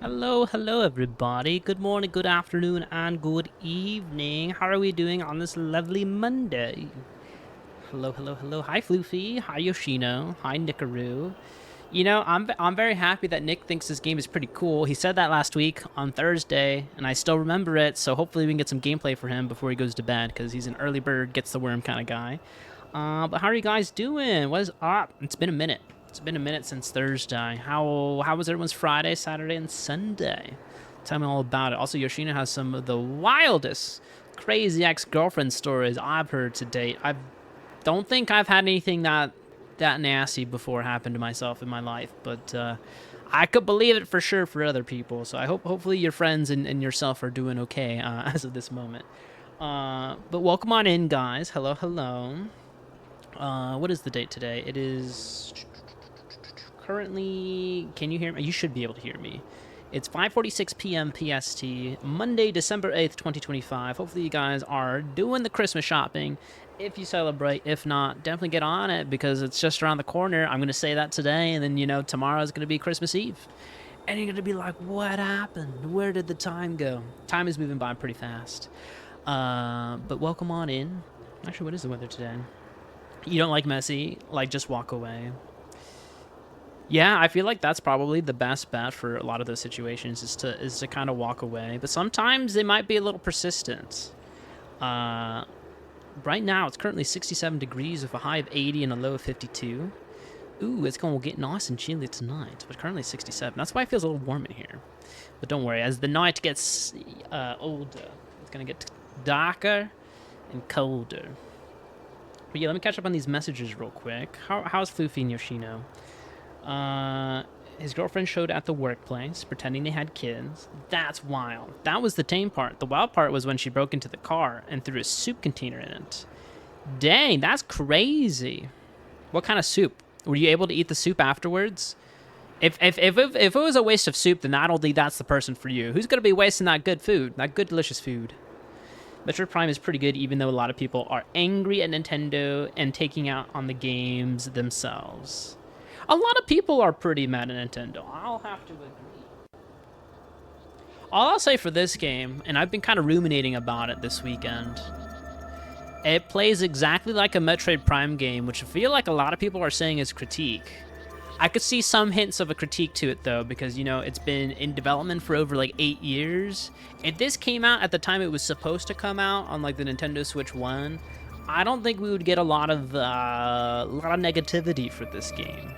Hello everybody. Good morning, good afternoon, and good evening. How are we doing on this lovely Monday? Hello. Hi Floofy. Hi Yoshino. Hi Nikaroo. You know, I'm very happy that Nick thinks this game is pretty cool. He said that last week on Thursday, and I still remember it. So hopefully we can get some gameplay for him before he goes to bed, because he's an early bird, gets the worm kind of guy. But how are you guys doing? What is up? It's been a minute. It's been a minute since Thursday. How was everyone's Friday, Saturday, and Sunday? Tell me all about it. Also, Yoshina has some of the wildest, crazy ex-girlfriend stories I've heard to date. I don't think I've had anything that nasty before happen to myself in my life, but I could believe it for sure for other people. So I hopefully your friends and yourself are doing okay as of this moment. But welcome on in, guys. Hello. What is the date today? It is currently, can you hear me? You should be able to hear me. It's 5:46 p.m. PST, Monday, December 8th, 2025. Hopefully you guys are doing the Christmas shopping if you celebrate. If not, definitely get on it because it's just around the corner. I'm going to say that today, and then, you know, tomorrow's going to be Christmas Eve. And you're going to be like, what happened? Where did the time go? Time is moving by pretty fast. But welcome on in. Actually, what is the weather today? You don't like messy? Like, just walk away. Yeah, I feel like that's probably the best bet for a lot of those situations is to kind of walk away. But sometimes they might be a little persistent. Right now, it's currently 67 degrees with a high of 80 and a low of 52. Ooh, it's going to get nice and chilly tonight, but currently 67. That's why it feels a little warm in here. But don't worry, as the night gets older, it's going to get darker and colder. But yeah, let me catch up on these messages real quick. How's Floofy and Yoshino? His girlfriend showed at the workplace, pretending they had kids. That's wild. That was the tame part. The wild part was when she broke into the car and threw a soup container in it. Dang, that's crazy. What kind of soup? Were you able to eat the soup afterwards? If it was a waste of soup, then I don't think that's the person for you. Who's going to be wasting that good food? That good, delicious food. Metroid Prime is pretty good, even though a lot of people are angry at Nintendo and taking out on the games themselves. A lot of people are pretty mad at Nintendo. I'll have to agree. All I'll say for this game, and I've been kind of ruminating about it this weekend, it plays exactly like a Metroid Prime game, which I feel like a lot of people are saying is critique. I could see some hints of a critique to it, though, because, you know, it's been in development for over, like, 8 years. If this came out at the time it was supposed to come out on, like, the Nintendo Switch 1, I don't think we would get a lot of negativity for this game.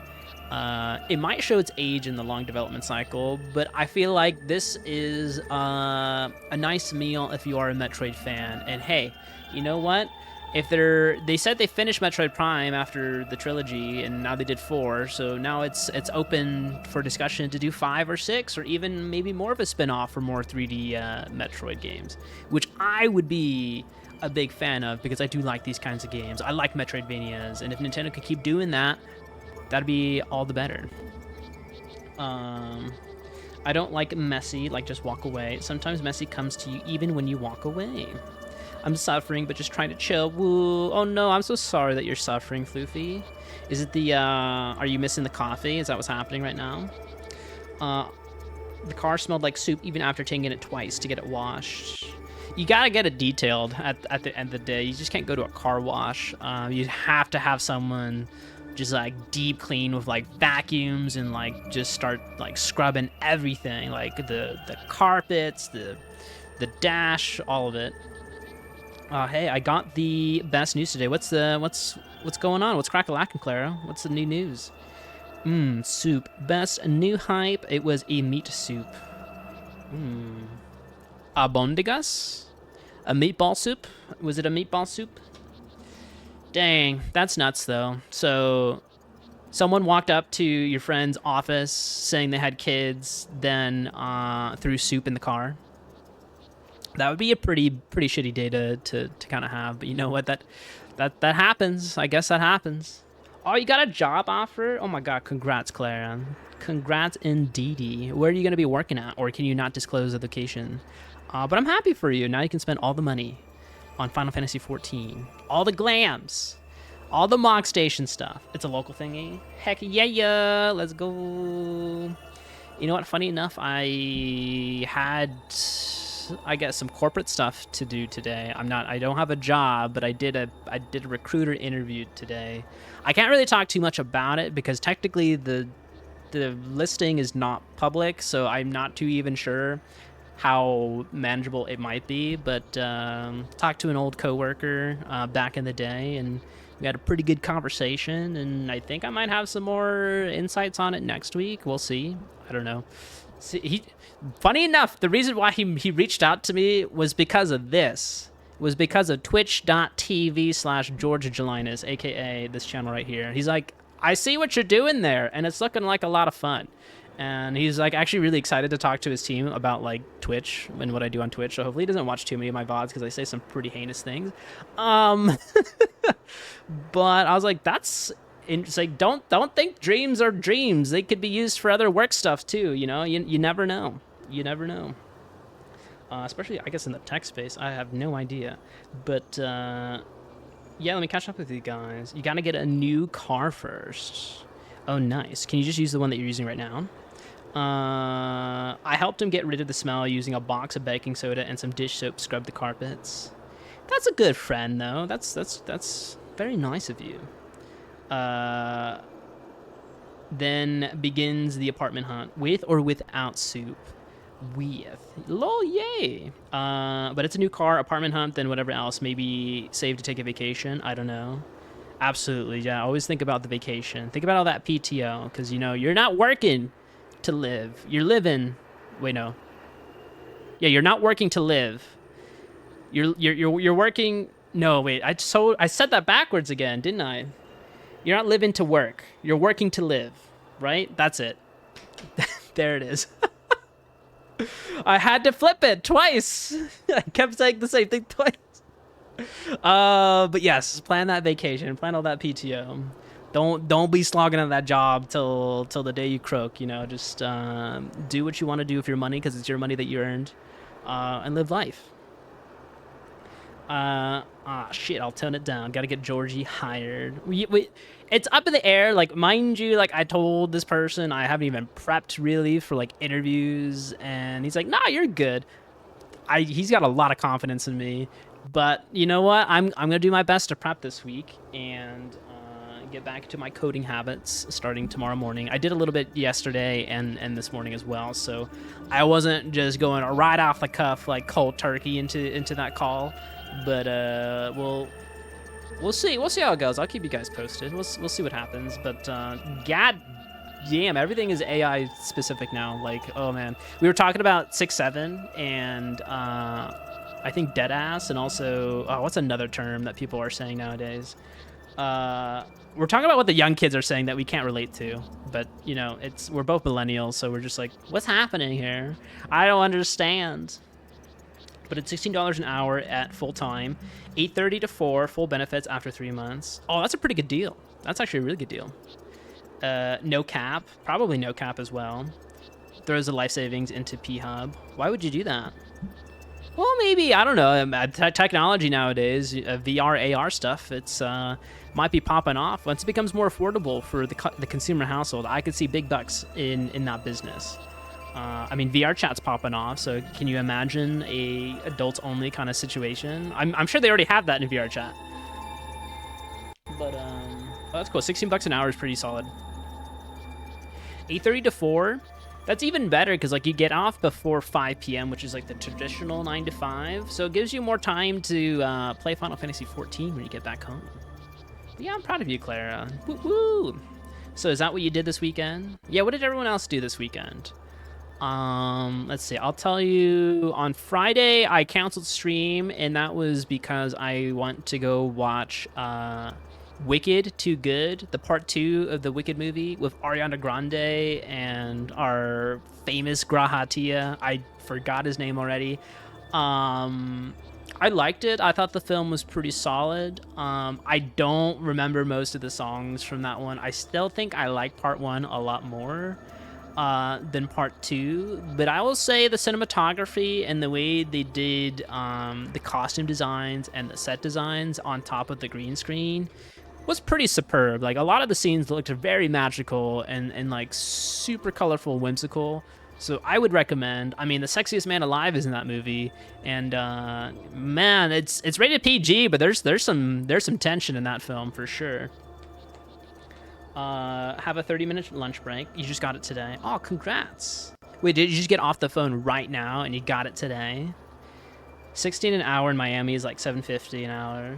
It might show its age in the long development cycle, but I feel like this is a nice meal if you are a Metroid fan. And hey, you know what? If they said they finished Metroid Prime after the trilogy, and now they did 4, so now it's open for discussion to do 5 or 6, or even maybe more of a spin-off for more 3D Metroid games, which I would be a big fan of because I do like these kinds of games. I like Metroidvanias, and if Nintendo could keep doing that, that'd be all the better. I don't like messy, like just walk away. Sometimes messy comes to you even when you walk away. I'm suffering, but just trying to chill. Woo. Oh no, I'm so sorry that you're suffering, Floofy. Is it the, are you missing the coffee? Is that what's happening right now? The car smelled like soup even after taking it twice to get it washed. You gotta get it detailed at the end of the day. You just can't go to a car wash. You have to have someone just like deep clean with like vacuums and like just start like scrubbing everything, like the carpets, the dash, all of it. Hey, I got the best news today. What's going on? What's crack-a-lackin', Clara? What's the new news? Soup. Best new hype. It was a meat soup. Abondigas? A meatball soup? Was it a meatball soup? Dang, that's nuts, though. So, someone walked up to your friend's office saying they had kids, then threw soup in the car. That would be a pretty shitty day to kind of have, but you know what? That happens. I guess that happens. Oh, you got a job offer? Oh my god, congrats, Clara. Congrats indeedy. Where are you going to be working at, or can you not disclose the location? But I'm happy for you. Now you can spend all the money on Final Fantasy XIV. All the glams. All the Mog Station stuff. It's a local thingy. Heck yeah, let's go. You know what? Funny enough, I got some corporate stuff to do today. I don't have a job, but I did a recruiter interview today. I can't really talk too much about it because technically the listing is not public, so I'm not too even sure how manageable it might be. But talked to an old coworker back in the day, and we had a pretty good conversation, and I think I might have some more insights on it next week. We'll see. I don't know. See, funny enough, the reason why he reached out to me was because of this. It was because of twitch.tv/GeorgeJelinas, aka this channel right here. He's like, I see what you're doing there, and it's looking like a lot of fun. And he's like actually really excited to talk to his team about like Twitch and what I do on Twitch. So hopefully he doesn't watch too many of my VODs because I say some pretty heinous things. But I was like, that's it's like don't think dreams are dreams. They could be used for other work stuff too. You know, you never know. You never know. Especially I guess in the tech space, I have no idea. But yeah, let me catch up with you guys. You gotta get a new car first. Oh, nice. Can you just use the one that you're using right now? I helped him get rid of the smell using a box of baking soda and some dish soap to scrub the carpets. That's a good friend, though. That's very nice of you. Then begins the apartment hunt. With or without soup? With. Lol, yay. But it's a new car, apartment hunt, then whatever else. Maybe save to take a vacation. I don't know. Absolutely, yeah. Always think about the vacation. Think about all that PTO, because, you know, you're not working to live. You're living. Wait, no. Yeah, you're not working to live. You're working. No, wait. I said that backwards again, didn't I? You're not living to work. You're working to live, right? That's it. There it is. I had to flip it twice. I kept saying the same thing twice. But yes, plan that vacation, plan all that PTO. Don't be slogging on that job till the day you croak. You know, just do what you want to do with your money because it's your money that you earned, and live life. Shit, I'll tone it down. Got to get Georgie hired. It's up in the air. Like, mind you, like I told this person I haven't even prepped really for like interviews, and he's like, "Nah, you're good." He's got a lot of confidence in me. But you know what? I'm gonna do my best to prep this week and get back to my coding habits starting tomorrow morning. I did a little bit yesterday and this morning as well, so I wasn't just going right off the cuff like cold turkey into that call. But we'll see how it goes. I'll keep you guys posted. We'll see what happens. But god damn, everything is AI specific now. Like, oh man, we were talking about 6.7 and I think deadass, and also what's another term that people are saying nowadays? We're talking about what the young kids are saying that we can't relate to, but you know, we're both millennials, so we're just like, what's happening here? I don't understand. But it's $16 an hour at full time, 8:30 to 4, full benefits after 3 months. Oh, that's a pretty good deal. That's actually a really good deal. No cap, probably no cap as well. Throws the life savings into P-Hub. Why would you do that? Well, maybe, I don't know, technology nowadays, VR, AR stuff, it's might be popping off. Once it becomes more affordable for the consumer household, I could see big bucks in that business. I mean, VR chat's popping off, so can you imagine a adults-only kind of situation? I'm sure they already have that in VR chat. But, oh, that's cool. 16 bucks an hour is pretty solid. 8:30 to 4. That's even better because like you get off before 5 p.m., which is like the traditional 9 to 5. So it gives you more time to play Final Fantasy 14 when you get back home. But yeah, I'm proud of you, Clara. Woo-woo! So is that what you did this weekend? Yeah, what did everyone else do this weekend? Let's see. I'll tell you. On Friday, I canceled stream, and that was because I want to go watch Wicked Too Good, the part 2 of the Wicked movie with Ariana Grande and our famous Grahatia. I forgot his name already. I liked it. I thought the film was pretty solid. I don't remember most of the songs from that one. I still think I like part 1 a lot more than part 2, but I will say the cinematography and the way they did the costume designs and the set designs on top of the green screen was pretty superb. Like, a lot of the scenes looked very magical and like super colorful, whimsical. So I would recommend. I mean, the sexiest man alive is in that movie, and man, it's rated PG, but there's some tension in that film for sure. Have a 30-minute lunch break. You just got it today. Oh, congrats. Wait, did you just get off the phone right now and you got it today? 16 an hour in Miami is like $7.50 an hour.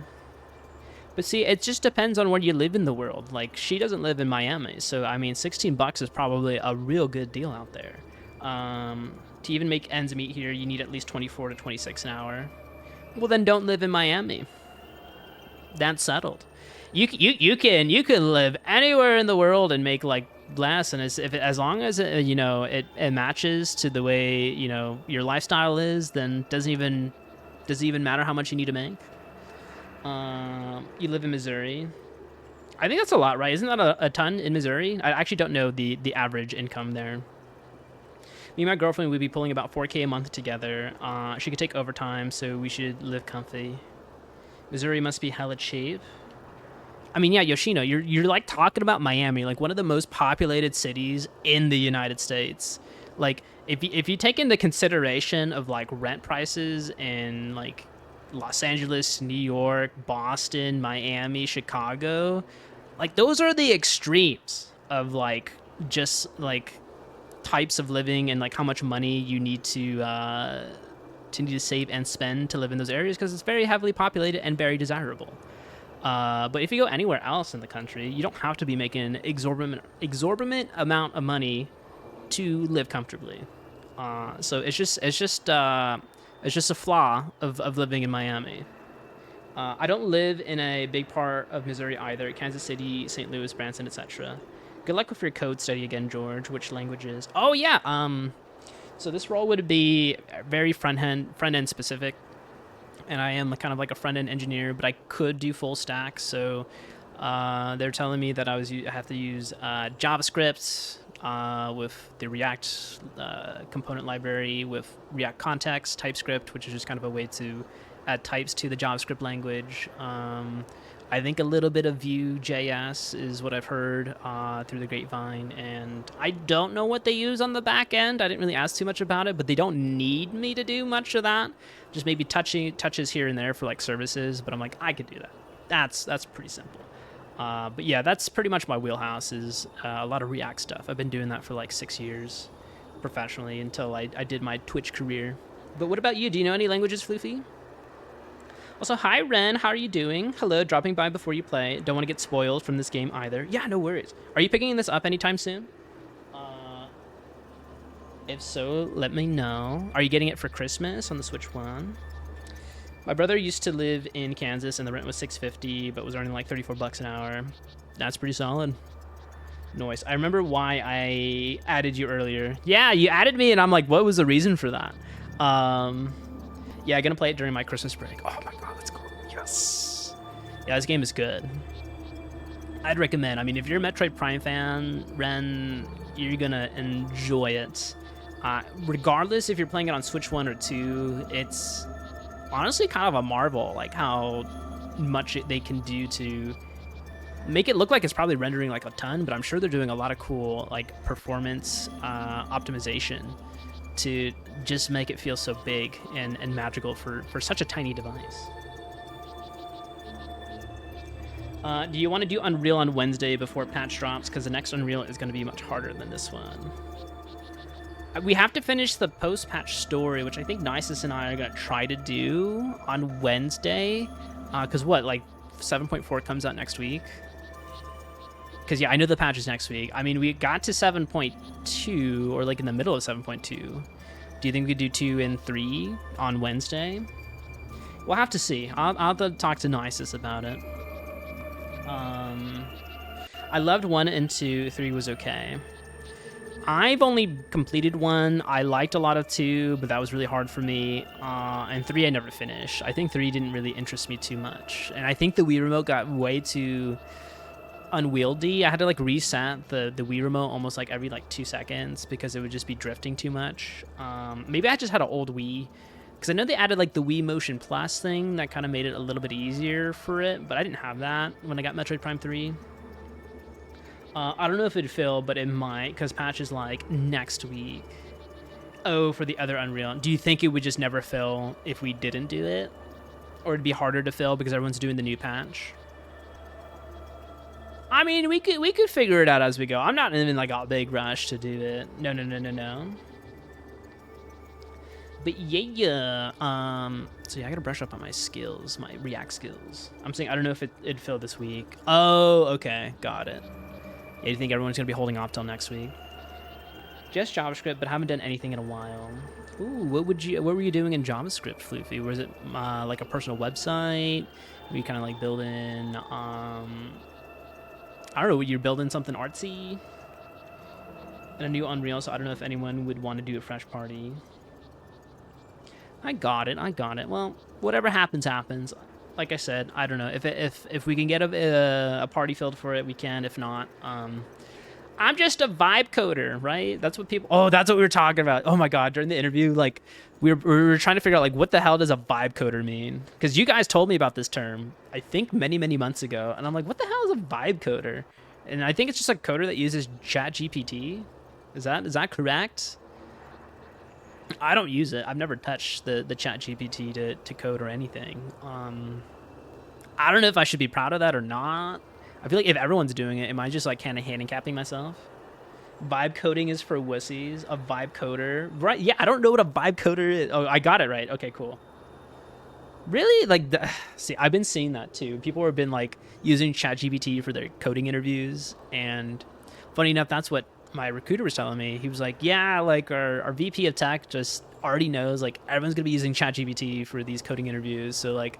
But see, it just depends on where you live in the world. Like, she doesn't live in Miami, so I mean, $16 is probably a real good deal out there. To even make ends meet here, you need at least 24 to 26 an hour. Well, then don't live in Miami. That's settled. You can live anywhere in the world and make like less, and as long as it matches to the way your lifestyle is, then does it even matter how much you need to make. You live in Missouri. I think that's a lot, right? Isn't that a ton in Missouri? I actually don't know the average income there. Me and my girlfriend would be pulling about $4K a month together. She could take overtime, so we should live comfy. Missouri must be hella cheap. I mean, yeah, Yoshino, you're like talking about Miami, like one of the most populated cities in the United States. Like, if you take into consideration of like rent prices in like Los Angeles, New York, Boston, Miami, Chicago, like those are the extremes of like just like types of living and like how much money you need to save and spend to live in those areas, because it's very heavily populated and very desirable. But if you go anywhere else in the country, you don't have to be making an exorbitant amount of money to live comfortably. So it's just a flaw of living in Miami. I don't live in a big part of Missouri either. Kansas City, St. Louis, Branson, etc. Good luck with your code study again, George. Which languages? Oh yeah. So this role would be very front end specific. And I am kind of like a front-end engineer, but I could do full stack. So they're telling me that I have to use JavaScript with the React component library, with React context, TypeScript, which is just kind of a way to add types to the JavaScript language. I think a little bit of Vue.js is what I've heard through the grapevine, and I don't know what they use on the back end. I didn't really ask too much about it, but they don't need me to do much of that. Just maybe touches here and there for like services, but I'm like, I could do that. That's pretty simple. But yeah, that's pretty much my wheelhouse, is a lot of React stuff. I've been doing that for like 6 years professionally until I did my Twitch career. But what about you? Do you know any languages, Floofy? Also, hi, Ren. How are you doing? Hello, dropping by before you play. Don't want to get spoiled from this game either. Yeah, no worries. Are you picking this up anytime soon? If so, let me know. Are you getting it for Christmas on the Switch One? My brother used to live in Kansas, and the rent was $6.50, but was earning like $34 an hour. That's pretty solid. Nice. I remember why I added you earlier. Yeah, you added me, and I'm like, what was the reason for that? Yeah, I'm gonna play it during my Christmas break. Oh my god, let's go. Yes. Yeah, this game is good. I'd recommend. I mean, if you're a Metroid Prime fan, Ren, you're gonna enjoy it. Regardless if you're playing it on Switch 1 or 2, it's honestly kind of a marvel, like how much they can do to make it look like it's probably rendering like a ton, but I'm sure they're doing a lot of cool like performance optimization to just make it feel so big and magical for such a tiny device. Do you want to do Unreal on Wednesday before patch drops? Because the next Unreal is going to be much harder than this one. We have to finish the post-patch story, which I think Nisus and I are going to try to do on Wednesday. Because what, like 7.4 comes out next week? Because, yeah, I know the patch is next week. I mean, we got to 7.2, or like in the middle of 7.2. Do you think we could do 2 and 3 on Wednesday? We'll have to see. I'll have to talk to Nisus about it. I loved 1 and 2. 3 was okay. I've only completed 1. I liked a lot of 2, but that was really hard for me. And 3 I never finished. I think 3 didn't really interest me too much. And I think the Wii Remote got way too unwieldy. I had to like reset the Wii Remote almost like every like 2 seconds because it would just be drifting too much. Maybe I just had an old Wii Because I know they added like the Wii Motion Plus thing that kind of made it a little bit easier for it, but I didn't have that when I got Metroid Prime 3. I don't know if it'd fill, but it might, because patch is like next week. Oh, for the other Unreal. Do you think it would just never fill if we didn't do it? Or it'd be harder to fill because everyone's doing the new patch? I mean, we could figure it out as we go. I'm not in like a big rush to do it. No. But yeah. So yeah, I gotta brush up on my skills, my React skills. I'm saying I don't know if it'd fill this week. Oh, okay, got it. Yeah, do you think everyone's gonna be holding off till next week? Just JavaScript, but haven't done anything in a while. Ooh, what were you doing in JavaScript, Floofy? Was it like a personal website? Were you kind of like building? I don't know. You're building something artsy and a new Unreal. So I don't know if anyone would want to do a fresh party. I got it. Well, whatever happens, happens. Like I said, I don't know if we can get a party filled for it, we can. If not, I'm just a vibe coder, right? That's what people. Oh, that's what we were talking about. Oh my god, during the interview, like we were trying to figure out like what the hell does a vibe coder mean? Because you guys told me about this term, I think many months ago, and I'm like, what the hell is a vibe coder? And I think it's just a coder that uses ChatGPT. Is that correct? I don't use it. I've never touched the ChatGPT to code or anything. I don't know if I should be proud of that or not. I feel like if everyone's doing it, am I just like kind of handicapping myself? Vibe coding is for wussies. A vibe coder, right? Yeah, I don't know what a vibe coder is. Oh, I got it right. Okay, cool. Really? Like, see, I've been seeing that too. People have been like using ChatGPT for their coding interviews, and funny enough, that's what my recruiter was telling me. He was like, yeah, like our VP of tech just already knows like everyone's gonna be using ChatGPT for these coding interviews. So like,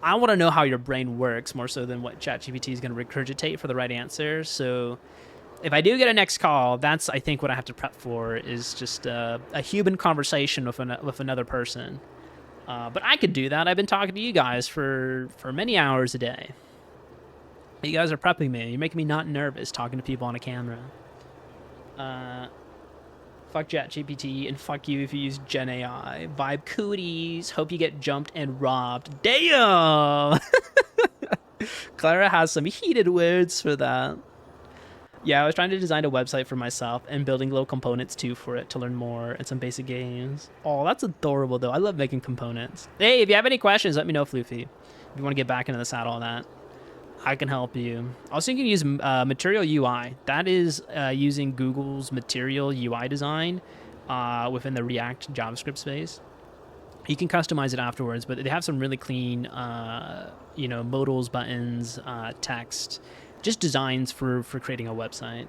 I want to know how your brain works more so than what ChatGPT is going to regurgitate for the right answer. So if I do get a next call, that's, I think, what I have to prep for is just a human conversation with another person. But I could do that. I've been talking to you guys for many hours a day. You guys are prepping me. You're making me not nervous talking to people on a camera. Fuck ChatGPT, and fuck you if you use Gen AI. Vibe cooties. Hope you get jumped and robbed. Damn! Clara has some heated words for that. Yeah, I was trying to design a website for myself and building little components too for it to learn more and some basic games. Oh, that's adorable though. I love making components. Hey, if you have any questions, let me know, Floofy. If you want to get back into the saddle on that, I can help you. Also, you can use Material UI. That is using Google's Material UI design within the React JavaScript space. You can customize it afterwards, but they have some really clean, modals, buttons, text, just designs for creating a website.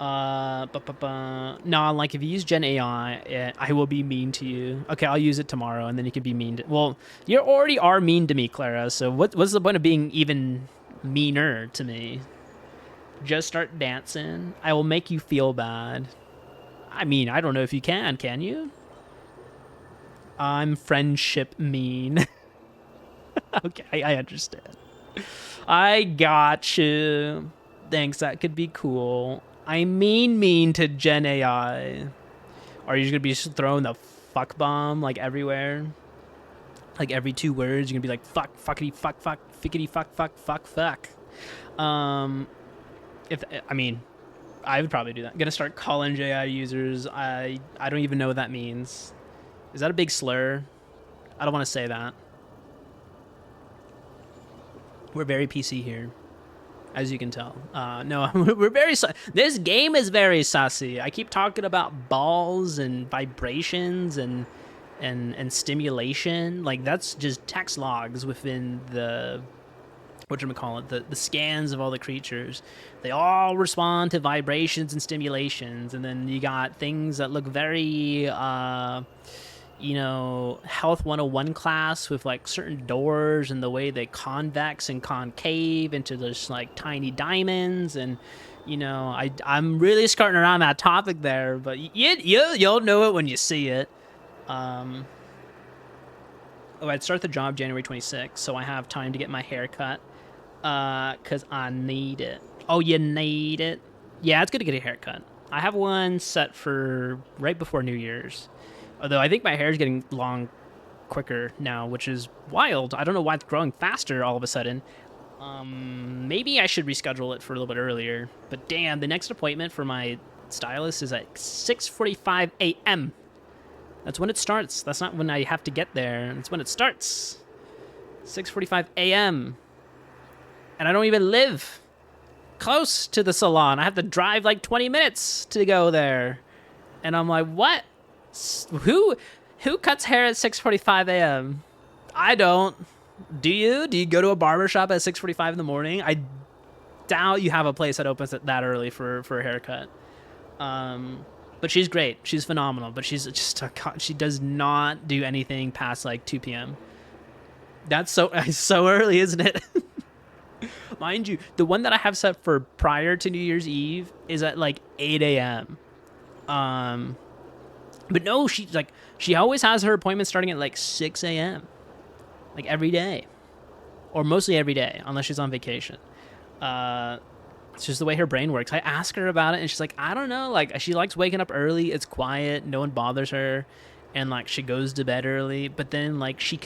No, like if you use Gen AI, I will be mean to you. Okay, I'll use it tomorrow, and then you can be mean to... Well, you already are mean to me, Clara, so what's the point of being even meaner to me? Just start dancing. I will make you feel bad. I mean, I don't know if you can you? I'm friendship mean. Okay, I understand. I got you. Thanks, that could be cool. I mean to Gen AI. Are you just gonna be throwing the fuck bomb like everywhere? Like every 2 words, you're gonna be like fuck, fuckity, fuck, fuck, fickety, fuck, fuck, fuck, fuck. I would probably do that. I'm gonna start calling AI users. I don't even know what that means. Is that a big slur? I don't want to say that. We're very PC here, as you can tell. No, we're very... This game is very sassy. I keep talking about balls and vibrations and stimulation. Like, that's just text logs within the... whatchamacallit, the scans of all the creatures. They all respond to vibrations and stimulations. And then you got things that look very... Health 101 class with like certain doors and the way they convex and concave into those like tiny diamonds, and I'm really skirting around that topic there, but you'll know it when you see it. I'd start the job January 26th, so I have time to get my hair cut because I need it. Oh, you need it? Yeah, it's good to get a haircut. I have one set for right before New Year's. Although I think my hair is getting long quicker now, which is wild. I don't know why it's growing faster all of a sudden. Maybe I should reschedule it for a little bit earlier. But damn, the next appointment for my stylist is at 6:45 a.m. That's when it starts. That's not when I have to get there. That's when it starts. 6:45 a.m. And I don't even live close to the salon. I have to drive like 20 minutes to go there. And I'm like, what? Who cuts hair at 6:45 a.m.? I don't. Do you? Do you go to a barber shop at 6:45 in the morning? I doubt you have a place that opens that early for a haircut. But she's great. She's phenomenal. But she's just she does not do anything past like 2 p.m. That's so early, isn't it? Mind you, the one that I have set for prior to New Year's Eve is at like 8 a.m. But no, she always has her appointment starting at like 6 a.m. Like every day, or mostly every day, unless she's on vacation. It's just the way her brain works. I ask her about it, and she's like, I don't know. Like, she likes waking up early. It's quiet. No one bothers her, and like she goes to bed early. But then like she's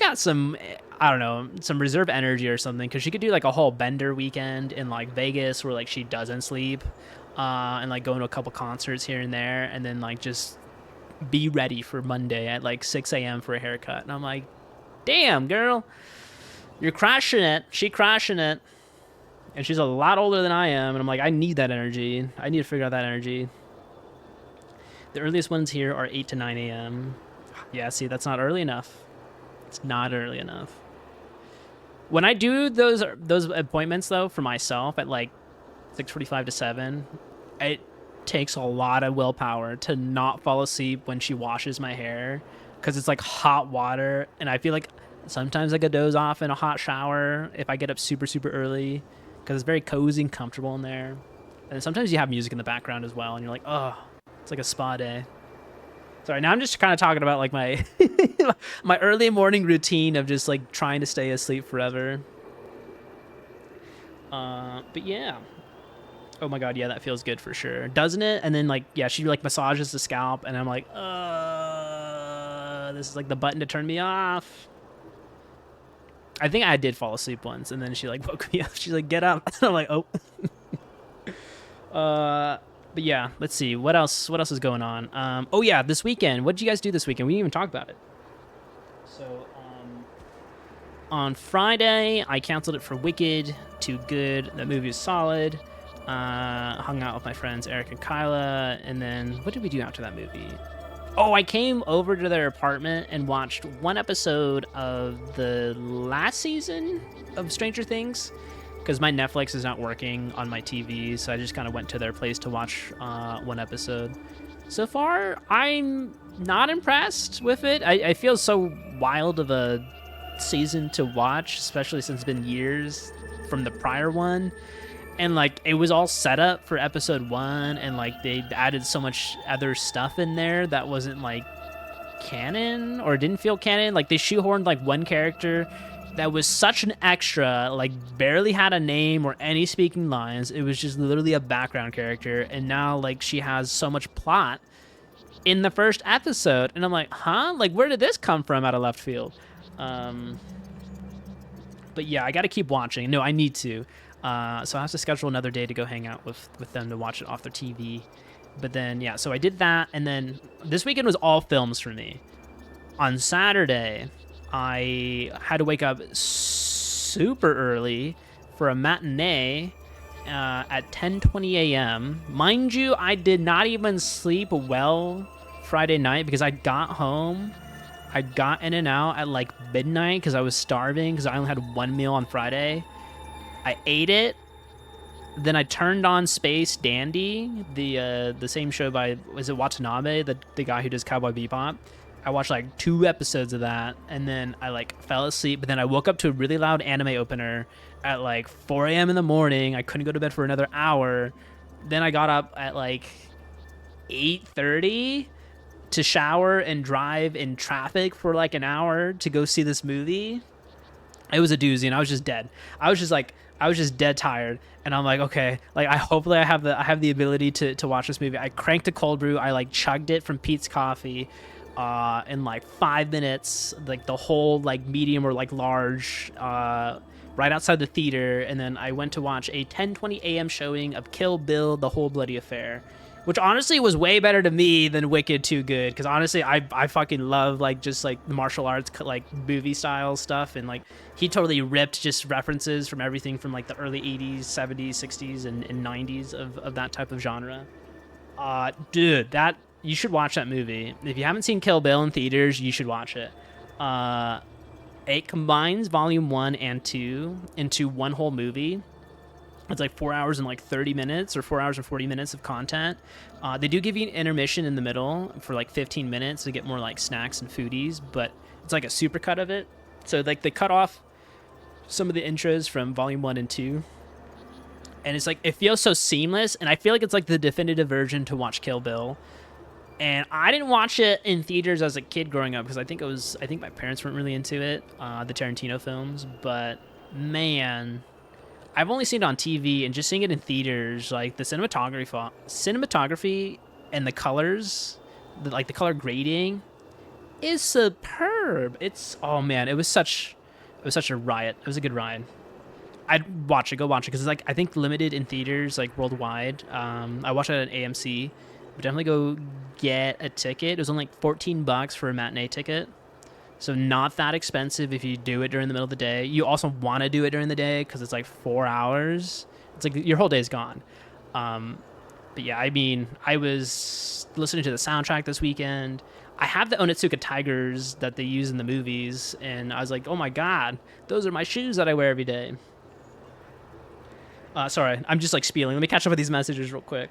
got some, I don't know, some reserve energy or something, because she could do like a whole bender weekend in like Vegas where like she doesn't sleep, and like go to a couple concerts here and there, and then like just be ready for Monday at like 6 a.m. for a haircut. And I'm like, damn, girl, you're crushing it. She crushing it. And she's a lot older than I am. And I'm like, I need that energy. I need to figure out that energy. The earliest ones here are 8 to 9 a.m. Yeah, see, that's not early enough. It's not early enough. When I do those appointments, though, for myself at like 6:45 to 7, it takes a lot of willpower to not fall asleep when she washes my hair, because it's like hot water, and I feel like sometimes I could doze off in a hot shower if I get up super early, because it's very cozy and comfortable in there. And sometimes you have music in the background as well, and you're like, oh, it's like a spa day. Sorry, now I'm just kind of talking about like my my early morning routine of just like trying to stay asleep forever. But yeah. Oh my god, yeah, that feels good for sure, doesn't it? And then like, yeah, she like massages the scalp, and I'm like, this is like the button to turn me off. I think I did fall asleep once, and then she like woke me up. She's like, get up. And I'm like, oh. But yeah, let's see what else is going on. Oh yeah, this weekend, what did you guys do this weekend? We didn't even talk about it. So on Friday, I canceled it for Wicked. Too good. That movie was solid. Hung out with my friends Eric and Kyla, and then what did we do after that movie? Oh, I came over to their apartment and watched one episode of the last season of Stranger Things, because my Netflix is not working on my TV, so I just kind of went to their place to watch one episode. So far, I'm not impressed with it. I feel so wild of a season to watch, especially since it's been years from the prior one. And like, it was all set up for episode 1, and like they added so much other stuff in there that wasn't like canon, or didn't feel canon. Like they shoehorned like one character that was such an extra, like barely had a name or any speaking lines. It was just literally a background character, and now like she has so much plot in the first episode, and I'm like, huh? Like, where did this come from out of left field? But yeah, I got to keep watching. No, I need to. So I have to schedule another day to go hang out with them to watch it off their TV. But then, yeah, so I did that, and then this weekend was all films for me. On Saturday, I had to wake up super early for a matinee at 10:20 a.m. Mind you, I did not even sleep well Friday night, because I got home. I got in and out at like midnight because I was starving, because I only had one meal on Friday. I ate it, then I turned on Space Dandy, the same show by, was it Watanabe, the guy who does Cowboy Bebop. I watched like 2 episodes of that, and then I like fell asleep, but then I woke up to a really loud anime opener at like 4 a.m. in the morning. I couldn't go to bed for another hour. Then I got up at like 8:30 to shower and drive in traffic for like an hour to go see this movie. It was a doozy, and I was just dead. I was just like, I was just dead tired, and I'm like, okay, like hopefully I have the ability to watch this movie. I cranked a cold brew. I like chugged it from Pete's Coffee, in like 5 minutes, like the whole like medium or like large, right outside the theater, and then I went to watch a 10:20 a.m. showing of Kill Bill: The Whole Bloody Affair, which honestly was way better to me than Wicked Too Good, because honestly I fucking love like just like the martial arts like movie style stuff, and like he totally ripped just references from everything from like the early 80s, 70s, 60s, and 90s of that type of genre. Dude, that you should watch that movie. If you haven't seen Kill Bill in theaters, you should watch it. It combines volume 1 and 2 into one whole movie. It's like 4 hours and like 30 minutes or 4 hours and 40 minutes of content. They do give you an intermission in the middle for like 15 minutes to get more like snacks and foodies, but it's like a supercut of it. So like they cut off some of the intros from volume 1 and 2. And it's like, it feels so seamless. And I feel like it's like the definitive version to watch Kill Bill. And I didn't watch it in theaters as a kid growing up because I think my parents weren't really into it, the Tarantino films. But man, I've only seen it on TV, and just seeing it in theaters, like the cinematography and the colors, the color grading is superb. Oh man, it was such a riot. It was a good ride. I'd watch it. Go watch it because it's like I think limited in theaters like worldwide. I watched it at AMC. But definitely go get a ticket. It was only like $14 for a matinee ticket. So not that expensive if you do it during the middle of the day. You also want to do it during the day because it's like 4 hours. It's like your whole day is gone. But yeah, I mean, I was listening to the soundtrack this weekend. I have the Onitsuka Tigers that they use in the movies, and I was like, oh my god, those are my shoes that I wear every day. Sorry, I'm just like spieling. Let me catch up with these messages real quick.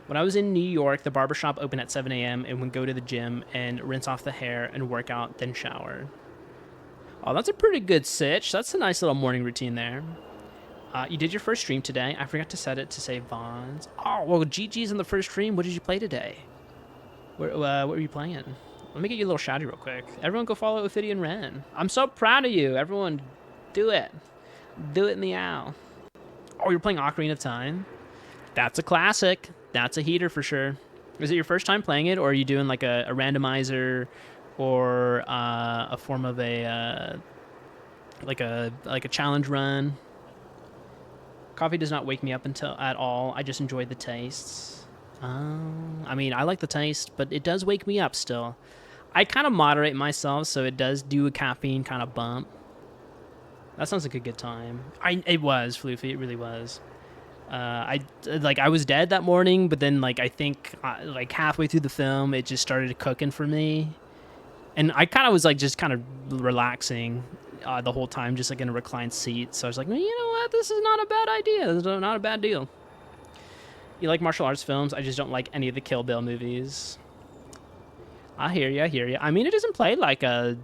When I was in New York, the barbershop opened at 7 a.m. and would go to the gym and rinse off the hair and work out, then shower. Oh, that's a pretty good sitch. That's a nice little morning routine there. You did your first stream today. I forgot to set it to say Vons. Oh, well, GG's in the first stream. What did you play today? What were you playing? Let me get you a little shouty real quick. Everyone go follow Ophidian Ren. I'm so proud of you. Everyone, do it. Do it, meow. Oh, you're playing Ocarina of Time? That's a classic. That's a heater for sure. Is it your first time playing it, or are you doing like a randomizer or a form of a like a challenge run? Coffee does not wake me up at all. I just enjoy the tastes. I mean, I like the taste, but it does wake me up still. I kind of moderate myself, so it does do a caffeine kind of bump. That sounds like a good time. It was, Floofy. It really was. I was dead that morning, but then like I think like halfway through the film, it just started cooking for me, and I kind of was like just kind of relaxing the whole time, just like in a reclined seat. So I was like, well, you know what, this is not a bad idea. This is not a bad deal. You like martial arts films? I just don't like any of the Kill Bill movies. I hear you. I mean, it doesn't play like I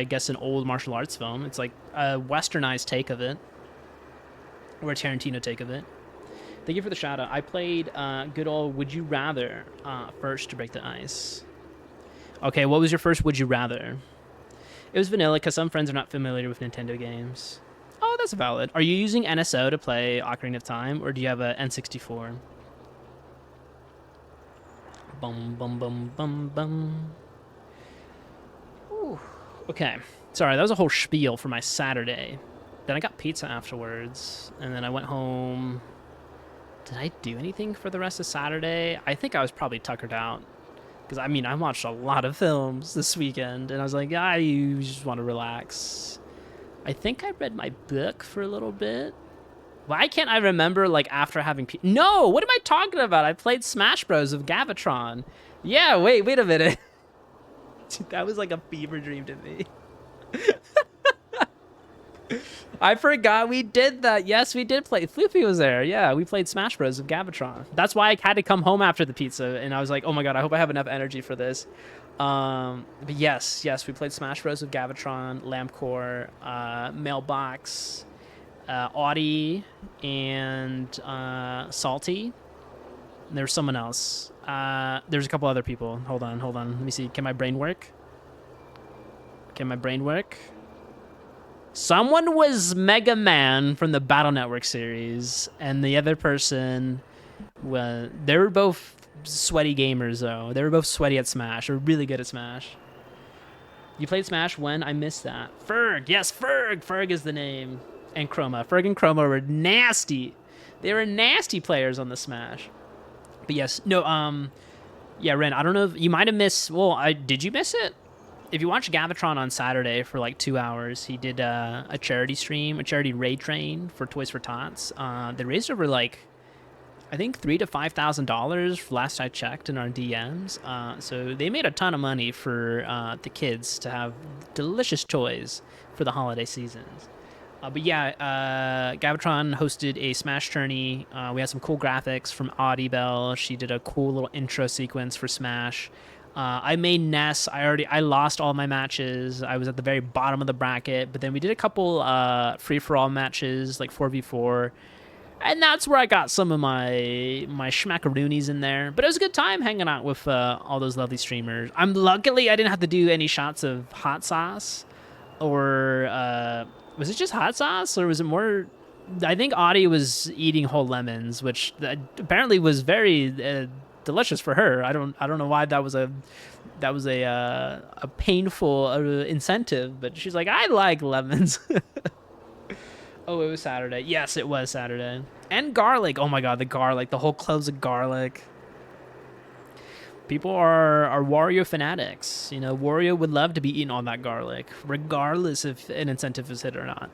guess an old martial arts film. It's like a westernized take of it, or a Tarantino take of it. Thank you for the shout out. I played good old Would You Rather first to break the ice. Okay, what was your first Would You Rather? It was vanilla because some friends are not familiar with Nintendo games. Oh, that's valid. Are you using NSO to play Ocarina of Time, or do you have a N64? Bum, bum, bum, bum, bum. Ooh. Okay, sorry, that was a whole spiel for my Saturday. Then I got pizza afterwards, and then I went home. Did I do anything for the rest of Saturday? I think I was probably tuckered out. Because, I mean, I watched a lot of films this weekend, and I was like, I just want to relax. I think I read my book for a little bit. Why can't I remember, like, after having... No! What am I talking about? I played Smash Bros. Of Gavatron. Yeah, wait a minute. Dude, that was like a fever dream to me. I forgot we did that. Yes, we did play. Floofy was there. Yeah, we played Smash Bros. Of Gavatron. That's why I had to come home after the pizza, and I was like, oh my god, I hope I have enough energy for this. But yes, we played Smash Bros. Of Gavatron, Lampcore, Mailbox, Audie, and Salty. And there's someone else. There's a couple other people. Hold on. Let me see. Can my brain work? Someone was Mega Man from the Battle Network series, and the other person was. They were both sweaty gamers, though. They were both sweaty at Smash. They were really good at Smash. You played Smash when? I missed that. Ferg. Yes, Ferg. Ferg is the name. And Chroma. Ferg and Chroma were nasty. They were nasty players on the Smash. But yes, no, yeah, Ren, I don't know if you might have missed. Well, did you miss it? If you watched Gavatron on Saturday for like 2 hours, he did a charity stream, a charity raid train for Toys for Tots. They raised over like, I think $3,000 to $5,000 last I checked in our DMs. So they made a ton of money for the kids to have delicious toys for the holiday seasons. But yeah, Gavatron hosted a Smash tourney. We had some cool graphics from Audie Bell. She did a cool little intro sequence for Smash. I made Ness. I lost all my matches. I was at the very bottom of the bracket. But then we did a couple free-for-all matches, like 4v4. And that's where I got some of my schmackaroonies in there. But it was a good time hanging out with all those lovely streamers. Luckily, I didn't have to do any shots of hot sauce or... was it just hot sauce, or was it more? I think Audie was eating whole lemons, which apparently was very delicious for her. I don't know why that was a painful incentive, but she's like, I like lemons. Oh, it was Saturday. Yes, it was Saturday. And garlic. Oh my god, the garlic. The whole cloves of garlic. People are Wario fanatics. You know, Wario would love to be eating all that garlic, regardless if an incentive is hit or not.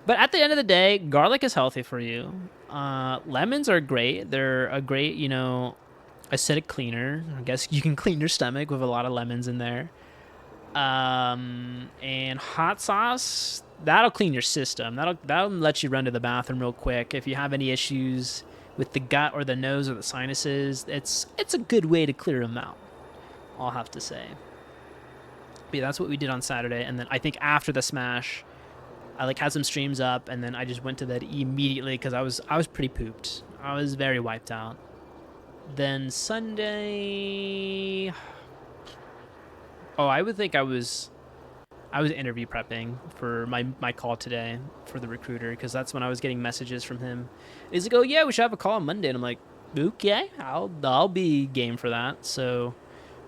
But at the end of the day, garlic is healthy for you. Lemons are great. They're a great, you know, acidic cleaner. I guess you can clean your stomach with a lot of lemons in there. And hot sauce, that'll clean your system. That'll let you run to the bathroom real quick. If you have any issues with the gut or the nose or the sinuses, it's a good way to clear them out, I'll have to say. But yeah, that's what we did on Saturday. And then I think after the Smash, I like had some streams up, and then I just went to bed immediately because I was pretty pooped. I was very wiped out. Then Sunday, I would think I was interview prepping for my call today for the recruiter, because that's when I was getting messages from him. He's like, oh yeah, we should have a call on Monday, and I'm like, okay, I'll be game for that. So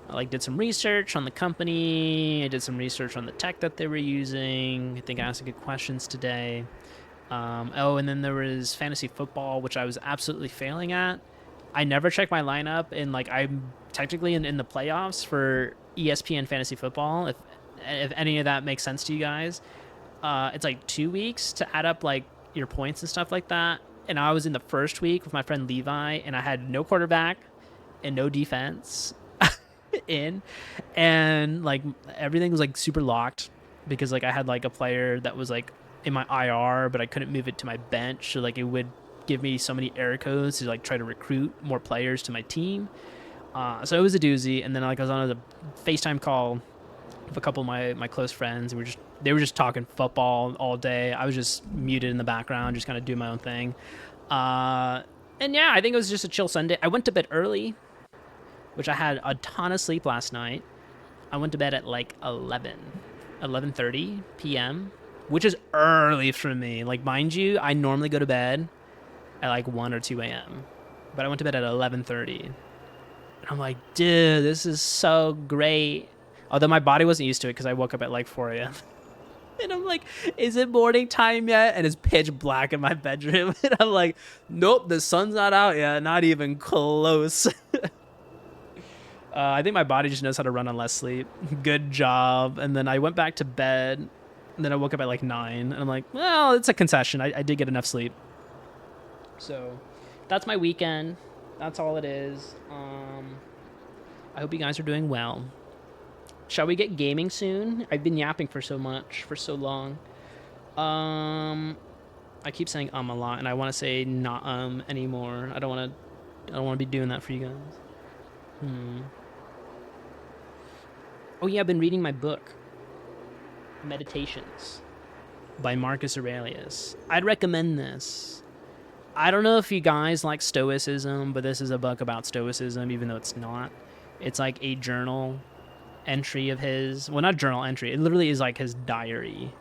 I like did some research on the company. I did some research on the tech that they were using. I think I asked some good questions today. And then there was fantasy football, which I was absolutely failing at. I never check my lineup, and like I'm technically in the playoffs for ESPN fantasy football. If any of that makes sense to you guys, it's like 2 weeks to add up like your points and stuff like that. And I was in the first week with my friend Levi, and I had no quarterback and no defense and like everything was like super locked because like I had like a player that was like in my IR, but I couldn't move it to my bench, so like it would give me so many error codes to like try to recruit more players to my team. So it was a doozy. And then like I was on a FaceTime call with a couple of my close friends, and they were just talking football all day. I was just muted in the background, just kind of doing my own thing. And yeah, I think it was just a chill Sunday. I went to bed early, which I had a ton of sleep last night. I went to bed at like 11:30 p.m., which is early for me. Like, mind you, I normally go to bed at like 1 or 2 a.m., but I went to bed at 11:30. And I'm like, dude, this is so great. Although my body wasn't used to it because I woke up at like 4 a.m. And I'm like, is it morning time yet? And it's pitch black in my bedroom. And I'm like, nope, the sun's not out yet. Not even close. I think my body just knows how to run on less sleep. Good job. And then I went back to bed. And then I woke up at like 9. And I'm like, well, it's a concession. I did get enough sleep. So that's my weekend. That's all it is. I hope you guys are doing well. Shall we get gaming soon? I've been yapping for so long. I keep saying a lot, and I want to say not anymore. I don't want to be doing that for you guys. Oh yeah, I've been reading my book, Meditations, by Marcus Aurelius. I'd recommend this. I don't know if you guys like Stoicism, but this is a book about Stoicism, even though it's not. It's like a journal entry of his. Well, not journal entry. It literally is like his diary.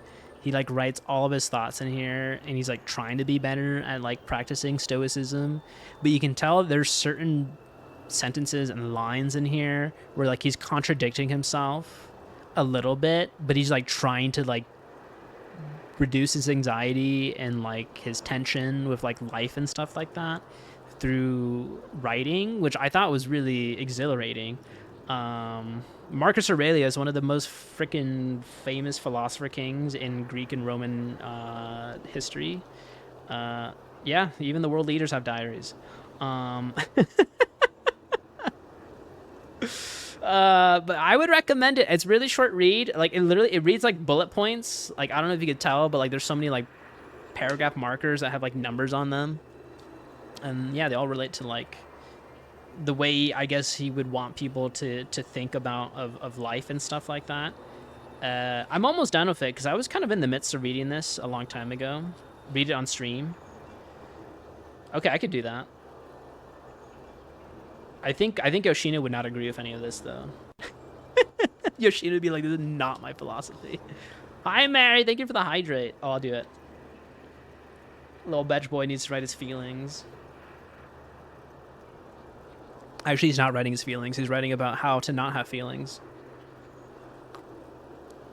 He like writes all of his thoughts in here, and he's like trying to be better at like practicing stoicism, but you can tell there's certain sentences and lines in here where like he's contradicting himself a little bit, but he's like trying to like reduce his anxiety and like his tension with like life and stuff like that through writing, which I thought was really exhilarating. Marcus Aurelius, one of the most freaking famous philosopher kings in Greek and Roman history. Yeah, even the world leaders have diaries. But I would recommend it. It's really short read. Like it reads like bullet points. Like I don't know if you could tell, but like there's so many like paragraph markers that have like numbers on them, and yeah, they all relate to like the way I guess he would want people to think about of life and stuff like that. I'm almost done with it because I was kind of in the midst of reading this a long time ago. Read it on stream. Okay, I could do that. I think Yoshina would not agree with any of this though. Yoshina would be like, "This is not my philosophy." Hi, Mary. Thank you for the hydrate. Oh, I'll do it. Little bitch boy needs to write his feelings. Actually, he's not writing his feelings. He's writing about how to not have feelings.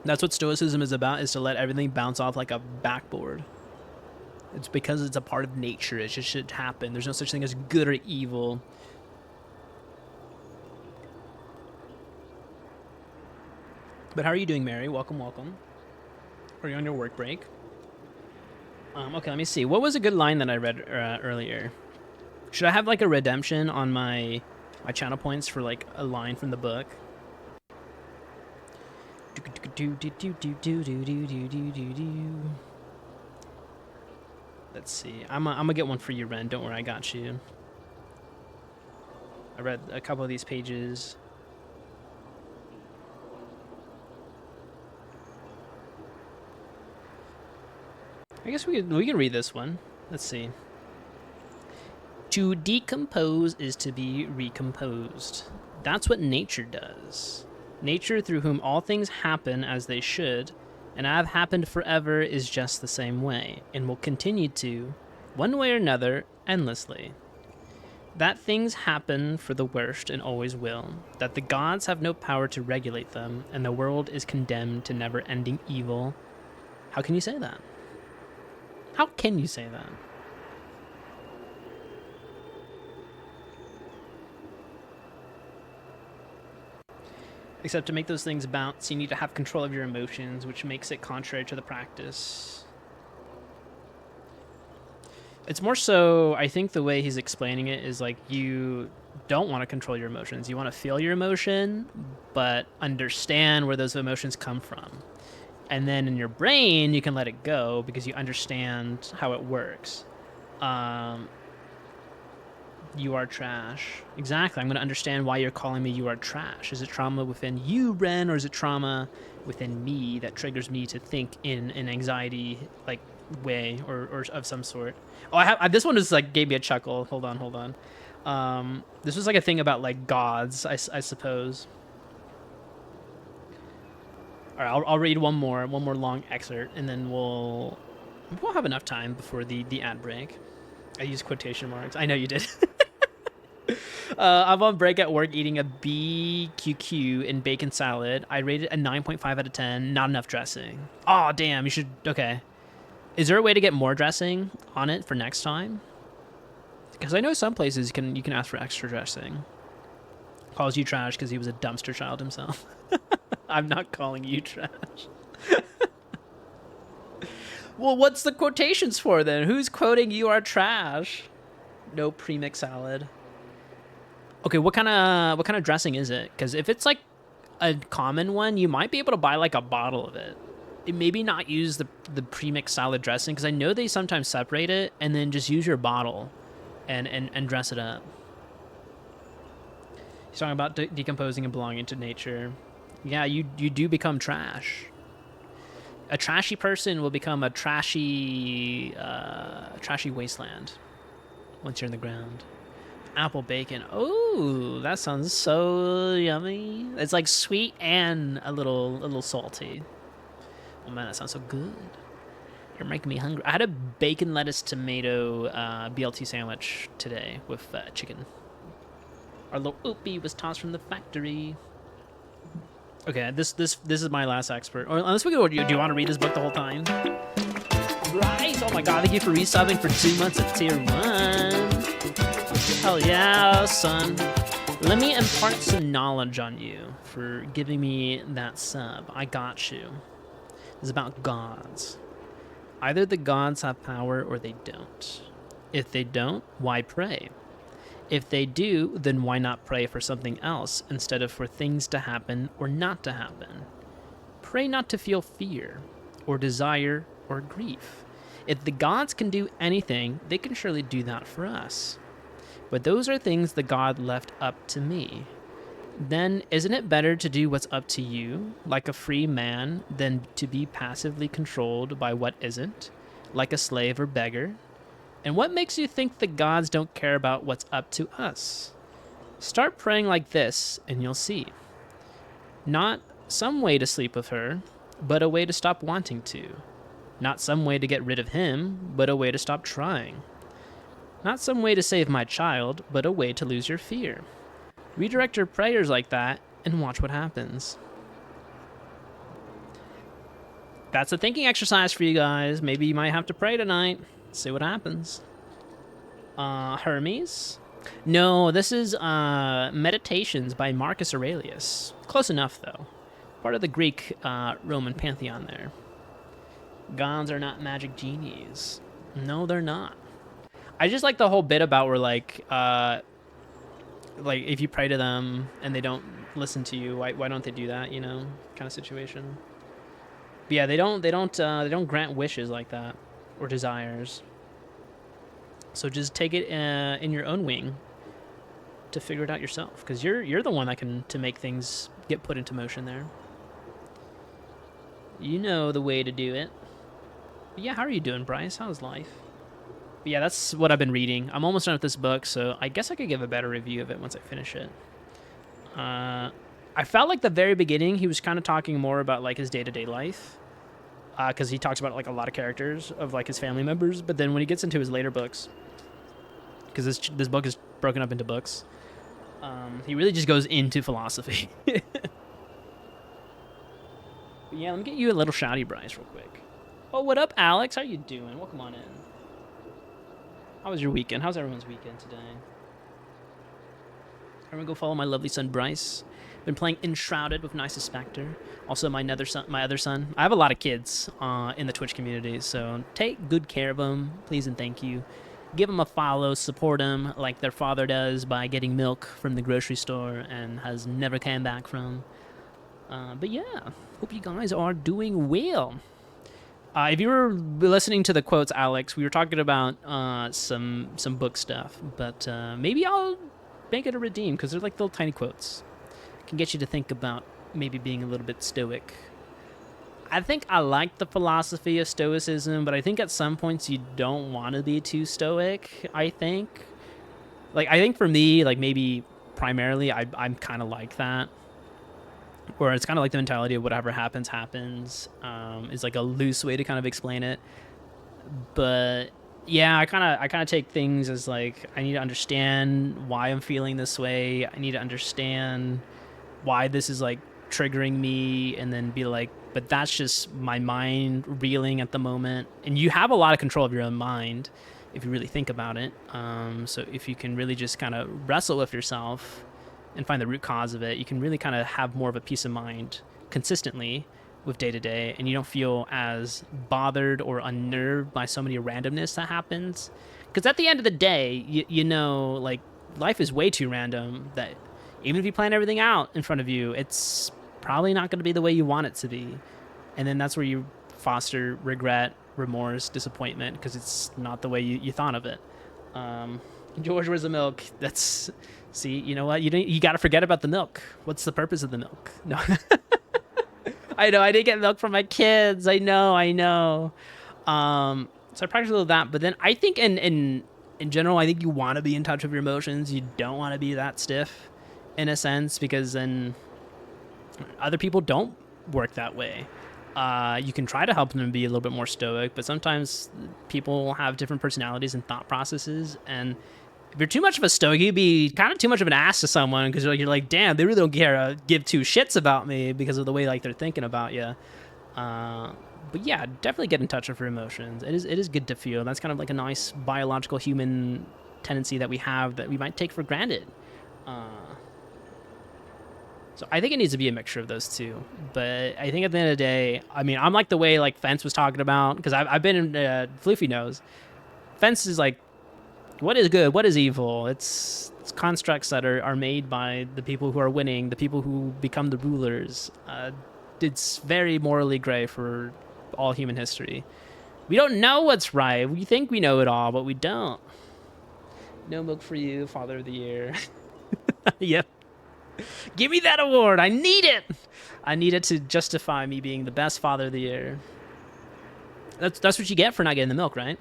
That's what Stoicism is about, is to let everything bounce off like a backboard. It's because it's a part of nature. It just should happen. There's no such thing as good or evil. But how are you doing, Mary? Welcome, welcome. Are you on your work break? Okay, let me see. What was a good line that I read earlier? Should I have like a redemption on my channel points for like a line from the book? Let's see. I'm gonna get one for you, Ren. Don't worry, I got you. I read a couple of these pages. I guess we can read this one. Let's see. To decompose is to be recomposed. That's what nature does. Nature, through whom all things happen as they should, and have happened forever, is just the same way, and will continue to, one way or another, endlessly. That things happen for the worst and always will, that the gods have no power to regulate them, and the world is condemned to never-ending evil. How can you say that? How can you say that? Except to make those things bounce, you need to have control of your emotions, which makes it contrary to the practice. It's more so, I think the way he's explaining it is like you don't want to control your emotions. You want to feel your emotion, but understand where those emotions come from. And then in your brain, you can let it go because you understand how it works. You are trash. Exactly. I'm going to understand why you're calling me you are trash. Is it trauma within you, Ren, or is it trauma within me that triggers me to think in an anxiety like way or of some sort? Oh, I have this one just like gave me a chuckle. Hold on. This was like a thing about like gods, I suppose. All right, I'll read one more long excerpt, and then we'll have enough time before the ad break. I use quotation marks. I know you did. I'm on break at work eating a BQQ and bacon salad. I rated a 9.5 out of 10. Not enough dressing. Oh, damn. You should... Okay. Is there a way to get more dressing on it for next time? Because I know some places you can ask for extra dressing. Calls you trash because he was a dumpster child himself. I'm not calling you trash. Well, what's the quotations for then? Who's quoting you are trash? No premix salad. Okay, what kind of dressing is it? Because if it's like a common one, you might be able to buy like a bottle of it. Maybe not use the premix salad dressing, because I know they sometimes separate it, and then just use your bottle and dress it up. He's talking about decomposing and belonging to nature. Yeah, you do become trash. A trashy person will become a trashy wasteland once you're in the ground. Apple bacon. Oh, that sounds so yummy. It's like sweet and a little salty. Oh man, that sounds so good. You're making me hungry. I had a bacon, lettuce, tomato BLT sandwich today with chicken. Our little Oopie was tossed from the factory. Okay, this is my last expert. Or unless we go, do you want to read this book the whole time? Right. Oh my god, thank you for resubbing for 2 months of tier 1. Hell yeah, son. Let me impart some knowledge on you for giving me that sub. I got you. It's about gods. Either the gods have power or they don't. If they don't, why pray? If they do, then why not pray for something else instead of for things to happen or not to happen? Pray not to feel fear or desire or grief. If the gods can do anything, they can surely do that for us. But those are things the god left up to me. Then isn't it better to do what's up to you, like a free man, than to be passively controlled by what isn't, like a slave or beggar? And what makes you think the gods don't care about what's up to us? Start praying like this, and you'll see. Not some way to sleep with her, but a way to stop wanting to. Not some way to get rid of him, but a way to stop trying. Not some way to save my child, but a way to lose your fear. Redirect your prayers like that, and watch what happens. That's a thinking exercise for you guys. Maybe you might have to pray tonight. See what happens. Hermes? No, this is Meditations by Marcus Aurelius. Close enough, though. Part of the Greek Roman pantheon there. Gods are not magic genies. No, they're not. I just like the whole bit about where, like if you pray to them and they don't listen to you, why don't they do that, you know, kind of situation. But yeah, they don't grant wishes like that or desires. So just take it in your own wing to figure it out yourself, because you're the one that can to make things get put into motion there. You know the way to do it. But yeah, how are you doing, Bryce? How's life? But yeah, that's what I've been reading. I'm almost done with this book, so I guess I could give a better review of it once I finish it. I felt like the very beginning he was kind of talking more about like his day-to-day life, because he talks about like a lot of characters of like his family members. But then when he gets into his later books, because this book is broken up into books, he really just goes into philosophy. But yeah, let me get you a little shouty, Bryce, real quick. Oh, what up, Alex? How you doing? Welcome on in. How was your weekend? How's everyone's weekend today? I'm gonna go follow my lovely son, Bryce. Been playing Enshrouded with Nice Spectre. Also, my other son. I have a lot of kids in the Twitch community, so take good care of them, please and thank you. Give them a follow, support them like their father does by getting milk from the grocery store and has never came back from. But yeah, hope you guys are doing well. If you were listening to the quotes, Alex, we were talking about some book stuff, but maybe I'll make it a redeem, because they're like little tiny quotes. Can get you to think about maybe being a little bit stoic. I think I like the philosophy of stoicism, but I think at some points you don't want to be too stoic, I think. Like, I think for me, like maybe primarily I'm kind of like that. Or it's kind of like the mentality of whatever happens, happens. Is like a loose way to kind of explain it. But yeah, I kind of take things as like, I need to understand why I'm feeling this way. I need to understand why this is like triggering me, and then be like, but that's just my mind reeling at the moment. And you have a lot of control of your own mind if you really think about it. So if you can really just kind of wrestle with yourself and find the root cause of it, you can really kind of have more of a peace of mind consistently with day to day, and you don't feel as bothered or unnerved by so many randomness that happens. Because at the end of the day, you know, like, life is way too random that even if you plan everything out in front of you, it's probably not going to be the way you want it to be. And then that's where you foster regret, remorse, disappointment, because it's not the way you thought of it. George, where's the milk? That's... See, you know what? You got to forget about the milk. What's the purpose of the milk? No. I know, I didn't get milk from my kids. I know. So I practice a little of that. But then I think in general, I think you want to be in touch with your emotions. You don't want to be that stiff, in a sense, because then other people don't work that way. You can try to help them be a little bit more stoic, but sometimes people have different personalities and thought processes. And if you're too much of a stoic, you'd be kind of too much of an ass to someone because you're like, damn, they really don't care, give two shits about me because of the way like they're thinking about you. But yeah, definitely get in touch with your emotions. It is good to feel. That's kind of like a nice biological human tendency that we have that we might take for granted. So I think it needs to be a mixture of those two. But I think at the end of the day, I mean, I'm like the way like Fence was talking about, because I've been in Floofy knows. Fence is like, what is good, what is evil? It's constructs that are made by the people who are winning, the people who become the rulers. It's very morally gray for all human history. We don't know what's right. We think we know it all, but we don't. No milk for you, Father of the Year. Yep. Give me that award. I need it. I need it to justify me being the best Father of the Year. That's what you get for not getting the milk, right?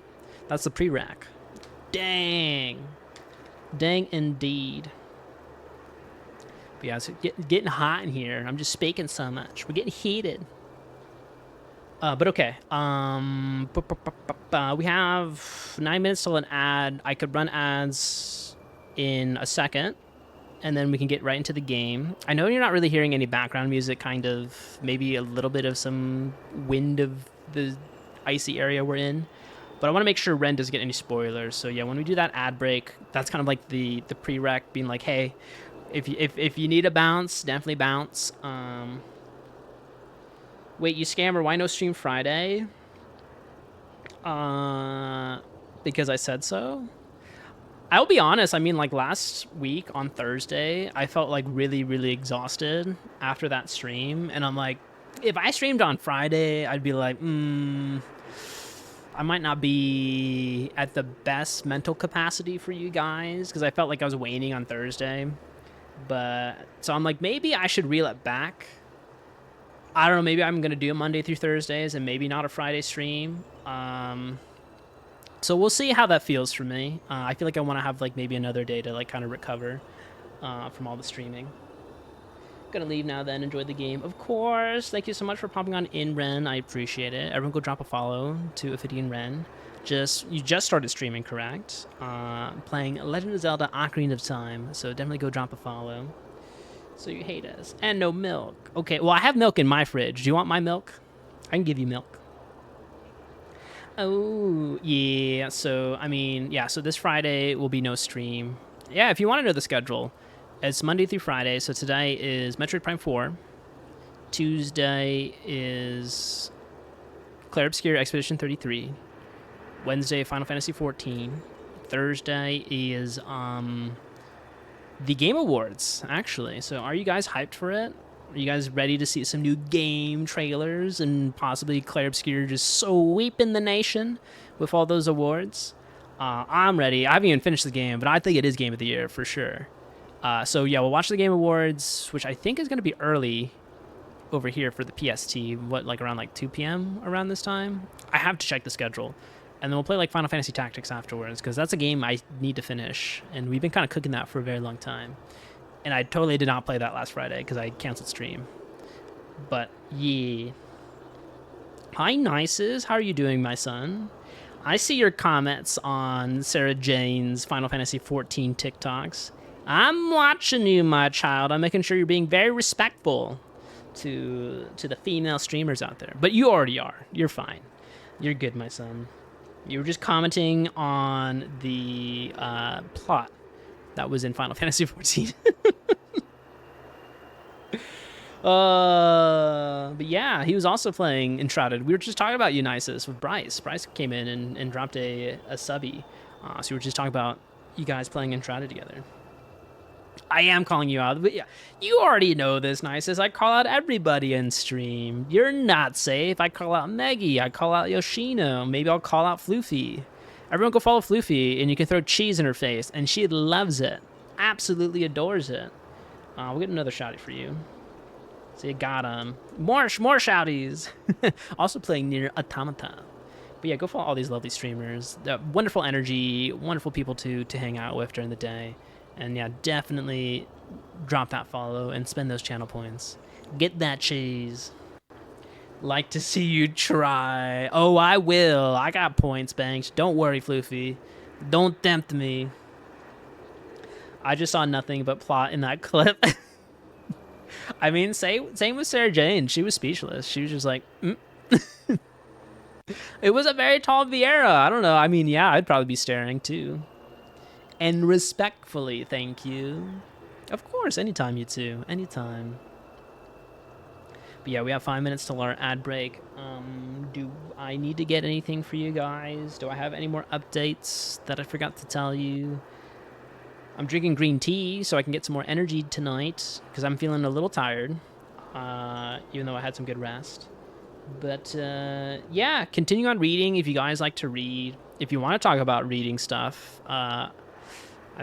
That's the pre-rack. Dang. Dang indeed. But yeah, it's getting hot in here. I'm just speaking so much. We're getting heated. But okay. We have 9 minutes till an ad. I could run ads in a second, and then we can get right into the game. I know you're not really hearing any background music, kind of. Maybe a little bit of some wind of the icy area we're in. But I want to make sure Ren doesn't get any spoilers. So yeah, when we do that ad break, that's kind of like the prereq being like, hey, if you need a bounce, definitely bounce. Wait, you scammer, why no stream Friday? Because I said so. I'll be honest, I mean, like last week on Thursday, I felt like really, really exhausted after that stream. And I'm like, if I streamed on Friday, I'd be like, I might not be at the best mental capacity for you guys because I felt like I was waning on Thursday. But so I'm like, maybe I should reel it back. I don't know, maybe I'm going to do Monday through Thursdays and maybe not a Friday stream. So we'll see how that feels for me. I feel like I want to have like maybe another day to like kind of recover from all the streaming. Gonna leave now then, enjoy the game. Of course, thank you so much for popping on in, Ren. I appreciate it. Everyone go drop a follow to Ophidian Ren. You just started streaming, correct? Playing Legend of Zelda Ocarina of Time, so definitely go drop a follow. So you hate us. And no milk. Okay, well, I have milk in my fridge. Do you want my milk? I can give you milk. Oh, yeah. So, I mean, yeah, so this Friday will be no stream. Yeah, if you want to know the schedule, it's Monday through Friday. So today is Metroid Prime 4. Tuesday is Clair Obscur Expedition 33. Wednesday, Final Fantasy 14. Thursday is the Game Awards, actually. So are you guys hyped for it? Are you guys ready to see some new game trailers and possibly Clair Obscur just sweeping the nation with all those awards? I'm ready. I haven't even finished the game, but I think it is Game of the Year for sure. So yeah, we'll watch the Game Awards, which I think is going to be early over here for the PST. What, like around like 2 p.m. around this time? I have to check the schedule. And then we'll play like Final Fantasy Tactics afterwards, because that's a game I need to finish. And we've been kind of cooking that for a very long time. And I totally did not play that last Friday because I canceled stream. But yeah. Hi, Nices. How are you doing, my son? I see your comments on Sarah Jane's Final Fantasy 14 TikToks. I'm watching you, my child. I'm making sure you're being very respectful to the female streamers out there. But you already are. You're fine. You're good, my son. You were just commenting on the plot that was in Final Fantasy 14. But yeah, he was also playing Enshrouded. We were just talking about Unices with Bryce. Bryce came in and dropped a subby. So we were just talking about you guys playing Enshrouded together. I am calling you out, but yeah, you already know this, Nices. I call out everybody in stream. You're not safe. I call out Meggy. I call out Yoshino. Maybe I'll call out Floofy. Everyone go follow Floofy, and you can throw cheese in her face, and she loves it. Absolutely adores it. We'll get another shouty for you. So you got him. More shouties. Also playing near Automata. But yeah, go follow all these lovely streamers. Wonderful energy, wonderful people to hang out with during the day. And yeah, definitely drop that follow and spend those channel points. Get that cheese. Like to see you try. Oh, I will. I got points, Banks. Don't worry, Floofy. Don't tempt me. I just saw nothing but plot in that clip. I mean, same with Sarah Jane. She was speechless. She was just like, It was a very tall Vieira. I don't know. I mean, yeah, I'd probably be staring too. And respectfully, thank you. Of course, anytime, you two. Anytime. But yeah, we have 5 minutes till our ad break. Do I need to get anything for you guys? Do I have any more updates that I forgot to tell you? I'm drinking green tea so I can get some more energy tonight because I'm feeling a little tired, even though I had some good rest. But yeah, continue on reading if you guys like to read. If you want to talk about reading stuff, I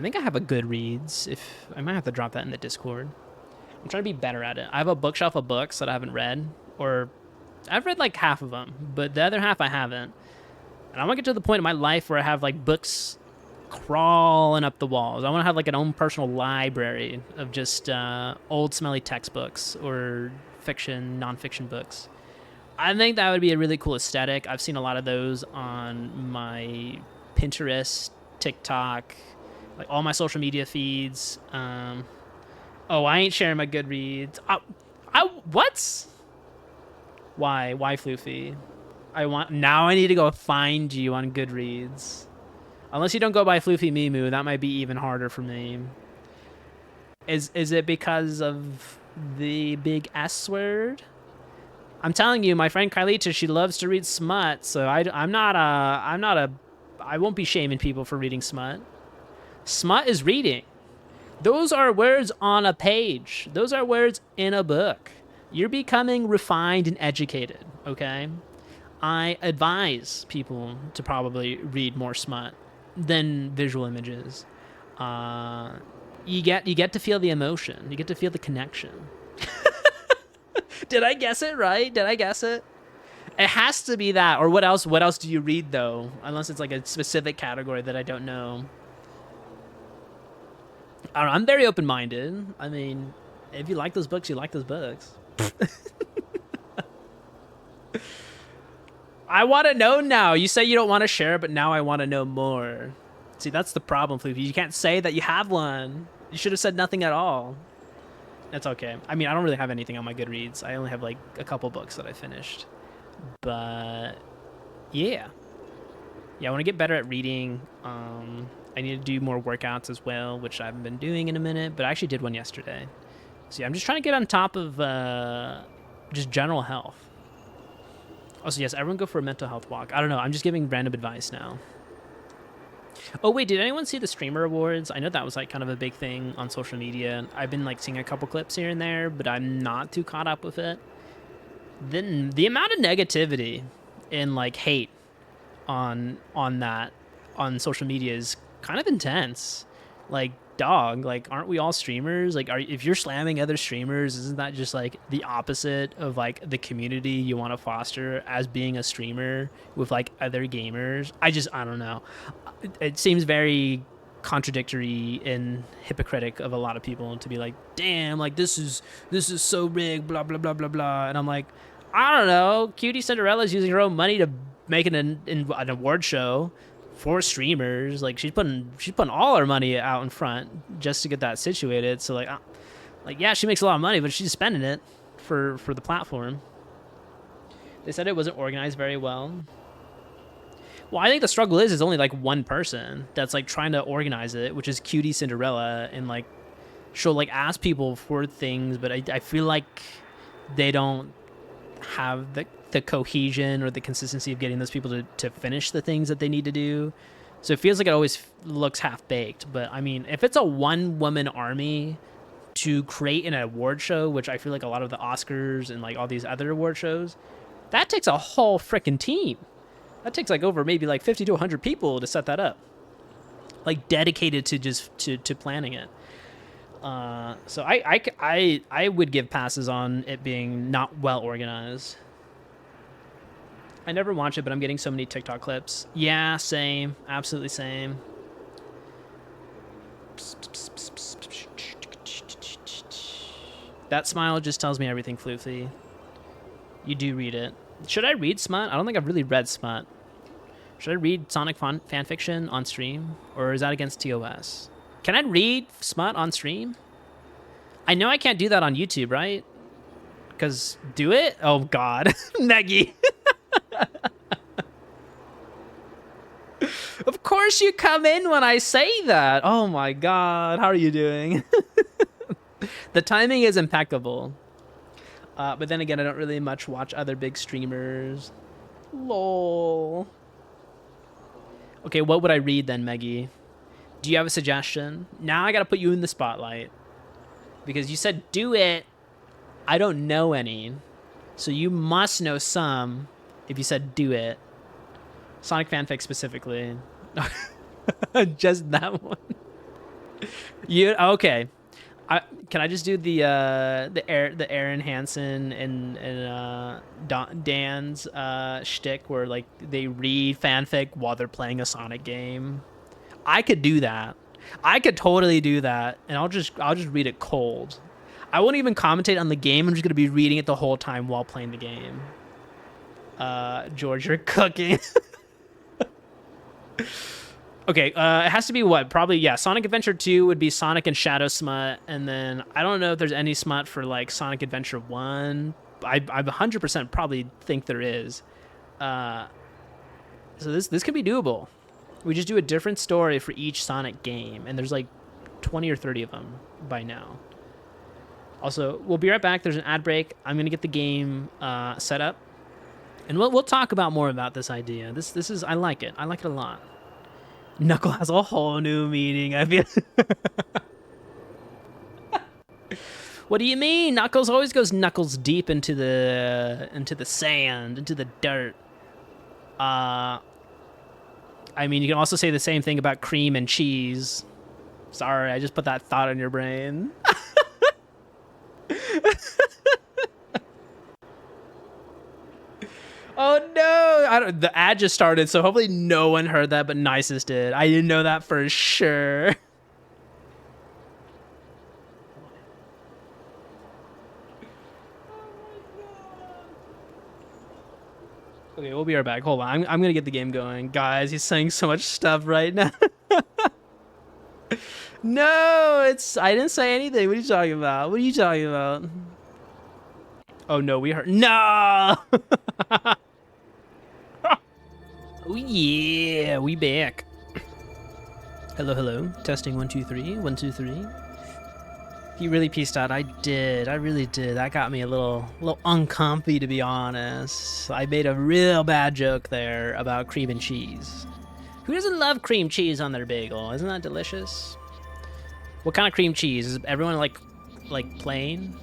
think I have a Goodreads. If I might have to drop that in the Discord. I'm trying to be better at it. I have a bookshelf of books that I haven't read, or I've read like half of them, but the other half I haven't. And I want to get to the point in my life where I have like books crawling up the walls. I want to have like an own personal library of just old smelly textbooks or fiction, nonfiction books. I think that would be a really cool aesthetic. I've seen a lot of those on my Pinterest, TikTok, like all my social media feeds. Oh, I ain't sharing my Goodreads. What? Why Floofy? Now I need to go find you on Goodreads. Unless you don't go by Floofy Mimu, that might be even harder for me. Is it because of the big S word? I'm telling you, my friend Kylita, she loves to read smut, so I won't be shaming people for reading smut. Smut is reading. Those are words on a page. Those are words in a book. You're becoming refined and educated, okay? I advise people to probably read more smut than visual images. You get to feel the emotion. You get to feel the connection. Did I guess it right? Did I guess it? It has to be that. Or what else? What else do you read though? Unless it's like a specific category that I don't know. I don't know, I'm very open-minded. I mean, if you like those books, you like those books. I want to know now. You say you don't want to share, but now I want to know more. See, that's the problem, Floofy. You can't say that you have one. You should have said nothing at all. That's okay. I mean, I don't really have anything on my Goodreads. I only have like a couple books that I finished. But yeah. Yeah, I want to get better at reading. I need to do more workouts as well, which I haven't been doing in a minute, but I actually did one yesterday. So yeah, I'm just trying to get on top of just general health. Also, yes, everyone go for a mental health walk. I don't know. I'm just giving random advice now. Oh, wait, did anyone see the streamer awards? I know that was like kind of a big thing on social media. I've been like seeing a couple clips here and there, but I'm not too caught up with it. Then the amount of negativity and like hate on social media is kind of intense. Like, dog, like, aren't we all streamers? Like, if you're slamming other streamers, isn't that just like the opposite of like the community you want to foster as being a streamer with like other gamers? I don't know. It seems very contradictory and hypocritic of a lot of people to be like, damn, like this is so rigged, blah blah blah blah blah. And I'm like, I don't know. Cutie Cinderella's using her own money to make an award show for streamers. Like she's putting all her money out in front just to get that situated. So like yeah, she makes a lot of money, but she's spending it for the platform. They said it wasn't organized very well. Well, I think the struggle is only like one person that's like trying to organize it, which is Cutie Cinderella, and like she'll like ask people for things, but I feel like they don't have the cohesion or the consistency of getting those people to finish the things that they need to do. So it feels like it always looks half-baked. But I mean, if it's a one-woman army to create an award show, which I feel like a lot of the Oscars and like all these other award shows, that takes a whole freaking team. That takes like over maybe like 50 to 100 people to set that up, like dedicated to just to planning it. So I would give passes on it being not well organized. I never watch it, but I'm getting so many TikTok clips. Yeah, same. Absolutely same. That smile just tells me everything, Floofy. You do read it. Should I read Smut? I don't think I've really read Smut. Should I read Sonic fanfiction on stream? Or is that against TOS? Can I read Smut on stream? I know I can't do that on YouTube, right? Because do it? Oh, God. Neggy. Of course you come in when I say that. Oh, my God. How are you doing? The timing is impeccable. But then again, I don't really much watch other big streamers. Lol. Okay, what would I read then, Meggy? Do you have a suggestion? Now I gotta put you in the spotlight. Because you said do it. I don't know any. So you must know some if you said do it. Sonic fanfic specifically. Just that one. You okay. Can I just do the Aaron Hansen and Dan's shtick where like they read fanfic while they're playing a Sonic game? I could do that. I could totally do that, and I'll just read it cold. I won't even commentate on the game. I'm just gonna be reading it the whole time while playing the game. George, you're cooking. Okay, it has to be what? Probably, yeah, Sonic Adventure 2 would be Sonic and Shadow Smut, and then I don't know if there's any smut for, like, Sonic Adventure 1. I 100% probably think there is. So this could be doable. We just do a different story for each Sonic game, and there's, like, 20 or 30 of them by now. Also, we'll be right back. There's an ad break. I'm going to get the game set up, and we'll talk about more about this idea. This is, I like it. I like it a lot. Knuckle has a whole new meaning. I feel. What do you mean? Knuckles always goes knuckles deep into the sand, into the dirt. I mean, you can also say the same thing about cream and cheese. Sorry, I just put that thought in your brain. Oh no! The ad just started, so hopefully no one heard that, but Nisus did. I didn't know that for sure. Okay, we'll be right back. Hold on, I'm gonna get the game going, guys. He's saying so much stuff right now. No, I didn't say anything. What are you talking about? What are you talking about? Oh no, we heard. No. Oh yeah, we back. Hello, hello. Testing 1 2 3 1 2 3. He really pieced out. I did. I really did. That got me a little uncomfy, to be honest. I made a real bad joke there about cream and cheese. Who doesn't love cream cheese on their bagel? Isn't that delicious? What kind of cream cheese? Is everyone like plain?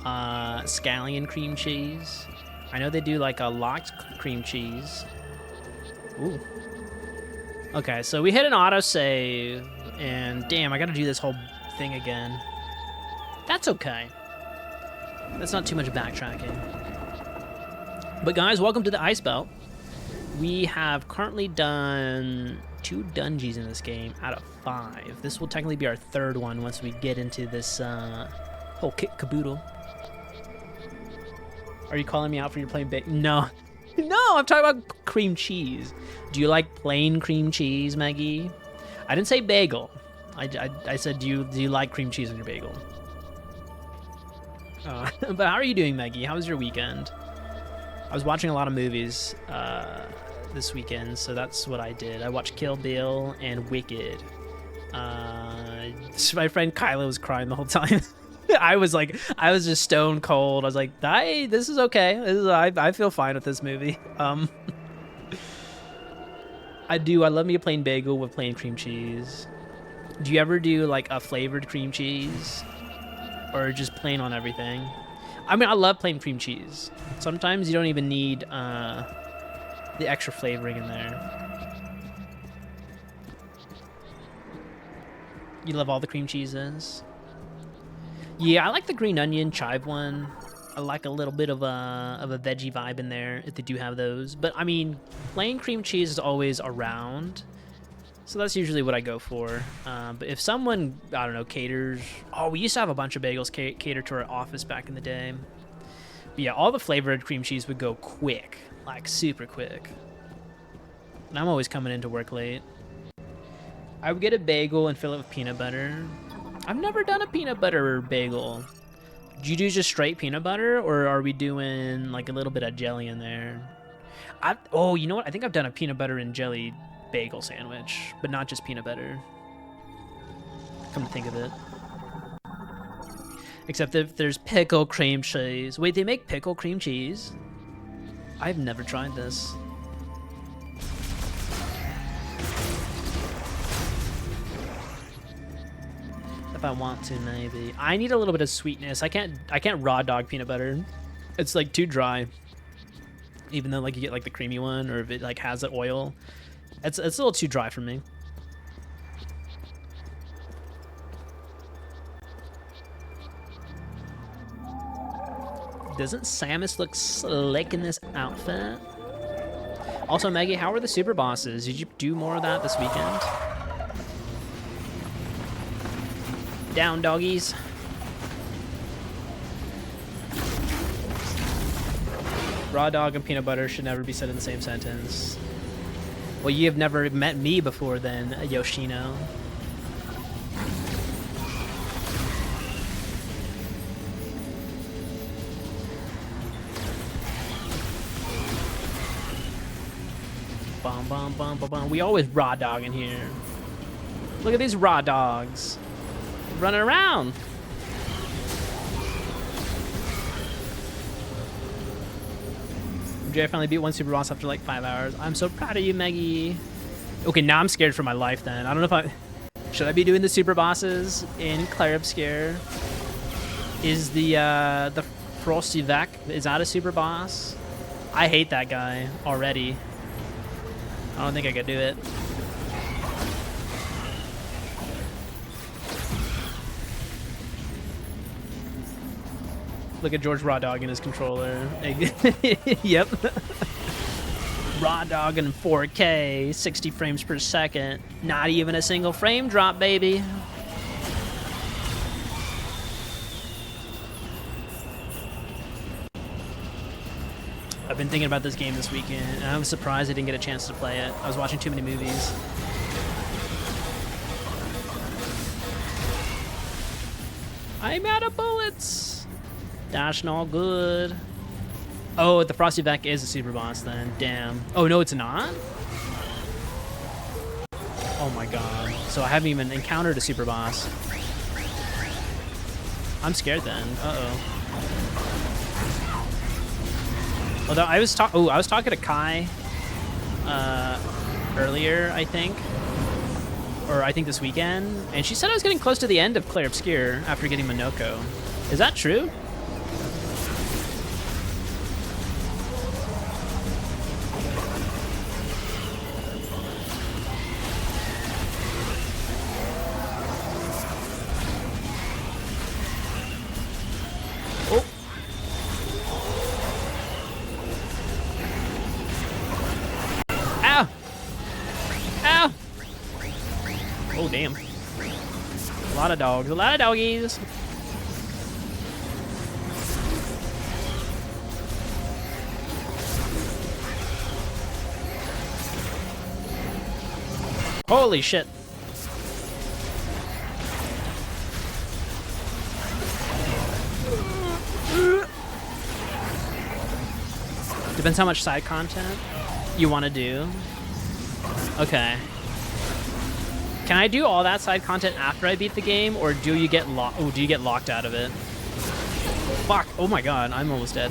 Scallion cream cheese. I know they do like a locked cream cheese. Ooh. Okay, so we hit an autosave, and damn, I gotta do this whole thing again. That's okay. That's not too much backtracking. But guys, welcome to the Ice Belt. We have currently done 2 dungeons in this game out of 5. This will technically be our 3rd one once we get into this whole kit caboodle. Are you calling me out for your plain bacon? No. No, I'm talking about cream cheese. Do you like plain cream cheese, Maggie? I didn't say bagel. I said, do you like cream cheese on your bagel? But how are you doing, Maggie? How was your weekend? I was watching a lot of movies this weekend, so that's what I did. I watched Kill Bill and Wicked. My friend Kyla was crying the whole time. I was just stone cold. I was like, this is okay. I feel fine with this movie. I love me a plain bagel with plain cream cheese. Do you ever do like a flavored cream cheese? Or just plain on everything? I mean, I love plain cream cheese. Sometimes you don't even need the extra flavoring in there. You love all the cream cheeses? Yeah, I like the green onion chive one. I like a little bit of a veggie vibe in there if they do have those. But I mean, plain cream cheese is always around, so that's usually what I go for. But if someone, I don't know, caters... Oh, we used to have a bunch of bagels cater to our office back in the day. But yeah, all the flavored cream cheese would go quick, like super quick. And I'm always coming into work late. I would get a bagel and fill it with peanut butter. I've never done a peanut butter bagel. Do you do just straight peanut butter, or are we doing like a little bit of jelly in there? Oh, you know what? I think I've done a peanut butter and jelly bagel sandwich, but not just peanut butter. Come to think of it. Except if there's pickle cream cheese. Wait, they make pickle cream cheese? I've never tried this. If I want to, maybe. I need a little bit of sweetness. I can't raw dog peanut butter. It's like too dry. Even though like you get like the creamy one, or if it like has the oil, it's a little too dry for me. Doesn't Samus look slick in this outfit? Also, Maggie, how are the super bosses? Did you do more of that this weekend? Down, doggies. Raw dog and peanut butter should never be said in the same sentence. Well, you have never met me before then, Yoshino. Bum, bum, bum, bum, bum. We always raw dog in here. Look at these raw dogs running around. Jay finally beat one super boss after like 5 hours. I'm so proud of you, Maggie. Okay, now I'm scared for my life then. I don't know if I... Should I be doing the super bosses in Clair Obscure? Is the Frosty Vec, is that a super boss? I hate that guy already. I don't think I could do it. Look at George raw dog in his controller. Yep. Raw dog in 4K, 60 frames per second. Not even a single frame drop, baby. I've been thinking about this game this weekend, and I was surprised I didn't get a chance to play it. I was watching too many movies. I'm out of bullets. Dashing all good. Oh, the Frosty Vec is a super boss then. Damn. Oh, no, it's not? Oh my god. So I haven't even encountered a super boss. I'm scared then. Uh-oh. Although I was talking to Kai earlier, I think. Or I think this weekend. And she said I was getting close to the end of Clair Obscure after getting Minoko. Is that true? Damn. A lot of dogs. A lot of doggies. Holy shit. Depends how much side content you want to do. Okay. Can I do all that side content after I beat the game, or do you get locked out of it? Fuck! Oh my god, I'm almost dead.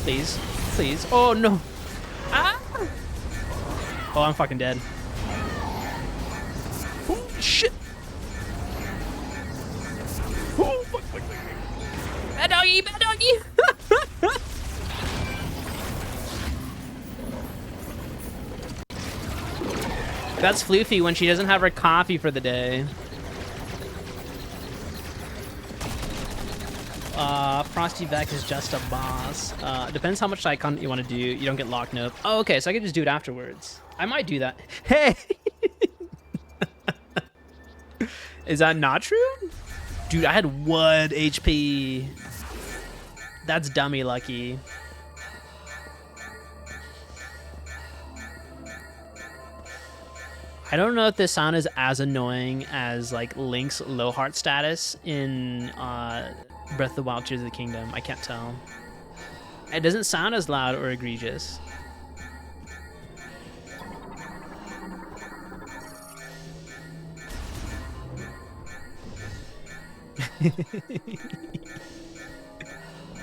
Please, please. Oh no! Ah! Oh, I'm fucking dead. Oh shit! Oh fuck! Fuck, fuck. Bad doggy! Bad doggy! That's Floofy when she doesn't have her coffee for the day. Frosty Vec is just a boss. Depends how much side content you want to do. You don't get locked, nope. Oh, okay, so I can just do it afterwards. I might do that. Hey! Is that not true? Dude, I had 1 HP. That's dummy lucky. I don't know if this sound is as annoying as like Link's low heart status in Breath of the Wild Tears of the Kingdom. I can't tell. It doesn't sound as loud or egregious.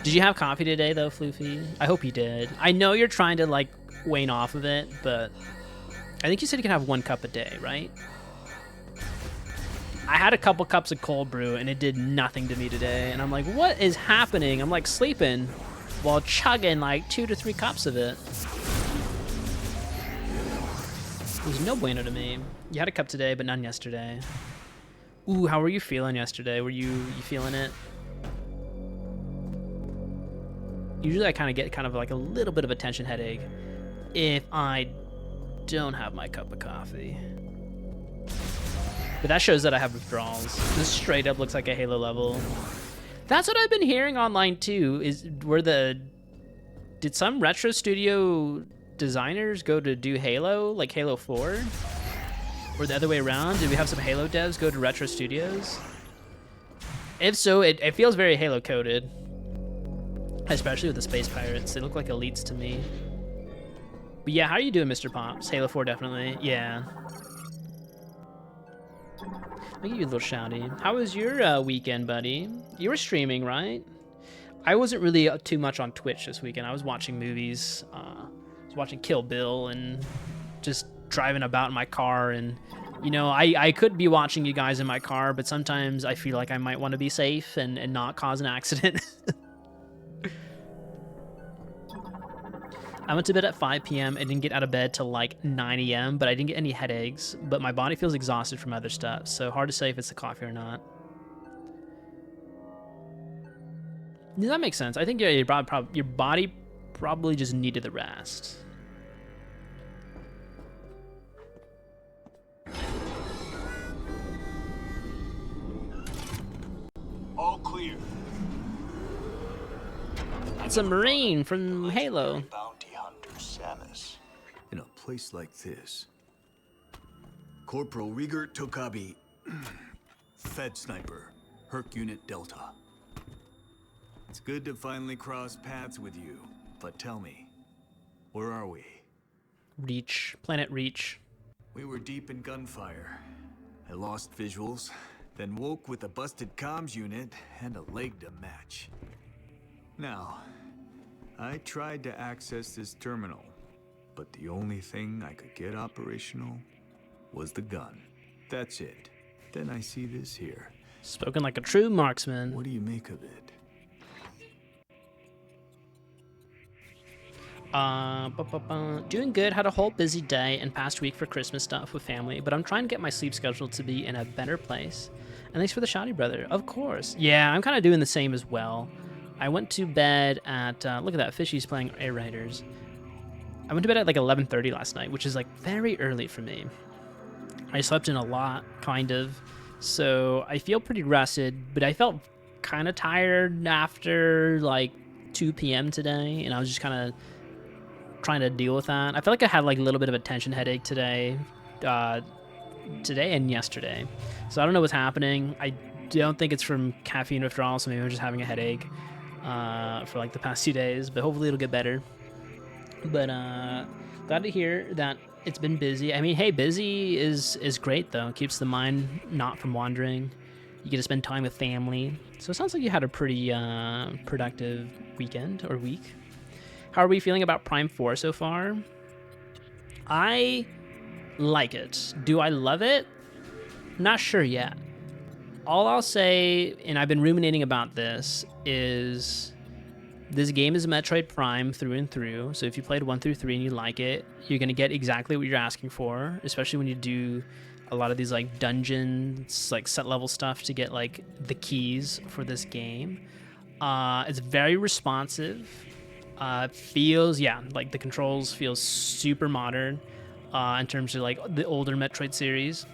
Did you have coffee today though, Floofy? I hope you did. I know you're trying to like wane off of it, but I think you said you can have 1 cup a day, right? I had a couple cups of cold brew and it did nothing to me today. And I'm like, what is happening? I'm like sleeping while chugging like 2 to 3 cups of it. It was no bueno to me. You had a cup today, but none yesterday. Ooh, how were you feeling yesterday? Were you feeling it? Usually I kind of get kind of like a little bit of a tension headache if I don't have my cup of coffee. But that shows that I have withdrawals. This straight up looks like a Halo level. That's what I've been hearing online too, is did some retro studio designers go to do Halo, like Halo 4? Or the other way around? Did we have some Halo devs go to retro studios? If so, it feels very Halo coded. Especially with the space pirates. They look like elites to me. But yeah, how are you doing, Mr. Pops? Halo 4 definitely. Yeah. I'll give you a little shouty. How was your weekend, buddy? You were streaming, right? I wasn't really too much on Twitch this weekend. I was watching movies. I was watching Kill Bill and just driving about in my car. And, you know, I could be watching you guys in my car, but sometimes I feel like I might want to be safe and not cause an accident. I went to bed at 5 p.m. I didn't get out of bed till like 9 a.m., but I didn't get any headaches. But my body feels exhausted from other stuff, so hard to say if it's the coffee or not. Yeah, that makes sense. I think your body probably just needed the rest. All clear. It's a Marine from Halo. Bounty hunter Samus. In a place like this. Corporal Rieger Tokabi, Fed Sniper, Herc Unit Delta. It's good to finally cross paths with you, but tell me, where are we? Reach. Planet Reach. We were deep in gunfire. I lost visuals, then woke with a busted comms unit and a leg to match. Now, I tried to access this terminal, but the only thing I could get operational was the gun. That's it. Then I see this here. Spoken like a true marksman. What do you make of it? Doing good. Had a whole busy day and past week for Christmas stuff with family, but I'm trying to get my sleep schedule to be in a better place. And thanks for the shouty, brother. Of course. Yeah, I'm kind of doing the same as well. I went to bed at, look at that, Fishy's playing Air Riders. I went to bed at like 11:30 last night, which is like very early for me. I slept in a lot, kind of, so I feel pretty rested, but I felt kind of tired after like 2 p.m. today, and I was just kind of trying to deal with that. I feel like I had like a little bit of a tension headache today and yesterday, so I don't know what's happening. I don't think it's from caffeine withdrawal, so maybe I'm just having a headache for like the past 2 days, but hopefully it'll get better. But glad to hear that it's been busy. I mean, hey, busy is great though. It keeps the mind not from wandering. You get to spend time with family. So it sounds like you had a pretty productive weekend or week. How are we feeling about Prime 4 so far? I like it. Do I love it? Not sure yet. All I'll say, and I've been ruminating about this, is this game is Metroid Prime through and through. So if you played 1 through 3 and you like it, you're going to get exactly what you're asking for, especially when you do a lot of these like dungeons, like set level stuff to get like the keys for this game. It's very responsive. Feels, yeah, like the controls feel super modern in terms of like the older Metroid series.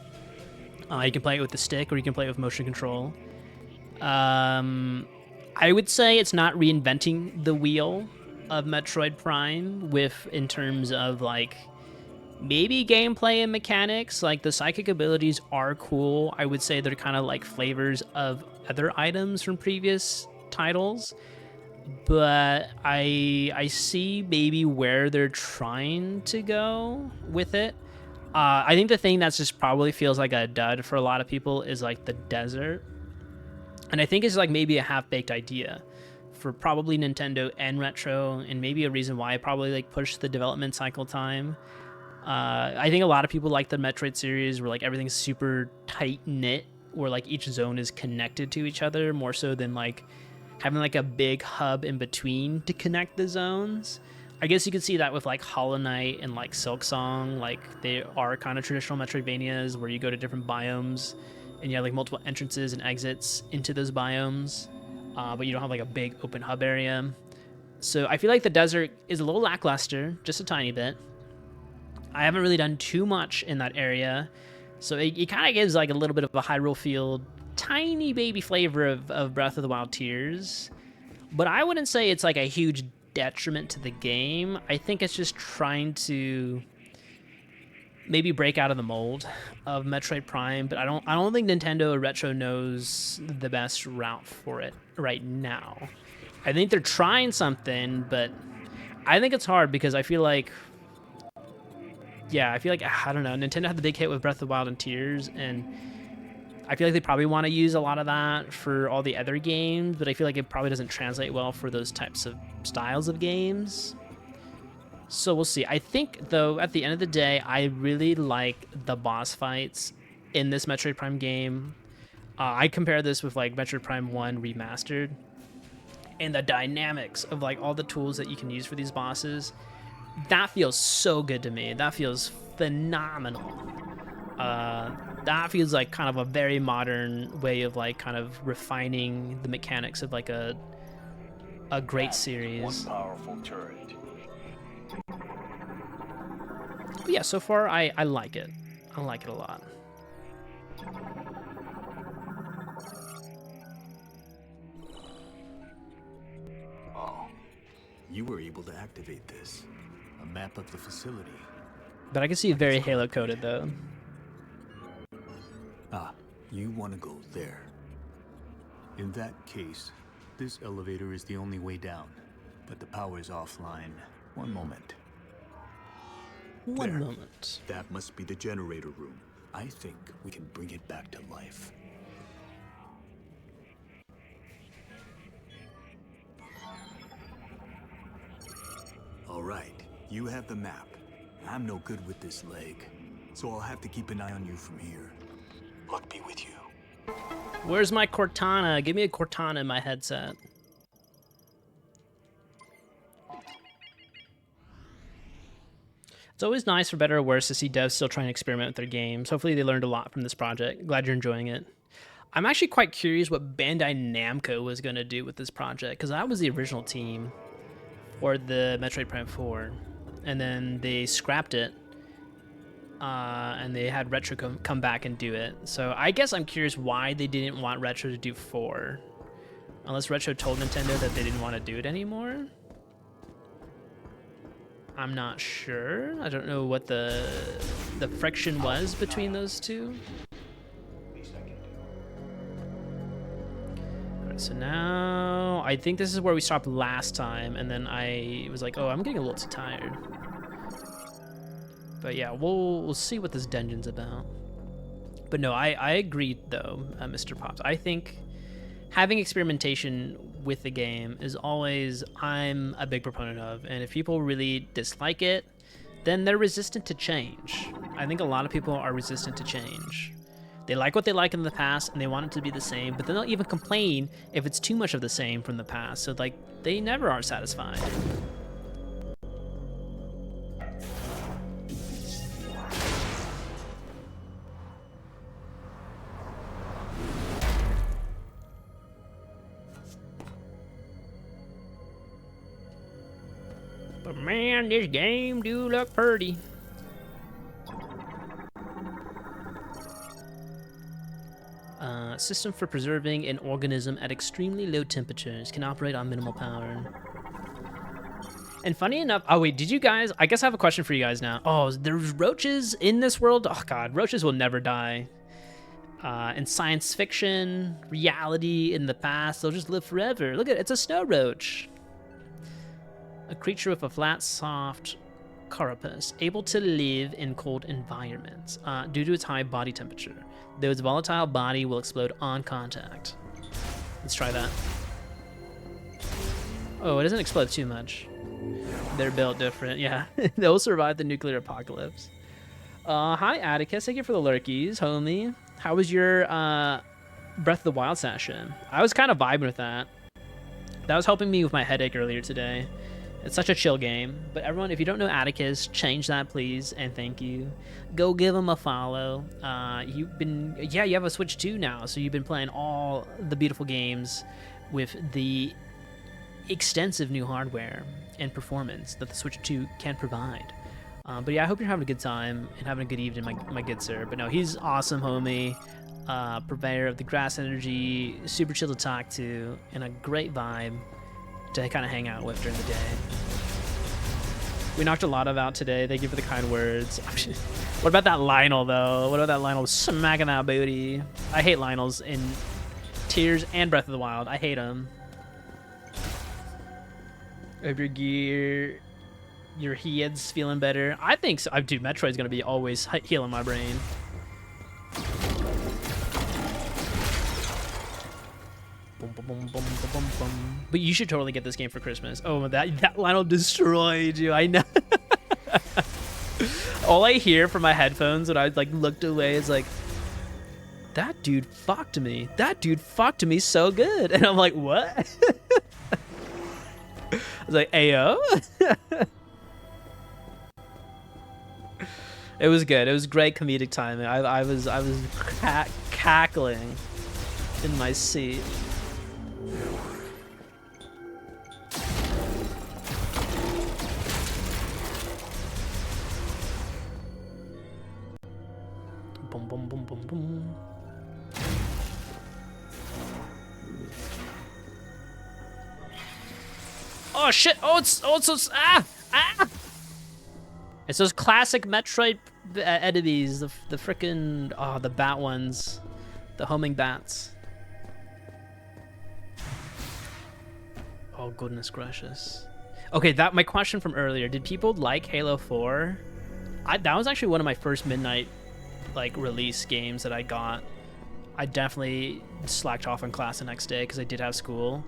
You can play it with the stick or you can play it with motion control. I would say it's not reinventing the wheel of Metroid Prime in terms of like maybe gameplay and mechanics. Like the psychic abilities are cool. I would say they're kind of like flavors of other items from previous titles. But I see maybe where they're trying to go with it. I think the thing that's just probably feels like a dud for a lot of people is like the desert. And I think it's like maybe a half-baked idea for probably Nintendo and Retro, and maybe a reason why I probably like pushed the development cycle time. I think a lot of people like the Metroid series where like everything's super tight knit, where like each zone is connected to each other more so than like having like a big hub in between to connect the zones. I guess you could see that with like Hollow Knight and like Silksong. Like they are kind of traditional Metroidvanias where you go to different biomes and you have like multiple entrances and exits into those biomes, but you don't have like a big open hub area. So I feel like the desert is a little lackluster, just a tiny bit. I haven't really done too much in that area, so it kind of gives like a little bit of a Hyrule Field, tiny baby flavor of Breath of the Wild Tears. But I wouldn't say it's like a huge detriment to the game. I think it's just trying to maybe break out of the mold of Metroid Prime, but I don't think Nintendo or Retro knows the best route for it right now. I think they're trying something, but I think it's hard because I feel like I don't know, Nintendo had the big hit with Breath of the Wild and Tears, and I feel like they probably want to use a lot of that for all the other games, but I feel like it probably doesn't translate well for those types of styles of games. So we'll see. I think, though, at the end of the day, I really like the boss fights in this Metroid Prime game. I compare this with, like, Metroid Prime 1 Remastered. And the dynamics of, like, all the tools that you can use for these bosses. That feels so good to me. That feels phenomenal. That feels like kind of a very modern way of, like, kind of refining the mechanics of, like, a great series. One powerful turret. But yeah, so far I like it. I like it a lot. Oh, you were able to activate this. A map of the facility. But I can see it very Halo coded though. Ah, you want to go there. In that case, this elevator is the only way down, but the power is offline. One moment. One There. moment. That must be the generator room. I think we can bring it back to life. All right, you have the map. I'm no good with this leg, so I'll have to keep an eye on you from here. Luck be with you. Where's my Cortana? Give me a Cortana in my headset. It's always nice, for better or worse, to see devs still trying to experiment with their games. Hopefully they learned a lot from this project. Glad you're enjoying it. I'm actually quite curious what Bandai Namco was going to do with this project, because that was the original team for the Metroid Prime 4. And then they scrapped it, and they had Retro come back and do it. So I guess I'm curious why they didn't want Retro to do 4. Unless Retro told Nintendo that they didn't want to do it anymore. I'm not sure. I don't know what the friction was between those two. Alright, so now I think this is where we stopped last time, and then I was like, oh, I'm getting a little too tired. But yeah, we'll see what this dungeon's about. But no, I agree though, Mr. Pops. I think having experimentation with the game is always, I'm a big proponent of, and if people really dislike it, then they're resistant to change. I think a lot of people are resistant to change. They like what they like in the past and they want it to be the same, but then they'll even complain if it's too much of the same from the past. So like, they never are satisfied. But man, this game do look pretty. System for preserving an organism at extremely low temperatures. Can operate on minimal power. And funny enough, oh wait, did you guys, I guess I have a question for you guys now. Oh, there's roaches in this world? Oh god, roaches will never die. In science fiction, reality, in the past, they'll just live forever. Look at it, it's a snow roach. A creature with a flat, soft carapace, able to live in cold environments due to its high body temperature. Though its volatile body will explode on contact. Let's try that. Oh, it doesn't explode too much. They're built different, yeah. They'll survive the nuclear apocalypse. Hi, Atticus. Thank you for the lurkies, homie. How was your Breath of the Wild session? I was kind of vibing with that. That was helping me with my headache earlier today. It's such a chill game. But everyone, if you don't know Atticus, change that, please, and thank you. Go give him a follow. You have a Switch 2 now, so you've been playing all the beautiful games with the extensive new hardware and performance that the Switch 2 can provide. But yeah, I hope you're having a good time and having a good evening, my good sir. But no, he's awesome, homie. Purveyor of the grass energy, super chill to talk to, and a great vibe to kind of hang out with during the day. We knocked a lot of out today. Thank you for the kind words. What about that Lionel, though? What about that Lionel smacking that booty? I hate Lionels in Tears and Breath of the Wild. I hate them. Hope your gear, your head's feeling better. I think so. Dude, Metroid's gonna be always healing my brain. Boom, boom, boom, boom, boom, boom, boom. But you should totally get this game for Christmas. Oh, that Lionel destroyed you. I know. All I hear from my headphones when I like looked away is like, that dude fucked me. That dude fucked me so good. And I'm like, what? I was like, ayo. It was good. It was great comedic timing. I was cackling in my seat. Boom, boom, boom, boom, boom. Oh shit! It's It's those classic Metroid enemies, the frickin' the bat ones, the homing bats. Oh goodness gracious. Okay, my question from earlier. Did people like Halo 4? That was actually one of my first midnight release games that I got. I definitely slacked off in class the next day because I did have school.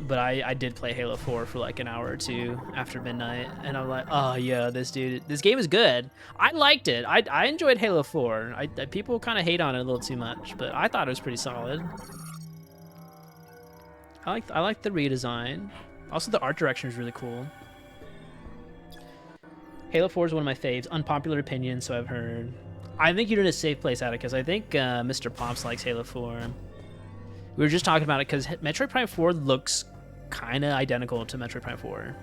But I did play Halo 4 for like an hour or two after midnight, and I'm like, oh yeah, this game is good. I liked it. I enjoyed Halo 4. People kind of hate on it a little too much, but I thought it was pretty solid. I like the redesign. Also, the art direction is really cool. Halo 4 is one of my faves. Unpopular opinion, so I've heard. I think you're in a safe place, Atticus. I think Mr. Pops likes Halo 4. We were just talking about it because Metroid Prime 4 looks kind of identical to Metroid Prime 4.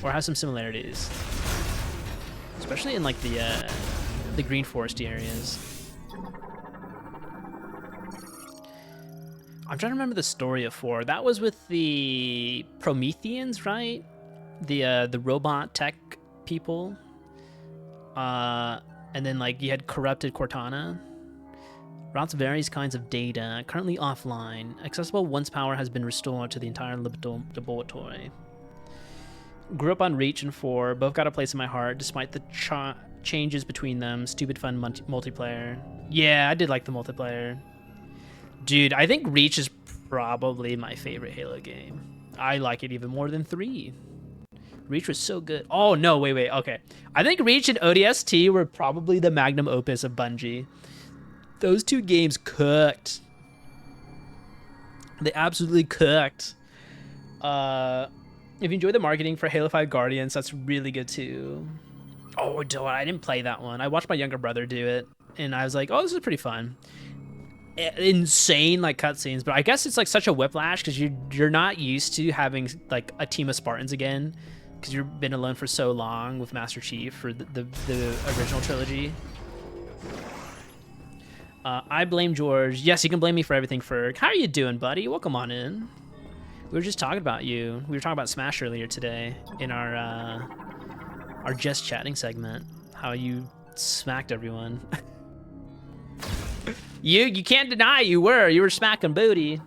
Or has some similarities. Especially in like the green foresty areas. I'm trying to remember the story of 4. That was with the Prometheans, right? The robot tech people. And then like you had corrupted Cortana. Routes various kinds of data, currently offline, accessible once power has been restored to the entire laboratory. Grew up on Reach and 4, both got a place in my heart, despite the changes between them. Stupid fun multiplayer. Yeah, I did like the multiplayer. Dude, I think Reach is probably my favorite Halo game. I like it even more than 3. Reach was so good. Oh, no, wait, okay. I think Reach and ODST were probably the magnum opus of Bungie. Those two games cooked. They absolutely cooked. If you enjoy the marketing for Halo 5 Guardians, that's really good too. Oh, I didn't play that one. I watched my younger brother do it, and I was like, oh, this is pretty fun. Insane like cutscenes, but I guess it's like such a whiplash because you're not used to having like a team of Spartans again because you've been alone for so long with Master Chief for the original trilogy. I blame George. Yes, you can blame me for everything, Ferg. How are you doing, buddy? Welcome on in. We were just talking about you. We were talking about Smash earlier today in our just chatting segment. How you smacked everyone. You can't deny you were smacking booty.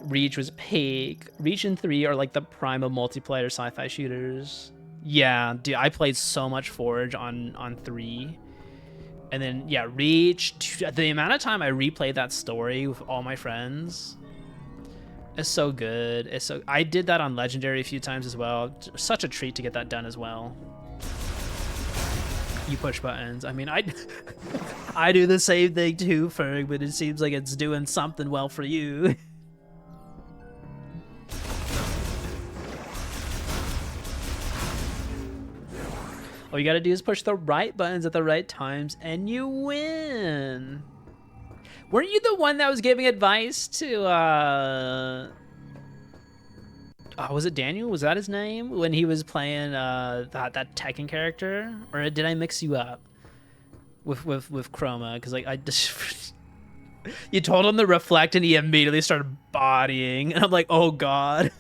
Reach was peak. Reach and 3 are like the prime of multiplayer sci-fi shooters. Yeah, dude, I played so much Forge on 3. And then, yeah, Reach. The amount of time I replayed that story with all my friends, it's so good. I did that on Legendary a few times as well. Such a treat to get that done as well. You push buttons. I mean, I do the same thing too, Ferg, but it seems like it's doing something well for you. All you gotta do is push the right buttons at the right times and you win. Weren't you the one that was giving advice to was it Daniel? Was that his name? When he was playing that Tekken character? Or did I mix you up with Chroma? Because like I just you told him to reflect and he immediately started bodying, and I'm like, oh god.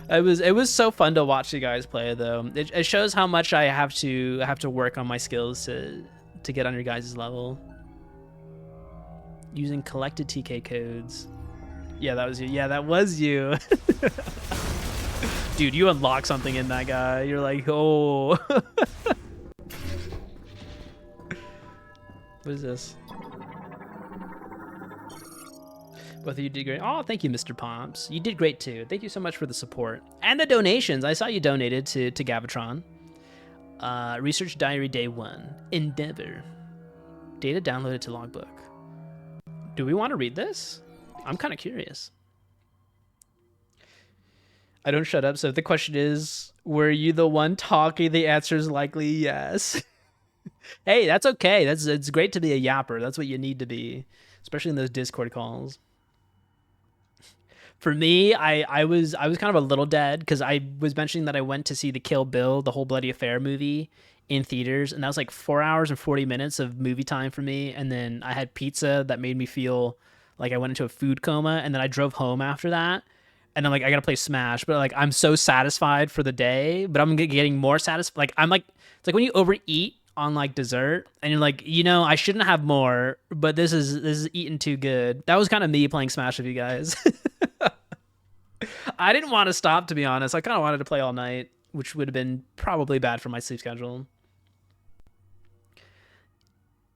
It was so fun to watch you guys play though. It shows how much I have to work on my skills to get on your guys' level. Using collected TK codes. Yeah, that was you. Yeah, that was you. Dude, you unlock something in that guy. You're like, oh. What is this? Both of you did great. Oh, thank you, Mr. Pomps. You did great too. Thank you so much for the support. And the donations. I saw you donated to Gavatron. Research Diary Day 1. Endeavor. Data downloaded to logbook. Do we want to read this? I'm kind of curious. I don't shut up, so if the question is, were you the one talking? The answer is likely yes. Hey, that's okay. It's great to be a yapper. That's what you need to be, especially in those Discord calls. For me, I was kind of a little dead because I was mentioning that I went to see the Kill Bill, the whole Bloody Affair movie in theaters, and that was like 4 hours and 40 minutes of movie time for me. And then I had pizza that made me feel like I went into a food coma, and then I drove home after that. And I'm like, I gotta play Smash, but like I'm so satisfied for the day, but I'm getting more satisfied. Like I'm like, it's like when you overeat on like dessert, and you're like, you know, I shouldn't have more, but this is eating too good. That was kind of me playing Smash with you guys. I didn't want to stop, to be honest. I kind of wanted to play all night, which would have been probably bad for my sleep schedule.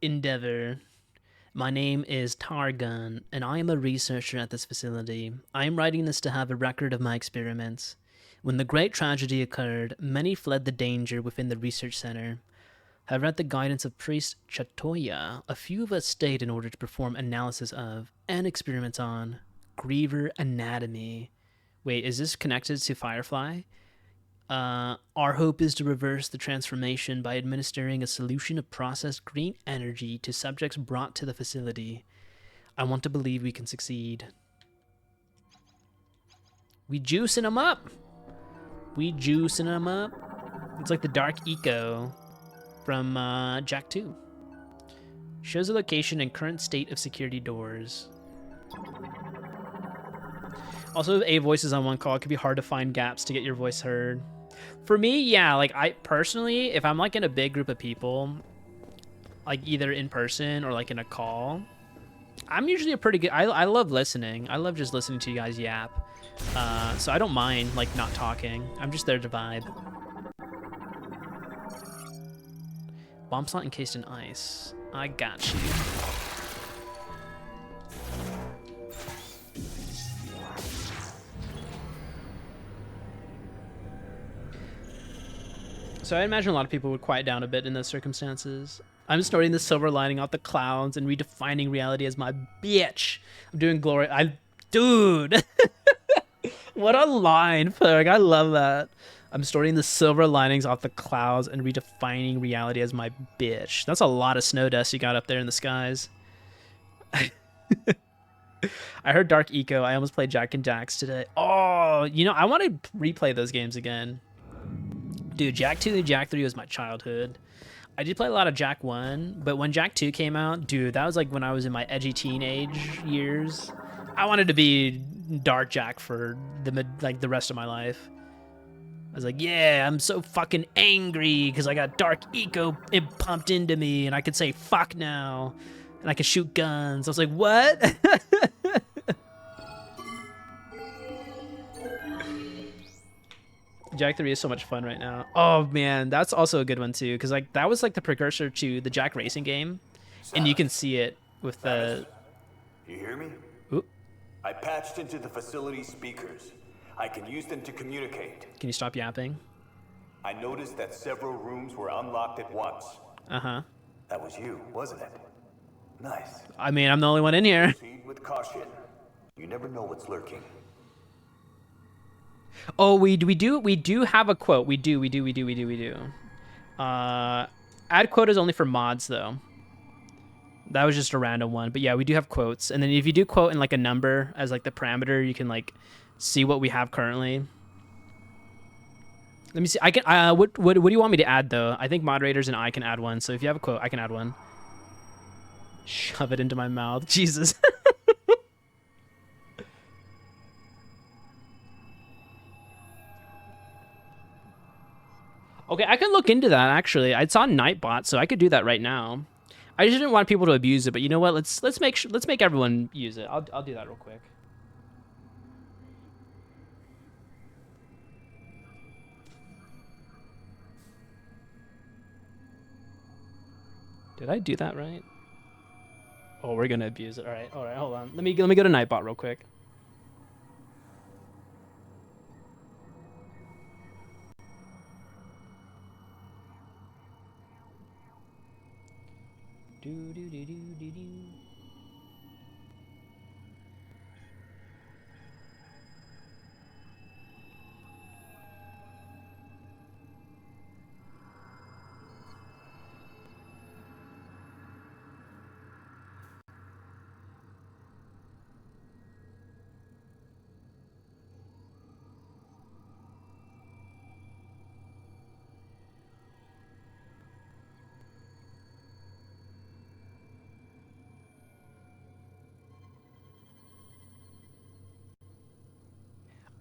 Endeavor. My name is Targun, and I am a researcher at this facility. I am writing this to have a record of my experiments. When the great tragedy occurred, many fled the danger within the research center. However, at the guidance of Priest Chatoya, a few of us stayed in order to perform analysis of, and experiments on, Griever anatomy. Wait, is this connected to Firefly? Our hope is to reverse the transformation by administering a solution of processed green energy to subjects brought to the facility. I want to believe we can succeed. We juicing them up. We juicing them up. It's like the Dark Eco from Jack 2. Shows the location and current state of security doors. Also, if a voice is on one call, it can be hard to find gaps to get your voice heard. For me, yeah, like I personally, if I'm like in a big group of people, like either in person or like in a call, I'm usually a pretty good, I love listening. I love just listening to you guys yap. So I don't mind like not talking. I'm just there to vibe. Bomb slot encased in ice. I got you. So I imagine a lot of people would quiet down a bit in those circumstances. I'm snorting the silver lining off the clouds and redefining reality as my bitch. I'm doing glory. Dude. What a line, Ferg. I love that. I'm snorting the silver linings off the clouds and redefining reality as my bitch. That's a lot of snow dust you got up there in the skies. I heard Dark Eco. I almost played Jack and Dax today. Oh, you know, I want to replay those games again. Dude, Jak 2 and Jak 3 was my childhood. I did play a lot of Jack 1, but when Jack 2 came out, dude, that was like when I was in my edgy teenage years. I wanted to be Dark Jack for the rest of my life. I was like, yeah, I'm so fucking angry because I got dark eco pumped into me and I could say fuck now and I could shoot guns. I was like, what? Jack 3 is so much fun right now. Oh man, that's also a good one too, because like that was like the precursor to the Jack racing game, and you can see it with the. You hear me? Oop. I patched into the facility speakers. I can use them to communicate. Can you stop yapping? I noticed that several rooms were unlocked at once. Uh-huh. That was you, wasn't it? Nice. I mean, I'm the only one in here. Proceed with caution. You never know what's lurking. Oh, we do have a quote. We do. Add quote is only for mods though. That was just a random one, but yeah, we do have quotes. And then if you do quote in like a number as like the parameter, you can like see what we have currently. Let me see. I can. What do you want me to add though? I think moderators and I can add one. So if you have a quote, I can add one. Shove it into my mouth, Jesus. Okay, I can look into that actually. I saw Nightbot, so I could do that right now. I just didn't want people to abuse it, but you know what? Let's make everyone use it. I'll do that real quick. Did I do that right? Oh, we're gonna abuse it. All right, hold on. Let me go to Nightbot real quick. Do.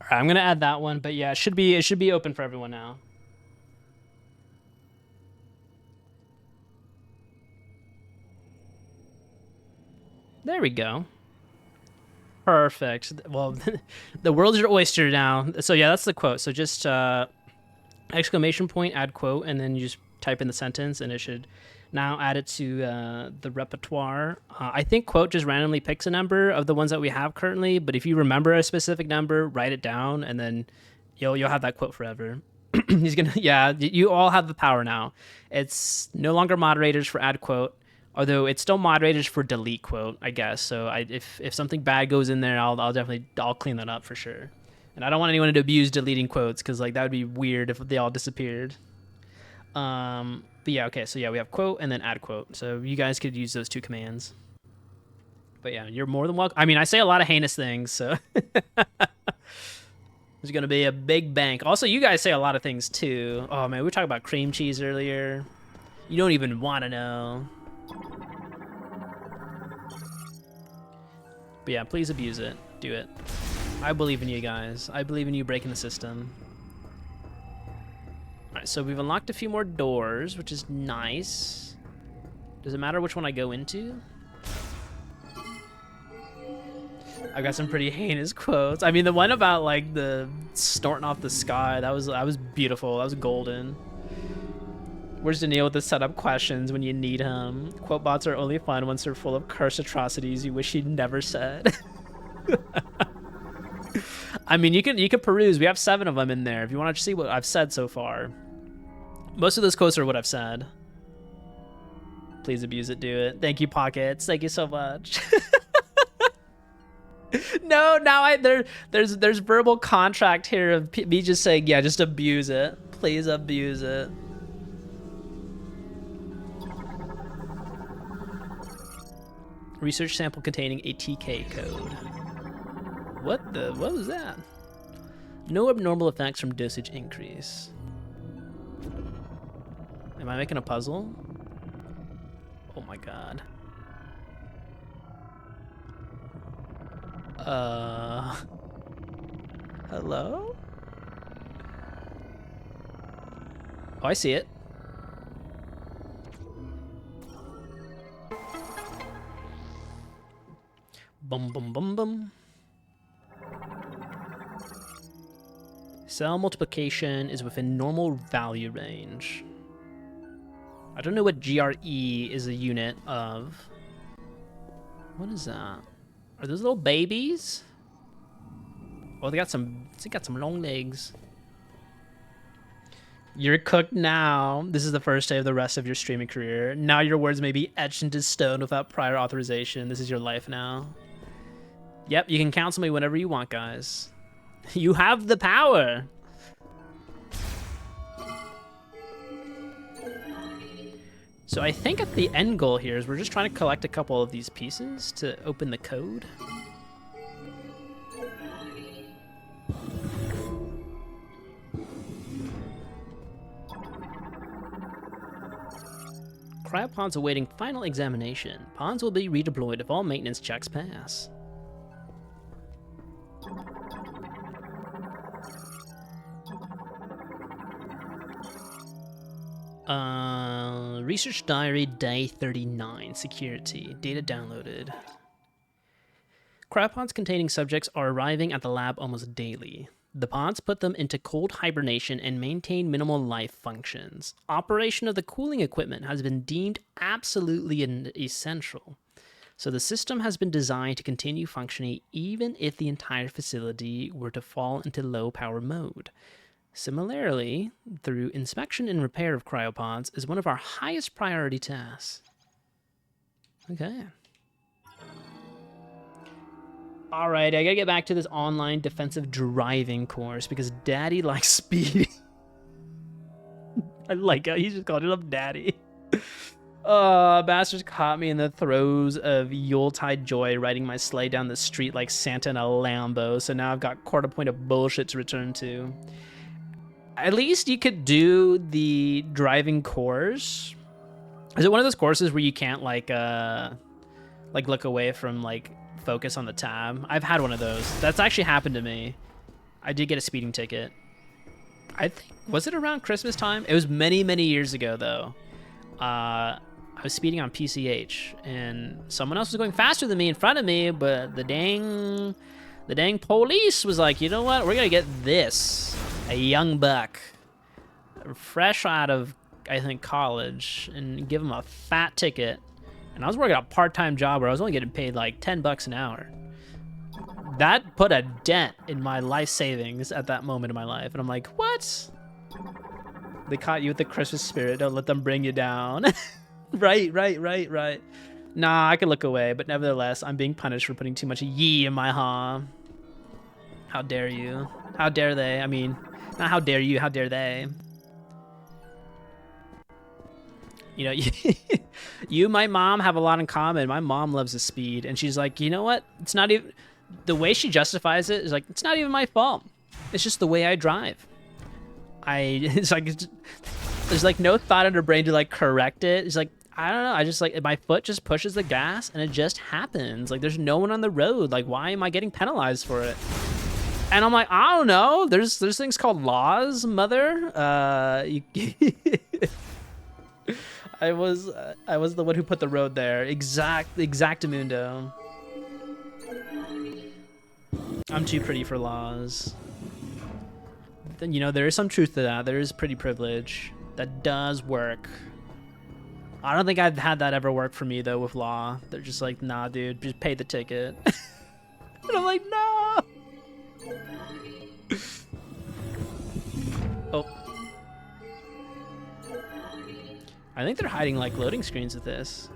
All right, I'm gonna add that one, but yeah, it should be open for everyone now. There we go. Perfect. Well, the world's your oyster now. So yeah, that's the quote. So just exclamation point, add quote, and then you just type in the sentence, and it should now add it to the repertoire. I think quote just randomly picks a number of the ones that we have currently, but if you remember a specific number, write it down, and then you'll have that quote forever. He's gonna, yeah, you all have the power now. It's no longer moderators for add quote, although it's still moderators for delete quote, I guess. So if something bad goes in there, I'll definitely clean that up for sure. And I don't want anyone to abuse deleting quotes, because like that would be weird if they all disappeared. But yeah, okay, so yeah, we have quote and then add quote. So you guys could use those two commands. But yeah, you're more than welcome. I mean, I say a lot of heinous things, so there's gonna be a big bank. Also, you guys say a lot of things too. Oh man, we were talking about cream cheese earlier. You don't even want to know. But yeah, please abuse it. Do it. I believe in you guys. I believe in you breaking the system. Alright, so we've unlocked a few more doors, which is nice. Does it matter which one I go into? I've got some pretty heinous quotes. I mean, the one about like the snorting off the sky, that was beautiful. That was golden. Where's Daniil with the setup questions when you need him? Quote bots are only fun once they're full of cursed atrocities you wish he'd never said. I mean, you can peruse. We have 7 of them in there if you want to see what I've said so far. Most of those quotes are what I've said. Please abuse it, do it. Thank you, Pockets. Thank you so much. No, now there's verbal contract here of me just saying, yeah, just abuse it. Please abuse it. Research sample containing a TK code. What was that? No abnormal effects from dosage increase. Am I making a puzzle? Oh my god. Hello? Oh, I see it. Bum bum bum bum. Cell multiplication is within normal value range. I don't know what GRE is a unit of. What is that? Are those little babies? Oh, they got some long legs. You're cooked now. This is the first day of the rest of your streaming career. Now your words may be etched into stone without prior authorization. This is your life now. Yep, you can cancel me whenever you want, guys. You have the power. So I think at the end goal here is we're just trying to collect a couple of these pieces to open the code. Cryopons awaiting final examination. Pons will be redeployed if all maintenance checks pass. Research diary day 39. Security. Data downloaded. Cryopons containing subjects are arriving at the lab almost daily. The pods put them into cold hibernation and maintain minimal life functions. Operation of the cooling equipment has been deemed absolutely essential. So the system has been designed to continue functioning even if the entire facility were to fall into low power mode. Similarly, through inspection and repair of cryopods is one of our highest priority tasks. Okay. Alright, I gotta get back to this online defensive driving course because Daddy likes speed. I like how he just called it up Daddy. Bastards caught me in the throes of Yuletide joy riding my sleigh down the street like Santa in a Lambo, so now I've got quarter point of bullshit to return to. At least you could do the driving course. Is it one of those courses where you can't like look away from like focus on the tab? I've had one of those. That's actually happened to me. I did get a speeding ticket. I think, was it around Christmas time? It was many, many years ago though. I was speeding on PCH and someone else was going faster than me in front of me, but the dang police was like, you know what? We're gonna get this. A young buck, fresh out of, I think, college, and give him a fat ticket. And I was working a part-time job where I was only getting paid like $10 an hour. That put a dent in my life savings at that moment in my life. And I'm like, what? They caught you with the Christmas spirit. Don't let them bring you down. Right. Nah, I could look away, but nevertheless, I'm being punished for putting too much yee in my ha. How dare you? How dare they? I mean, not how dare you, how dare they? You know, you and my mom have a lot in common. My mom loves the speed, and she's like, you know what? It's not even... The way she justifies it is like, it's not even my fault. It's just the way I drive. It's like, there's like no thought in her brain to like correct it. It's like, I don't know. I just like, my foot just pushes the gas, and it just happens. Like, there's no one on the road. Like, why am I getting penalized for it? And I'm like, I don't know. There's things called laws, mother. I was the one who put the road there. Exactamundo. I'm too pretty for laws. Then, you know, there is some truth to that. There is pretty privilege. That does work. I don't think I've had that ever work for me though with law. They're just like, nah, dude, just pay the ticket. And I'm like, no. Oh. I think they're hiding like loading screens with this.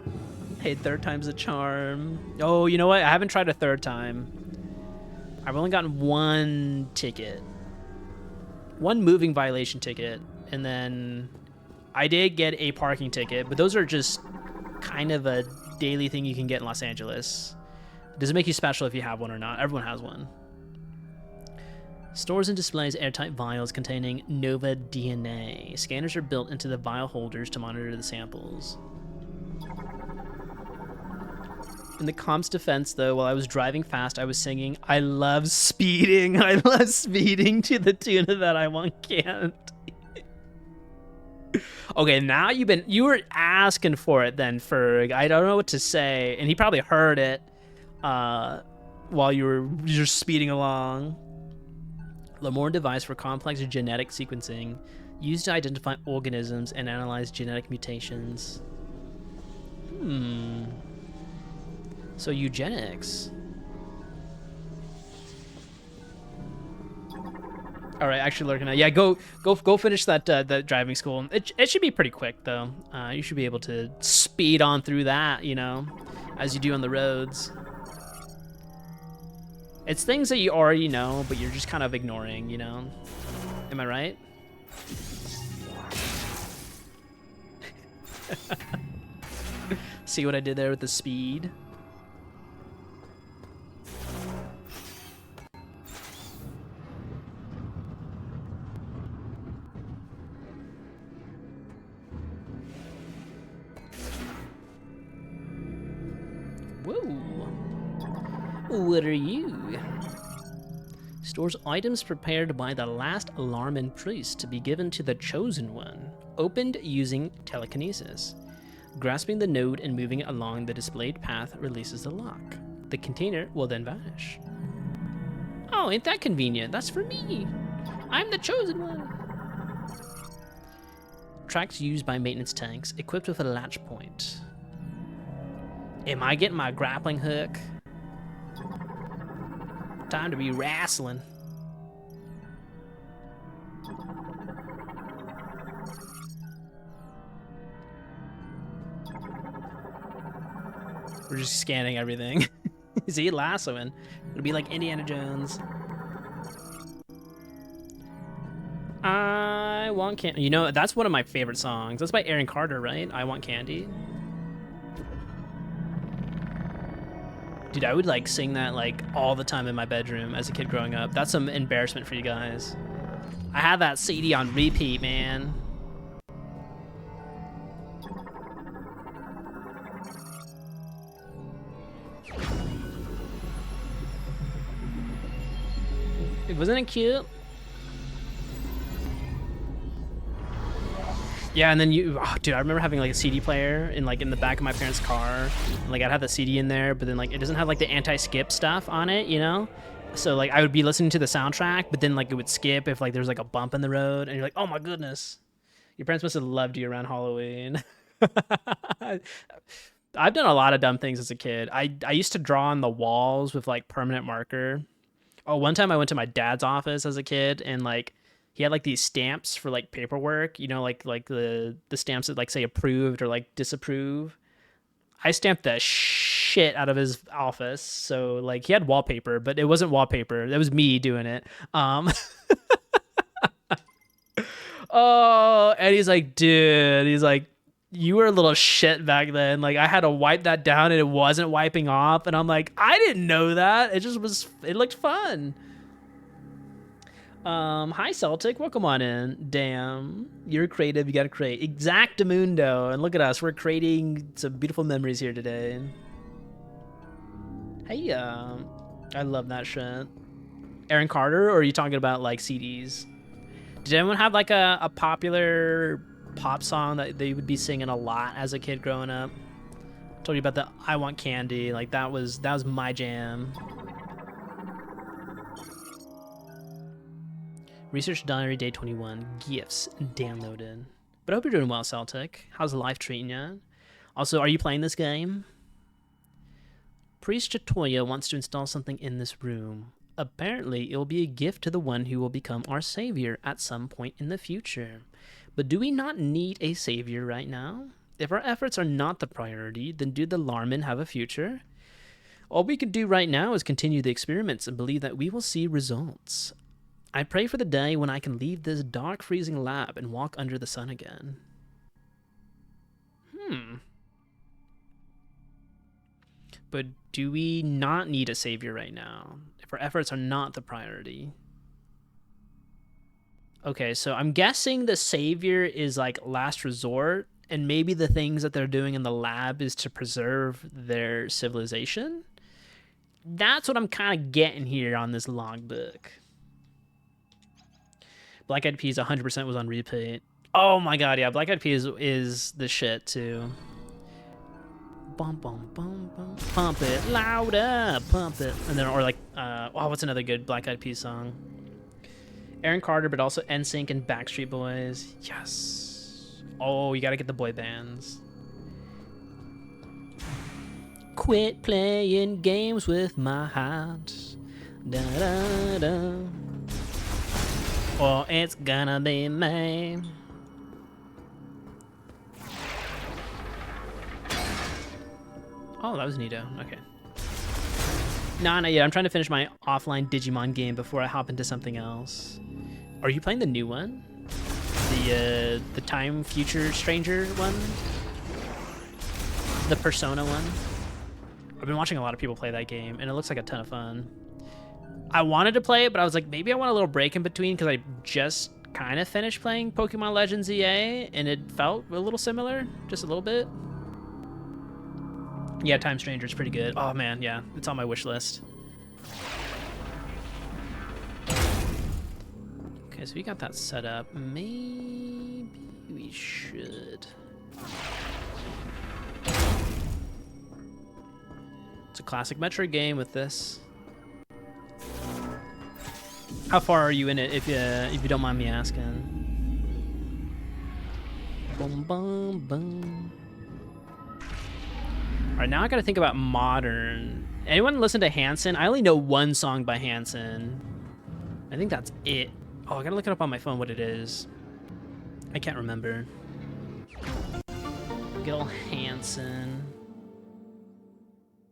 Hey, third time's a charm. Oh, you know what? I haven't tried a third time. I've only gotten one ticket. One moving violation ticket. And then I did get a parking ticket, but those are just kind of a daily thing you can get in Los Angeles. Does it make you special if you have one or not? Everyone has one. Stores and displays airtight vials containing Nova DNA. Scanners are built into the vial holders to monitor the samples. In the comp's defense, though, while I was driving fast, I was singing, I love speeding. I love speeding to the tune of that I Want Candy. Okay, now you were asking for it then, Ferg. I don't know what to say. And he probably heard it while you're speeding along. Lamorne device for complex genetic sequencing used to identify organisms and analyze genetic mutations. So eugenics. All right, actually looking at, yeah, go finish that driving school. It should be pretty quick though. You should be able to speed on through that, you know, as you do on the roads. It's things that you already know, but you're just kind of ignoring, you know. Am I right? See what I did there with the speed? Whoa. What are you? Stores items prepared by the last Alarman priest to be given to the Chosen One. Opened using telekinesis. Grasping the node and moving it along the displayed path releases the lock. The container will then vanish. Oh, ain't that convenient? That's for me. I'm the Chosen One. Tracks used by maintenance tanks, equipped with a latch point. Am I getting my grappling hook? Time to be wrestling. We're just scanning everything. Is he lassoing? It'll be like Indiana Jones. I Want Candy. You know, that's one of my favorite songs. That's by Aaron Carter, right? I Want Candy. Dude, I would like sing that like all the time in my bedroom as a kid growing up. That's some embarrassment for you guys. I had that CD on repeat, man. Wasn't it cute? Yeah, and then dude, I remember having like a CD player in the back of my parents' car. And, like I'd have the CD in there, but then like it doesn't have like the anti-skip stuff on it, you know? So like I would be listening to the soundtrack, but then like it would skip if like there's like a bump in the road, and you're like, oh my goodness, your parents must have loved you around Halloween. I've done a lot of dumb things as a kid. I used to draw on the walls with like permanent marker. Oh, one time I went to my dad's office as a kid, and like he had like these stamps for like paperwork, you know, like the stamps that like say approved or like disapprove. I stamped the shit out of his office. So like he had wallpaper, but it wasn't wallpaper. That was me doing it. Oh, and he's like, dude, he's like, you were a little shit back then. Like I had to wipe that down and it wasn't wiping off. And I'm like, I didn't know that. It just was, it looked fun. Hi Celtic, welcome on in. Damn, you're creative, you gotta create. Exactamundo, and look at us, we're creating some beautiful memories here today. Hey, I love that shit. Aaron Carter, or are you talking about like CDs? Did anyone have like a popular pop song that they would be singing a lot as a kid growing up? I told you about the I Want Candy, like that was my jam. Research Diary Day 21, gifts downloaded. But I hope you're doing well, Celtic. How's life treating you? Also, are you playing this game? Priest Chatoya wants to install something in this room. Apparently, it will be a gift to the one who will become our savior at some point in the future. But do we not need a savior right now? If our efforts are not the priority, then do the Larman have a future? All we can do right now is continue the experiments and believe that we will see results. I pray for the day when I can leave this dark, freezing lab and walk under the sun again. But do we not need a savior right now, if our efforts are not the priority? Okay, so I'm guessing the savior is like last resort, and maybe the things that they're doing in the lab is to preserve their civilization. That's what I'm kind of getting here on this logbook. Black Eyed Peas 100% was on repeat. Oh my god, yeah, Black Eyed Peas is the shit too. Bum, bum, bum, bum. Pump it louder, pump it. And then, or like, oh, what's another good Black Eyed Peas song? Aaron Carter, but also NSYNC and Backstreet Boys. Yes. Oh, you gotta get the boy bands. Quit playing games with my heart. Da da da. Or it's gonna be me. Oh, that was neato. Okay. Nah, not yet. I'm trying to finish my offline Digimon game before I hop into something else. Are you playing the new one? The Time Future Stranger one? The Persona one? I've been watching a lot of people play that game, and it looks like a ton of fun. I wanted to play it, but I was like, maybe I want a little break in between because I just kind of finished playing Pokemon Legends EA, and it felt a little similar, just a little bit. Yeah, Time Stranger is pretty good. Oh man, yeah, it's on my wish list. Okay, so we got that set up. Maybe we should. It's a classic Metroid game with this. How far are you in it, if you don't mind me asking? Boom, boom, boom. All right, now I gotta think about modern. Anyone listen to Hanson? I only know one song by Hanson. I think that's it. Oh, I gotta look it up on my phone what it is. I can't remember. Good old Hanson.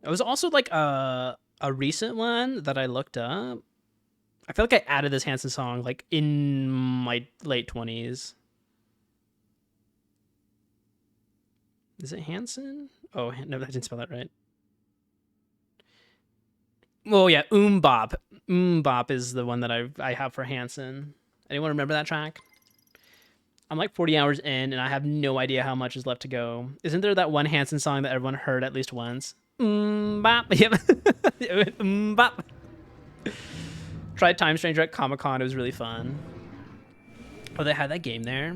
It was also like a recent one that I looked up. I feel like I added this Hanson song like in my late 20s. Is it Hanson? Oh, no, I didn't spell that right. Oh, yeah, Bop. Bop is the one that I have for Hanson. Anyone remember that track? I'm like 40 hours in, and I have no idea how much is left to go. Isn't there that one Hanson song that everyone heard at least once? Bop. Yep. Bop. Tried Time Stranger at Comic-Con. It was really fun. Oh, they had that game there.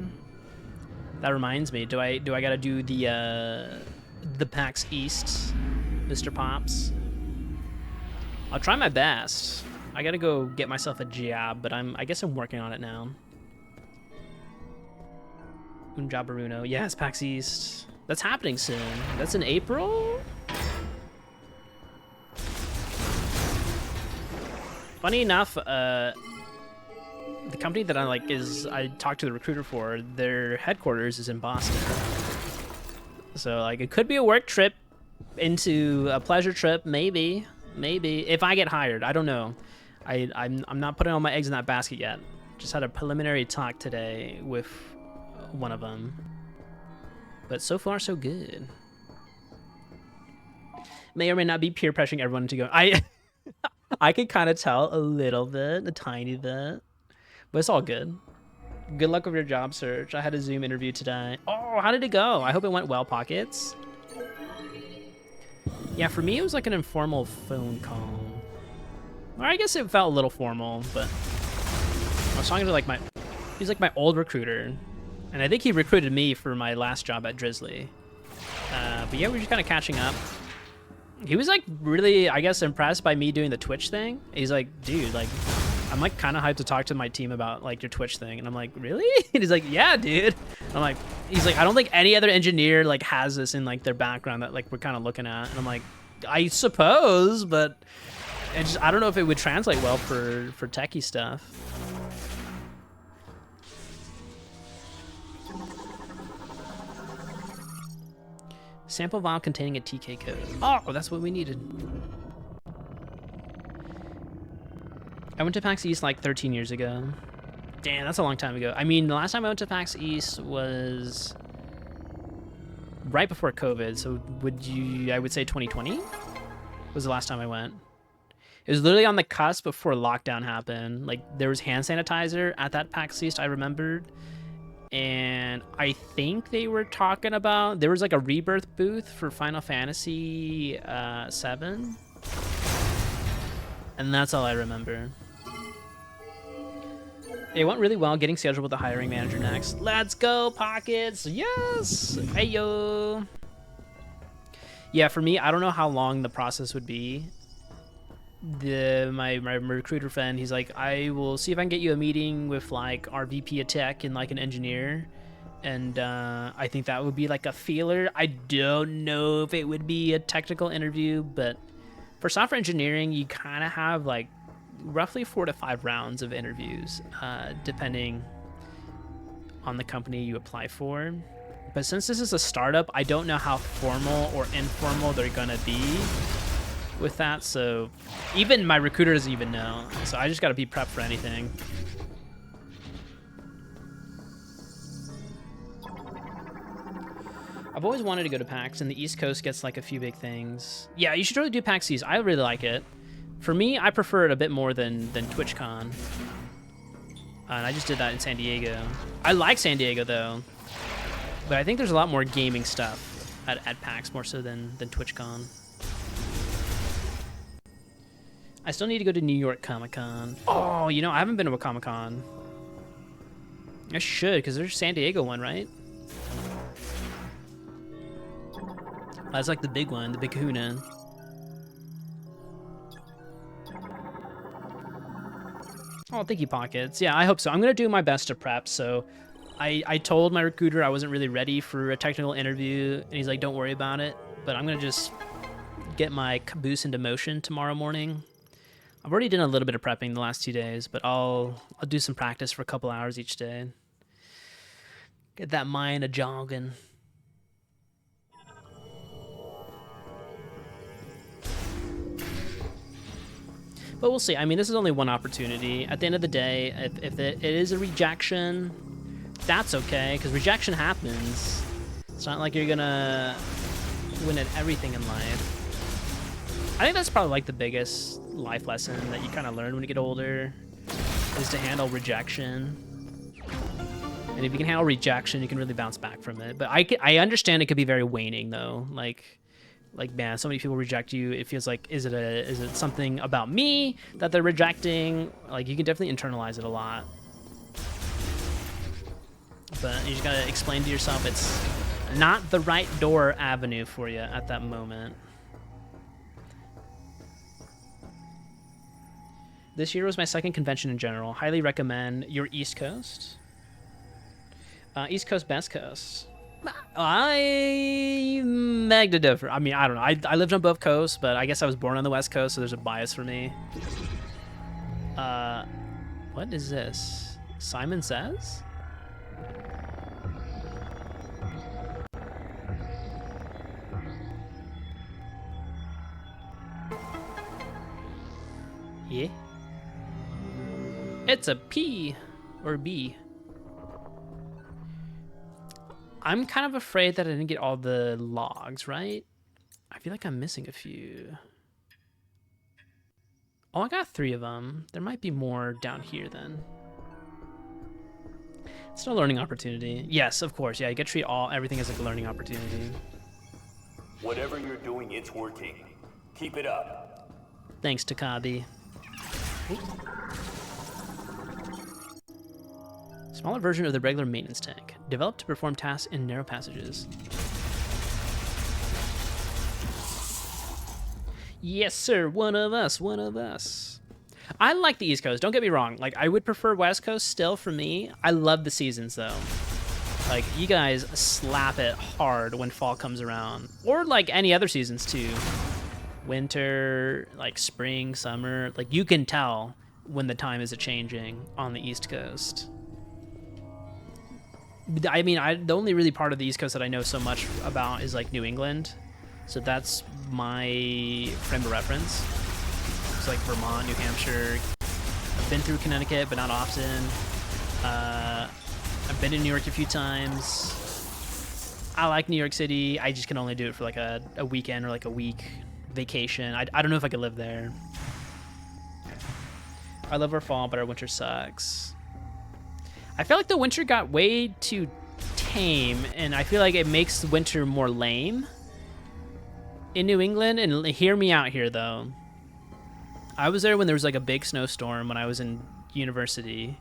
That reminds me. Do I gotta do the PAX East, Mr. Pops? I'll try my best. I gotta go get myself a job, but I guess I'm working on it now. Unjabaruno. Yes, PAX East. That's happening soon. That's in April? Funny enough, the company that I talked to the recruiter for, their headquarters is in Boston. So like it could be a work trip into a pleasure trip, maybe if I get hired. I don't know. I'm not putting all my eggs in that basket yet. Just had a preliminary talk today with one of them, but so far so good. May or may not be peer pressuring everyone to go. I could kind of tell a little bit, a tiny bit, but it's all good. Good luck with your job search. I had a Zoom interview today. Oh, how did it go? I hope it went well, Pockets. Yeah, for me, it was like an informal phone call. Or I guess it felt a little formal, but I was talking to he's like my old recruiter, and I think he recruited me for my last job at Drizzly. But yeah, we were just kind of catching up. He was like really, I guess, impressed by me doing the Twitch thing. He's like, dude, like, I'm like kind of hyped to talk to my team about like your Twitch thing. And I'm like, really? And he's like, yeah, dude. I'm like, he's like, I don't think any other engineer like has this in like their background that like we're kind of looking at. And I'm like, I suppose, but I don't know if it would translate well for techie stuff. Sample vial containing a TK code. Oh, that's what we needed. I went to PAX East like 13 years ago. Damn, that's a long time ago. I mean, the last time I went to PAX East was right before COVID. So I would say 2020 was the last time I went. It was literally on the cusp before lockdown happened. Like there was hand sanitizer at that PAX East, I remembered. and I think they were talking about, there was like a rebirth booth for Final Fantasy 7, and that's all I remember. It went really well, getting scheduled with the hiring manager next. Let's go, Pockets! Yes! Hey, yo! Yeah, for me, I don't know how long the process would be. My recruiter friend, he's like, I will see if I can get you a meeting with like our VP of tech and like an engineer, and I think that would be like a feeler. I don't know if it would be a technical interview, but for software engineering, you kind of have like roughly 4 to 5 rounds of interviews, depending on the company you apply for. But since this is a startup, I don't know how formal or informal they're gonna be with that, so even my recruiter doesn't even know, so I just got to be prepped for anything. I've always wanted to go to PAX, and the East Coast gets like a few big things. Yeah, you should really do PAX East. I really like it. For me, I prefer it a bit more than TwitchCon, and I just did that in San Diego. I like San Diego though, but I think there's a lot more gaming stuff at PAX, more so than TwitchCon. I still need to go to New York Comic-Con. Oh, you know, I haven't been to a Comic-Con. I should, because there's a San Diego one, right? That's like the big one, the big kahuna. Oh, thank you, Pockets. Yeah, I hope so. I'm going to do my best to prep, so I told my recruiter I wasn't really ready for a technical interview, and he's like, don't worry about it, but I'm going to just get my caboose into motion tomorrow morning. I've already done a little bit of prepping the last 2 days, but I'll do some practice for a couple hours each day. Get that mind a-jogging. But we'll see. I mean, this is only one opportunity. At the end of the day, if it is a rejection, that's okay, because rejection happens. It's not like you're gonna win at everything in life. I think that's probably like the biggest life lesson that you kind of learn when you get older, is to handle rejection. And if you can handle rejection, you can really bounce back from it. But I understand it could be very waning though. Like man, so many people reject you. It feels like, is it something about me that they're rejecting? Like, you can definitely internalize it a lot. But you just gotta explain to yourself it's not the right door avenue for you at that moment. This year was my second convention in general. Highly recommend your East Coast. East Coast, Best Coast. I beg to differ. I mean, I don't know. I lived on both coasts, but I guess I was born on the West Coast, so there's a bias for me. What is this? Simon Says? Yeah. It's a P or B. I'm kind of afraid that I didn't get all the logs, right? I feel like I'm missing a few. Oh, I got 3 of them. There might be more down here then. It's a learning opportunity. Yes, of course. Yeah, you get to treat everything as like a learning opportunity. Whatever you're doing, it's working. Keep it up. Thanks, Takabi. Smaller version of the regular maintenance tank, developed to perform tasks in narrow passages. Yes, sir. One of us. One of us. I like the East Coast. Don't get me wrong. Like, I would prefer West Coast still for me. I love the seasons, though. Like, you guys slap it hard when fall comes around. Or, like, any other seasons, too. Winter, like, spring, summer. Like, you can tell when the time is a-changing on the East Coast. I mean, the only really part of the East Coast that I know so much about is, like, New England. So that's my frame of reference. It's like Vermont, New Hampshire. I've been through Connecticut, but not often. I've been to New York a few times. I like New York City. I just can only do it for like a weekend or like a week vacation. I don't know if I could live there. I love our fall, but our winter sucks. I feel like the winter got way too tame, and I feel like it makes the winter more lame in New England. And hear me out here, though. I was there when there was like a big snowstorm when I was in university,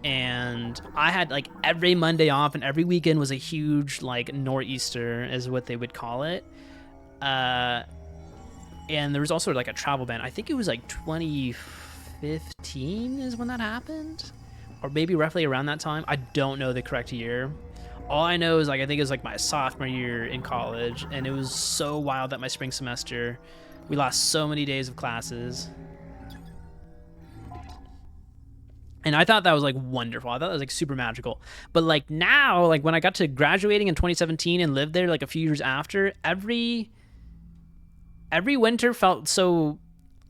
and I had like every Monday off, and every weekend was a huge like nor'easter, is what they would call it. And there was also like a travel ban. I think it was like 2015 is when that happened, or maybe roughly around that time. I don't know the correct year. All I know is like I think it was like my sophomore year in college, and it was so wild that my spring semester we lost so many days of classes. And I thought that was like wonderful. I thought that was like super magical. But like now, like when I got to graduating in 2017 and lived there like a few years after, every winter felt so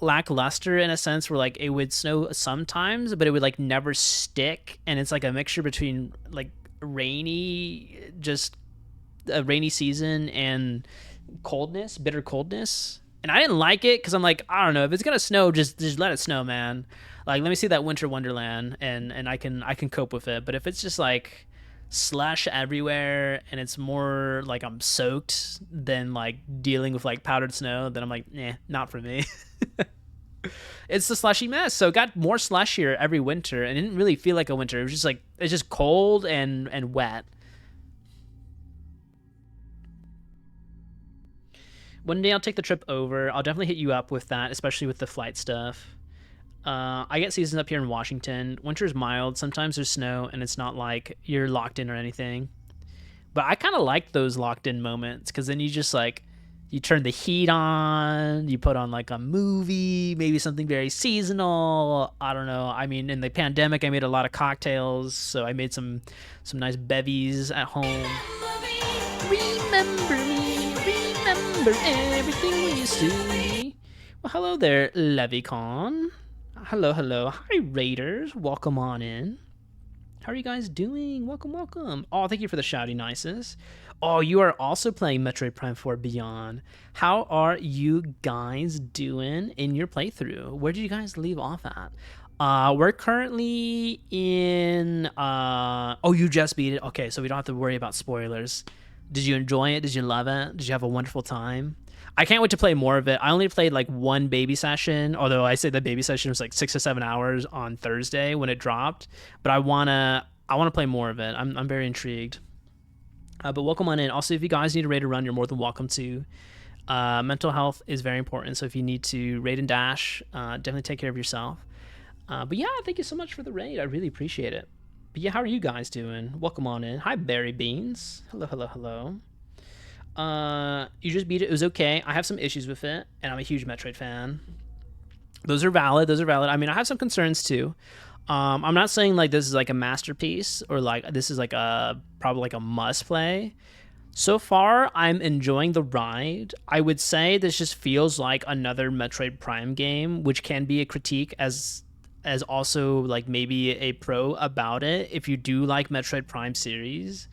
lackluster in a sense, where like it would snow sometimes, but it would like never stick. And it's like a mixture between like rainy, just a rainy season, and coldness, bitter coldness. And I didn't like it because I'm like, I don't know, if it's gonna snow, just let it snow, man. Like, let me see that winter wonderland, and I can cope with it. But if it's just like slush everywhere and it's more like I'm soaked than like dealing with like powdered snow, then I'm like, nah, not for me. It's the slushy mess. So it got more slushier every winter, and it didn't really feel like a winter. It was just like, it's just cold and wet. One day I'll take the trip over. I'll definitely hit you up with that, especially with the flight stuff. I get seasons up here in Washington. Winter's mild. Sometimes there's snow, and it's not like you're locked in or anything. But I kind of like those locked in moments, because then you just like, you turn the heat on, you put on like a movie, maybe something very seasonal. I don't know. I mean, in the pandemic, I made a lot of cocktails, so I made some nice bevies at home. Remember me. Remember everything we used to be. Well, hello there, Levycon. Hello. Hi, Raiders. Welcome on in. How are you guys doing? Welcome. Oh, thank you for the shouty nices. Oh, you are also playing Metroid Prime 4 Beyond. How are you guys doing in your playthrough? Where did you guys leave off at? We're currently in... Oh, you just beat it? Okay, so we don't have to worry about spoilers. Did you enjoy it? Did you love it? Did you have a wonderful time? I can't wait to play more of it. I only played like one baby session, although I say the baby session was like 6 to 7 hours on Thursday when it dropped. But I wanna play more of it. I'm very intrigued. But welcome on in. Also, if you guys need a raid to run, you're more than welcome to. Mental health is very important, so if you need to raid and dash, definitely take care of yourself. But yeah, thank you so much for the raid. I really appreciate it. But yeah, how are you guys doing? Welcome on in. Hi, Berry Beans. Hello. You just beat it. It was okay. I have some issues with it, and I'm a huge Metroid fan. Those are valid. I mean, I have some concerns too. I'm not saying like this is like a masterpiece or like this is like probably like a must play. So far, I'm enjoying the ride. I would say this just feels like another Metroid Prime game, which can be a critique as also like maybe a pro about it. If you do like Metroid Prime series,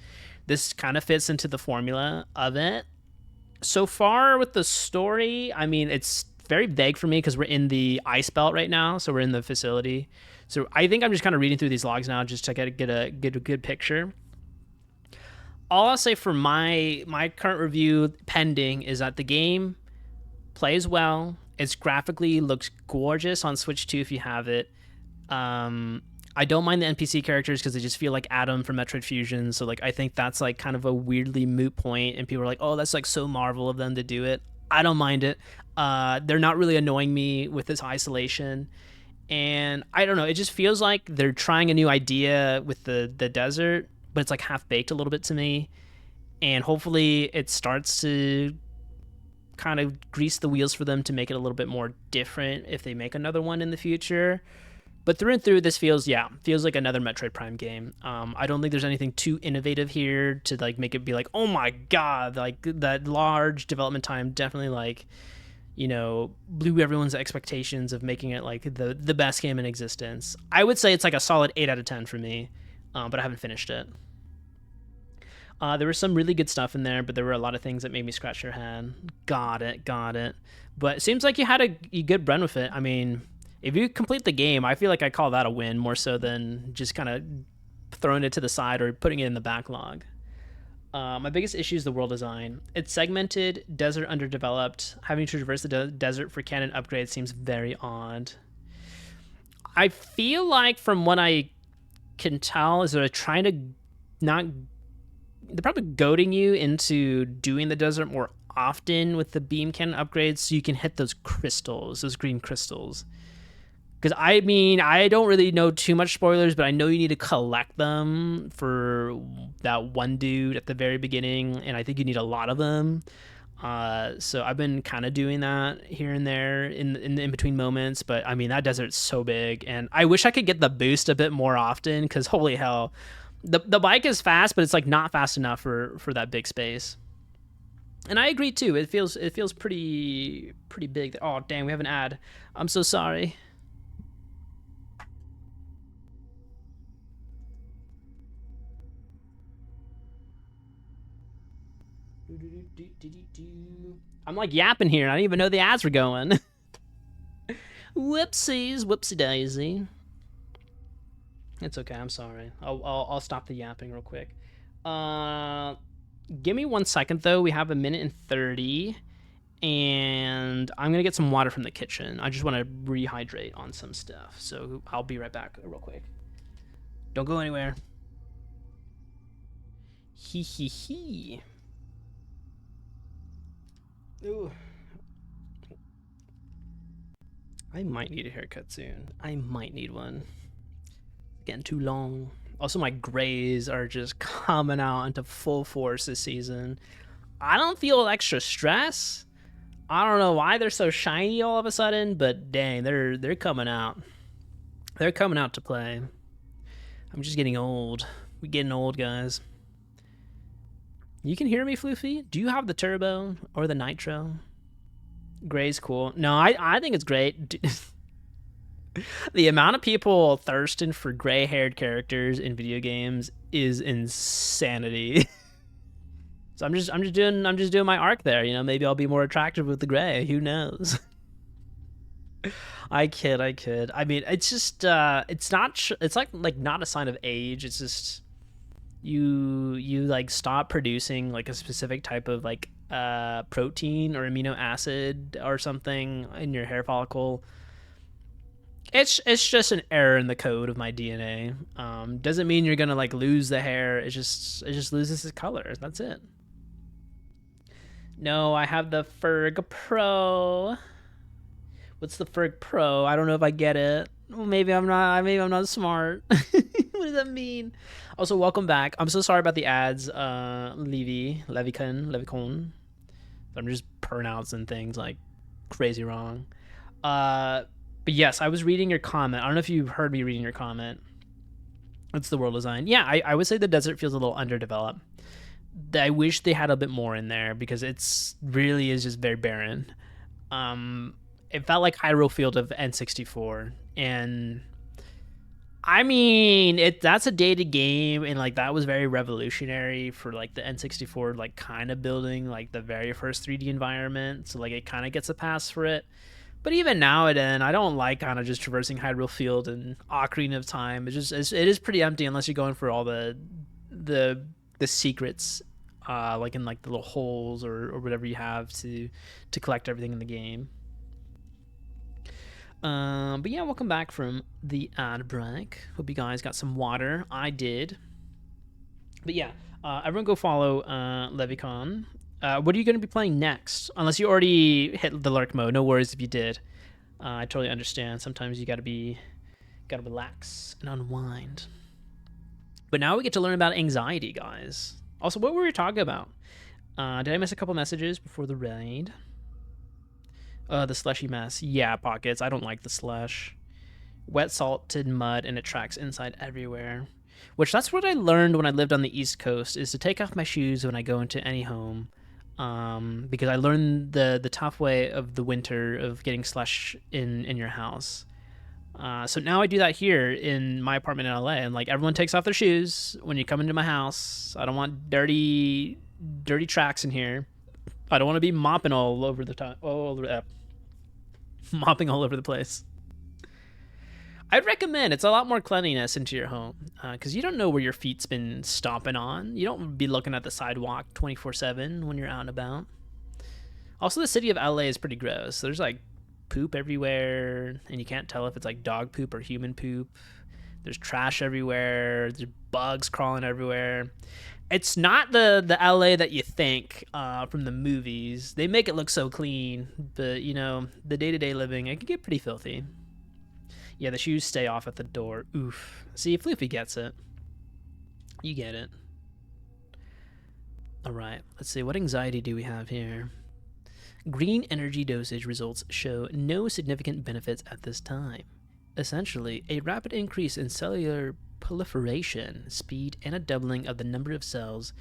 this kind of fits into the formula of it. So far with the story, I mean, it's very vague for me because we're in the ice belt right now, so we're in the facility. So I think I'm just kind of reading through these logs now just to get a good picture. All I'll say for my current review pending is that the game plays well. It's graphically looks gorgeous on Switch 2 if you have it. I don't mind the NPC characters because they just feel like Adam from Metroid Fusion. So like I think that's like kind of a weirdly moot point, and people are like, oh, that's like so Marvel of them to do it. I don't mind it. They're not really annoying me with this isolation. And I don't know, it just feels like they're trying a new idea with the desert, but it's like half-baked a little bit to me. And hopefully it starts to kind of grease the wheels for them to make it a little bit more different if they make another one in the future. But through and through, this feels like another Metroid Prime game. I don't think there's anything too innovative here to like make it be like, oh my god, like that large development time definitely like, you know, blew everyone's expectations of making it like the best game in existence. I would say it's like a solid 8 out of 10 for me, but I haven't finished it. There was some really good stuff in there, but there were a lot of things that made me scratch your head. Got it. But it seems like you had a good run with it. I mean, if you complete the game, I feel like I call that a win more so than just kind of throwing it to the side or putting it in the backlog. My biggest issue is the world design. It's segmented, desert underdeveloped. Having to traverse the desert for cannon upgrades seems very odd. I feel like from what I can tell is they're trying to not... They're probably goading you into doing the desert more often with the beam cannon upgrades so you can hit those crystals, those green crystals. Because, I mean, I don't really know too much spoilers, but I know you need to collect them for that one dude at the very beginning, and I think you need a lot of them. So I've been kind of doing that here and there in between moments, but, I mean, that desert's so big, and I wish I could get the boost a bit more often, because holy hell, the bike is fast, but it's, like, not fast enough for that big space. And I agree, too. It feels pretty big. Oh, dang, we have an ad. I'm so sorry. I'm like yapping here. I didn't even know the ads were going. Whoopsies, whoopsie daisy. It's okay. I'm sorry. I'll stop the yapping real quick. Give me 1 second though. We have 1:30, and I'm gonna get some water from the kitchen. I just want to rehydrate on some stuff, so I'll be right back real quick. Don't go anywhere. Hee hee hee. Ooh. I might need a haircut soon. I might need one. It's getting too long. Also, my grays are just coming out into full force this season. I don't feel extra stress. I don't know why they're so shiny all of a sudden, but dang, they're coming out. They're coming out to play. I'm just getting old. We're getting old, guys. You can hear me, Floofy? Do you have the turbo or the nitro? Gray's cool. No, I think it's great. The amount of people thirsting for gray-haired characters in video games is insanity. So I'm just doing my arc there. You know, maybe I'll be more attractive with the gray. Who knows? I kid. I mean, it's just it's not. It's like not a sign of age. It's just you like stop producing like a specific type of like protein or amino acid or something in your hair follicle. It's just an error in the code of my DNA. Doesn't mean you're gonna like lose the hair. It just loses its color. That's it. No, I have the Ferg Pro. What's the Ferg Pro? I don't know if I get it. Well, maybe I'm not smart. What does that mean? Also, welcome back. I'm so sorry about the ads, Levikon. I'm just pronouncing things like crazy wrong. But yes, I was reading your comment. I don't know if you heard me reading your comment. It's the world design. Yeah, I would say the desert feels a little underdeveloped. I wish they had a bit more in there because it's really is just very barren. It felt like Hyrule Field of N64, and I mean that's a dated game, and like that was very revolutionary for like the N64, like kind of building like the very first 3D environment. So like it kind of gets a pass for it. But even now and then, I don't like kind of just traversing Hyrule Field and Ocarina of Time. It is pretty empty unless you're going for all the secrets, like in like the little holes or whatever you have to collect everything in the game. But yeah, welcome back from the ad break. Hope you guys got some water. I did. But yeah, everyone go follow Levikon. What are you going to be playing next? Unless you already hit the lurk mode. No worries if you did. I totally understand. Sometimes you gotta relax and unwind. But now we get to learn about anxiety, guys. Also, what were we talking about? Did I miss a couple messages before the raid? The slushy mess. Yeah, Pockets. I don't like the slush. Wet salted mud, and it tracks inside everywhere. Which that's what I learned when I lived on the East Coast, is to take off my shoes when I go into any home. Because I learned the tough way of the winter of getting slush in your house. So now I do that here in my apartment in LA, and like everyone takes off their shoes when you come into my house. I don't want dirty tracks in here. I don't want to be mopping all over the time. Mopping all over the place. I'd recommend. It's a lot more cleanliness into your home because you don't know where your feet's been stomping on. You don't be looking at the sidewalk 24/7 when you're out and about. Also, the city of LA is pretty gross. There's like poop everywhere, and you can't tell if it's like dog poop or human poop. There's trash everywhere. There's bugs crawling everywhere. It's not the LA that you think from the movies. They make it look so clean, but you know, the day-to-day living, it can get pretty filthy. Yeah, the shoes stay off at the door. Oof. See, Floofy gets it. You get it. All right, let's see. What anxiety do we have here? Green energy dosage results show no significant benefits at this time. Essentially, a rapid increase in cellular proliferation speed and a doubling of the number of cells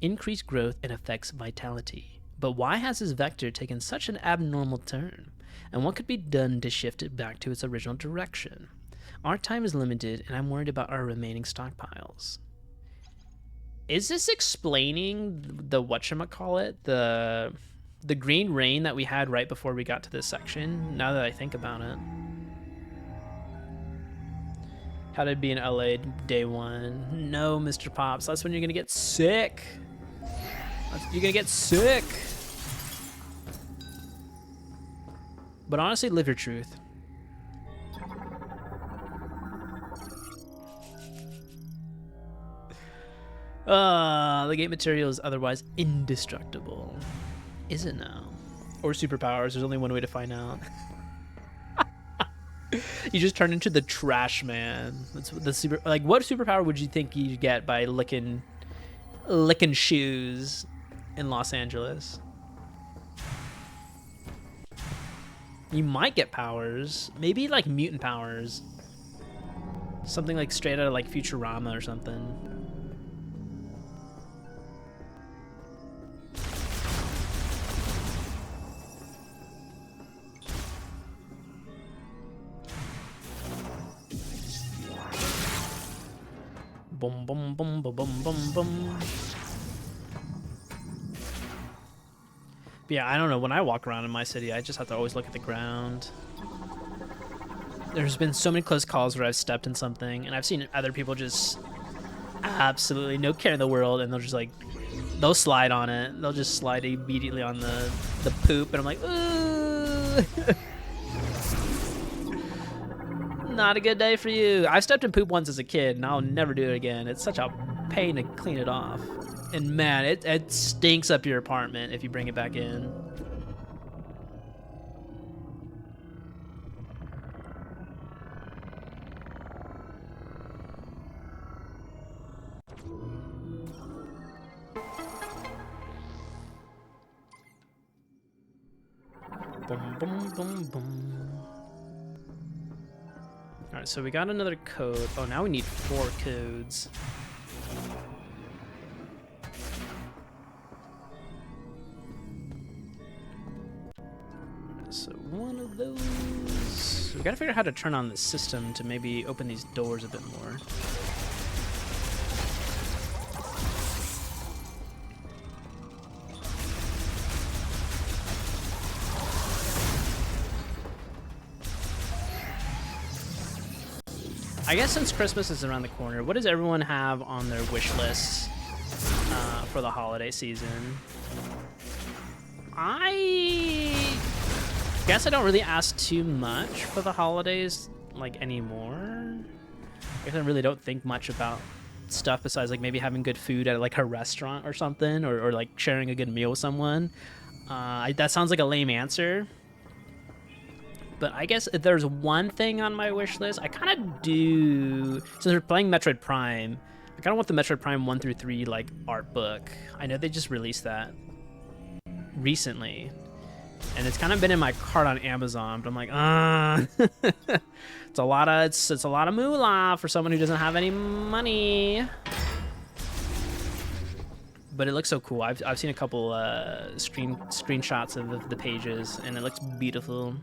increase growth and affects vitality. But why has this vector taken such an abnormal turn? And what could be done to shift it back to its original direction? Our time is limited, and I'm worried about our remaining stockpiles. Is this explaining the whatchamacallit, the green rain that we had right before we got to this section, now that I think about it? How to be in LA day one. No, Mr. Pops, that's when you're gonna get sick. You're gonna get sick. But honestly, live your truth. The gate material is otherwise indestructible. Is it now? Or superpowers, there's only one way to find out. You just turn into the trash man. That's the super. Like, what superpower would you think you'd get by licking shoes in Los Angeles? You might get powers, maybe like mutant powers, something like straight out of like Futurama or something. Boom, boom, boom, boom, boom, boom, boom. But yeah, I don't know. When I walk around in my city, I just have to always look at the ground. There's been so many close calls where I've stepped in something, and I've seen other people just absolutely no care in the world, and they'll just like, they'll slide on it. They'll just slide immediately on the poop, and I'm like, ooh. Not a good day for you. I stepped in poop once as a kid, and I'll never do it again. It's such a pain to clean it off. And man, it stinks up your apartment if you bring it back in. Boom, boom, boom, boom. All right, so we got another code. Oh, now we need 4 codes. So one of those. We gotta figure out how to turn on the system to maybe open these doors a bit more. I guess since Christmas is around the corner, what does everyone have on their wish lists for the holiday season? I guess I don't really ask too much for the holidays, like, anymore. I guess I really don't think much about stuff besides, like, maybe having good food at, like, a restaurant or something, or like, sharing a good meal with someone. That sounds like a lame answer. But I guess if there's one thing on my wish list, I kind of do... Since we're playing Metroid Prime, I kind of want the Metroid Prime 1 through 3, like, art book. I know they just released that recently. And it's kind of been in my cart on Amazon, but I'm like, it's a lot of moolah for someone who doesn't have any money. But it looks so cool. I've seen a couple screenshots of the pages, and it looks beautiful.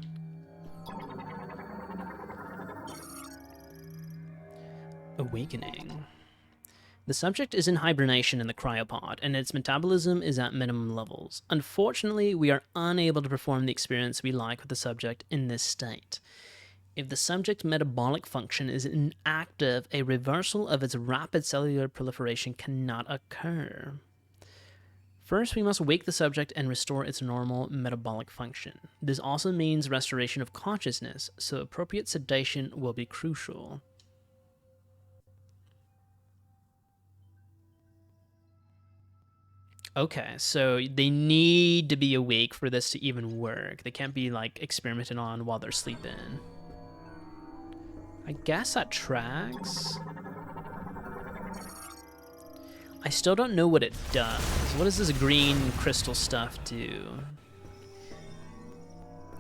Awakening. The subject is in hibernation in the cryopod, and its metabolism is at minimum levels. Unfortunately, we are unable to perform the experience we like with the subject in this state. If the subject's metabolic function is inactive, a reversal of its rapid cellular proliferation cannot occur. First, we must wake the subject and restore its normal metabolic function. This also means restoration of consciousness, so appropriate sedation will be crucial. Okay, so they need to be awake for this to even work. They can't be, like, experimented on while they're sleeping. I guess that tracks. I still don't know what it does. What does this green crystal stuff do?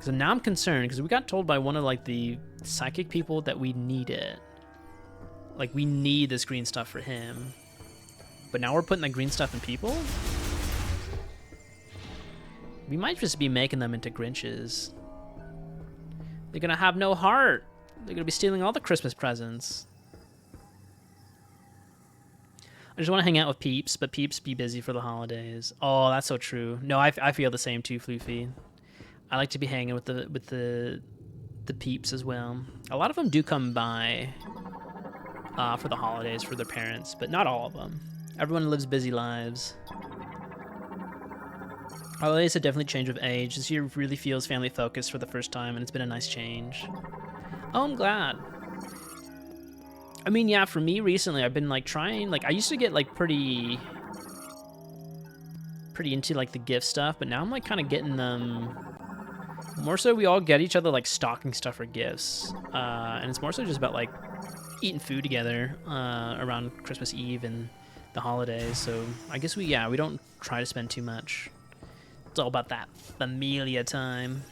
So now I'm concerned, because we got told by one of, like, the psychic people that we need it. Like, we need this green stuff for him. But now we're putting the green stuff in people? We might just be making them into Grinches. They're gonna have no heart. They're gonna be stealing all the Christmas presents. I just want to hang out with Peeps, but Peeps be busy for the holidays. Oh, that's so true. No, I feel the same too, Floofy. I like to be hanging with the Peeps as well. A lot of them do come by for the holidays for their parents, but not all of them. Everyone lives busy lives. Holidays have definitely changed with age. This year really feels family focused for the first time, and it's been a nice change. Oh, I'm glad. I mean, yeah, for me recently, I've been like trying, like I used to get like pretty into like the gift stuff, but now I'm like kind of getting them more so we all get each other like stocking stuff or gifts. And it's more so just about like eating food together around Christmas Eve and the holidays. So I guess we don't try to spend too much. It's all about that familia time.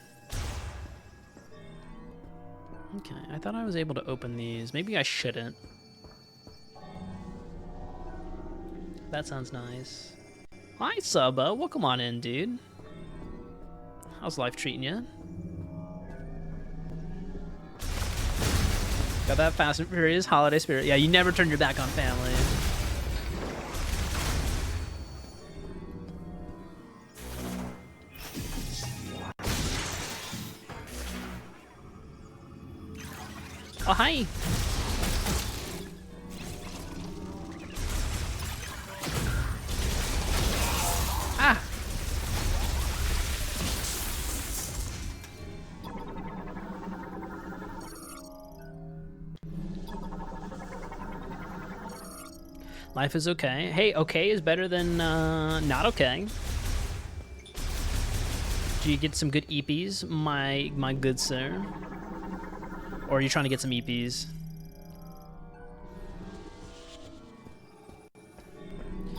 Okay, I thought I was able to open these. Maybe I shouldn't. That sounds nice. Hi, Subba. Welcome on in, dude. How's life treating you? Got that Fast and Furious holiday spirit. Yeah, you never turn your back on family. Oh, hi. Ah. Life is okay. Hey, okay is better than not okay. Do you get some good EPs, my good sir? Or are you trying to get some EPs?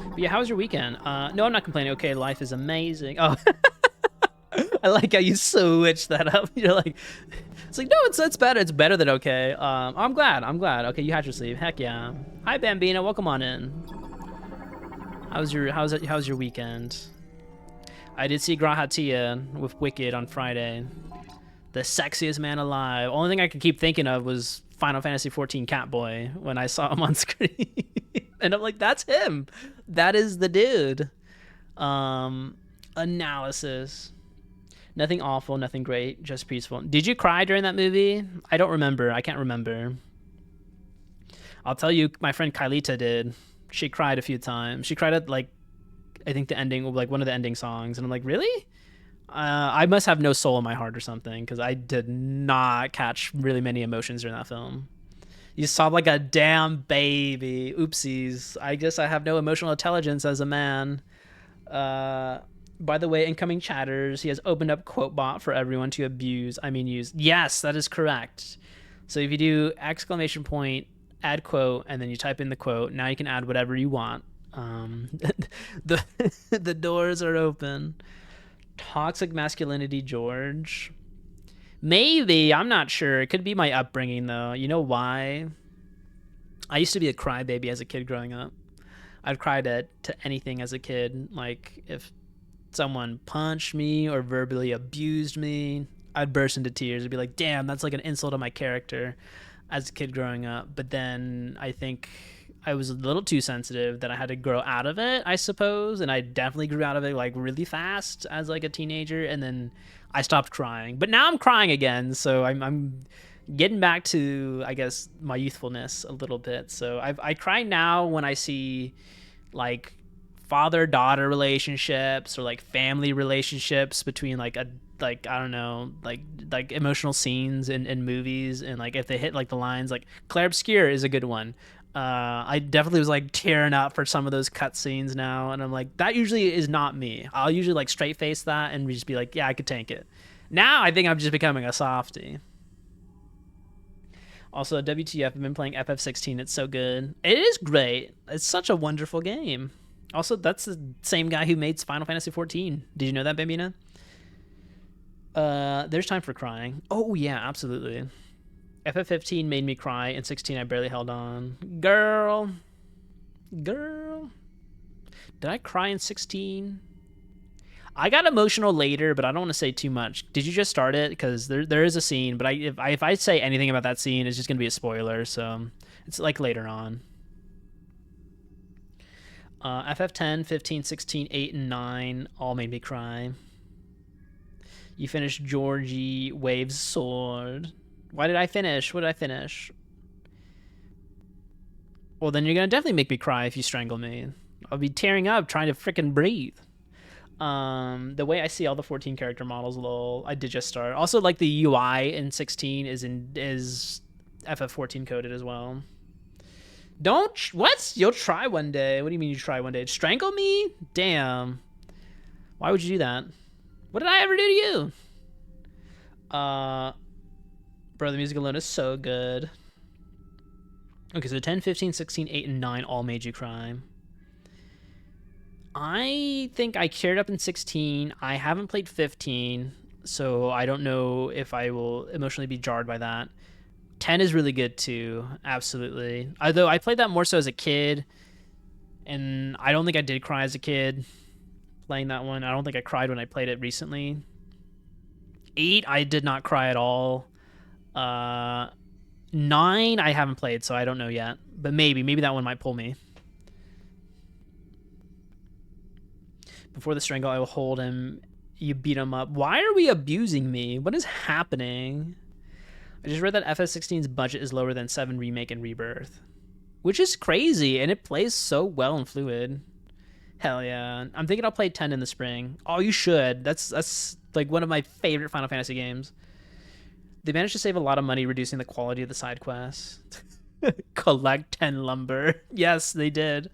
But yeah, how was your weekend? No, I'm not complaining. Okay, life is amazing. Oh, I like how you switched that up. You're like, it's like, no, it's better. It's better than okay. I'm glad. Okay, you had your sleep. Heck yeah. Hi, Bambina. Welcome on in. How's your weekend? I did see Grahatia with Wicked on Friday. The sexiest man alive. Only thing I could keep thinking of was Final Fantasy XIV Catboy when I saw him on screen. And I'm like, that's him. That is the dude. Analysis. Nothing awful, nothing great, just peaceful. Did you cry during that movie? I don't remember. I can't remember. I'll tell you, my friend Kylita did. She cried a few times. She cried at, like, I think the ending, like one of the ending songs. And I'm like, really? I must have no soul in my heart or something, because I did not catch really many emotions during that film. You saw like a damn baby. Oopsies. I guess I have no emotional intelligence as a man. By the way, incoming chatters, he has opened up QuoteBot for everyone to abuse. I mean, use. Yes, that is correct. So if you do exclamation point, add quote, and then you type in the quote, now you can add whatever you want. The doors are open. Toxic masculinity, George. Maybe, I'm not sure. It could be my upbringing, though. You know why? I used to be a crybaby as a kid growing up. I'd cry to anything as a kid. Like, if someone punched me or verbally abused me, I'd burst into tears. I'd be like, damn, that's like an insult on my character as a kid growing up. But then I think I was a little too sensitive that I had to grow out of it, I suppose. And I definitely grew out of it like really fast as like a teenager. And then I stopped crying. But now I'm crying again. So I'm Getting back to, I guess, my youthfulness a little bit. So I cry now when I see like father-daughter relationships or like family relationships between like I don't know, like emotional scenes in movies, and like if they hit like the lines, like Claire Obscure is a good one. I definitely was like tearing up for some of those cut scenes now, and I'm like, that usually is not me. I'll usually like straight face that and just be like, yeah, I could tank it. Now I think I'm just becoming a softie. Also, WTF, I've been playing FF16. It's so good. It is great. It's such a wonderful game. Also, that's the same guy who made Final Fantasy 14. Did you know that, Bambina? There's time for crying. Oh, yeah, absolutely. FF15 made me cry. In 16, I barely held on. Girl. Did I cry in 16? I got emotional later, but I don't want to say too much. Did you just start it? Because there is a scene, but if I say anything about that scene, it's just going to be a spoiler, so it's like later on. FF10, 15, 16, 8, and 9 all made me cry. You finished Georgie Wave's Sword. Why did I finish? What did I finish? Well, then you're going to definitely make me cry if you strangle me. I'll be tearing up trying to freaking breathe. The way I see all the 14 character models, lol. I did just start. Also, like the UI in 16 is FF14 coded as well. What? You'll try one day. What do you mean you try one day? Strangle me? Damn. Why would you do that? What did I ever do to you? Bro, the music alone is so good. Okay, so 10, 15, 16, 8, and 9 all made you cry. I think I cheered up in 16. I haven't played 15, so I don't know if I will emotionally be jarred by that. 10 is really good too, absolutely. Although I played that more so as a kid, and I don't think I did cry as a kid playing that one. I don't think I cried when I played it recently. 8, I did not cry at all. 9, I haven't played, so I don't know yet. But maybe that one might pull me. Before the strangle, I will hold him. You beat him up. Why are we abusing me? What is happening? I just read that FF16's budget is lower than 7 Remake and Rebirth. Which is crazy, and it plays so well in Fluid. Hell yeah. I'm thinking I'll play 10 in the spring. Oh, you should. That's like one of my favorite Final Fantasy games. They managed to save a lot of money reducing the quality of the side quests. Collect 10 lumber. Yes, they did.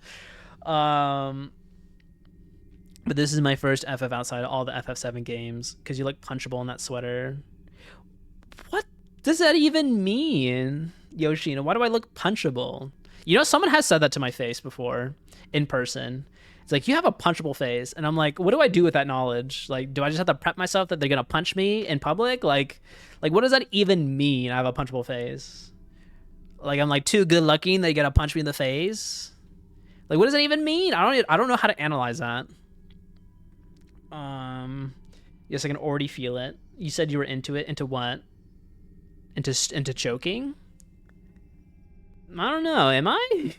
But this is my first FF outside of all the FF7 games, because you look punchable in that sweater. What does that even mean, Yoshino? Why do I look punchable? You know, someone has said that to my face before, in person. It's like, you have a punchable face. And I'm like, what do I do with that knowledge? Like, do I just have to prep myself that they're going to punch me in public? Like, what does that even mean, I have a punchable face? Like, I'm like too good looking that you're going to punch me in the face? Like, what does that even mean? I don't know how to analyze that. Yes, I can already feel it. You said you were into it. Into what? Into choking? I don't know. Am I?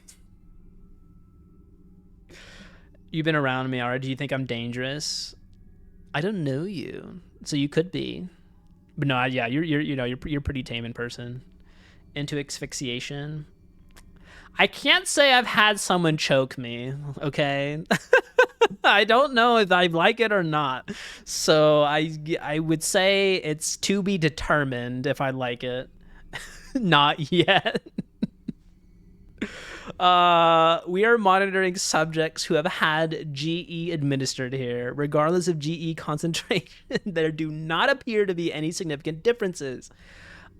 You've been around me, alright? Do you think I'm dangerous? I don't know you, so you could be. But no, yeah, you're pretty tame in person. Into asphyxiation. I can't say I've had someone choke me. Okay. I don't know if I like it or not. So I would say it's to be determined if I like it. Not yet. We are monitoring subjects who have had GE administered here. Regardless of GE concentration, there do not appear to be any significant differences.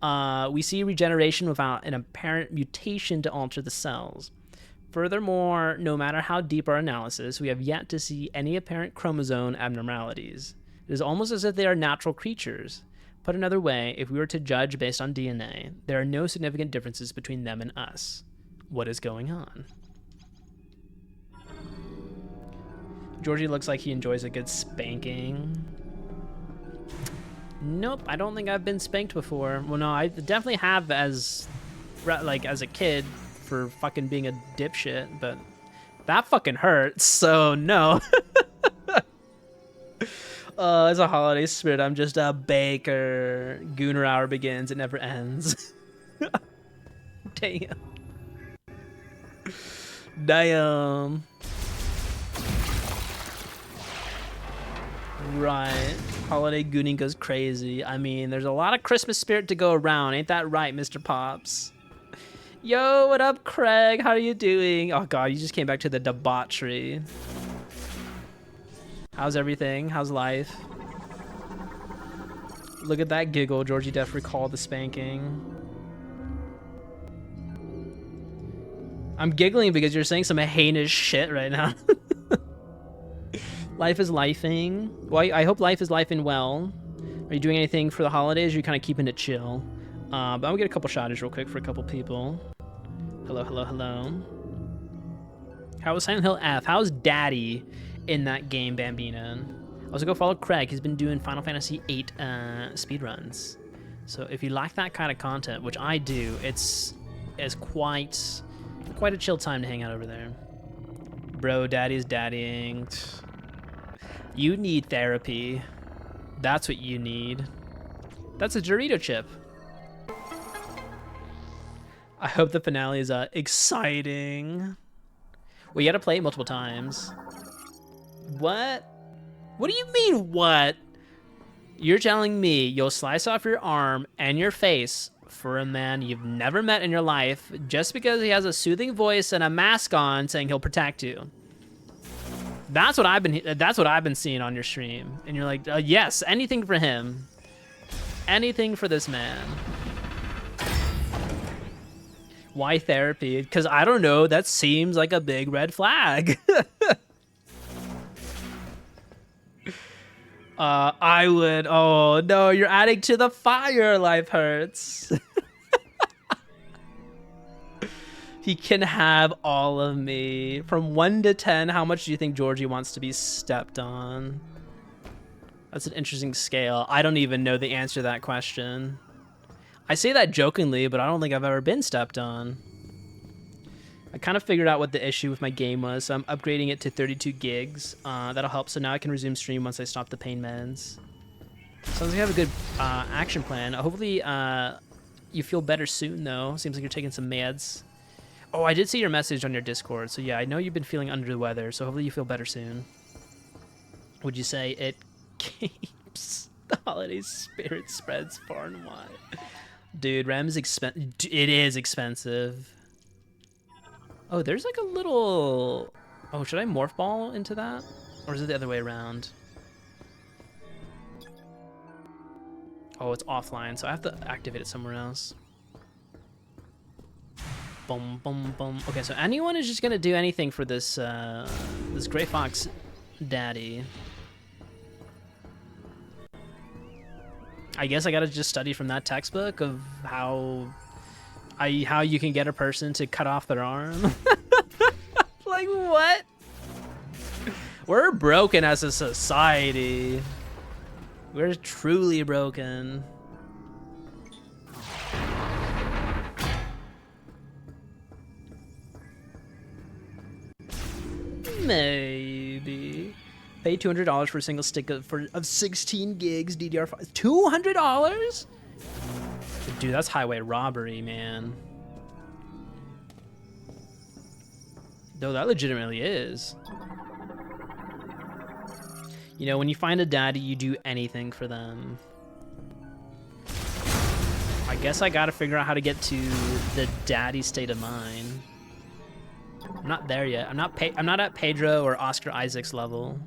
We see regeneration without an apparent mutation to alter the cells. Furthermore, no matter how deep our analysis, we have yet to see any apparent chromosome abnormalities. It is almost as if they are natural creatures. Put another way, if we were to judge based on DNA, there are no significant differences between them and us. What is going on? Georgie looks like he enjoys a good spanking. Nope, I don't think I've been spanked before. Well, no, I definitely have as a kid for fucking being a dipshit, but that fucking hurts, so no. As a holiday spirit, I'm just a baker. Gooner hour begins, it never ends. Damn. Damn. Right. Holiday gooning goes crazy. I mean, there's a lot of Christmas spirit to go around. Ain't that right, Mr. Pops? Yo, what up, Craig? How are you doing? Oh, God, you just came back to the debauchery. How's everything? How's life? Look at that giggle. Georgie Def recalled the spanking. I'm giggling because you're saying some heinous shit right now. Life is lifing. Well, I hope life is lifing well. Are you doing anything for the holidays? Or are you kind of keeping it chill? But I'm gonna get a couple shoutouts real quick for a couple people. Hello, hello, hello. How was Silent Hill F? How's Daddy in that game, Bambina? Also, go follow Craig. He's been doing Final Fantasy VIII speedruns. So if you like that kind of content, which I do, it's quite a chill time to hang out over there. Bro, Daddy's daddying. You need therapy. That's what you need. That's a Dorito chip. I hope the finale is exciting. Well, you gotta play it multiple times. What? What do you mean, what? You're telling me you'll slice off your arm and your face for a man you've never met in your life just because he has a soothing voice and a mask on saying he'll protect you? That's what I've been seeing on your stream. And you're like, yes, anything for him. Anything for this man. Why therapy? Because I don't know, that seems like a big red flag. I would, oh no, you're adding to the fire, life hurts. He can have all of me. From 1 to 10, how much do you think Georgie wants to be stepped on? That's an interesting scale. I don't even know the answer to that question. I say that jokingly, but I don't think I've ever been stepped on. I kind of figured out what the issue with my game was, so I'm upgrading it to 32 gigs. That'll help, so now I can resume stream once I stop the pain meds. Sounds like you have a good action plan. Hopefully you feel better soon, though. Seems like you're taking some meds. Oh, I did see your message on your Discord, so yeah, I know you've been feeling under the weather, so hopefully you feel better soon. Would you say it keeps the holiday spirit spreads far and wide? Dude, RAM is expensive. It is expensive. Oh, there's like a little... Oh, should I morph ball into that? Or is it the other way around? Oh, it's offline, so I have to activate it somewhere else. Boom, boom, boom. Okay, so anyone is just gonna do anything for this this Gray Fox daddy. I guess I gotta just study from that textbook of how you can get a person to cut off their arm. Like what? We're broken as a society. We're truly broken. Maybe. Pay $200 for a single stick of 16 gigs DDR5. $200? Dude, that's highway robbery, man. No, that legitimately is. You know, when you find a daddy, you do anything for them. I guess I gotta figure out how to get to the daddy state of mind. I'm not there yet. I'm not at Pedro or Oscar Isaac's level.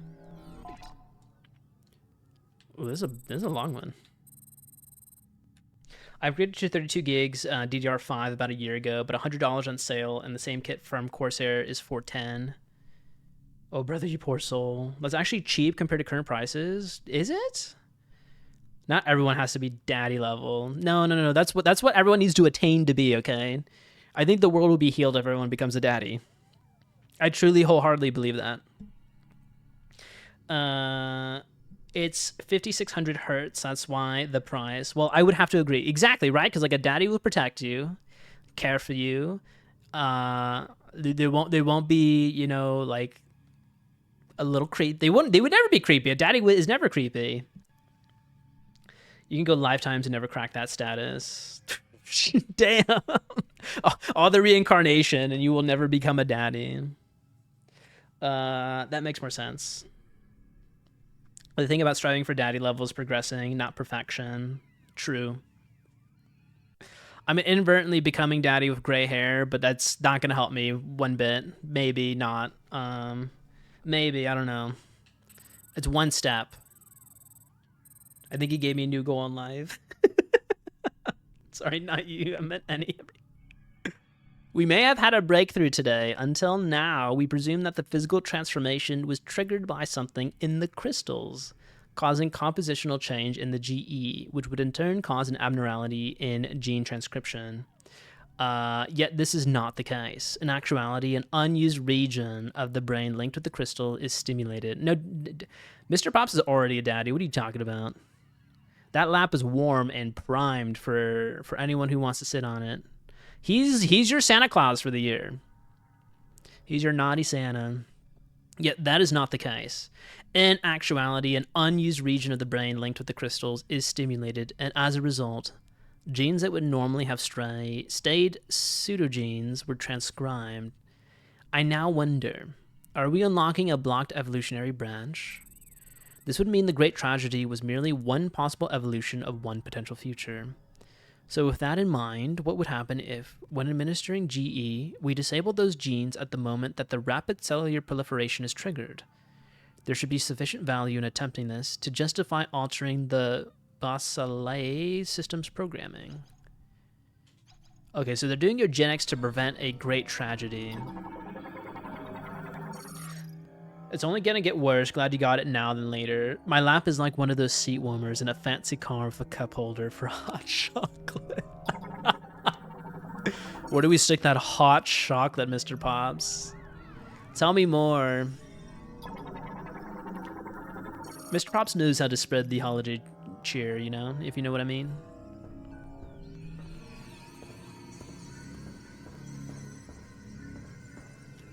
Ooh, this is a long one. I upgraded to 32 gigs DDR5 about a year ago, but $100 on sale, and the same kit from Corsair is $410. Oh, brother, you poor soul. That's actually cheap compared to current prices. Is it? Not everyone has to be daddy level. No. That's what everyone needs to attain to be, okay? I think the world will be healed if everyone becomes a daddy. I truly wholeheartedly believe that. It's 5600 hertz. That's why the price. Well, I would have to agree. Exactly, right? Because like a daddy will protect you, care for you. They won't be, you know, like A little creep. They would never be creepy. A daddy is never creepy. You can go lifetimes and never crack that status. Damn. All the reincarnation and you will never become a daddy. That makes more sense. The thing about striving for daddy level is progressing, not perfection. True. I'm inadvertently becoming daddy with gray hair, but that's not going to help me one bit. Maybe not. Maybe, I don't know. It's one step. I think he gave me a new goal in life. Sorry, not you. I meant any. We may have had a breakthrough today. Until now, we presume that the physical transformation was triggered by something in the crystals, causing compositional change in the GE, which would in turn cause an abnormality in gene transcription. Yet this is not the case. In actuality, an unused region of the brain linked with the crystal is stimulated. No, Mr. Pops is already a daddy. What are you talking about? That lap is warm and primed for anyone who wants to sit on it. He's your Santa Claus for the year. He's your naughty Santa. Yet that is not the case. In actuality, an unused region of the brain linked with the crystals is stimulated, and as a result, genes that would normally have stayed pseudogenes were transcribed. I now wonder, are we unlocking a blocked evolutionary branch? This would mean the great tragedy was merely one possible evolution of one potential future. So with that in mind, what would happen if, when administering GE, we disabled those genes at the moment that the rapid cellular proliferation is triggered? There should be sufficient value in attempting this to justify altering the Basalei system's programming. Okay, so they're doing eugenics to prevent a great tragedy. It's only gonna get worse. Glad you got it now than later. My lap is like one of those seat warmers in a fancy car with a cup holder for hot chocolate. Where do we stick that hot chocolate, Mr. Pops? Tell me more. Mr. Pops knows how to spread the holiday cheer, you know, if you know what I mean.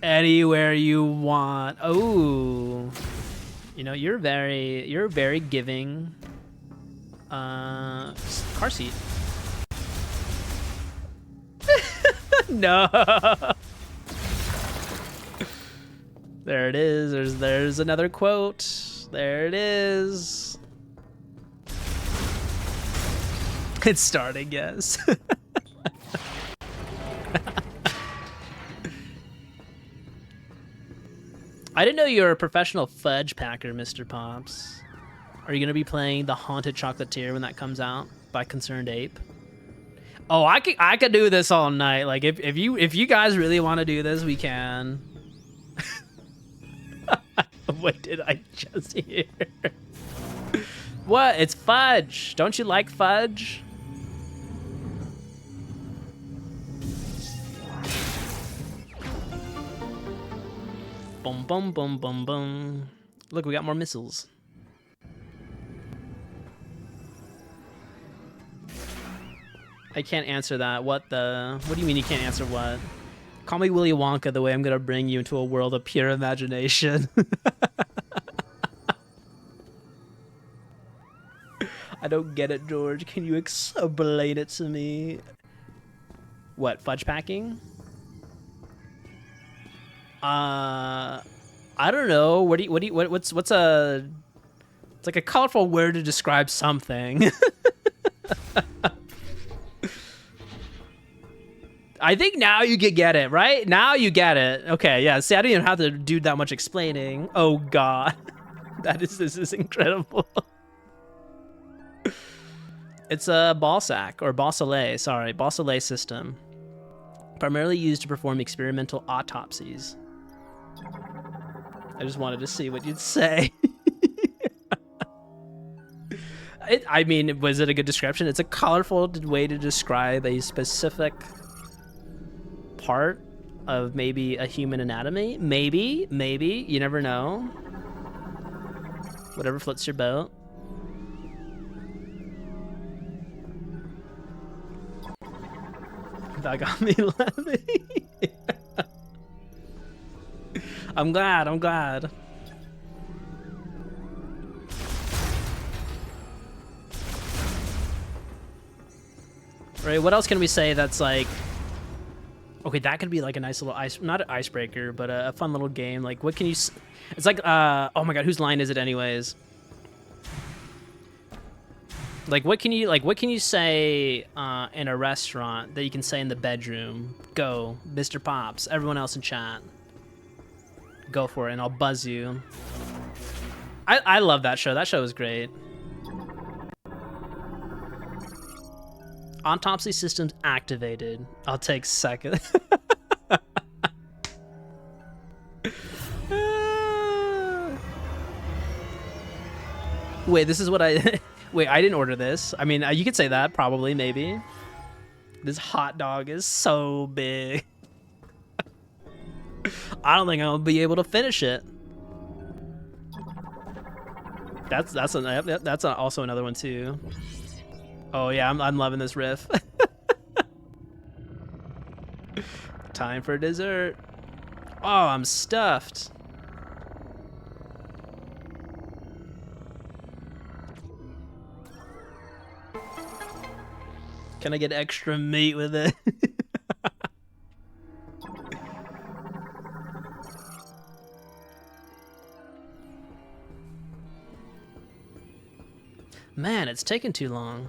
Anywhere you want. Oh, you know, you're very giving. Car seat. No. There it is. There's another quote. There it is. It's starting, yes. I didn't know you were a professional fudge packer, Mr. Pops. Are you gonna be playing The Haunted Chocolatier when that comes out by Concerned Ape? Oh, I could do this all night. Like if you guys really want to do this, we can. What did I just hear? What? It's fudge. Don't you like fudge? Boom, boom, boom, boom, boom. Look, we got more missiles. I can't answer that. What do you mean you can't answer what? Call me Willy Wonka the way I'm gonna bring you into a world of pure imagination. I don't get it, George. Can you explain it to me? What, fudge packing? I don't know. What's a... It's like a colorful word to describe something. I think now you get it, right? Now you get it. Okay, yeah. See, I didn't even have to do that much explaining. Oh, God. This is incredible. It's a ball sack, or Basalei, sorry. Basalei system. Primarily used to perform experimental autopsies. I just wanted to see what you'd say. I mean, was it a good description? It's a colorful way to describe a specific part of maybe a human anatomy. Maybe. You never know. Whatever floats your boat. That got me laughing. I'm glad. right? What else can we say that's like... Okay, that could be like a nice little not an icebreaker, but a fun little game. Like, what can you... It's like, oh my god, whose line is it anyways? Like, what can you say in a restaurant that you can say in the bedroom? Go, Mr. Pops, everyone else in chat. Go for it, and I'll buzz you. I love that show. That show was great. Autopsy systems activated. I'll take second. Wait, this is what I... Wait, I didn't order this. I mean, you could say that, probably, maybe. This hot dog is so big. I don't think I'll be able to finish it. That's also another one too. Oh yeah, I'm loving this riff. Time for dessert. Oh, I'm stuffed. Can I get extra meat with it? Man, it's taken too long.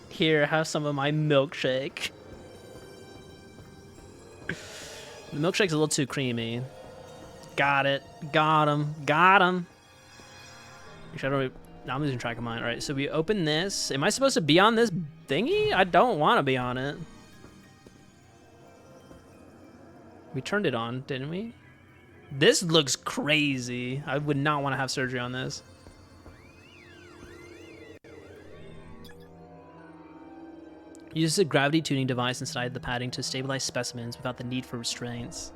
Here, have some of my milkshake. The milkshake's a little too creamy. Got it. Got him. Got him. Now I'm losing track of mine. All right, so we open this. Am I supposed to be on this thingy? I don't want to be on it. We turned it on, didn't we? This looks crazy. I would not want to have surgery on this. Uses a gravity tuning device inside the padding to stabilize specimens without the need for restraints.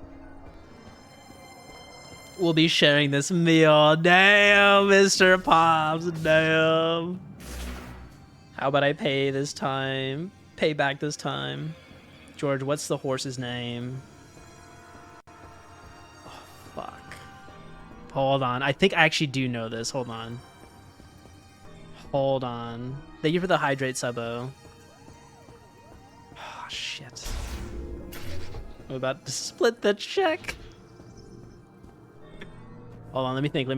We'll be sharing this meal. Damn, Mr. Pops, damn. How about I pay this time? Pay back this time. George, what's the horse's name? Oh, fuck. Hold on. I think I actually do know this. Hold on. Hold on. Thank you for the hydrate subo. Oh, shit. I'm about to split the check. Hold on, let me think. Why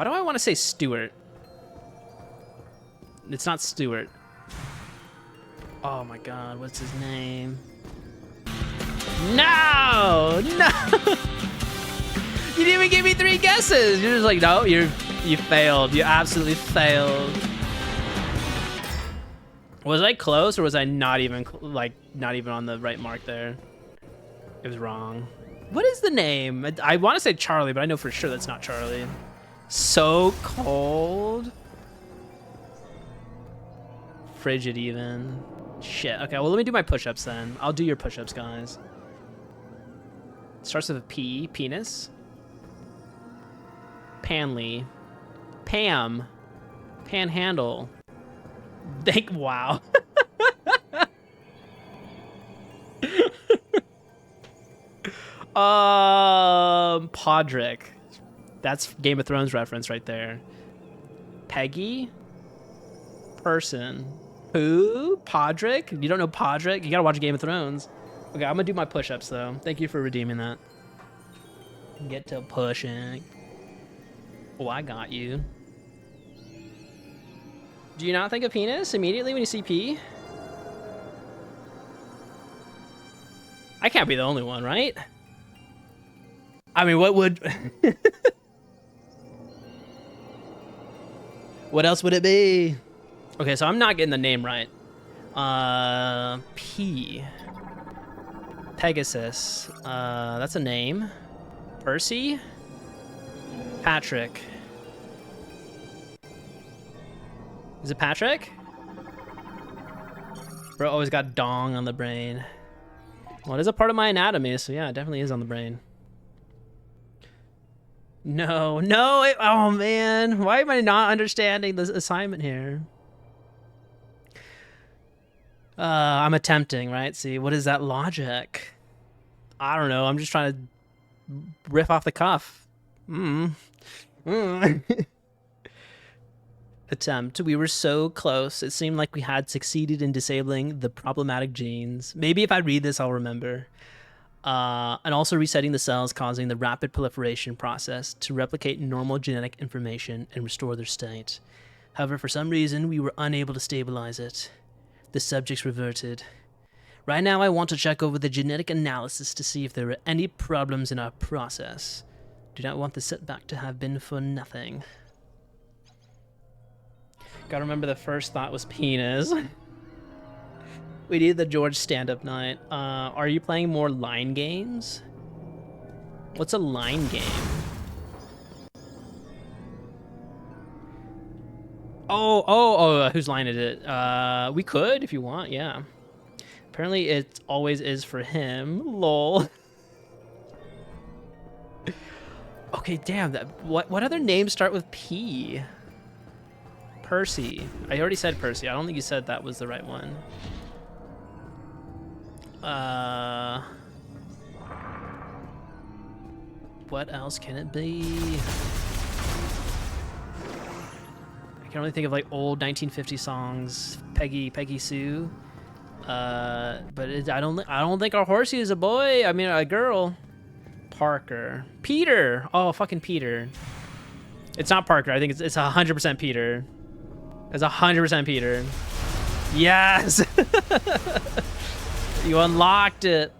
do I want to say Stuart? It's not Stuart. Oh my god, what's his name? No! No! You didn't even give me 3 guesses! You're just like, no, you failed. You absolutely failed. Was I close, or was I not even, not even on the right mark there? It was wrong. What is the name? I want to say Charlie, but I know for sure that's not Charlie. So cold. Frigid even. Shit. Okay, well, let me do my push-ups then. I'll do your push-ups, guys. Starts with a P. Penis. Panly. Pam. Panhandle. Wow. Podrick. That's Game of Thrones reference right there. Peggy? Person. Who? Podrick? You don't know Podrick? You gotta watch Game of Thrones. Okay, I'm gonna do my push-ups though. Thank you for redeeming that. Get to pushing. Oh, I got you. Do you not think of penis immediately when you see P? I can't be the only one, right? I mean, what would... What else would it be? Okay, so I'm not getting the name right. P. Pegasus. That's a name. Percy? Patrick. Is it Patrick? Bro always got dong on the brain. Well, it is a part of my anatomy, so yeah, it definitely is on the brain. No, oh man, why am I not understanding this assignment here? I'm attempting, right? See, what is that logic? I don't know, I'm just trying to riff off the cuff. attempt. We were so close. It seemed like we had succeeded in disabling the problematic genes. Maybe if I read this, I'll remember. And also resetting the cells, causing the rapid proliferation process to replicate normal genetic information and restore their state. However, for some reason, we were unable to stabilize it. The subjects reverted. Right now, I want to check over the genetic analysis to see if there are any problems in our process. Do not want the setback to have been for nothing. Gotta remember the first thought was penis. We need the George stand-up night. Are you playing more line games? What's a line game? Oh, whose line is it? We could if you want, yeah. Apparently it always is for him. Lol. Okay, damn. What other names start with P? Percy. I already said Percy. I don't think you said that was the right one. What else can it be? I can only think of like old 1950 songs. Peggy Sue. But I don't think our horsey is a boy. I mean a girl. Parker. Peter. Oh, fucking Peter. It's not Parker. I think it's 100% Peter. It's 100% Peter. Yes. You unlocked it.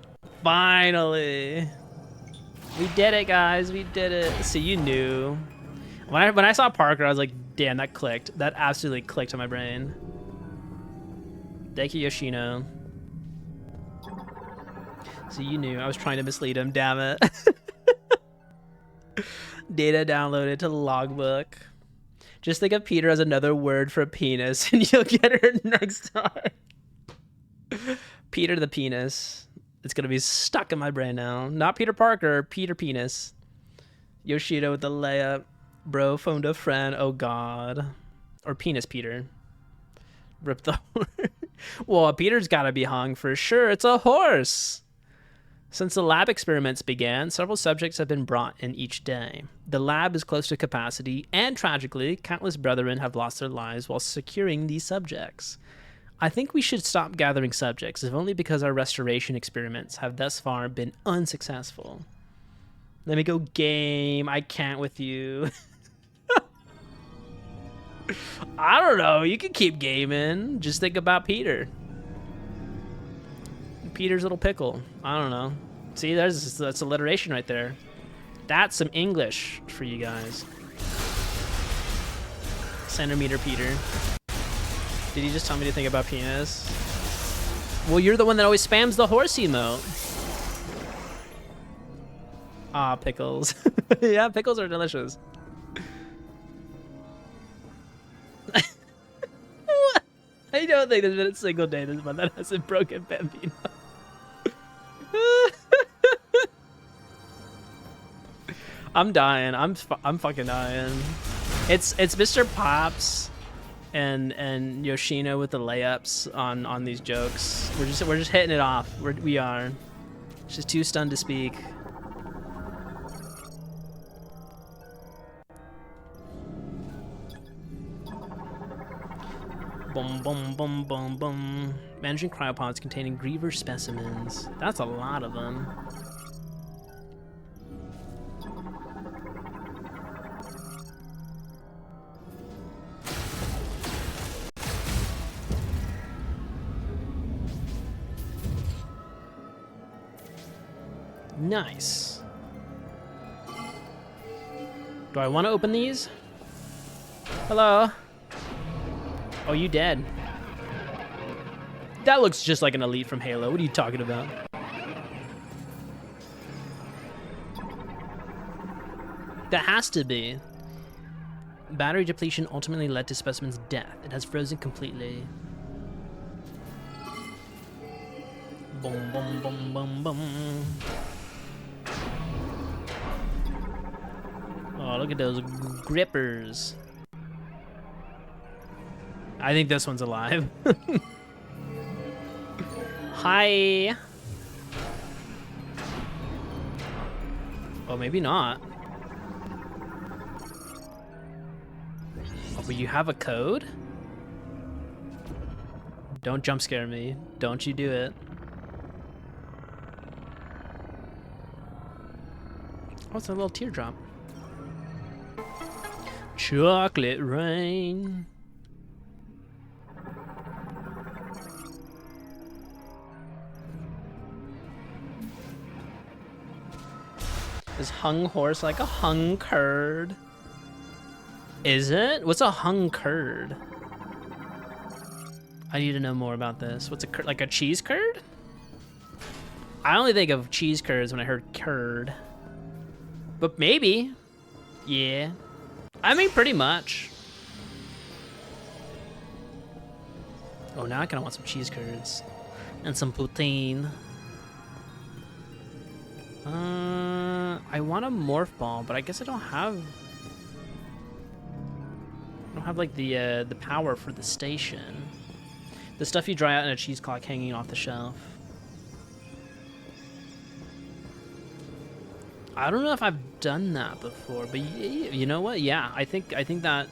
Finally. We did it, guys. We did it. See, you knew. When I saw Parker, I was like, damn, that clicked. That absolutely clicked in my brain. Thank you, Yoshino. So you knew. I was trying to mislead him, damn it. Data downloaded to logbook. Just think of Peter as another word for penis and you'll get her next time. Peter the penis. It's going to be stuck in my brain now. Not Peter Parker, Peter Penis. Yoshida with the layup. Bro phoned a friend. Oh, God. Or Penis Peter. Rip the horse. Well, Peter's got to be hung for sure. It's a horse. Since the lab experiments began, several subjects have been brought in each day. The lab is close to capacity, and tragically, countless brethren have lost their lives while securing these subjects. I think we should stop gathering subjects, if only because our restoration experiments have thus far been unsuccessful. Let me go game. I can't with you. I don't know. You can keep gaming. Just think about Peter. Peter's little pickle. I don't know. See, that's alliteration right there. That's some English for you guys. Centimeter Peter. Did he just tell me to think about penis? Well, you're the one that always spams the horse emote. Ah, pickles. Yeah, pickles are delicious. What? I don't think there's been a single day this month that hasn't broken Bambino. I'm dying. I'm fucking dying. It's Mr. Pops and Yoshino with the layups on these jokes. We're just hitting it off. We are. She's too stunned to speak. Boom, boom, boom, boom, boom. Managing cryopods containing griever specimens. That's a lot of them. Nice. Do I want to open these? Hello? Oh, you dead. That looks just like an elite from Halo. What are you talking about? That has to be. Battery depletion ultimately led to specimen's death. It has frozen completely. Boom, boom, boom, boom, boom. Oh, look at those grippers. I think this one's alive. Hi. Oh, maybe not. Will you have a code? Don't jump scare me. Don't you do it. Oh, it's a little teardrop. Chocolate rain. Is hung horse like a hung curd? Is it? What's a hung curd? I need to know more about this. What's a curd? Like a cheese curd? I only think of cheese curds when I heard curd. But maybe. Yeah. I mean, pretty much. Oh, now I kind of want some cheese curds. And some poutine. I want a morph ball, but I guess I don't have like the power for the station. The stuff you dry out in a cheesecloth hanging off the shelf. I don't know if I've done that before, but you know what? Yeah, I think that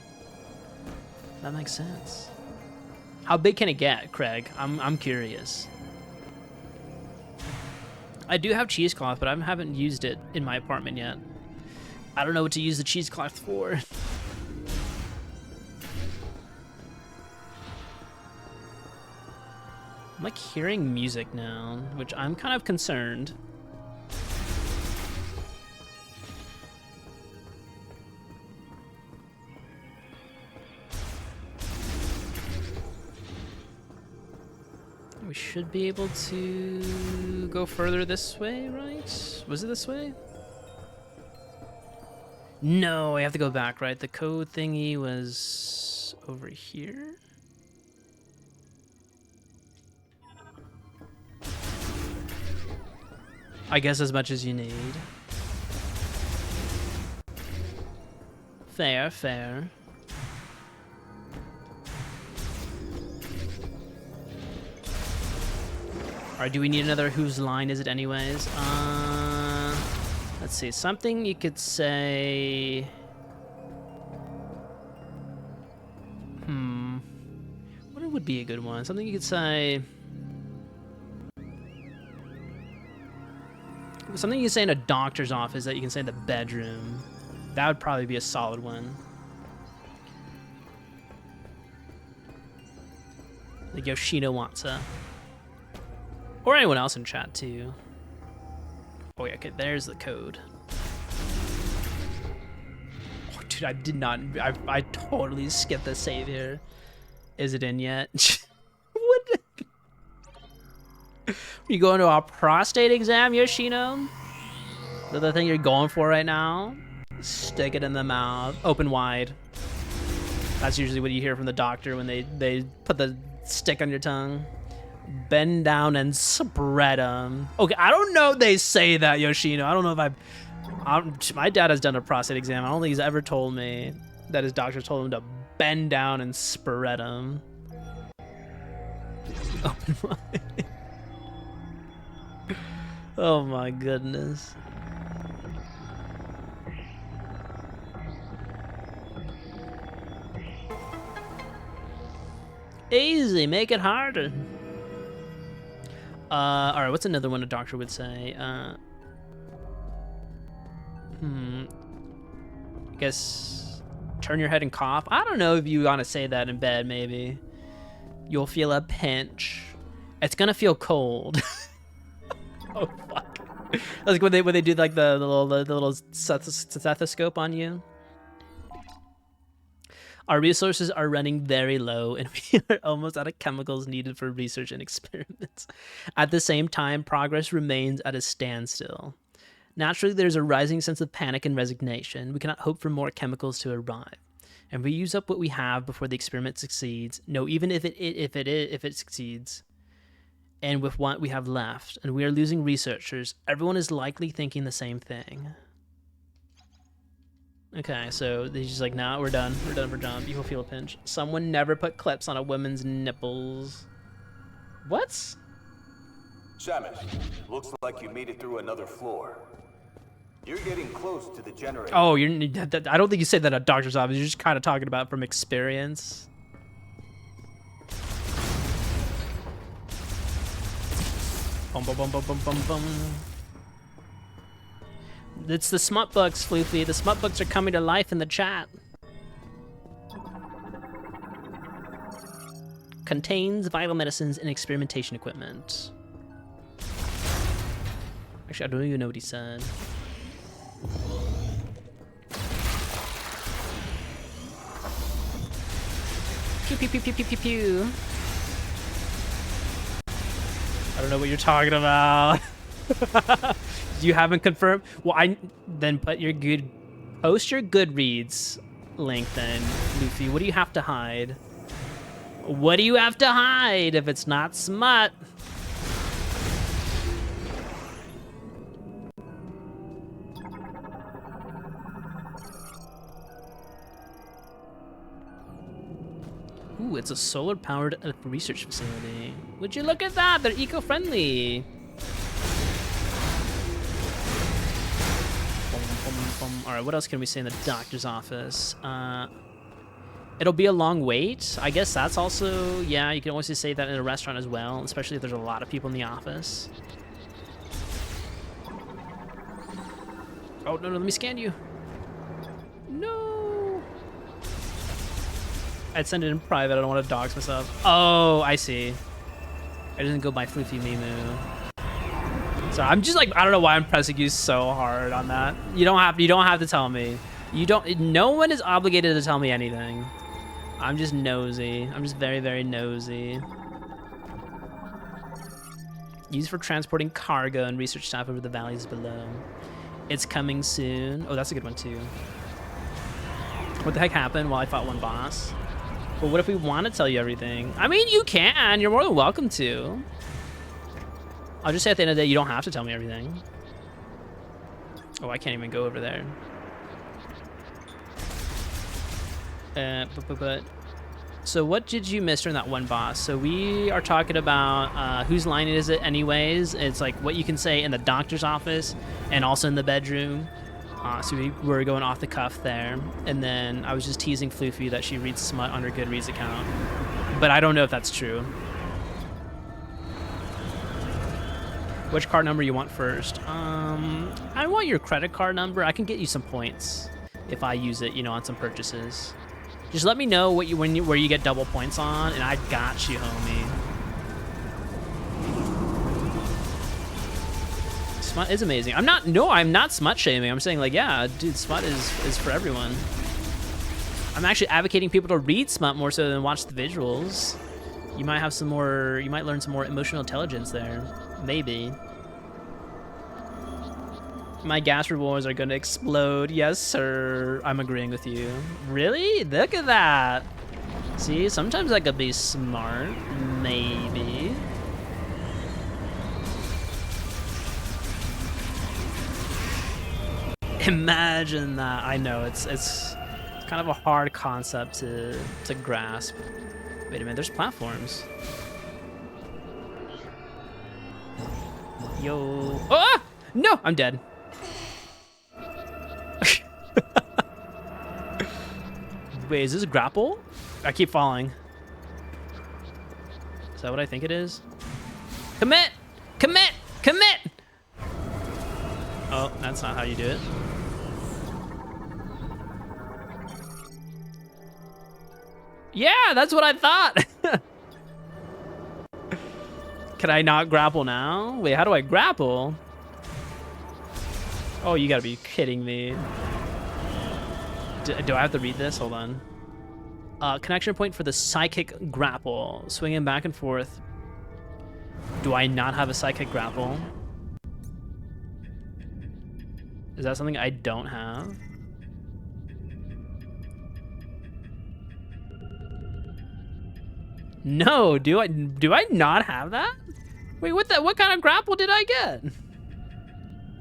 makes sense. How big can it get, Craig? I'm curious. I do have cheesecloth, but I haven't used it in my apartment yet. I don't know what to use the cheesecloth for. I'm like hearing music now, which I'm kind of concerned. We should be able to go further this way, right? Was it this way? No, I have to go back, right? The code thingy was over here. I guess as much as you need. Fair, fair. Alright, do we need another whose line is it anyways? Let's see, something you could say... What would be a good one? Something you could say... Something you can say in a doctor's office that you can say in the bedroom. That would probably be a solid one. Like Yoshino Watsa. Or anyone else in chat too. Oh yeah, okay, there's the code. Oh, dude, I did not, I totally skipped the save here. Is it in yet? What? Are you going to a prostate exam, Yoshino? Is that the thing you're going for right now? Stick it in the mouth, open wide. That's usually what you hear from the doctor when they put the stick on your tongue. Bend down and spread them. Okay, I don't know if they say that, Yoshino. I don't know if my dad has done a prostate exam. I don't think he's ever told me that his doctor told him to bend down and spread them. Open wide. Oh my goodness. Easy, make it harder. All right, what's another one a doctor would say? I guess turn your head and cough. I don't know if you want to say that in bed, maybe. You'll feel a pinch. It's gonna feel cold. Oh, fuck. Like when they do like the little stethoscope on you. Our resources are running very low, and we are almost out of chemicals needed for research and experiments. At the same time, progress remains at a standstill. Naturally, there's a rising sense of panic and resignation. We cannot hope for more chemicals to arrive. And we use up what we have before the experiment succeeds. No, even if it succeeds. And with what we have left, and we are losing researchers, everyone is likely thinking the same thing. Okay, so he's just like, nah, we're done. We're done for jump. You will feel a pinch. Someone never put clips on a woman's nipples. What? Samus, looks like you made it through another floor. You're getting close to the generator. Oh, I don't think you said that at doctor's office. You're just kind of talking about from experience. Bum, bum, bum, bum, bum, bum, bum. It's the smut books, Floofy. The smut books are coming to life in the chat. Contains vital medicines and experimentation equipment. Actually, I don't even know what he said. Pew, pew, pew, pew, pew, pew, pew. I don't know what you're talking about. You haven't confirmed? Well, then post your Goodreads link then, Luffy. What do you have to hide? What do you have to hide if it's not smut? Ooh, it's a solar-powered research facility. Would you look at that? They're eco-friendly. All right, what else can we say in the doctor's office? It'll be a long wait. I guess that's also, yeah, you can always just say that in a restaurant as well, especially if there's a lot of people in the office. Oh, no, let me scan you. No. I'd send it in private. I don't want to dox myself. Oh, I see. I didn't go by Floofy Mimu. So I'm just like, I don't know why I'm pressing you so hard on that. You don't have to tell me. No one is obligated to tell me anything. I'm just nosy. I'm just very, very nosy. Used for transporting cargo and research staff over the valleys below. It's coming soon. Oh, that's a good one too. What the heck happened while I fought one boss? But what if we want to tell you everything? I mean, you can. You're more than welcome to. I'll just say at the end of the day, you don't have to tell me everything. Oh, I can't even go over there. So what did you miss during that one boss? So we are talking about whose line is it anyways. It's like what you can say in the doctor's office and also in the bedroom. So we were going off the cuff there. And then I was just teasing Floofy that she reads smut on her Goodreads account. But I don't know if that's true. Which card number you want first? I want your credit card number. I can get you some points if I use it, on some purchases. Just let me know where you get double points on, and I got you, homie. Smut is amazing. I'm not smut shaming. I'm saying like, yeah, dude, smut is for everyone. I'm actually advocating people to read smut more so than watch the visuals. You might learn some more emotional intelligence there. Maybe. My gas rewards are gonna explode. Yes, sir. I'm agreeing with you. Really? Look at that. See, sometimes I could be smart. Maybe. Imagine that. I know, it's kind of a hard concept to grasp. Wait a minute, there's platforms. Yo. Ah! No, I'm dead. Wait, is this a grapple? I keep falling. Is that what I think it is? Commit! Commit! Commit! Oh, that's not how you do it. Yeah, that's what I thought. Can I not grapple now? Wait, how do I grapple? Oh, you gotta be kidding me. Do I have to read this? Hold on. Connection point for the psychic grapple. Swinging back and forth. Do I not have a psychic grapple? Is that something I don't have? No, do I not have that? Wait, what kind of grapple did I get?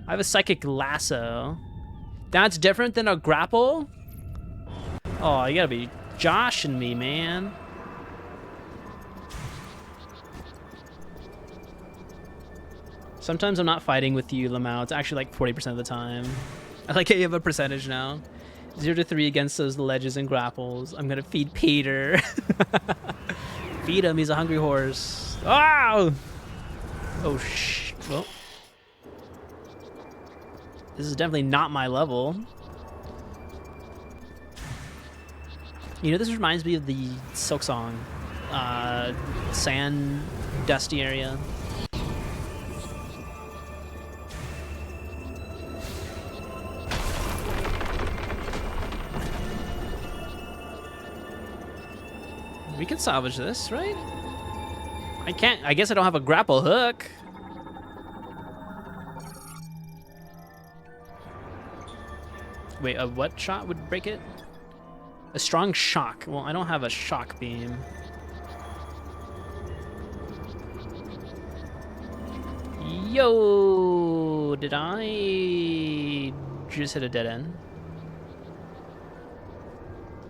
I have a psychic lasso. That's different than a grapple? Oh, you gotta be joshing me, man. Sometimes I'm not fighting with you, Lamau. It's actually like 40% of the time. I like how you have a percentage now. 0 to 3 against those ledges and grapples. I'm gonna feed Peter. Feed him, he's a hungry horse. Oh! Oh, well. This is definitely not my level. You know, this reminds me of the Silk Song. Sand, dusty area. We can salvage this, right? I can't. I guess I don't have a grapple hook. Wait, a what shot would break it? A strong shock. Well, I don't have a shock beam. Yo, did I just hit a dead end?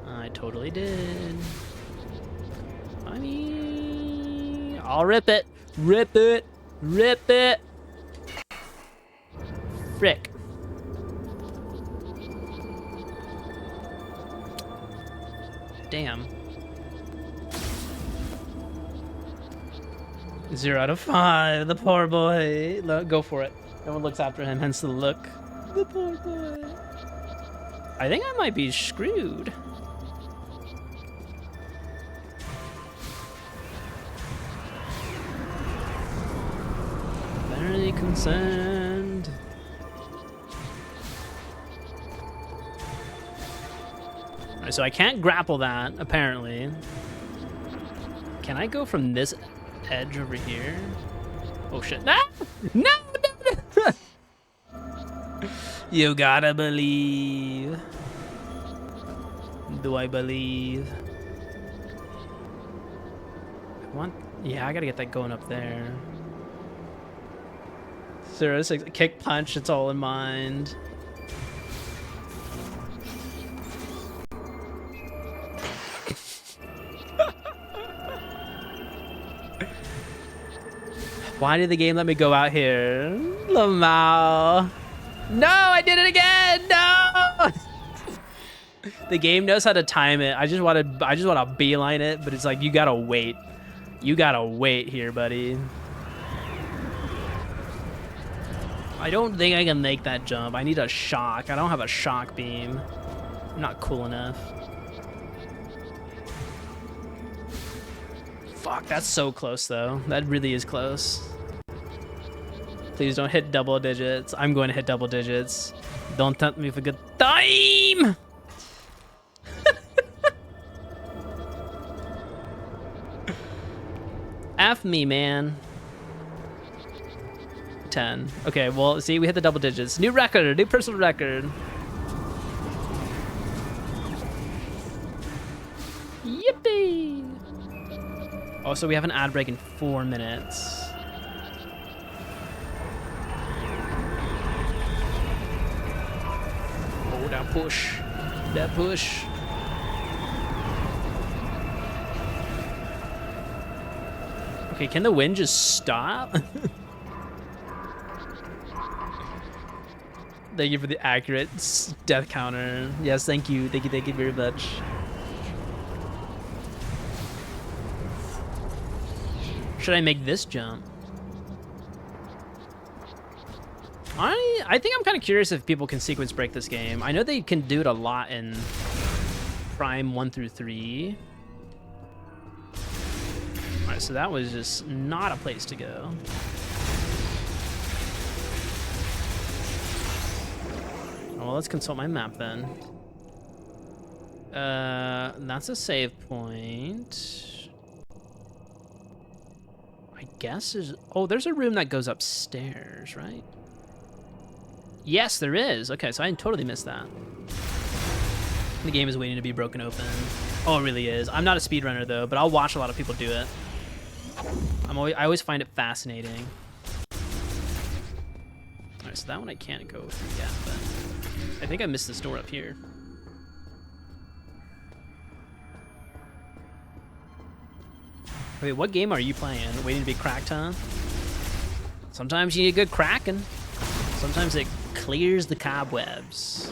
I totally did. I mean, I'll rip it. Rip it. Rip it. Frick. Damn. 0 out of 5. The poor boy. Go for it. No one looks after him, hence the look. The poor boy. I think I might be screwed. Very concerned. Alright, so I can't grapple that, apparently. Can I go from this edge over here? Oh shit. Ah! No! No! You gotta believe. Do I believe? Yeah, I gotta get that going up there. 0 to 6, kick punch, it's all in mind. Why did the game let me go out here? Lamau. No, I did it again. No. The game knows how to time it. I just want to beeline it, but it's like you gotta wait. You gotta wait here, buddy. I don't think I can make that jump. I need a shock. I don't have a shock beam. I'm not cool enough. Fuck, that's so close though. That really is close. Please don't hit double digits. I'm going to hit double digits. Don't tempt me for good time! F me, man. 10. Okay, well, see, we hit the double digits. New record, new personal record. Yippee! Also, we have an ad break in 4 minutes. Oh, that push. That push. Okay, can the wind just stop? Thank you for the accurate death counter. Yes, thank you. Thank you very much. Should I make this jump? I think I'm kind of curious if people can sequence break this game. I know they can do it a lot in Prime 1 through 3. Alright, so that was just not a place to go. Well, let's consult my map then. That's a save point. I guess there's... Oh, there's a room that goes upstairs, right? Yes, there is. Okay, so I totally missed that. The game is waiting to be broken open. Oh, it really is. I'm not a speedrunner, though, but I'll watch a lot of people do it. I always find it fascinating. Alright, so that one I can't go through yet, but... I think I missed this door up here. Wait, what game are you playing? Waiting to be cracked, huh? Sometimes you need a good cracking. Sometimes it clears the cobwebs.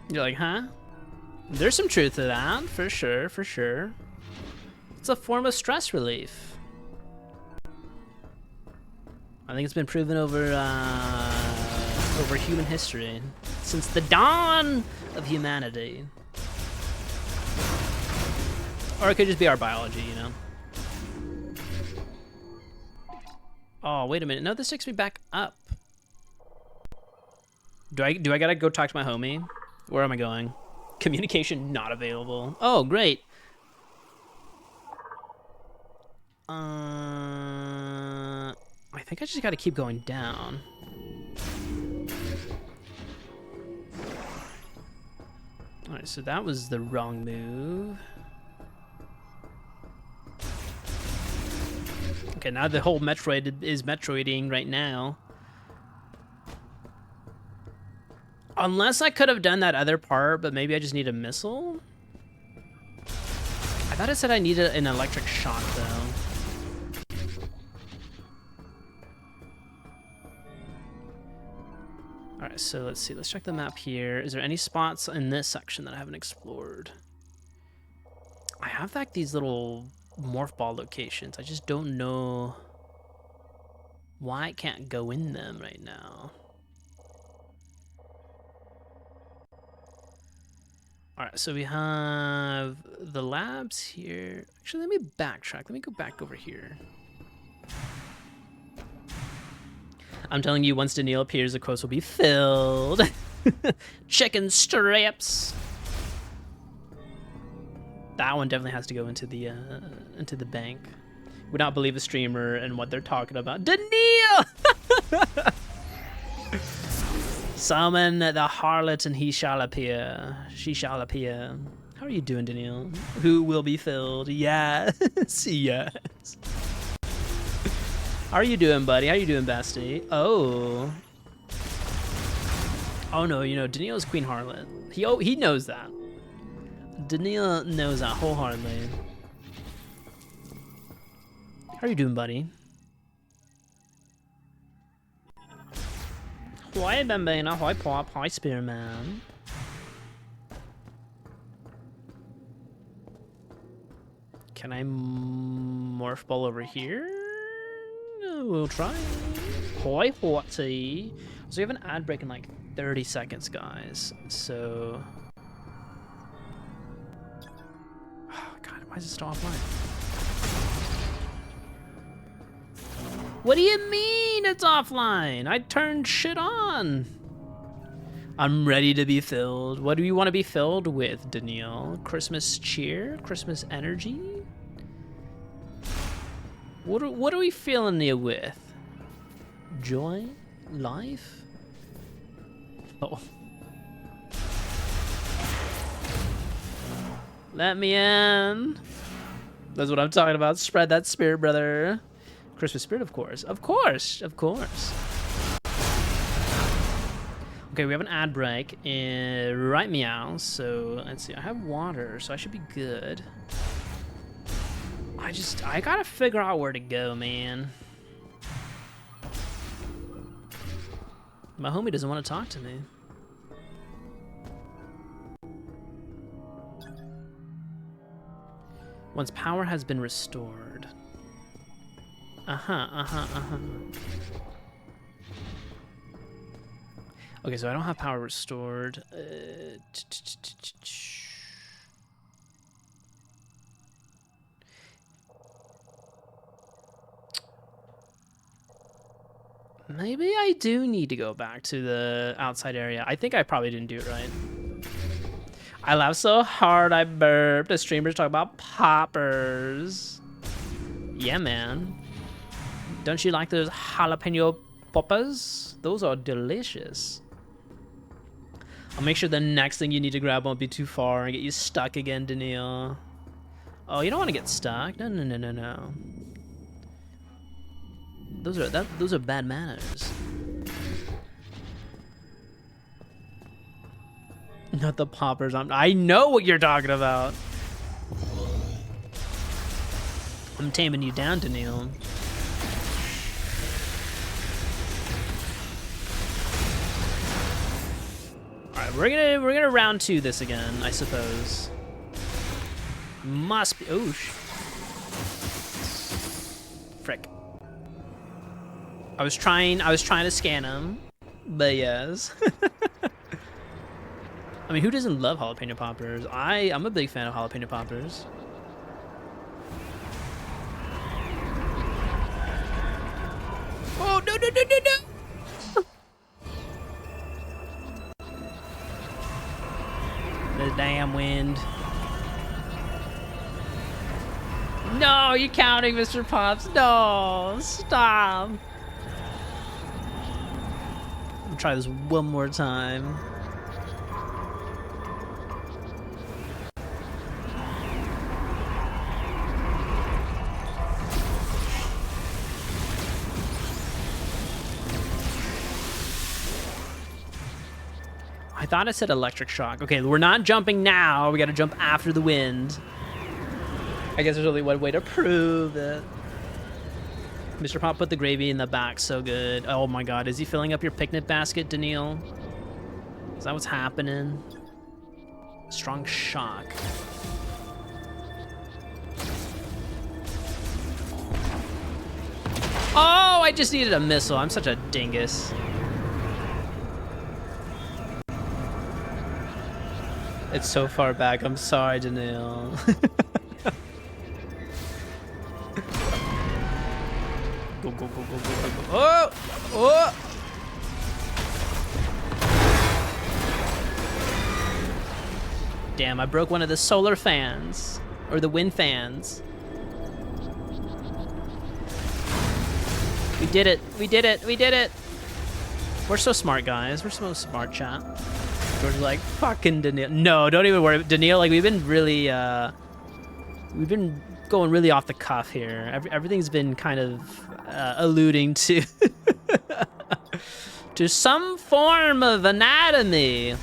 You're like, huh? There's some truth to that, for sure, for sure. It's a form of stress relief. I think it's been proven over human history since the dawn of humanity. Or it could just be our biology, you know. Oh, wait a minute. No, this takes me back up. Do I gotta go talk to my homie? Where am I going? Communication not available. Oh, great. I think I just gotta keep going down. Alright, so that was the wrong move. Okay, now the whole Metroid is Metroiding right now. Unless I could have done that other part, but maybe I just need a missile? I thought it said I needed an electric shock, though. Alright, so let's see. Let's check the map here. Is there any spots in this section that I haven't explored? I have, like, these little morph ball locations. I just don't know why I can't go in them right now. Alright, so we have the labs here. Actually, let me backtrack. Let me go back over here. I'm telling you, once Daniil appears, the quotes will be filled. Chicken strips. That one definitely has to go into the bank. Would not believe a streamer and what they're talking about. Daniil! Summon the harlot and he shall appear. She shall appear. How are you doing, Daniil? Who will be filled? Yes. Yes. How are you doing, buddy? How you doing, bestie? Oh. Oh no, you know, Daniil is Queen Harlot. He knows that. Daniil knows that wholeheartedly. How are you doing, buddy? Hi, Bambina. Hi, Pop. Hi, Spearman. Can I morph ball over here? We'll try. Hi, Hotty. So we have an ad break in like 30 seconds, guys. So... Oh, God, why is it still offline? What do you mean it's offline? I turned shit on. I'm ready to be filled. What do you want to be filled with, Daniil? Christmas cheer? Christmas energy? What are we filling you with? Joy? Life? Oh. Let me in. That's what I'm talking about. Spread that spirit, brother. Christmas spirit, of course. Of course. Of course. Okay, we have an ad break. Right meow. So, let's see. I have water, so I should be good. I gotta figure out where to go, man. My homie doesn't want to talk to me. Once power has been restored. Okay, so I don't have power restored. Maybe I do need to go back to the outside area. I think I probably didn't do it right. I laughed so hard I burped. The streamers talk about poppers. Yeah, man. Don't you like those jalapeno poppers? Those are delicious. I'll make sure the next thing you need to grab won't be too far and get you stuck again, Daniil. Oh, you don't want to get stuck. No, no, no, no, no. Those are bad manners. Not the poppers. I know what you're talking about. I'm taming you down, Daniil. Alright, we're gonna round 2 this again, I suppose. Must be. Oh, frick. I was trying to scan him, but yes. I mean, who doesn't love jalapeno poppers? I'm a big fan of jalapeno poppers. Oh, no, no, no, no, no! The damn wind. No, you're counting, Mr. Pops. No, stop. I'll try this one more time. I thought it said electric shock. Okay, we're not jumping now. We gotta jump after the wind. I guess there's only one way to prove it. Mr. Pop put the gravy in the back. So good. Oh my god, is he filling up your picnic basket, Daniil? Is that what's happening? Strong shock. Oh, I just needed a missile. I'm such a dingus. It's so far back. I'm sorry, Daniil. Go, go, go, go, go, go, go. Oh! Oh! Damn, I broke one of the solar fans. Or the wind fans. We did it. We did it. We did it. We're so smart, guys. We're so smart, chat. George's like, fucking Daniil. No, don't even worry. Daniil, like, we've been really, we've been going really off the cuff here. Everything's been kind of alluding to to some form of anatomy.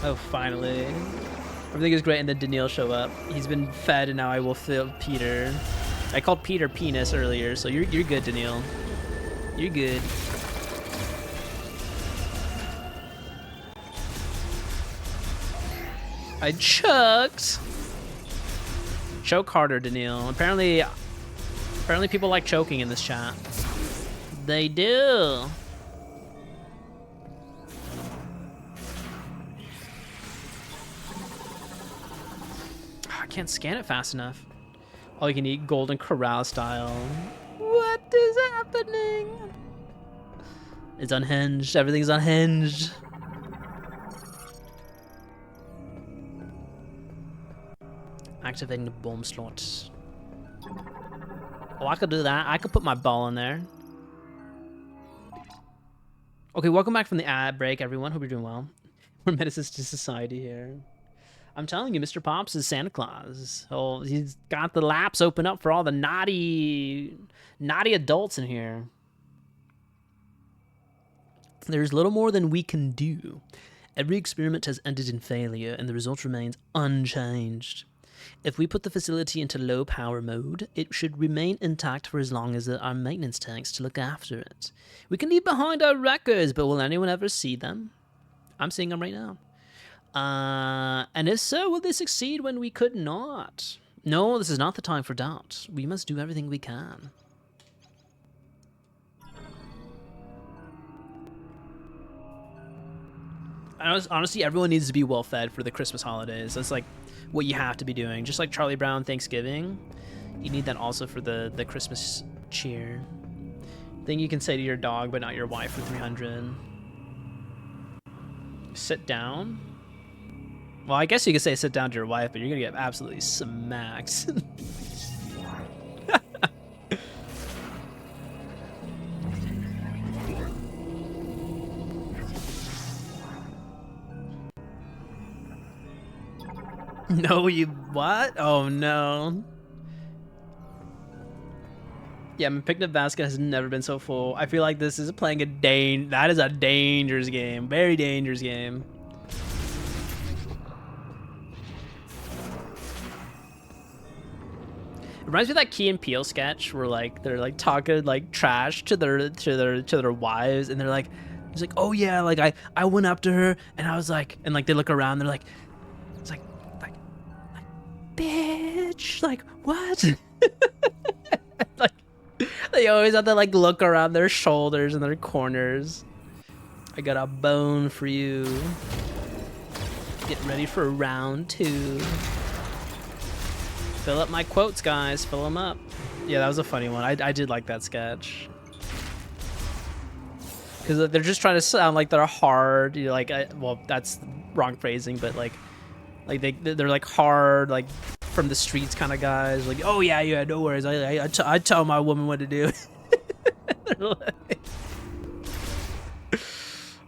Oh, finally. Everything is great, and then Daniil show up. He's been fed, and now I will fill Peter. I called Peter penis earlier, so you're good, Daniil. You're good. I choked. Choke harder, Daniil. Apparently people like choking in this chat. They do. I can't scan it fast enough. All you can eat golden corral style. What is happening? It's unhinged. Everything's unhinged. Activating the bomb slots. Oh, I could do that. I could put my ball in there. Okay, welcome back from the ad break, everyone. Hope you're doing well. We're menaces to society here. I'm telling you, Mr. Pops is Santa Claus. Oh, he's got the laps open up for all the naughty adults in here. There's little more than we can do. Every experiment has ended in failure, and the result remains unchanged. If we put the facility into low power mode, it should remain intact for as long as there are maintenance tanks to look after it. We can leave behind our records, but will anyone ever see them? I'm seeing them right now. And if so, will they succeed when we could not? No, this is not the time for doubt. We must do everything we can. Honestly, everyone needs to be well fed for the Christmas holidays. That's like what you have to be doing. Just like Charlie Brown Thanksgiving, you need that also for the Christmas cheer. Thing you can say to your dog, but not your wife for 300. Sit down? Well, I guess you could say sit down to your wife, but you're gonna get absolutely smacked. No, you what? Oh no. Yeah, my picnic basket has never been so full. I feel like this is playing that is a dangerous game. Very dangerous game. Reminds me of that Key and Peele sketch where like they're like talking like trash to their wives, and they're like, it's like, oh yeah, like I went up to her and I was like, and like they look around, they're like, it's like bitch, like what? Like they always have to like look around their shoulders and their corners. I got a bone for you. Get ready for round 2. Fill up my quotes, guys. Fill them up. Yeah, that was a funny one. I did like that sketch. Because they're just trying to sound like they're hard. You know, like, well, that's wrong phrasing, but like they're like hard, like from the streets kind of guys. Like, oh yeah, no worries. I tell my woman what to do. Like,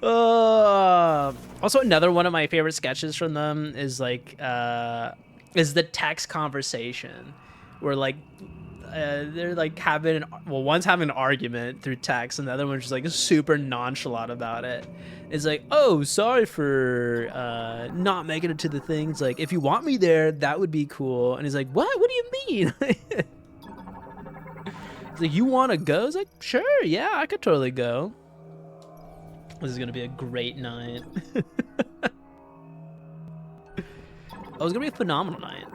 also, another one of my favorite sketches from them is like is the text conversation, where like they're like having one's having an argument through text, and the other one's just like super nonchalant about it. It's like, oh, sorry for not making it to the thing. It's like, if you want me there, that would be cool. And he's like, what do you mean? It's like, you want to go? It's like, sure, yeah, I could totally go. This is gonna be a great night. Oh, it's gonna be a phenomenal night.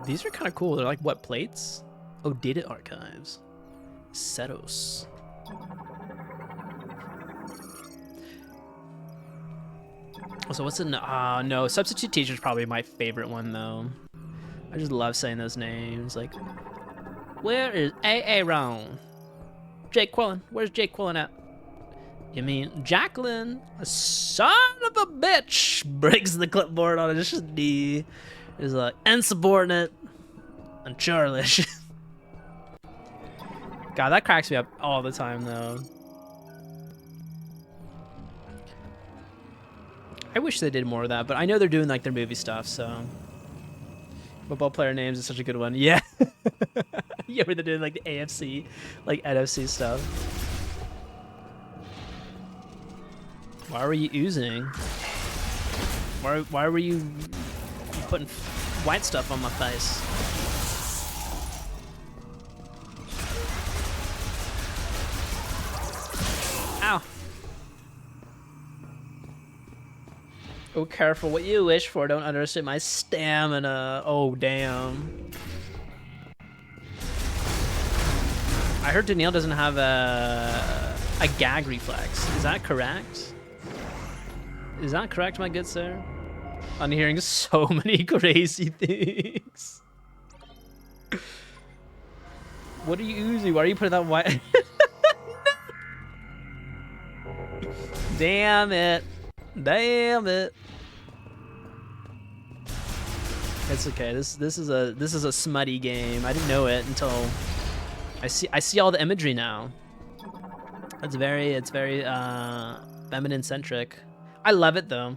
These are kind of cool. They're like, what, plates? Oh, data archives. Setos. So what's in? No, substitute teacher is probably my favorite one though. I just love saying those names. Like, where is Aaron? Jake Quillen. Where's Jake Quillen at? You mean Jacqueline? A son of a bitch breaks the clipboard on his knee. Is like insubordinate and churlish. God, that cracks me up all the time though. I wish they did more of that, but I know they're doing like their movie stuff, so. Football player names is such a good one. Yeah. Yeah, where they're doing like the AFC, like NFC stuff. Why were you oozing? Why were you putting white stuff on my face? Ow. Oh, careful what you wish for. Don't underestimate my stamina. Oh, damn. I heard Danielle doesn't have a gag reflex. Is that correct? Is that correct, my good sir? I'm hearing so many crazy things. What are you using? Why are you putting that white? No! Damn it. Damn it. It's okay. This is a smutty game. I didn't know it until I see all the imagery now. It's very feminine centric. I love it though.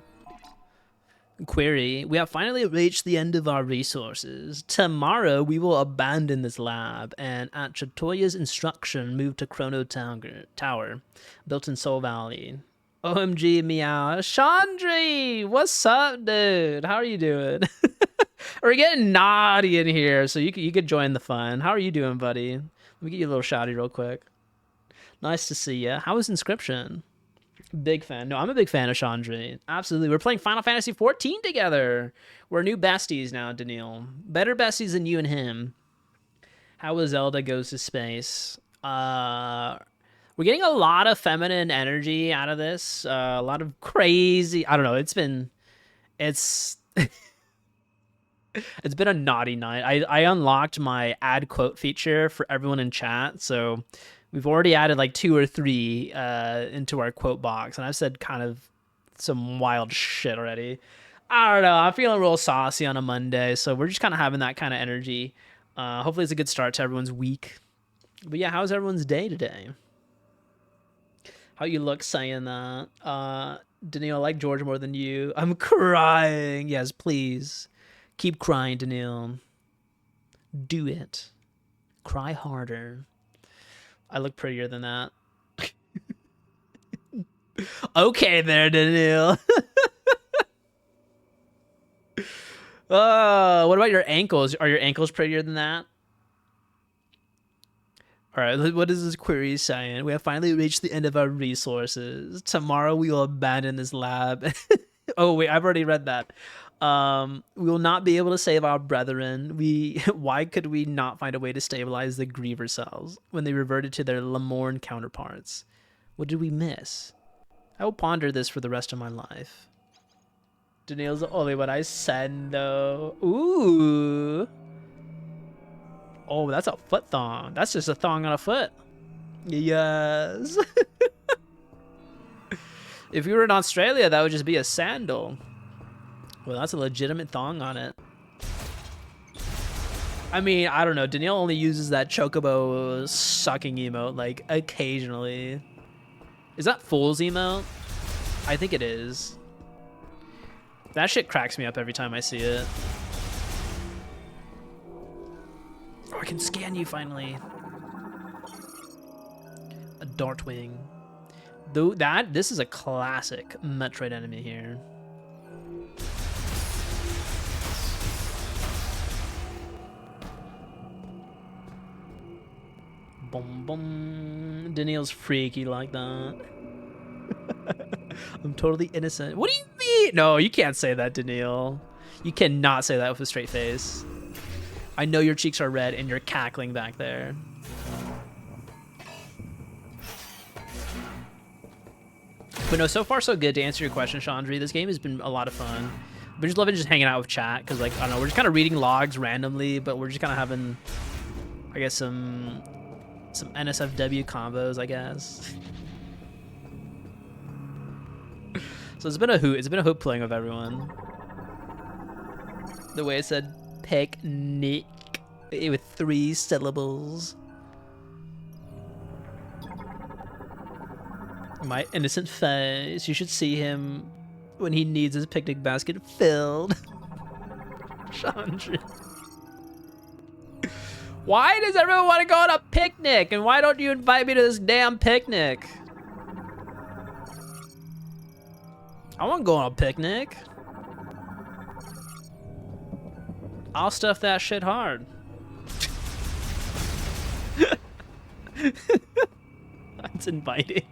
Query: we have finally reached the end of our resources. Tomorrow we will abandon this lab and at Chatoya's instruction move to Chrono Tower, built in Soul Valley. OMG meow. Chandri! What's up, dude? How are you doing? We're getting naughty in here, so you could join the fun. How are you doing, buddy? Let me get you a little shouty real quick. Nice to see ya. How was Inscription? Big fan. No, I'm a big fan of Chandri. Absolutely. We're playing Final Fantasy 14 together. We're new besties now, Daniil. Better besties than you and him. How was Zelda Goes to Space? We're getting a lot of feminine energy out of this. A lot of crazy. I don't know. It's been a naughty night. I unlocked my add quote feature for everyone in chat, so we've already added like 2 or 3 into our quote box, and I've said kind of some wild shit already. I don't know. I'm feeling real saucy on a Monday, so we're just kind of having that kind of energy. Hopefully it's a good start to everyone's week. But yeah, how's everyone's day today? How you look saying that? Daniil, I like George more than you. I'm crying. Yes, please. Keep crying, Daniil. Do it. Cry harder. I look prettier than that. Okay there, Daniil. What about your ankles? Are your ankles prettier than that? All right, what is this query saying? We have finally reached the end of our resources. Tomorrow we will abandon this lab. Oh wait, I've already read that. We will not be able to save our brethren. Why could we not find a way to stabilize the Griever cells when they reverted to their Lamorne counterparts? What did we miss? I will ponder this for the rest of my life. Daniel's the only one I send though. Ooh. Oh, that's a foot thong. That's just a thong on a foot. Yes. If we were in Australia, that would just be a sandal. Well, that's a legitimate thong on it. I mean, I don't know. Danielle only uses that chocobo sucking emote, like, occasionally. Is that Fool's emote? I think it is. That shit cracks me up every time I see it. Oh, I can scan you finally. A Dartwing. Though this is a classic Metroid enemy here. Boom, boom. Daniel's freaky like that. I'm totally innocent. What do you mean? No, you can't say that, Daniel. You cannot say that with a straight face. I know your cheeks are red and you're cackling back there. But no, so far so good. To answer your question, Chandri, this game has been a lot of fun. We're just loving just hanging out with chat because, like, I don't know, we're just kind of reading logs randomly, but we're just kind of having, I guess, some NSFW combos, I guess. So it's been a hoot. It's been a hoot playing with everyone. The way it said picnic with 3 syllables. My innocent face. You should see him when he needs his picnic basket filled. Chandra. Why does everyone want to go on a picnic? And why don't you invite me to this damn picnic? I want to go on a picnic. I'll stuff that shit hard. That's inviting.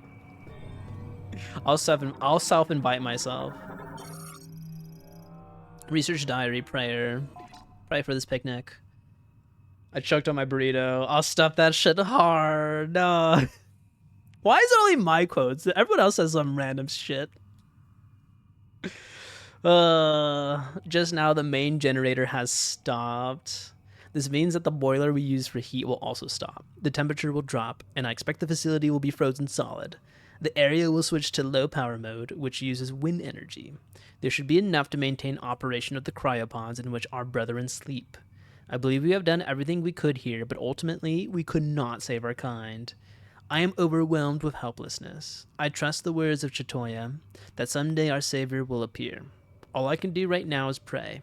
I'll self-invite myself. Research diary, prayer. Pray for this picnic. I choked on my burrito. I'll stuff that shit hard. No. Why is it only my quotes? Everyone else says some random shit. Just now the main generator has stopped. This means that the boiler we use for heat will also stop. The temperature will drop, and I expect the facility will be frozen solid. The area will switch to low power mode, which uses wind energy. There should be enough to maintain operation of the cryopods in which our brethren sleep. I believe we have done everything we could here, but ultimately we could not save our kind. I am overwhelmed with helplessness. I trust the words of Chitoya, that someday our savior will appear. All I can do right now is pray.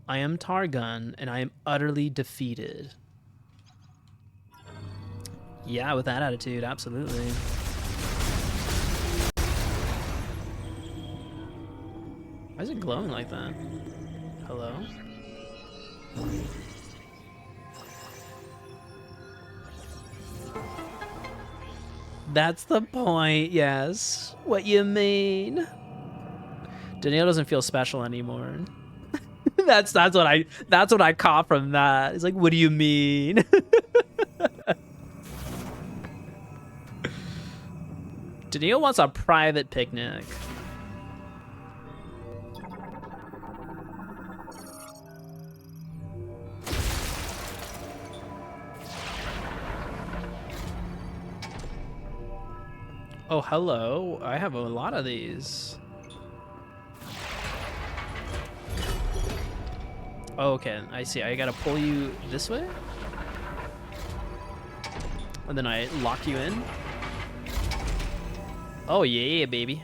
I am Targun, and I am utterly defeated. Yeah, with that attitude, absolutely. Why is it glowing like that? Hello? That's the point, yes. What you mean? Daniel doesn't feel special anymore. that's what I caught from that. It's like, what do you mean? Daniel wants a private picnic. Oh, hello. I have a lot of these. Oh, okay, I see. I gotta pull you this way? And then I lock you in? Oh, yeah, baby.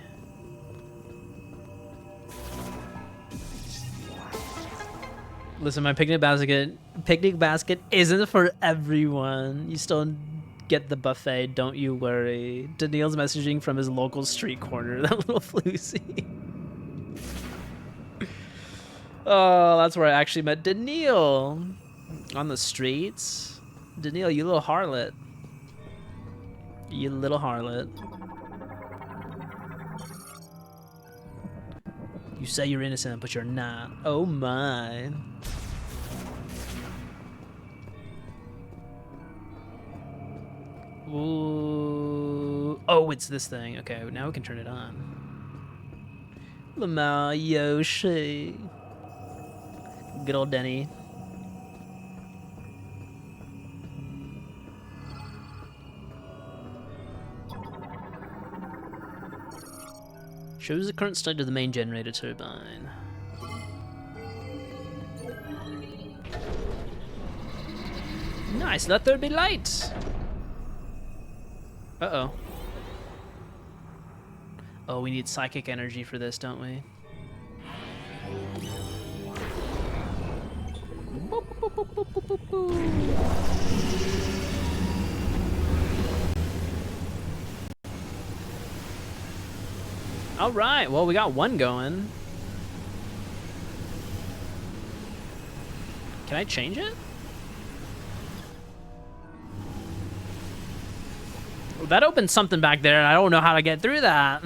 Listen, my picnic basket isn't for everyone. You still get the buffet, don't you worry. Daniel's messaging from his local street corner, that little floozy. Oh, that's where I actually met Daniil. On the streets. Daniil, you little harlot. You little harlot. You say you're innocent, but you're not. Oh my. Ooh. Oh, it's this thing. Okay, now we can turn it on. Lamau Yoshi. Good old Denny. Shows the current state of the main generator turbine. Nice, let there be light. Uh-oh. Oh, we need psychic energy for this, don't we? All right, well, we got one going. Can I change it? Well, that opened something back there, and I don't know how to get through that.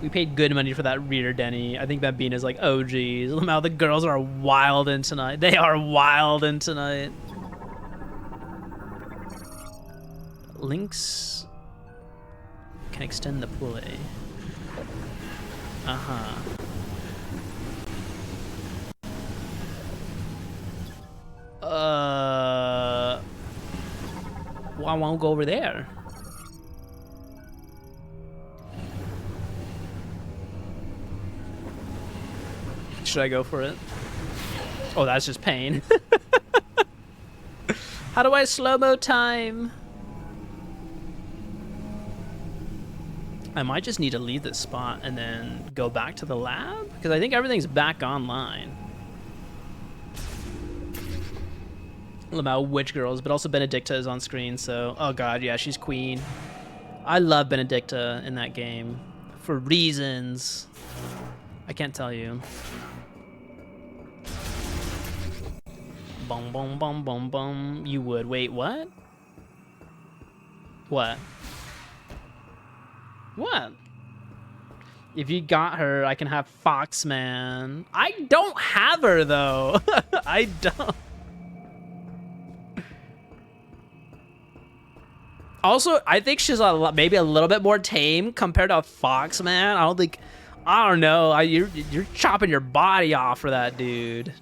We paid good money for that reader, Denny. I think that bean is like, oh geez. Lamau, the girls are wild in tonight. They are wild in tonight. Links can extend the pulley. Uh-huh. Well, I won't go over there. Should I go for it? Oh, that's just pain. How do I slow-mo time? I might just need to leave this spot and then go back to the lab, because I think everything's back online. About witch girls, but also Benedicta is on screen, so oh god, yeah, she's queen. I love Benedicta in that game for reasons I can't tell you. Boom, boom, boom, boom, boom. You would wait, what? What? What? If you got her, I can have Foxman. I don't have her though. I don't. Also, I think she's maybe a little bit more tame compared to Foxman. I don't know. You're chopping your body off for that dude.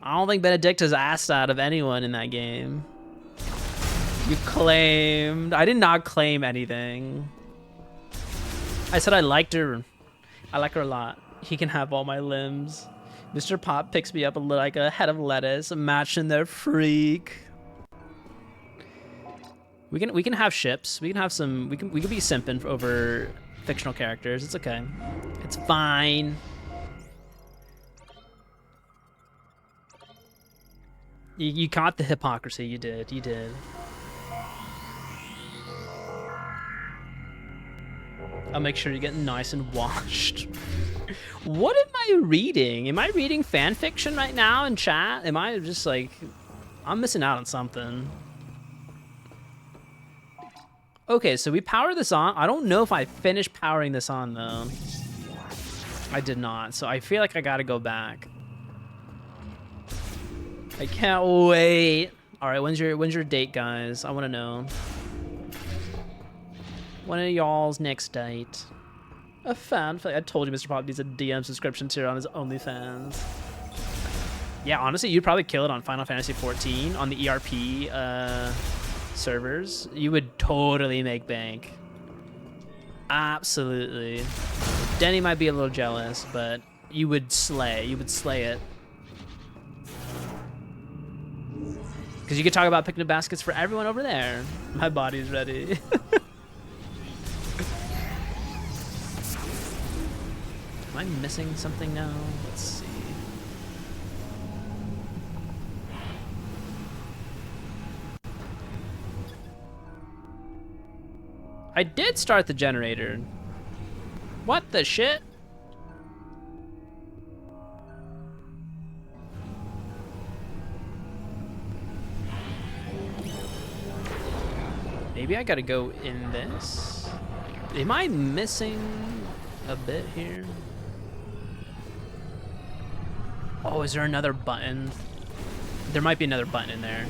I don't think Benedicta's asked out of anyone in that game. You claimed. I did not claim anything. I said I liked her. I like her a lot. He can have all my limbs. Mr. Pop picks me up like a head of lettuce, matching their freak. We can have ships. We can have some. We can be simping over fictional characters. It's okay. It's fine. You caught the hypocrisy. You did. You did. I'll make sure you get nice and washed. What am I reading? Am I reading fan fiction right now in chat? Am I just like, I'm missing out on something. Okay, so we power this on. I don't know if I finished powering this on though. I did not, so I feel like I gotta go back. I can't wait. All right, when's your date, guys? I want to know. When are y'all's next date? A fan? I told you Mr. Pop needs a DM subscription tier on his OnlyFans. Yeah, honestly, you'd probably kill it on Final Fantasy XIV on the ERP servers. You would totally make bank. Absolutely. Denny might be a little jealous, but you would slay. You would slay it. Because you could talk about picnic baskets for everyone over there. My body's ready. Am I missing something now? Let's see. I did start the generator. What the shit? Maybe I gotta go in this. Am I missing a bit here? Oh, is there another button? There might be another button in there.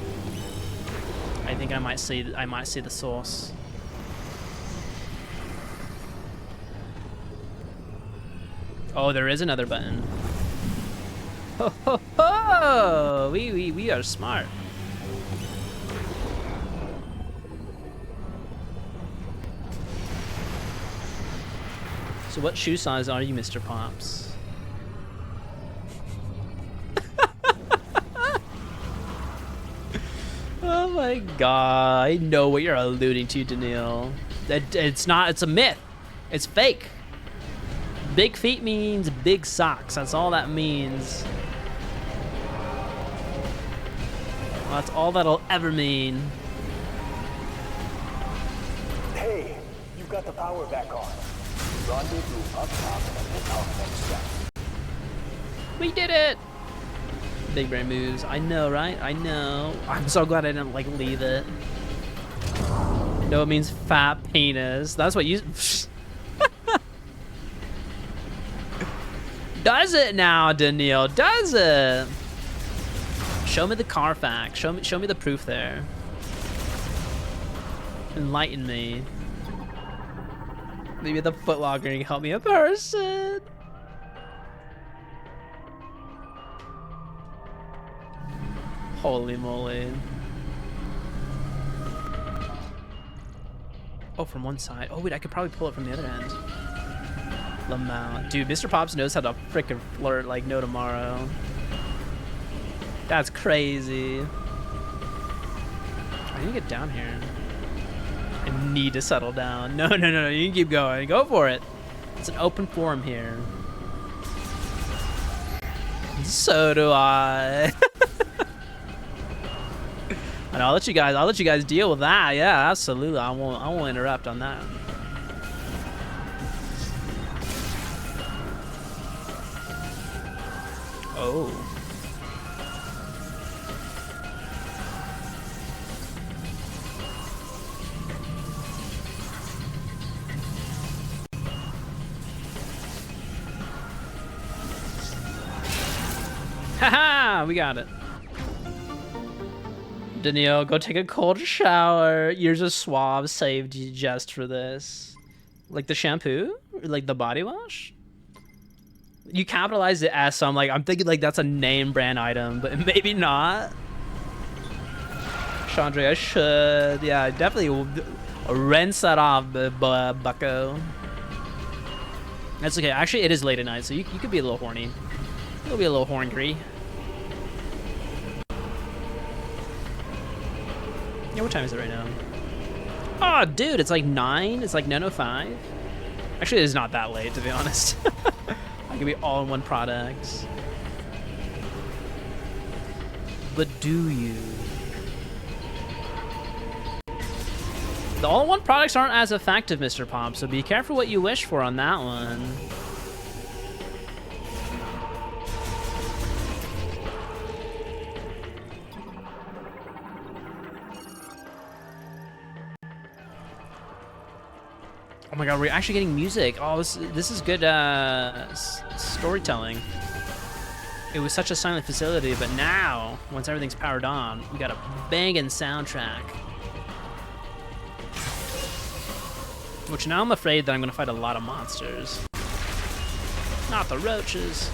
I think I might see the source. Oh, there is another button. Ho ho ho! We are smart. So what shoe size are you, Mr. Pops? Oh my god, I know what you're alluding to, Daniil. It's not, it's a myth. It's fake. Big feet means big socks. That's all that means. That's all that'll ever mean. Hey, you've got the power back on. Rendezvous up top and we'll talk next step. We did it! Big brain moves. I know, right? I know. I'm so glad I didn't, like, leave it. No, it means fat penis. That's what you... Does it now, Daniil? Does it? Show me the Carfax. Show me the proof there. Enlighten me. Maybe the Foot Locker can help me a person. Holy moly. Oh, from one side. Oh, wait, I could probably pull it from the other end. Lamau. Dude, Mr. Pops knows how to frickin' flirt like no tomorrow. That's crazy. I need to get down here. I need to settle down. No, no, no, no. You can keep going. Go for it. It's an open forum here. So do I. And I'll let you guys deal with that. Yeah, absolutely. I won't interrupt on that. Oh. Haha, we got it. Daniil, go take a cold shower. Years of swabs saved you just for this. Like the shampoo? Or like the body wash? You capitalized the S, so I'm thinking like that's a name brand item, but maybe not. Chandra, I should. Yeah, definitely rinse that off, bucko. That's okay. Actually, it is late at night, so you could be a little horny. You'll be a little horngry. Yeah, what time is it right now? Oh, dude, it's like 9. It's like 9:05. Actually, it's not that late, to be honest. I could be all in one product. But do you? The all-in-one products aren't as effective, Mr. Pop, so be careful what you wish for on that one. Oh my god, we're actually getting music. Oh, this is good storytelling. It was such a silent facility, but now, once everything's powered on, we got a banging soundtrack. Which now I'm afraid that I'm gonna fight a lot of monsters. Not the roaches.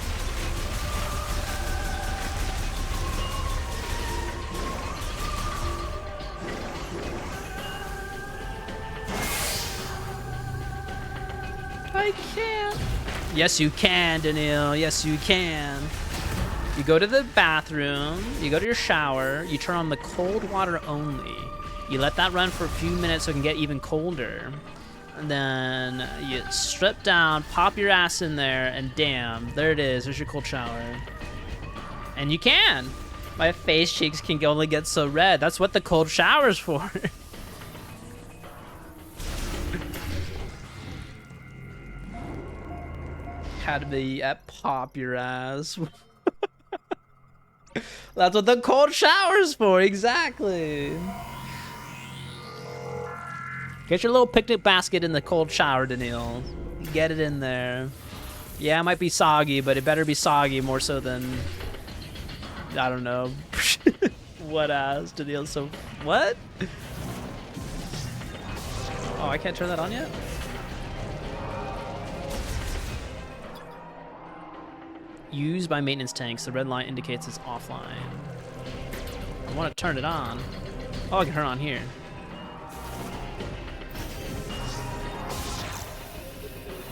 I can't. Yes, you can, Daniil. Yes, you can. You go to the bathroom, you go to your shower, you turn on the cold water only. You let that run for a few minutes so it can get even colder. And then you strip down, pop your ass in there, and damn, there it is. There's your cold shower. And you can. My face cheeks can only get so red. That's what the cold shower's for. Academy at pop your ass. That's what the cold shower's for, exactly. Get your little picnic basket in the cold shower, Daniil. Get it in there. Yeah, it might be soggy, but it better be soggy more so than, I don't know. What ass, Daniil? So, what? Oh, I can't turn that on yet? Used by maintenance tanks. The red line indicates it's offline. I want to turn it on. Oh, I can turn it on here.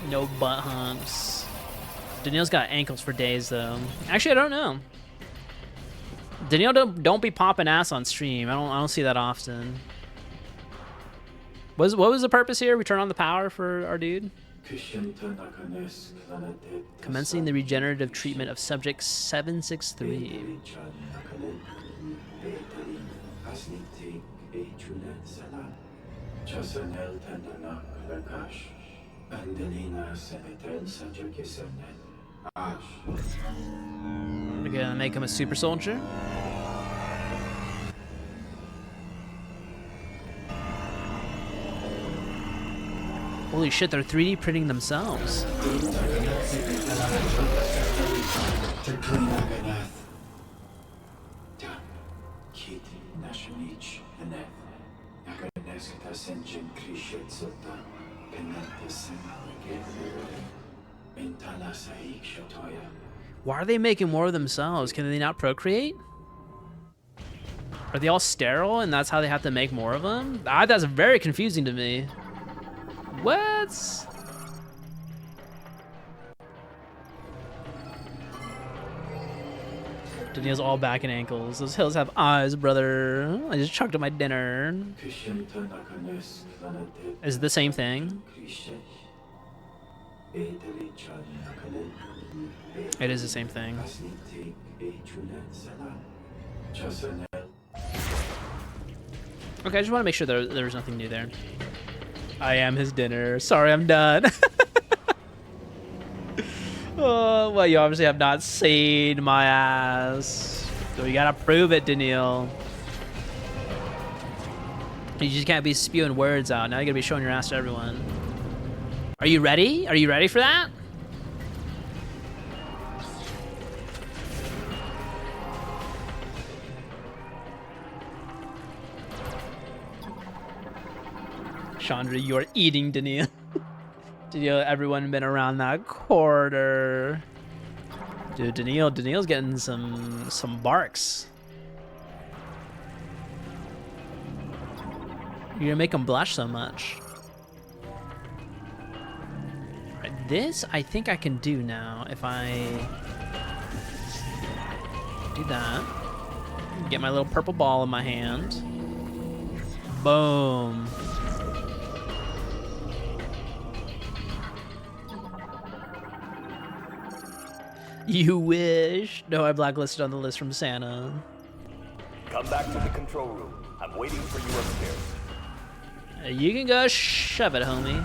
No butt humps. Daniil's got ankles for days, though. Actually, I don't know. Daniil, don't be popping ass on stream. I don't see that often. What was the purpose here? We turn on the power for our dude? Commencing the regenerative treatment of subject 763. We're gonna make him a super soldier. Holy shit, they're 3D printing themselves. Why are they making more of themselves? Can they not procreate? Are they all sterile and that's how they have to make more of them? That's very confusing to me. What? Daniil's all back and ankles. Those hills have eyes, brother. I just chucked up my dinner. Is it the same thing? It is the same thing. Okay, I just want to make sure there's nothing new there. I am his dinner. Sorry, I'm done. Oh, well, you obviously have not seen my ass. So you gotta prove it, Daniil. You just can't be spewing words out. Now you gotta be showing your ass to everyone. Are you ready? Are you ready for that? Chandra, you are eating Daniil. Daniil, everyone been around that corner. Dude, Daniil's getting some barks. You're gonna make him blush so much. Alright, this I think I can do now if I do that. Get my little purple ball in my hand. Boom. You wish. No, I blacklisted on the list from Santa. Come back to the control room. I'm waiting for you upstairs. You can go shove it, homie.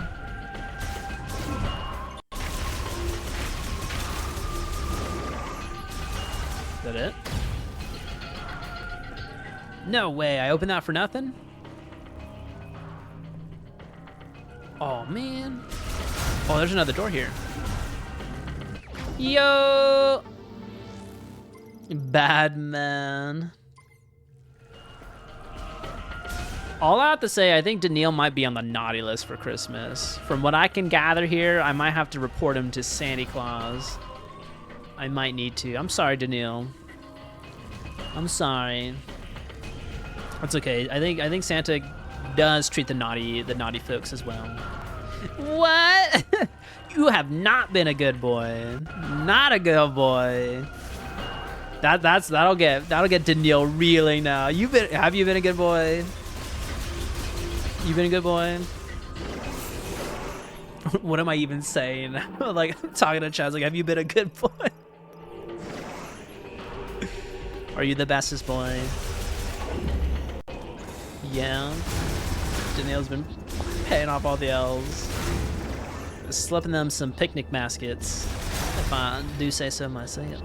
Is that it? No way, I opened that for nothing? Oh, man. Oh, there's another door here. Yo! Bad man. All I have to say, I think Daniil might be on the naughty list for Christmas. From what I can gather here, I might have to report him to Santa Claus. I might need to. I'm sorry, Daniil. I'm sorry. That's okay. I think Santa does treat the naughty folks as well. What? You have not been a good boy. Not a good boy. That'll get Daniil reeling now. Have you been a good boy? You been a good boy? What am I even saying? Like, I'm talking to Chaz, like, have you been a good boy? Are you the bestest boy? Yeah. Daniil's been paying off all the elves. Slipping them some picnic baskets. if I do say so myself.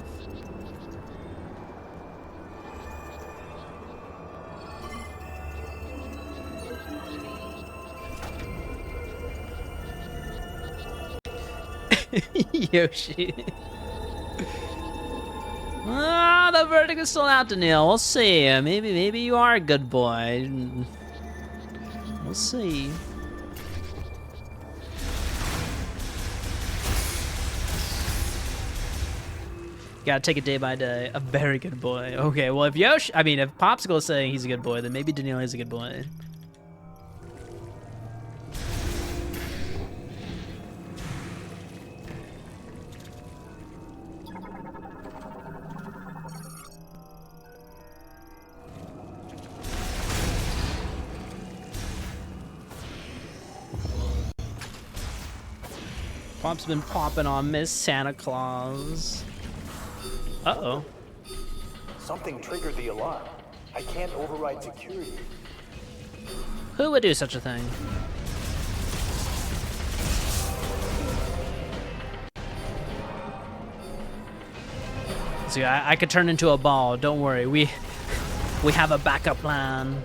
Yoshi. Ah, the verdict is still out, Daniil. We'll see. Maybe you are a good boy. We'll see. Gotta take it day by day. A very good boy. Okay, well if if Popsicle is saying he's a good boy, then maybe Daniil is a good boy. Pop's been popping on Miss Santa Claus. Uh-oh. Something triggered the alarm. I can't override security. Who would do such a thing? See, I could turn into a ball. Don't worry. We have a backup plan.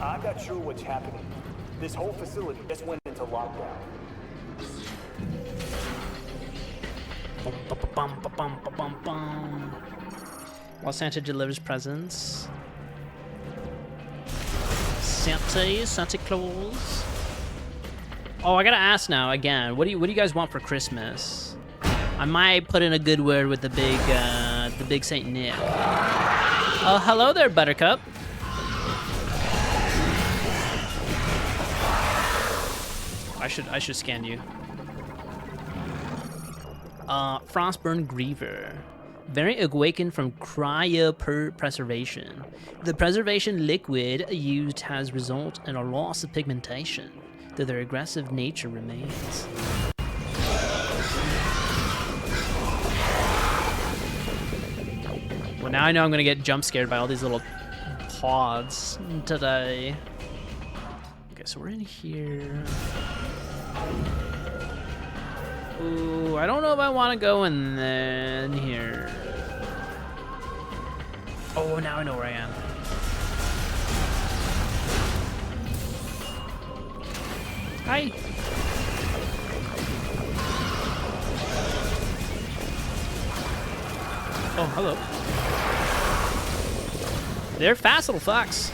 I'm not sure what's happening. This whole facility just went into lockdown. While Santa delivers presents. Santa Claus. Oh, I gotta ask now again. What do you guys want for Christmas? I might put in a good word with the big Saint Nick. Oh, hello there, Buttercup. I should scan you. Frostburn Griever. Very awakened from cryopreservation. The preservation liquid used has resulted in a loss of pigmentation, though their aggressive nature remains. Well, now I know I'm gonna get jump scared by all these little pods today. Okay, so we're in here. Ooh, I don't know if I want to go in here. Oh, now I know where I am. Hi. Oh, hello. They're fast little fucks.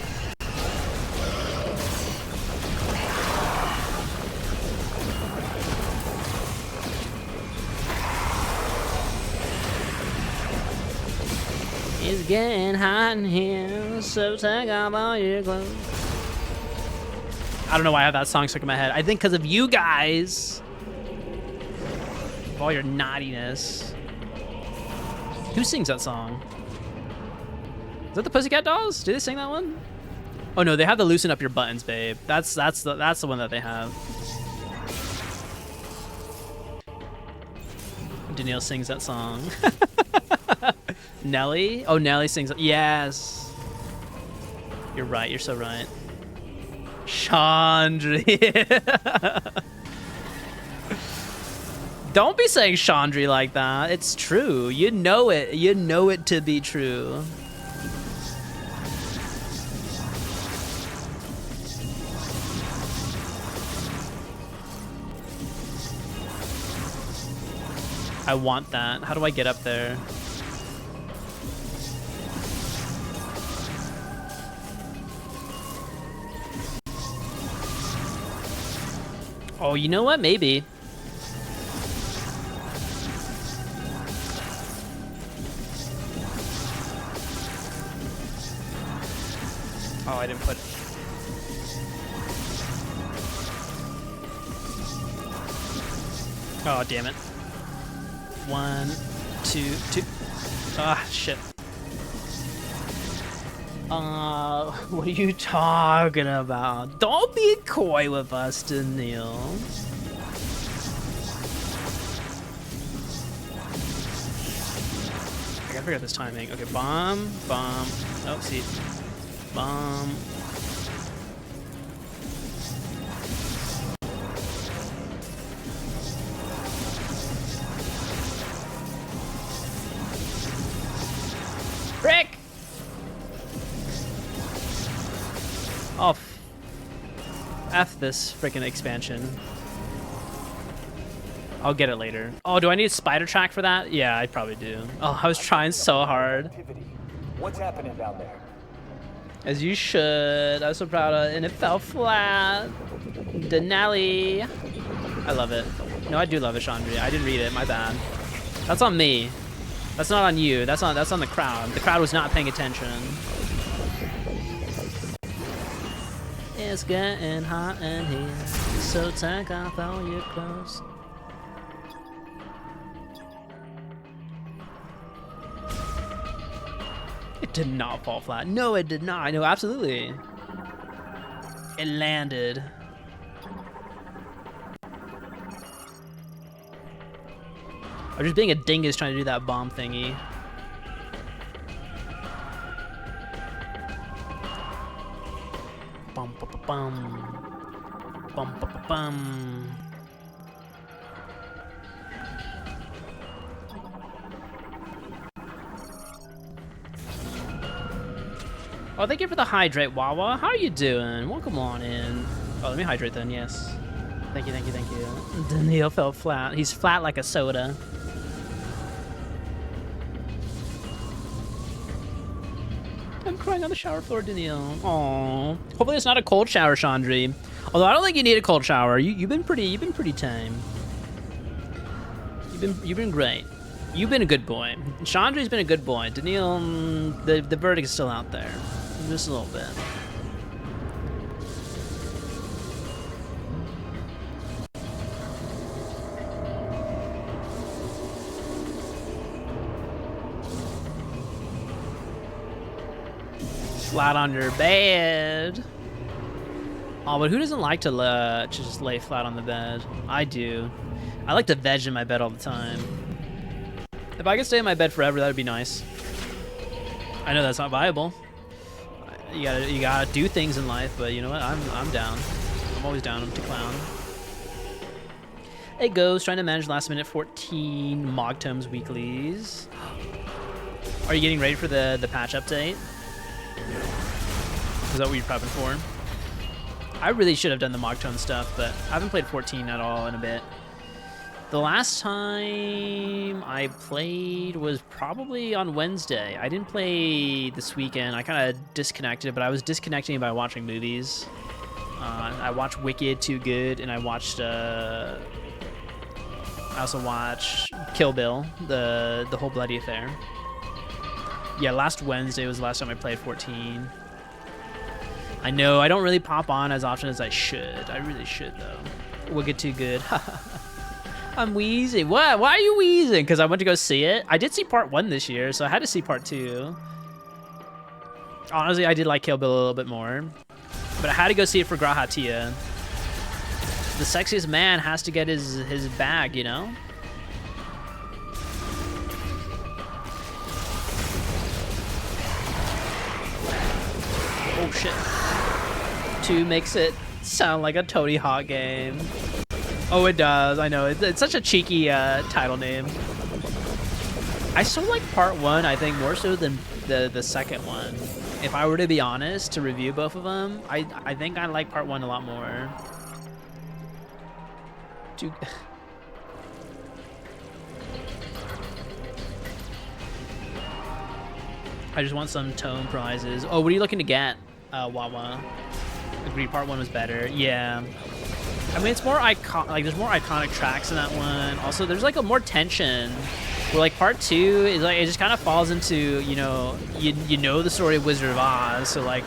It's getting hot in here, so take off all your clothes. I don't know why I have that song stuck in my head. I think because of you guys. Of all your naughtiness. Who sings that song? Is that the Pussycat Dolls? Do they sing that one? Oh no, they have the loosen up your buttons, babe. That's the one that they have. Daniil sings that song. Nelly? Oh, Nelly sings. Yes. You're right. You're so right. Chandri. Don't be saying Chandri like that. It's true. You know it. You know it to be true. I want that. How do I get up there? Oh, you know what? Maybe. Oh, I didn't put it. Oh, damn it. 1, 2, 2. Ah, shit. What are you talking about? Don't be coy with us, Daniil. I gotta figure out this timing. Okay, bomb, bomb. Oh, see. Bomb. Frick! Oh, F this freaking expansion. I'll get it later. Oh, do I need a spider track for that? Yeah, I probably do. Oh, I was trying so hard. Activity. What's happening down there? As you should. I was so proud of it, and it fell flat. Denali. I love it. No, I do love it, Chandri. I didn't read it. My bad. That's on me. That's not on you. That's on the crowd. The crowd was not paying attention. It's getting hot in here, so take off all your clothes. It did not fall flat. No, it did not. No, absolutely. It landed. I'm just being a dingus trying to do that bomb thingy. Bum ba ba bum. Bum ba ba bum. Oh, thank you for the hydrate, Wawa. How are you doing? Welcome on in. Oh, let me hydrate then, yes. Thank you, thank you, thank you. Daniel fell flat. He's flat like a soda. I'm crying on the shower floor, Daniel. Aww. Hopefully it's not a cold shower, Chandri. Although I don't think you need a cold shower. You've been pretty tame. You've been great. You've been a good boy. Chandri's been a good boy. Daniel, the verdict is still out there. Just a little bit. Flat on your bed. Oh, but who doesn't like to just lay flat on the bed? I do. I like to veg in my bed all the time. If I could stay in my bed forever, that would be nice. I know that's not viable. You gotta do things in life, but you know what? I'm down. I'm always down to clown. It goes trying to manage last minute 14 Mogtomes weeklies. Are you getting ready for the patch update? Is that what you're prepping for? I really should have done the Mogtome stuff, but I haven't played 14 at all in a bit. The last time I played was probably on Wednesday. I didn't play this weekend. I kind of disconnected, but I was disconnecting by watching movies. I watched Wicked, Too Good, and I also watched Kill Bill, the whole bloody affair. Yeah, last Wednesday was the last time I played 14. I know, I don't really pop on as often as I should. I really should, though. Wicked, Too Good. I'm wheezing. What? Why are you wheezing? Because I went to go see it. I did see part 1 this year, so I had to see part 2. Honestly, I did like Kill Bill a little bit more. But I had to go see it for Grahatia. The sexiest man has to get his bag, you know? Oh, shit. 2 makes it sound like a Tony Hawk game. Oh, it does. I know. It's such a cheeky title name. I still like part 1, I think, more so than the second one. If I were to be honest, to review both of them, I think I like part 1 a lot more. I just want some tome prizes. Oh, what are you looking to get, Wawa? Agree, part 1 was better. Yeah. I mean, it's more there's more iconic tracks in that one. Also, there's like a more tension. Where like part 2 is like it just kind of falls into you know the story of Wizard of Oz, so like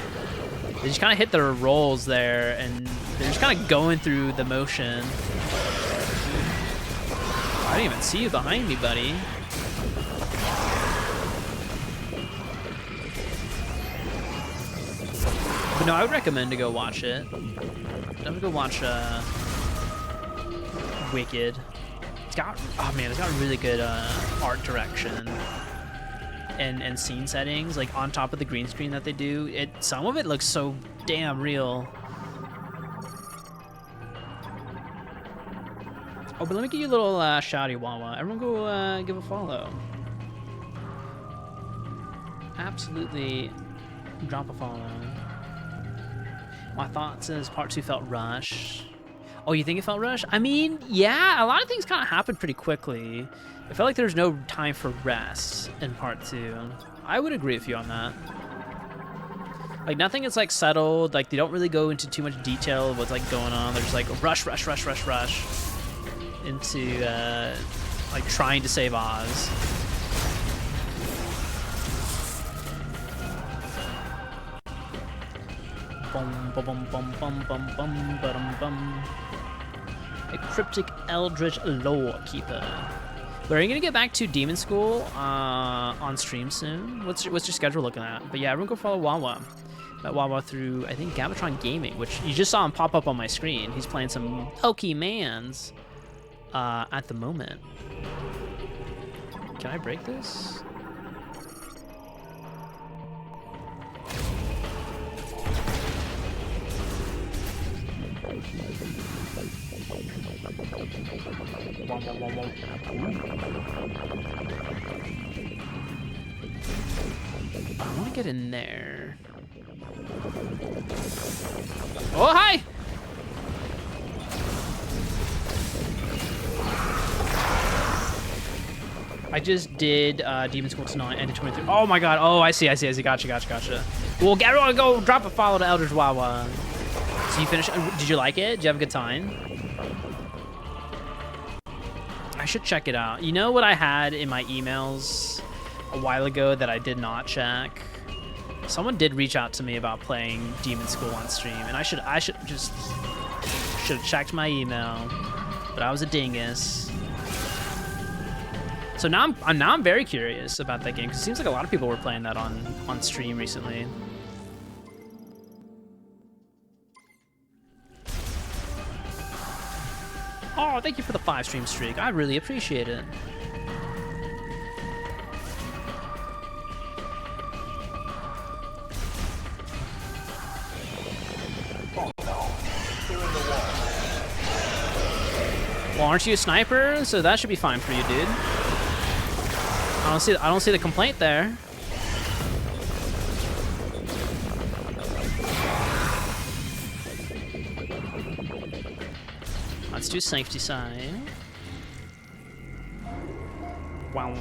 they just kind of hit their roles there, and they're just kind of going through the motion. I didn't even see you behind me, buddy. But no, I would recommend to go watch it. I'm gonna go watch Wicked. It's got, oh man, it's got really good art direction. and scene settings, like on top of the green screen that they do, some of it looks so damn real. Oh, but let me give you a little shouty Wawa. Everyone go give a follow. Absolutely drop a follow. My thoughts is part 2 felt rushed. Oh, you think it felt rushed? I mean, yeah, a lot of things kind of happened pretty quickly. It felt like there was no time for rest in part 2. I would agree with you on that. Like, nothing is, like, settled. Like, they don't really go into too much detail of what's, like, going on. They're just like, rush into, like, trying to save Oz. Bum, bum, bum, bum, bum, bum, bum, bum, bum. A cryptic eldritch lore keeper. But are you gonna get back to Demon School on stream soon? What's your schedule looking at? But yeah, everyone go follow Wawa. Met Wawa through, I think, Gabatron Gaming, which you just saw him pop up on my screen. He's playing some Pokemans at the moment. Can I break this? I want to get in there. Oh, hi! I just did Demon School tonight, ended 23. Oh my god. Oh, I see. Gotcha. Well, everyone go drop a follow to Eldritch Wawa. So you finished? Did you like it? Did you have a good time? I should check it out. You know what I had in my emails a while ago that I did not check? Someone did reach out to me about playing Demon School on stream, and I should have checked my email, but I was a dingus. So now I'm very curious about that game because it seems like a lot of people were playing that on stream recently. Oh, thank you for the 5 stream streak. I really appreciate it. Oh no, they're in the wall. Well, aren't you a sniper? So that should be fine for you, dude. I don't see the complaint there. Let's do safety side. Wow.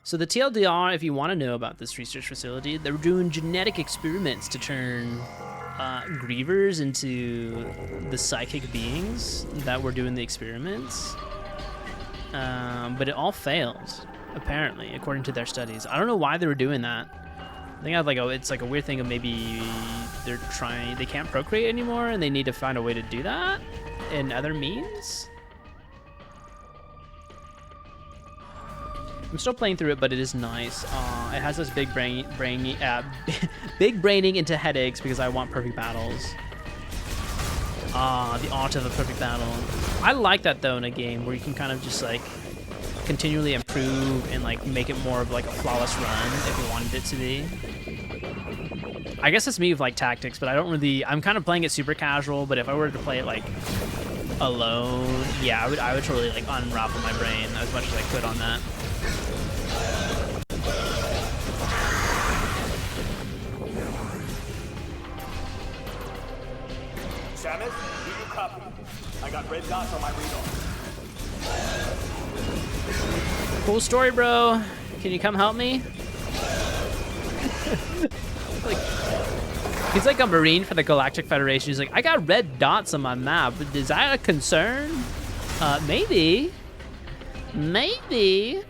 So the TLDR, if you want to know about this research facility, they're doing genetic experiments to turn grievers into the psychic beings that were doing the experiments. But it all failed, apparently, according to their studies. I don't know why they were doing that. I think it's like a weird thing of maybe they can't procreate anymore and they need to find a way to do that in other means. I'm still playing through it, but it is nice. It has this big braining into headaches because I want perfect battles. The art of a perfect battle. I like that though in a game where you can kind of just like continually improve and like make it more of like a flawless run if you wanted it to be. I guess it's me with like tactics, but I'm kind of playing it super casual, but if I were to play it like alone, yeah, I would totally like unravel my brain as much as I could on that. Samus, do you copy? I got red dots on my radar. Cool story, bro. Can you come help me? Like, he's like a Marine for the Galactic Federation. He's like, I got red dots on my map. Is that a concern? Maybe. Maybe.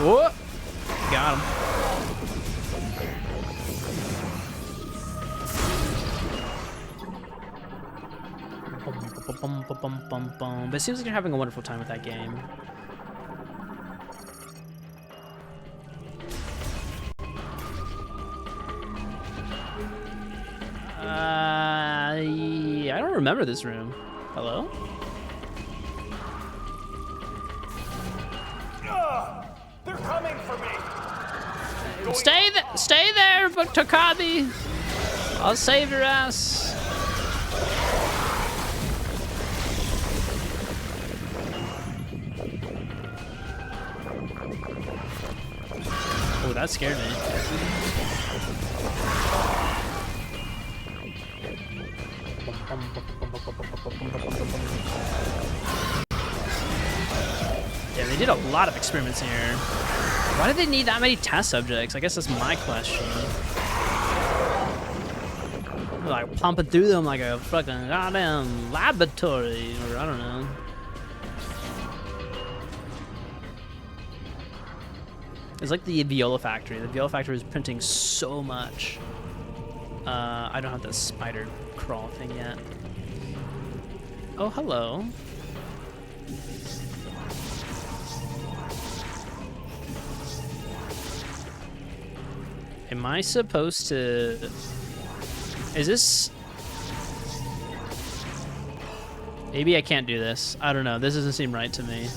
Oh, got him. But it seems like you're having a wonderful time with that game. I don't remember this room. Hello? They're coming for me. Stay there, Takabi. I'll save your ass. Oh, that scared me. Yeah, they did a lot of experiments here. Why did they need that many test subjects? I guess that's my question. Like pumping through them like a fucking goddamn laboratory, or I don't know. It's like the Viola factory. The Viola factory is printing so much. I don't have the spider crawl thing yet. Oh, hello. Am I supposed to... Is this... Maybe I can't do this. I don't know. This doesn't seem right to me.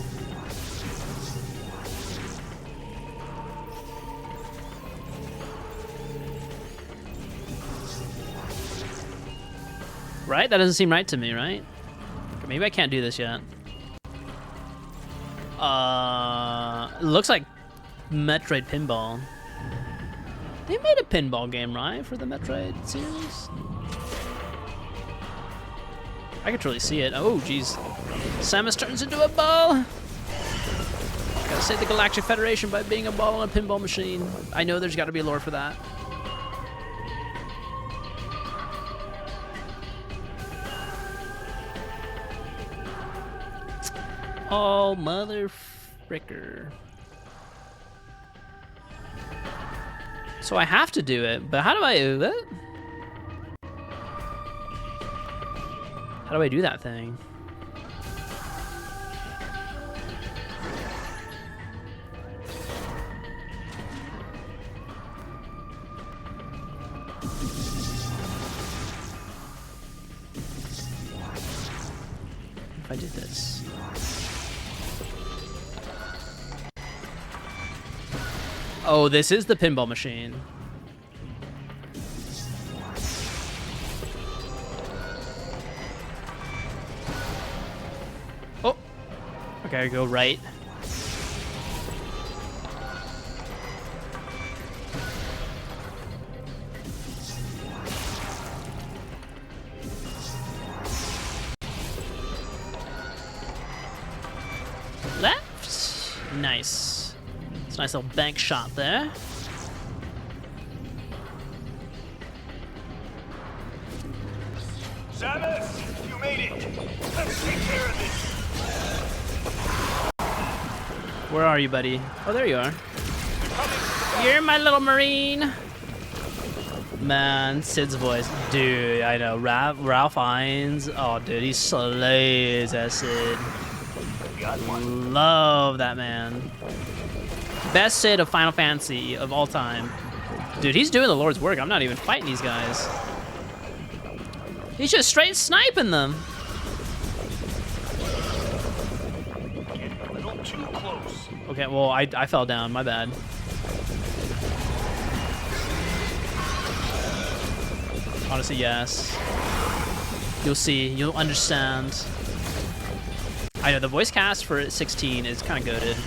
Right? That doesn't seem right to me, right? Maybe I can't do this yet. It looks like Metroid Pinball. They made a pinball game, right, for the Metroid series? I could truly see it. Oh, jeez. Samus turns into a ball. Gotta save the Galactic Federation by being a ball on a pinball machine. I know there's gotta be a lore for that. Oh, mother fricker. So I have to do it, but how do I do it? How do I do that thing? If I did this. Oh, this is the pinball machine. Oh. Okay, I go right. Left. Nice. Nice little bank shot there. Samus, you made it. Let's take care of this. Where are you, buddy? Oh, there you are. You're my little marine. Man, Sid's voice. Dude, I know. Ralph Fiennes. Oh, dude, he slays that Sid. Love that man. Best Sid of Final Fantasy of all time. Dude, he's doing the Lord's work. I'm not even fighting these guys. He's just straight sniping them. Getting a little too close. Okay, well, I fell down. My bad. Honestly, yes. You'll see. You'll understand. I know, the voice cast for 16 is kind of goated.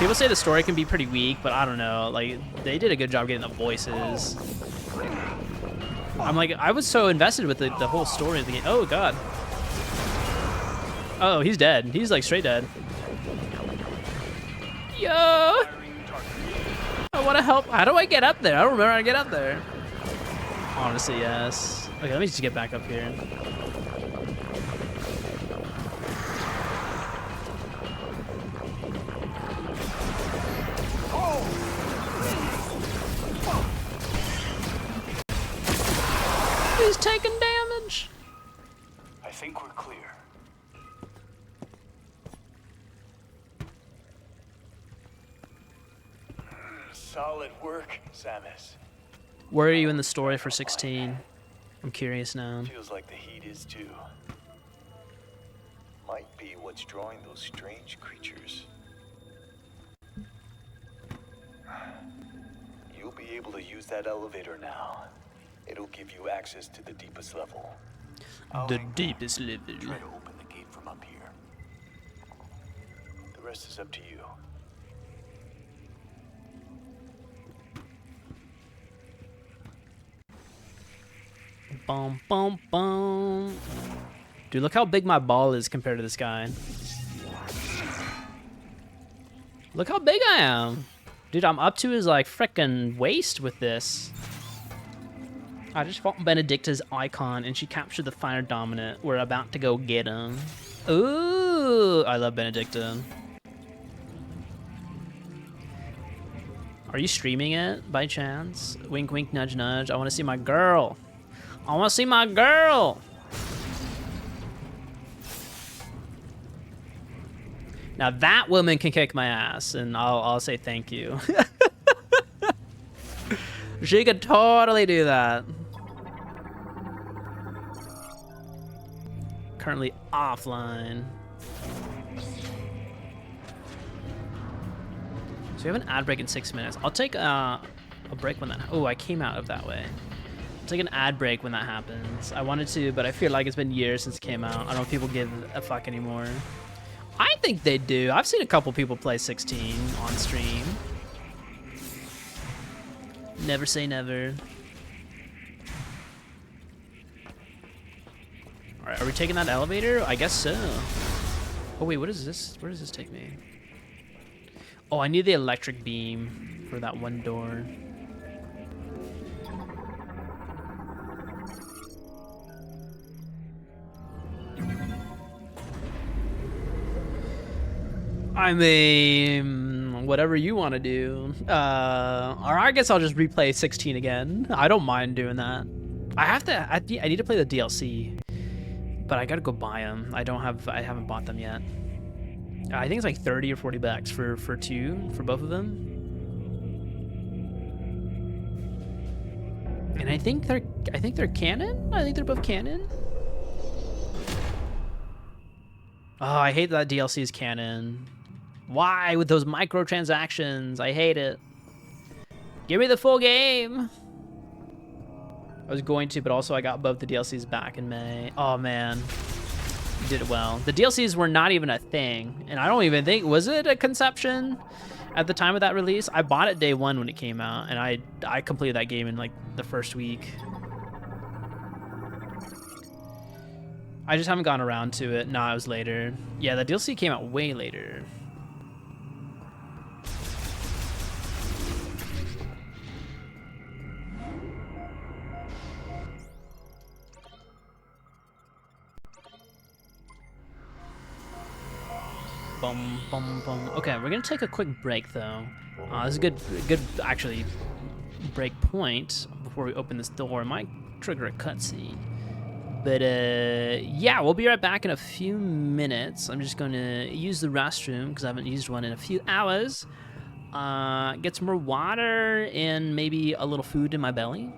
People say the story can be pretty weak, but I don't know. Like, they did a good job getting the voices. I'm like, I was so invested with the whole story of the game. Oh, God. Oh, he's dead. He's, like, straight dead. Yo! I want to help. How do I get up there? I don't remember how to get up there. Honestly, yes. Okay, let me just get back up here. He's taking damage. I think we're clear. Solid work, Samus. Where are you in the story for 16? I'm curious now. Feels like the heat is too. Might be what's drawing those strange creatures. You'll be able to use that elevator now. It'll give you access to the deepest level. The deepest level. Try to open the gate from up here. The rest is up to you. Boom, boom, boom. Dude, look how big my ball is compared to this guy. Look how big I am. Dude, I'm up to his, like, frickin' waist with this. I just fought Benedicta's icon, and she captured the fire dominant. We're about to go get him. Ooh, I love Benedicta. Are you streaming it, by chance? Wink, wink, nudge, nudge. I want to see my girl. I want to see my girl. Now that woman can kick my ass, and I'll say thank you. She could totally do that. Currently offline. So we have an ad break in 6 minutes. I'll take a break when that. Oh, I came out of that way. I'll take an ad break when that happens. I wanted to, but I feel like it's been years since it came out. I don't know if people give a fuck anymore. I think they do. I've seen a couple people play 16 on stream. Never say never. Alright, are we taking that elevator? I guess so. Oh wait, what is this? Where does this take me? Oh, I need the electric beam for that one door. I mean, whatever you want to do. Or I guess I'll just replay 16 again. I don't mind doing that. I need to play the DLC, but I gotta go buy them. I haven't bought them yet. I think it's like 30 or 40 bucks for both of them. And I think they're canon. I think they're both canon. Oh, I hate that DLC is canon. Why with those microtransactions? I hate it. Give me the full game. I was going to, but also I got both the DLCs back in May. Oh man, you did it well. The DLCs were not even a thing, and I don't even think, was it a conception at the time of that release? I bought it day one when it came out, and I completed that game in like the first week. I just haven't gotten around to it. No, it was later. Yeah, the DLC came out way later. Bum, bum, bum. Okay, we're gonna take a quick break though. This is a good actually break point before we open this door. It might trigger a cutscene. But yeah, we'll be right back in a few minutes. I'm just gonna use the restroom because I haven't used one in a few hours. Get some more water and maybe a little food in my belly.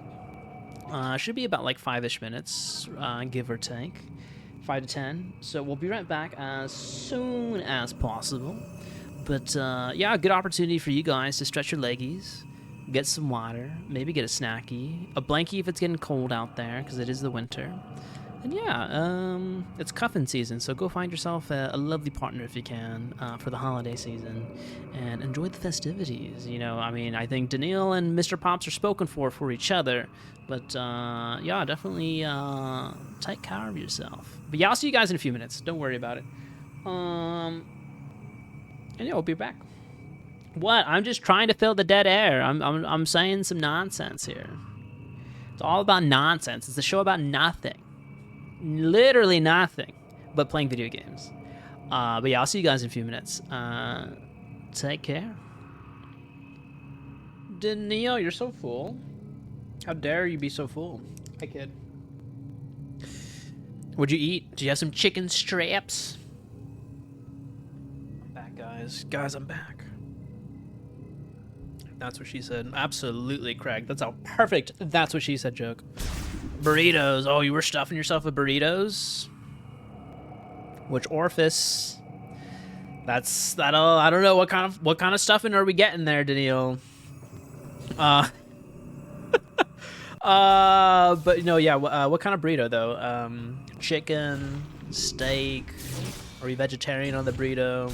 Should be about like 5-ish minutes, give or take. 5 to 10. So we'll be right back as soon as possible. But yeah, a good opportunity for you guys to stretch your leggies, get some water, maybe get a snacky, a blankie if it's getting cold out there because it is the winter. And yeah, it's cuffing season, so go find yourself a lovely partner if you can for the holiday season and enjoy the festivities. You know, I mean, I think Daniil and Mr. Pops are spoken for each other, but yeah, definitely take care of yourself. But yeah, I'll see you guys in a few minutes. Don't worry about it. And yeah, we'll be back. What? I'm just trying to fill the dead air. I'm saying some nonsense here. It's all about nonsense. It's a show about nothing. Literally nothing but playing video games. But yeah, I'll see you guys in a few minutes. Take care. Daniil, you're so full. How dare you be so full? Hi, kid. What'd you eat? Do you have some chicken strips? I'm back, guys. Guys, I'm back. That's what she said. Absolutely, Craig. That's how perfect. That's what she said joke. Burritos. Oh, you were stuffing yourself with burritos? Which orifice? That'll I don't know what kind of stuffing are we getting there, Daniil? But no, yeah. What kind of burrito though? Chicken, steak. Are we vegetarian on the burrito?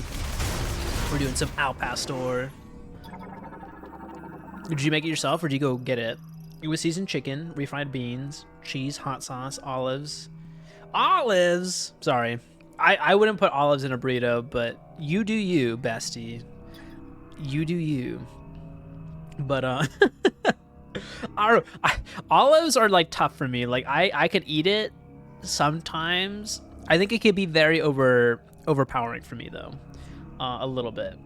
We're doing some al pastor. Did you make it yourself or did you go get it? It was seasoned chicken, refried beans, cheese, hot sauce, olives. Olives? Sorry. I wouldn't put olives in a burrito, but you do you, bestie. You do you. But, olives are, like, tough for me. Like, I could eat it sometimes. I think it could be very overpowering for me, though. A little bit.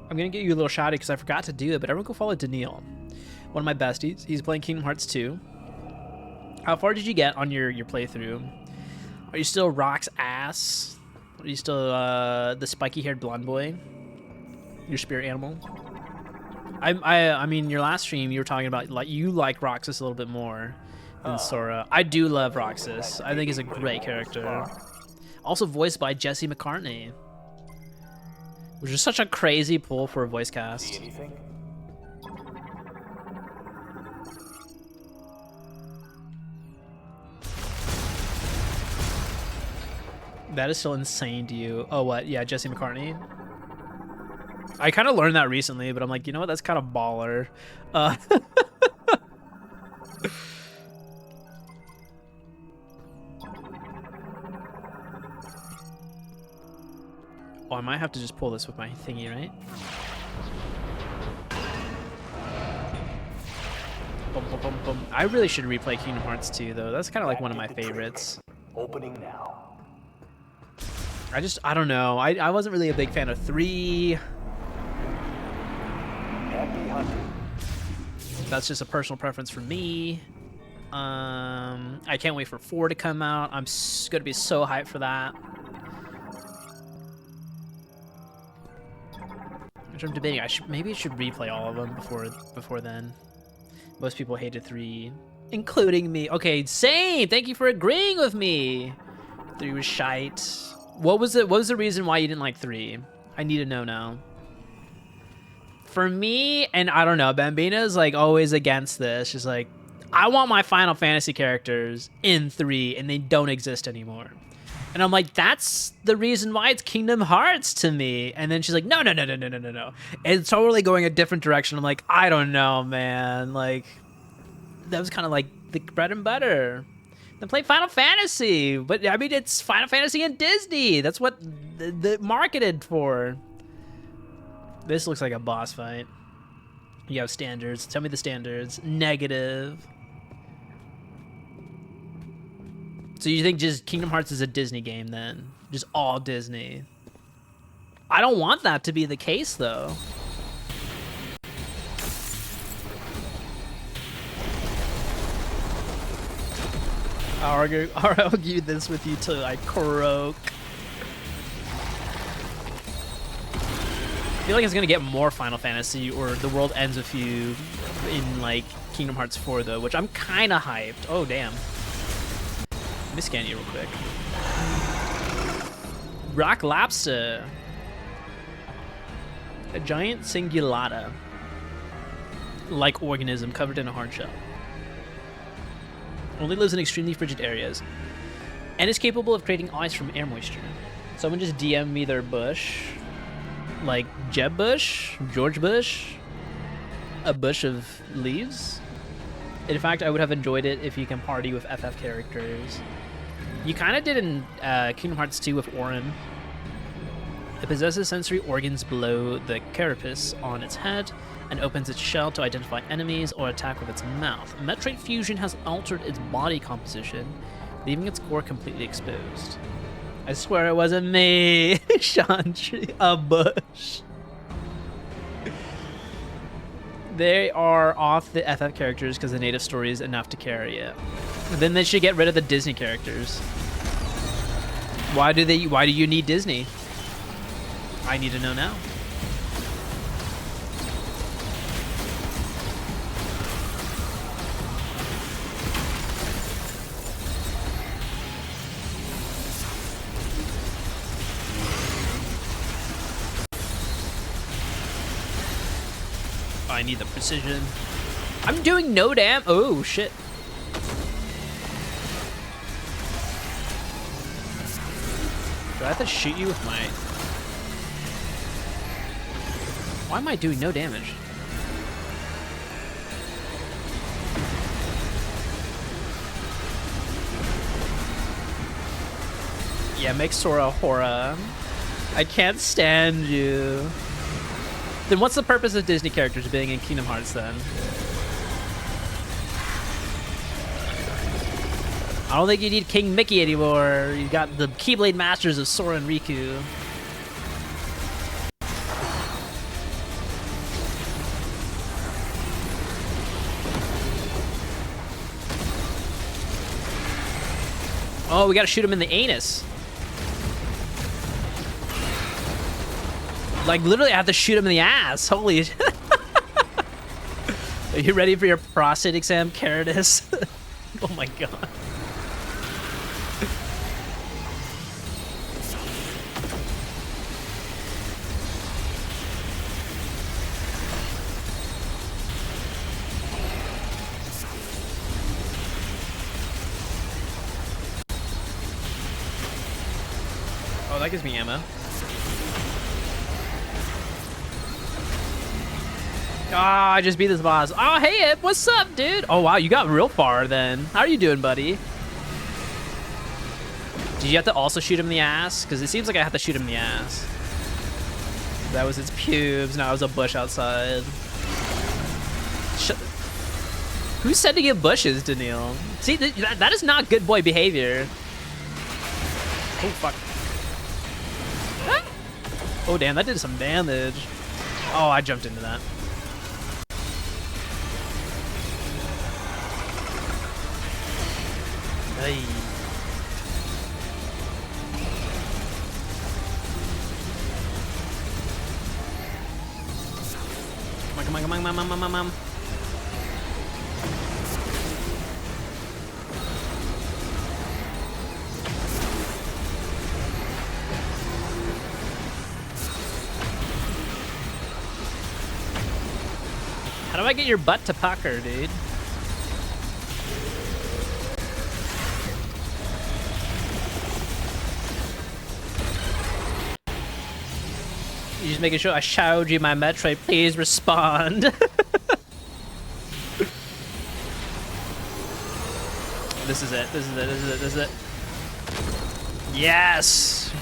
I'm going to get you a little shouty because I forgot to do it, but everyone go follow Daniil. One of my besties. He's playing Kingdom Hearts 2. How far did you get on your playthrough? Are you still Rock's ass? Are you still the spiky-haired blonde boy? Your spirit animal? I mean, your last stream you were talking about like you like Roxas a little bit more than Sora. I do love Roxas. I think he's a great character. Also voiced by Jesse McCartney, which is such a crazy pull for a voice cast. Anything? That is still insane to you. Oh, what? Yeah, Jesse McCartney. I kind of learned that recently, but I'm like, you know what? That's kind of baller. Oh, I might have to just pull this with my thingy, right? Boom, boom, boom, boom. I really should replay Kingdom Hearts 2, though. That's kind of like one of my favorites. Opening now. I don't know. I wasn't really a big fan of 3. Happy hunting. That's just a personal preference for me. I can't wait for 4 to come out. I'm gonna be so hyped for that. Which I'm debating. Maybe I should replay all of them before then. Most people hated 3, including me. Okay, same. Thank you for agreeing with me. 3 was shite. What was the reason why you didn't like 3? I need to know now. For me, and I don't know, Bambina's like always against this. She's like, I want my Final Fantasy characters in 3, and they don't exist anymore. And I'm like, that's the reason why it's Kingdom Hearts to me. And then she's like, no. It's totally going a different direction. I'm like, I don't know, man. Like, that was kind of like the bread and butter. Then play Final Fantasy. But, I mean, it's Final Fantasy and Disney. That's what the marketed for. This looks like a boss fight. You have standards. Tell me the standards. Negative. So you think just Kingdom Hearts is a Disney game then? Just all Disney? I don't want that to be the case, though. I'll argue this with you till I croak. I feel like it's gonna get more Final Fantasy, or the world ends with you in like Kingdom Hearts 4 though, which I'm kind of hyped. Oh damn! Let me scan you real quick. Rock lobster, a giant cingulata, like organism covered in a hard shell. Only lives in extremely frigid areas, and is capable of creating ice from air moisture. Someone just DM me their bush. Like Jeb Bush, George Bush, a bush of leaves. In fact, I would have enjoyed it if you can party with FF characters. You kind of did in Kingdom Hearts 2 with Auron. It possesses sensory organs below the carapace on its head and opens its shell to identify enemies or attack with its mouth. Metroid Fusion has altered its body composition, leaving its core completely exposed. I swear it wasn't me, Chandri, a bush. They are off the FF characters because the native story is enough to carry it. Then they should get rid of the Disney characters. Why do you need Disney? I need to know now. I need the precision. I'm doing no damn. Oh shit. Do I have to shoot you with my? Why am I doing no damage? Yeah, make Sora Hora. I can't stand you. Then what's the purpose of Disney characters being in Kingdom Hearts then? I don't think you need King Mickey anymore. You got the Keyblade Masters of Sora and Riku. Oh, we gotta shoot him in the anus. Like, literally, I have to shoot him in the ass. Holy. Are you ready for your prostate exam, KERATOS? Oh my god. Oh, that gives me ammo. Ah, I just beat this boss. Oh, hey, Ip, what's up, dude? Oh, wow, you got real far then. How are you doing, buddy? Did you have to also shoot him in the ass? Because it seems like I have to shoot him in the ass. That was its pubes. Now it was a bush outside. Who's sending in bushes, Daniil? See, that is not good boy behavior. Oh, fuck. Ah! Oh, damn, that did some damage. Oh, I jumped into that. Hey. Come on, come on, come on, come on, come on, come on. How do I get your butt to pucker, dude? You just making sure I showed you my Metroid. Please respond. This is it. This is it. This is it. This is it. Yes.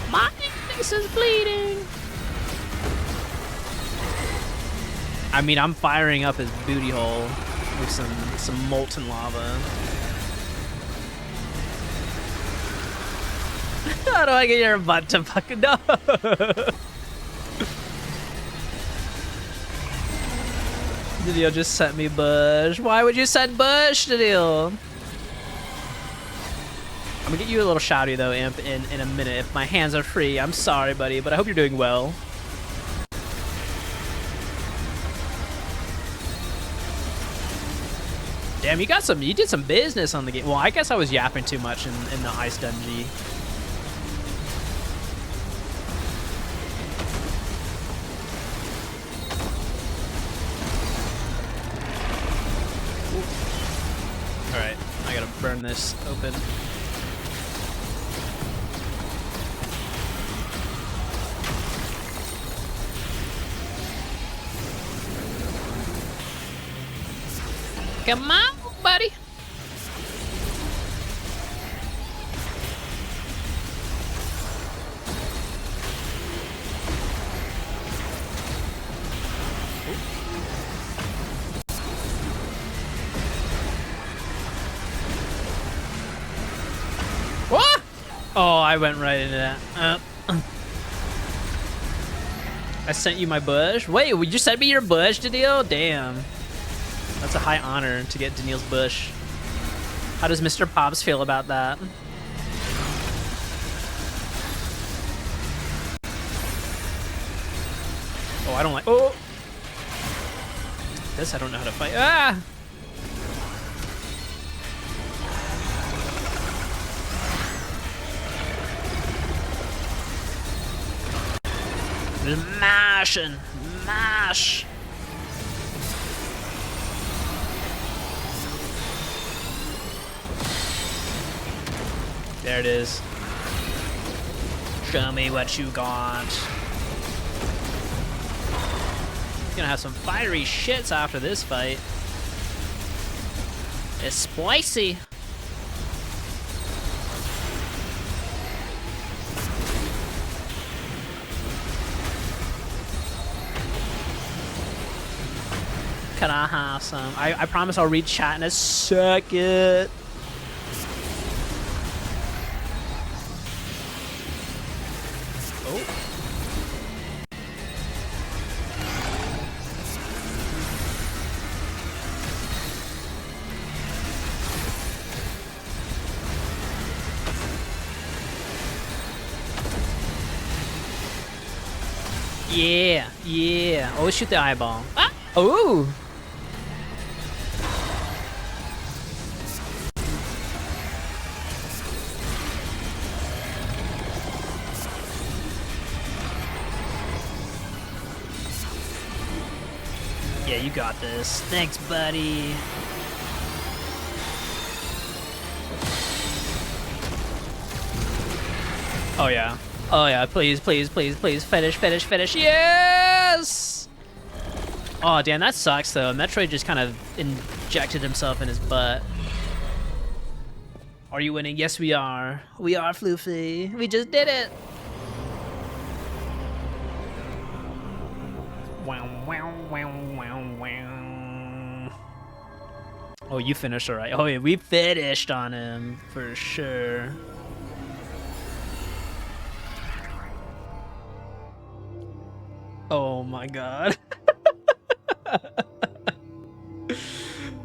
My face is bleeding. I mean, I'm firing up his booty hole with some molten lava. How do I get your butt to fucking no? Daniil just sent me Bush. Why would you send Bush, Daniil? I'm gonna get you a little shouty though, Imp, in a minute if my hands are free. I'm sorry, buddy, but I hope you're doing well. Damn, you did some business on the game. Well, I guess I was yapping too much in the ice dungeon. Alright, I gotta burn this open. Come on, buddy. What? Oh, I went right into that. I sent you my bush. Wait, would you send me your bush, Daniil? Damn. That's a high honor to get Daniil's bush. How does Mr. Pops feel about that? Oh, I don't like. Oh! This I don't know how to fight. Ah! Just mash and mash. There it is. Show me what you got. Gonna have some fiery shits after this fight. It's spicy. Can I have some? I promise I'll read chat in a second. Oh. Yeah, yeah. Always shoot the eyeball. Ah! Ooh! Yeah, you got this. Thanks, buddy. Oh, yeah. Oh, yeah. Please, please, please, please. Finish, finish, finish. Yes! Oh, damn. That sucks, though. Metroid just kind of injected himself in his butt. Are you winning? Yes, we are. We are, Floofy. We just did it. Wow, wow, wow, wow, wow. Oh, you finished all right. Oh, yeah, we finished on him for sure. Oh my god.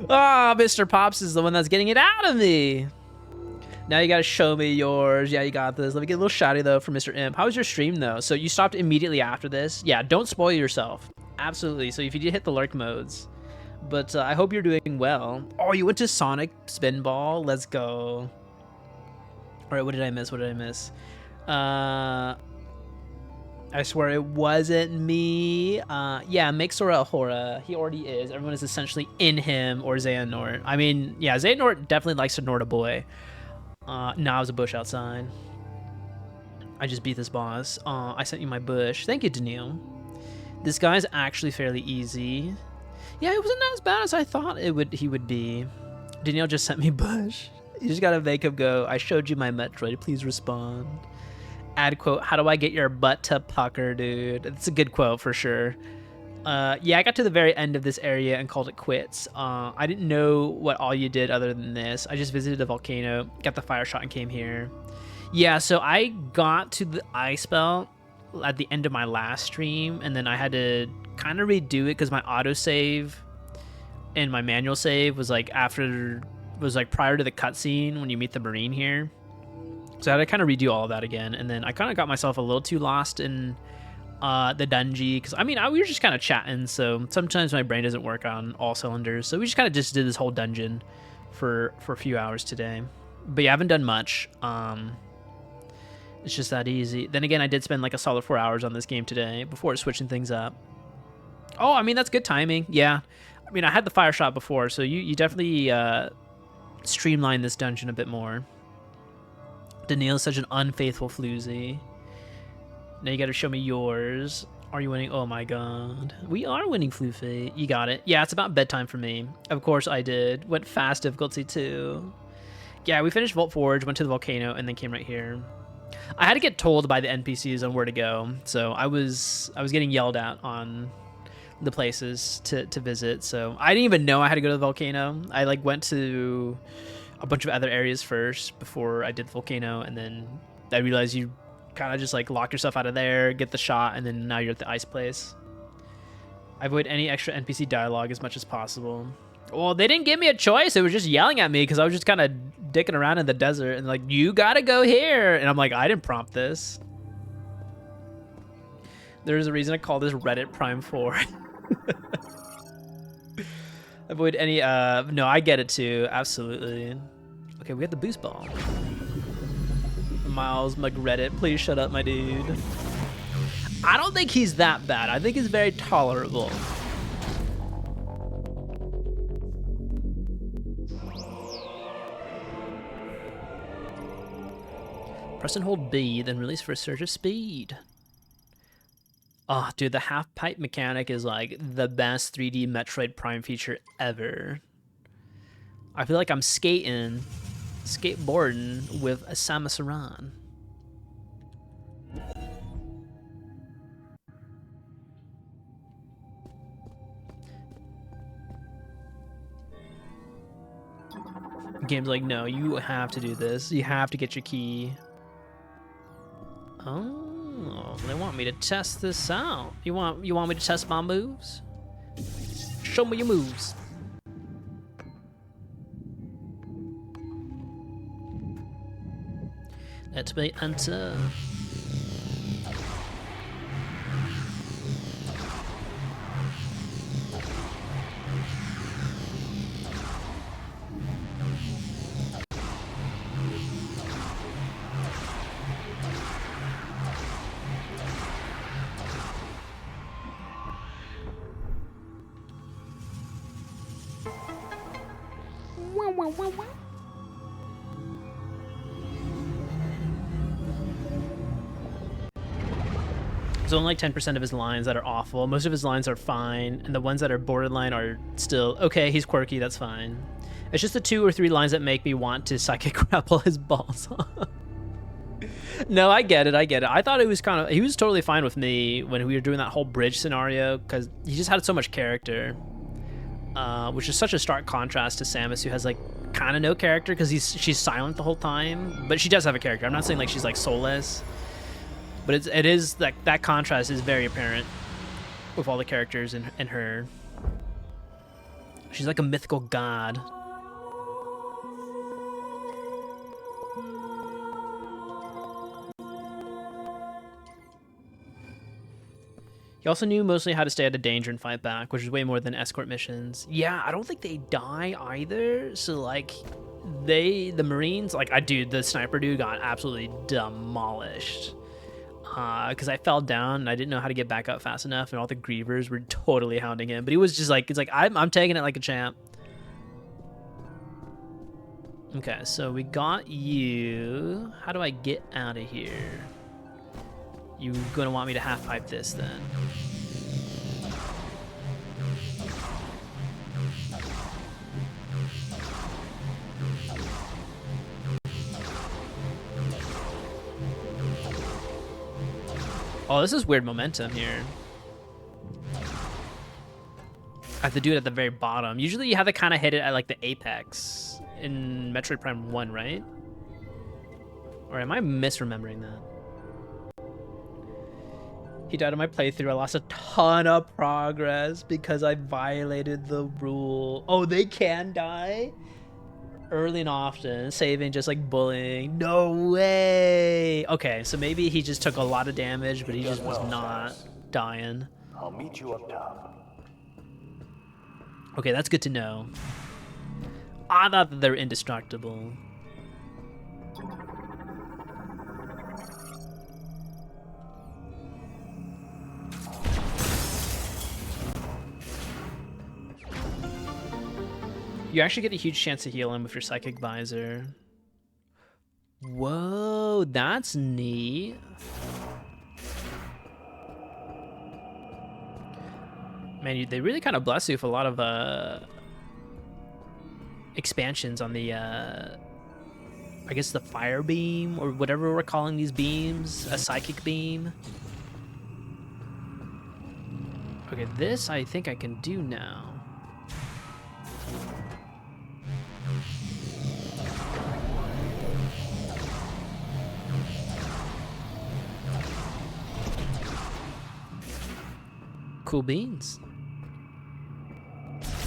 Ah, Mr. Pops is the one that's getting it out of me. Now you gotta show me yours. Yeah, you got this. Let me get a little shouty though for Mr. Imp. How was your stream though? So you stopped immediately after this? Yeah, don't spoil yourself. Absolutely. So if you did hit the lurk modes. But I hope you're doing well. Oh, you went to Sonic Spinball? Let's go. Alright, what did I miss? What did I miss? I swear it wasn't me. Yeah, make Sora a Hora. He already is. Everyone is essentially in him or Xehanort. I mean, yeah, Xehanort definitely likes to Nort a boy. Nah, it was a bush outside. I just beat this boss. I sent you my bush. Thank you, Daniil. This guy's actually fairly easy. Yeah, it wasn't as bad as I thought he would be. Daniil just sent me bush. You just gotta make him go, I showed you my Metroid, please respond. Add quote, how do I get your butt to pucker, dude? It's a good quote for sure. Yeah, I got to the very end of this area and called it quits. I didn't know what all you did other than this. I just visited the volcano, got the fire shot, and came here. Yeah, so I got to the ice belt at the end of my last stream, and then I had to kind of redo it because my autosave and my manual save was like prior to the cutscene when you meet the Marine here. So I had to kind of redo all of that again, and then I kind of got myself a little too lost in the dungeon because I mean we were just kind of chatting, so sometimes my brain doesn't work on all cylinders. So we just kind of just did this whole dungeon for a few hours today. But yeah, I haven't done much. It's just that easy. Then again, I did spend like a solid 4 hours on this game today before switching things up. Oh, I mean that's good timing. Yeah, I mean I had the fire shot before, so you definitely streamlined this dungeon a bit more. Daniil's such an unfaithful floozy. Now you gotta show me yours. Are you winning? Oh my god. We are winning, Floofy. You got it. Yeah, it's about bedtime for me. Of course I did. Went fast difficulty too. Yeah, we finished Vault Forge, went to the volcano, and then came right here. I had to get told by the NPCs on where to go, so I was getting yelled at on the places to visit, so I didn't even know I had to go to the volcano. I like went to a bunch of other areas first before I did the volcano, and then I realized you kind of just like lock yourself out of there, get the shot, and then now you're at the ice place. I avoid any extra NPC dialogue as much as possible. Well, they didn't give me a choice. They were just yelling at me because I was just kind of dicking around in the desert and like, you gotta go here, and I'm like, I didn't prompt this. There's a reason I call this Reddit Prime 4. Avoid any no, I get it too, absolutely. Okay, we got the boost ball. Miles McReddit, please shut up, my dude. I don't think he's that bad. I think he's very tolerable. Press and hold B, then release for a surge of speed. Oh, dude, the half pipe mechanic is like the best 3D Metroid Prime feature ever. I feel like I'm skateboarding with a Samus Aran. Game's like, no, you have to do this. You have to get your key. Oh, they want me to test this out. You want me to test my moves? Show me your moves. Let me enter. There's only like 10% of his lines that are awful. Most of his lines are fine, and the ones that are borderline are still okay. He's quirky, that's fine. It's just the 2 or 3 lines that make me want to psychic grapple his balls off. No, I get it. I thought it was he was totally fine with me when we were doing that whole bridge scenario, because he just had so much character, which is such a stark contrast to Samus, who has like kind of no character because she's silent the whole time, but she does have a character. I'm not saying like she's like soulless. But it is that contrast is very apparent with all the characters in her. She's like a mythical god. He also knew mostly how to stay out of danger and fight back, which is way more than escort missions. Yeah, I don't think they die either. So like, the Marines, like the sniper dude got absolutely demolished. Because I fell down and I didn't know how to get back up fast enough, and all the grievers were totally hounding him. But he was just like, it's like, I'm taking it like a champ. Okay, so we got you. How do I get out of here? You gonna want me to half pipe this then? Oh, this is weird momentum here. I have to do it at the very bottom. Usually you have to kind of hit it at like the apex in Metroid Prime 1, right? Or am I misremembering that? He died on my playthrough. I lost a ton of progress because I violated the rule. Oh, they can die? Early and often, saving, just like bullying. No way. Okay, so maybe he just took a lot of damage, but he just was not dying. I'll meet you up top. Okay, that's good to know. I thought that they were indestructible. You actually get a huge chance to heal him with your Psychic Visor. Whoa, that's neat. Man, they really kind of bless you with a lot of expansions on the, I guess the Fire Beam, or whatever we're calling these beams, a Psychic Beam. Okay, this I think I can do now. Cool beans.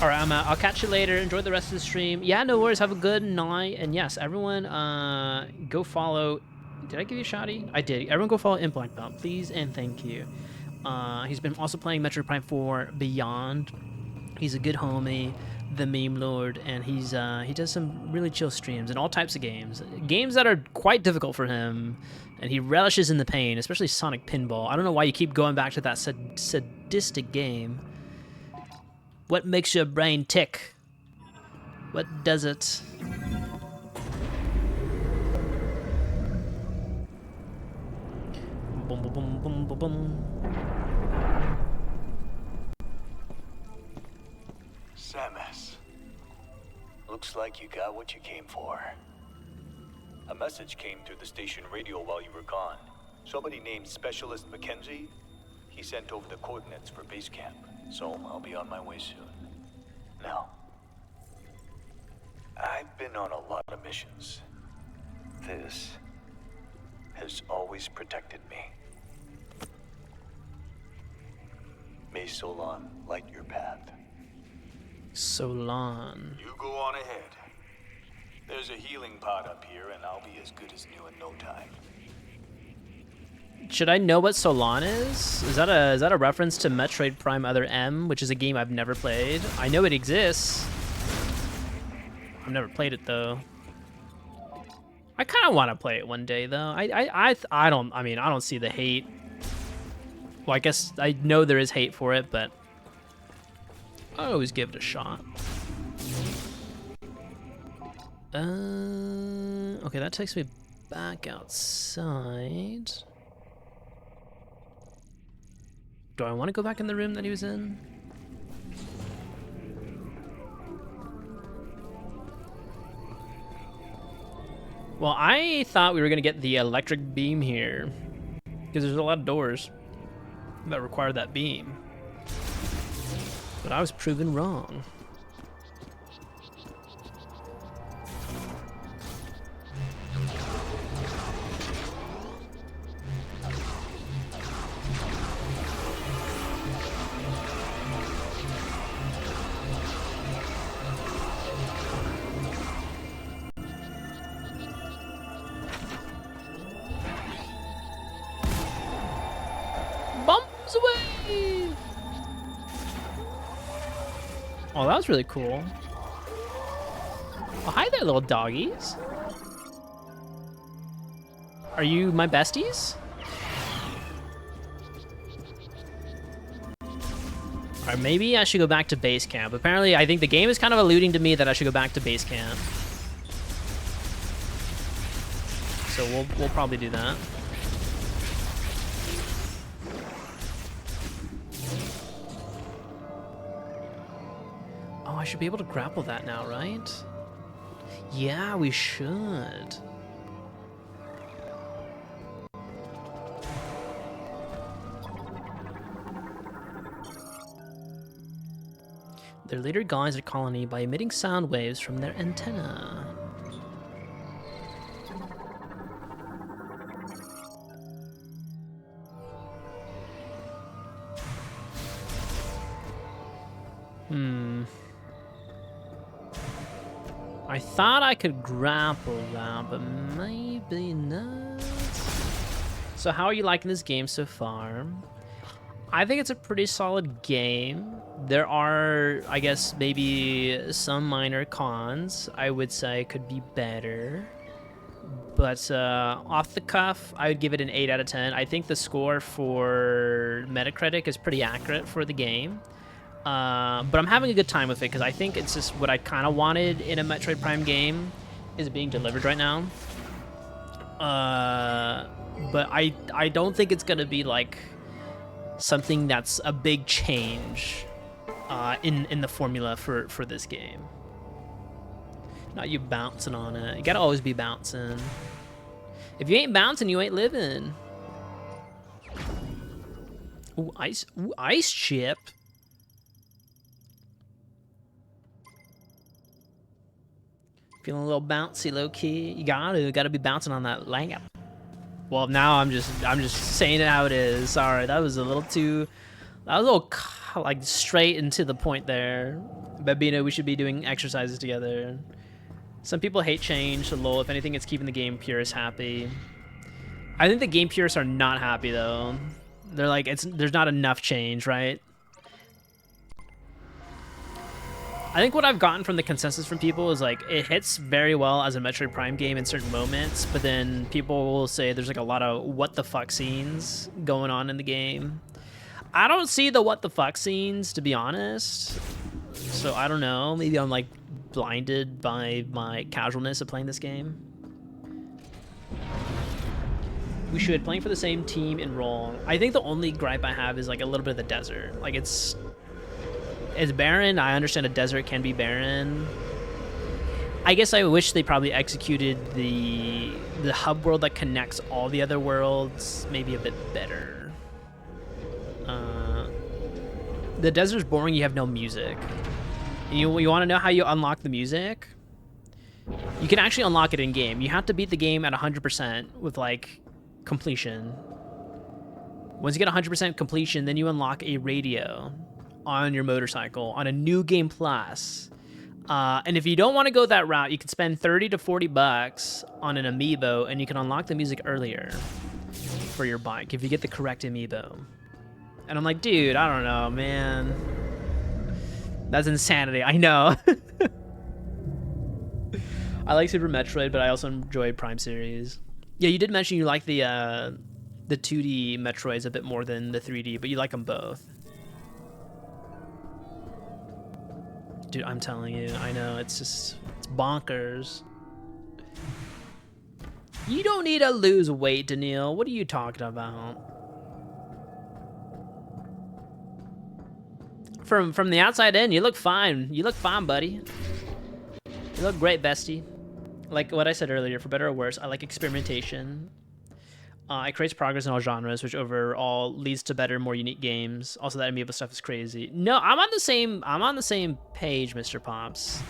All right, I'm out. I'll catch you later. Enjoy the rest of the stream. Yeah, no worries. Have a good night. And yes, everyone, go follow. Did I give you a shouty? I did. Everyone go follow Implant Belt, please, and thank you. He's been also playing Metroid Prime 4 Beyond. He's a good homie, the meme lord, and he does some really chill streams in all types of games that are quite difficult for him, and he relishes in the pain, especially Sonic Pinball. I don't know why you keep going back to that sadistic game. What makes your brain tick? What does it? Boom, boom, boom, boom, boom, boom. Samus. Looks like you got what you came for. A message came through the station radio while you were gone. Somebody named Specialist Mackenzie, he sent over the coordinates for base camp, so I'll be on my way soon. Now, I've been on a lot of missions. This has always protected me. May Solon light your path. Solon. You go on ahead. There's a healing pod up here, and I'll be as good as new in no time. Should I know what Solon is? Is that a reference to Metroid Prime Other M, which is a game I've never played? I know it exists. I've never played it though. I kind of want to play it one day though. I don't see the hate. Well, I guess I know there is hate for it, but I always give it a shot. Okay, that takes me back outside. Do I want to go back in the room that he was in? Well, I thought we were gonna get the electric beam here, because there's a lot of doors that require that beam. But I was proven wrong. Bumps away! Oh, that was really cool. Oh, hi there, little doggies. Are you my besties? Or maybe I should go back to base camp. Apparently, I think the game is kind of alluding to me that I should go back to base camp. So we'll probably do that. Oh, I should be able to grapple that now, right? Yeah, we should. Their leader guides their colony by emitting sound waves from their antenna. I thought I could grapple that, but maybe not. So how are you liking this game so far? I think it's a pretty solid game. There are, I guess, maybe some minor cons I would say could be better. But off the cuff, I would give it an 8 out of 10. I think the score for Metacritic is pretty accurate for the game. But I'm having a good time with it because I think it's just what I kind of wanted in a Metroid Prime game is being delivered right now. But I don't think it's gonna be like something that's a big change in the formula for this game. Not you bouncing on it. You gotta always be bouncing. If you ain't bouncing, you ain't living. Ooh, ice chip. Feeling a little bouncy, low key. You gotta be bouncing on that lamp. Well, now I'm just saying it how it is. Sorry, that was a little too. That was a little like straight and to the point there. Babino, we should be doing exercises together. Some people hate change, so lol. If anything, it's keeping the game purists happy. I think the game purists are not happy though. They're like, there's not enough change, right? I think what I've gotten from the consensus from people is like it hits very well as a Metroid Prime game in certain moments, but then people will say there's like a lot of what the fuck scenes going on in the game. I don't see the what the fuck scenes, to be honest. So I don't know. Maybe I'm like blinded by my casualness of playing this game. We should. Playing for the same team and role. I think the only gripe I have is like a little bit of the desert. Like it's barren. I understand a desert can be barren. I guess I wish they probably executed the hub world that connects all the other worlds maybe a bit better. The desert's boring. You have no music. You want to know how you unlock the music? You can actually unlock it in game. You have to beat the game at 100% with like completion. Once you get 100% completion, then you unlock a radio on your motorcycle on a new game plus. And if you don't want to go that route, you can spend 30 to 40 bucks on an amiibo, and you can unlock the music earlier for your bike if you get the correct amiibo. And I'm like, dude, I don't know, man. That's insanity. I know. I like Super Metroid, but I also enjoy Prime series. Yeah, you did mention you like the 2D Metroids a bit more than the 3D, but you like them both. Dude, I'm telling you, I know, it's bonkers. You don't need to lose weight, Daniil. What are you talking about? From the outside in, you look fine. You look fine, buddy. You look great, bestie. Like what I said earlier, for better or worse, I like experimentation. It creates progress in all genres, which overall leads to better, more unique games. Also, that amiibo stuff is crazy. No, I'm on the same page, Mr. Pops.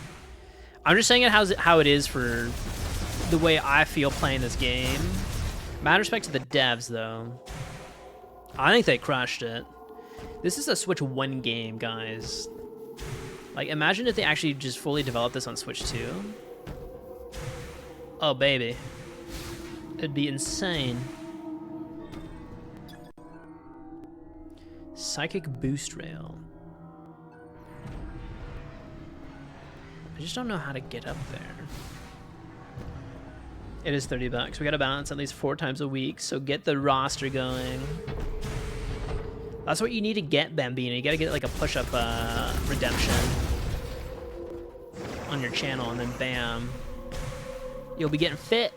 I'm just saying it how it is for the way I feel playing this game. Mad respect to the devs, though. I think they crushed it. This is a Switch 1 game, guys. Like, imagine if they actually just fully developed this on Switch 2. Oh, baby. It'd be insane. Psychic boost rail. I just don't know how to get up there. It is 30 bucks. We gotta balance at least 4 times a week, so get the roster going. That's what you need to get, Bambino. You gotta get like a push-up redemption on your channel, and then bam, you'll be getting fit.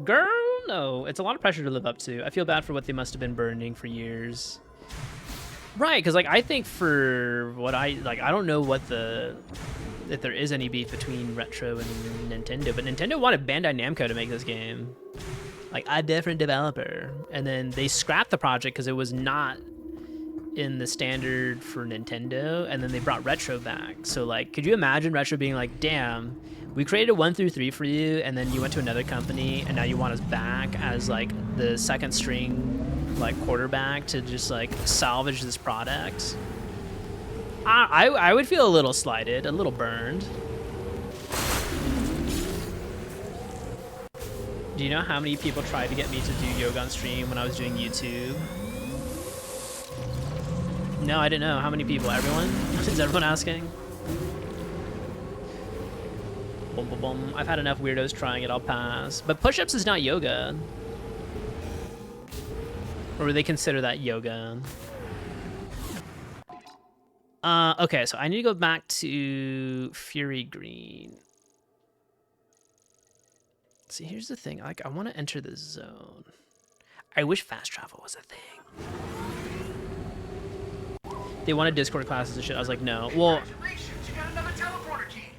Girl, no. It's a lot of pressure to live up to. I feel bad for what they must have been burning for years. Right, because like I think for what I don't know what if there is any beef between Retro and Nintendo, but Nintendo wanted Bandai Namco to make this game, like a different developer, and then they scrapped the project because it was not in the standard for Nintendo, and then they brought Retro back. So like, could you imagine Retro being like, damn, we created 1 through 3 for you, and then you went to another company, and now you want us back as like the second string like quarterback to just like salvage this product? I would feel a little slighted, a little burned. Do you know how many people tried to get me to do yoga on stream when I was doing YouTube? No, I didn't know. How many people? Everyone? Is everyone asking? Boom, boom, boom. I've had enough weirdos trying it. I'll pass. But push-ups is not yoga. Or would they consider that yoga? Okay, so I need to go back to Fury Green. See, here's the thing. Like, I want to enter the zone. I wish fast travel was a thing. They wanted Discord classes and shit. I was like, no. Well, You got another teleporter key.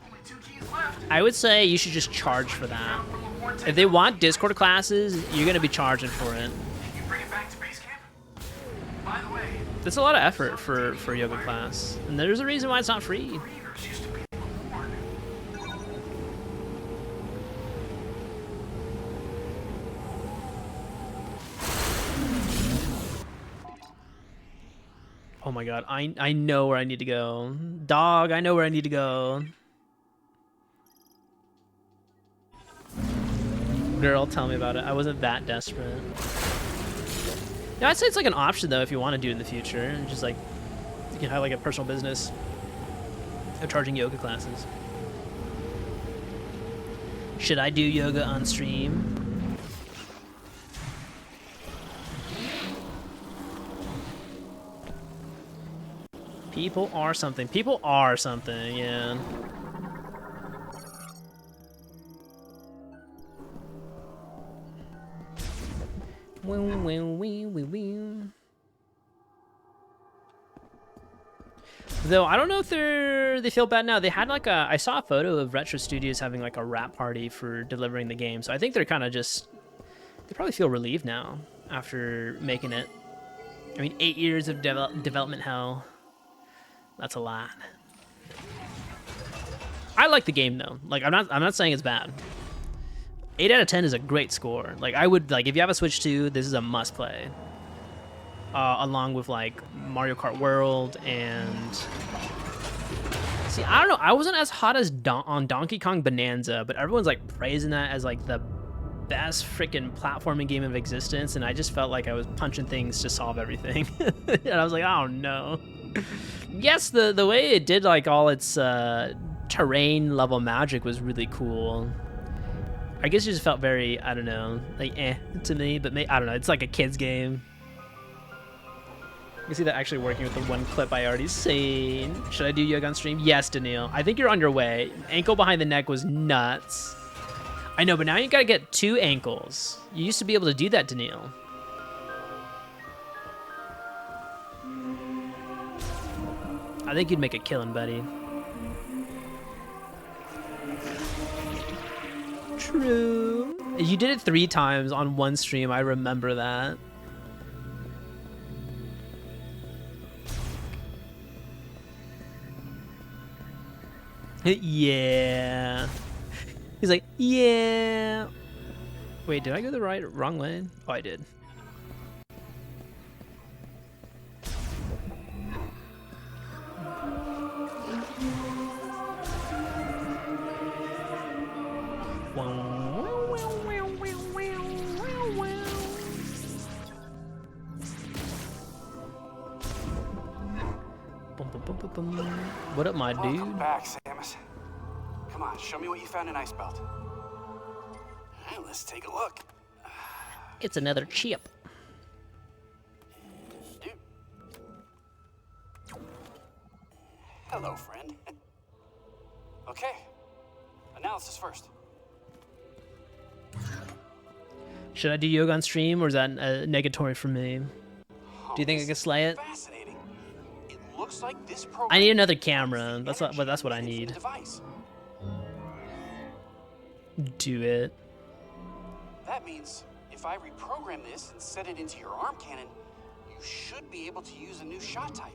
Only 2 keys left. I would say you should just charge for that. If they want Discord classes, you're going to be charging for it. Can you bring it back to base camp? By the way, That's a lot of effort for a yoga class. And there's a reason why it's not free. readers used to be born. Oh my god, I know where I need to go. Dog, I know where I need to go. Girl, tell me about it. I wasn't that desperate. Yeah, I'd say it's like an option though if you want to do it in the future. And just like, you can have like a personal business of charging yoga classes. Should I do yoga on stream? People are something. People are something, yeah. Though I don't know if they feel bad now. They had like I saw a photo of Retro Studios having like a wrap party for delivering the game. So I think they're kind of just, they probably feel relieved now after making it. I mean, 8 years of development hell. That's a lot. I like the game though. Like I'm not saying it's bad. 8 out of 10 is a great score. Like I would, like if you have a Switch 2, this is a must play. Along with like Mario Kart World and see, I don't know. I wasn't as hot as on Donkey Kong Bonanza, but everyone's like praising that as like the best freaking platforming game of existence, and I just felt like I was punching things to solve everything. And I was like, oh no. Yes, the way it did like all its terrain level magic was really cool. I guess it just felt very, I don't know, like to me, but I don't know. It's like a kid's game. You can see that actually working with the one clip I already seen. Should I do yoga on stream? Yes, Daniil. I think you're on your way. Ankle behind the neck was nuts. I know, but now you gotta get 2 ankles. You used to be able to do that, Daniil. I think you'd make a killing, buddy. True. You did it 3 times on one stream. I remember that. Yeah. He's like, yeah. Wait, did I go the wrong way? Oh, I did. What up, my dude? Welcome back, Samus. Come on, show me what you found in Ice Belt. Alright, let's take a look. It's another chip. Dude. Hello, friend. Okay, analysis first. Should I do yoga on stream, or is that negatory for me? Do you think I can slay it? Fascinating. It looks like this program I need another camera. That's what I need. Do it. That means if I reprogram this and set it into your arm cannon, you should be able to use a new shot type.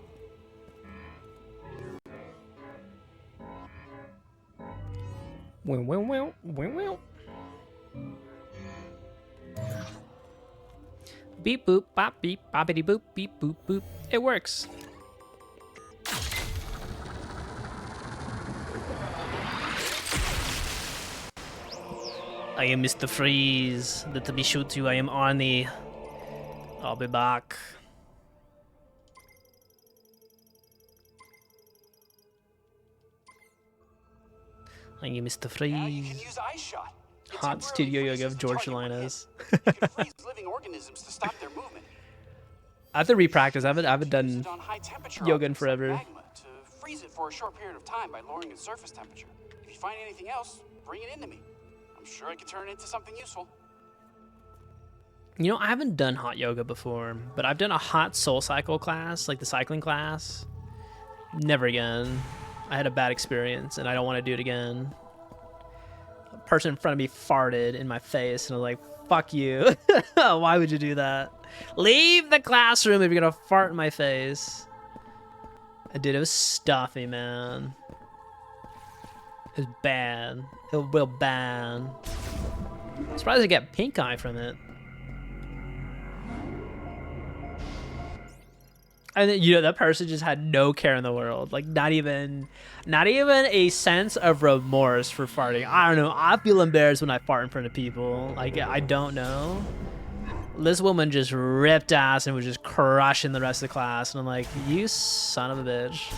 Well. Beep boop bop beep boppity boop beep boop boop. It works. I am Mr. Freeze. Let me shoot you. I am Arnie. I'll be back. I am Mr. Now you can Freeze. use Ice Shot. It Hot temporarily studio yoga freezes of the George target when Salinas. hit. You can freeze living organisms to stop their movement. I have to repractice. I haven't Use done it on high temperature yoga in objects like forever. magma to freeze it for a short period of time by lowering its surface temperature. If you find anything else, bring it into me. I'm sure I can turn it into something useful. You know, I haven't done hot yoga before, but I've done a hot soul cycle class, like the cycling class. Never again. I had a bad experience, and I don't want to do it again. A person in front of me farted in my face, and I was like, fuck you. Why would you do that? Leave the classroom if you're gonna fart in my face. Dude, it was stuffy, man. It was bad. It was real bad. I'm surprised I get pink eye from it. And you know, that person just had no care in the world. Like not even a sense of remorse for farting. I don't know. I feel embarrassed when I fart in front of people. Like I don't know. This woman just ripped ass and was just crushing the rest of the class, and I'm like, you son of a bitch.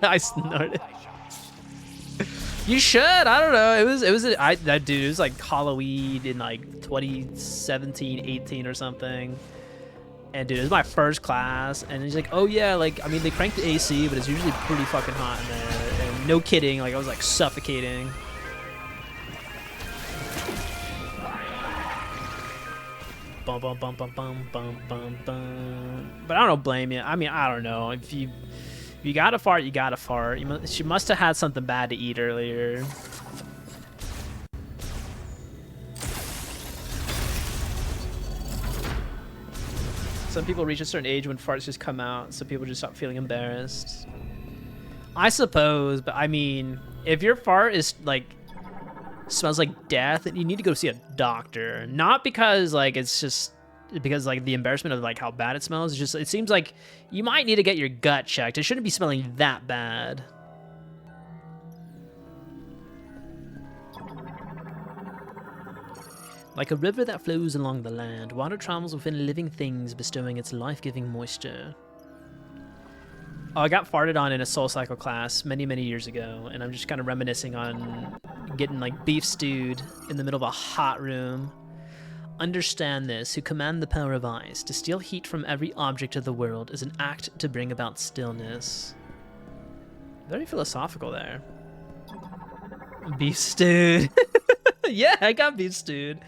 I snorted. You should. I don't know. That dude. It was like Halloween in like 2017, 18 or something. And dude, it was my first class, and he's like, oh yeah, like, I mean, they cranked the AC, but it's usually pretty fucking hot in there. And no kidding, like, I was like suffocating. Bum, bum, bum, bum, bum, bum, bum, bum. But I don't blame you. I mean, I don't know. If you gotta fart, you gotta fart. She must have had something bad to eat earlier. Some people reach a certain age when farts just come out, so people just stop feeling embarrassed. I suppose, but I mean, if your fart is like smells like death, then you need to go see a doctor. Not because like it's just because like the embarrassment of like how bad it smells. It's just, it seems like you might need to get your gut checked. It shouldn't be smelling that bad. Like a river that flows along the land, water travels within living things, bestowing its life-giving moisture. Oh, I got farted on in a Soul Cycle class many, many years ago, and I'm just kind of reminiscing on getting like beef stewed in the middle of a hot room. Understand this, who command the power of ice. To steal heat from every object of the world is an act to bring about stillness. Very philosophical there. Beef stewed. Yeah, I got beef stewed.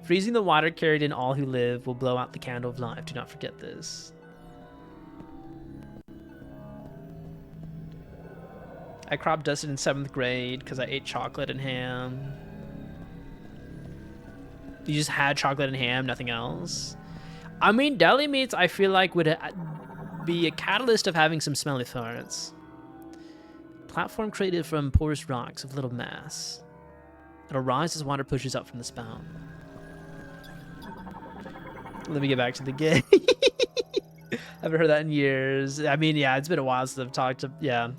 Freezing the water carried in all who live will blow out the candle of life. Do not forget this. I crop dusted in 7th grade because I ate chocolate and ham. You just had chocolate and ham, nothing else? I mean, deli meats, I feel like would be a catalyst of having some smelly farts. Platform created from porous rocks of little mass. It'll rise as water pushes up from the spout. Let me get back to the game. I haven't heard that in years. I mean, yeah, it's been a while since I've talked to, yeah.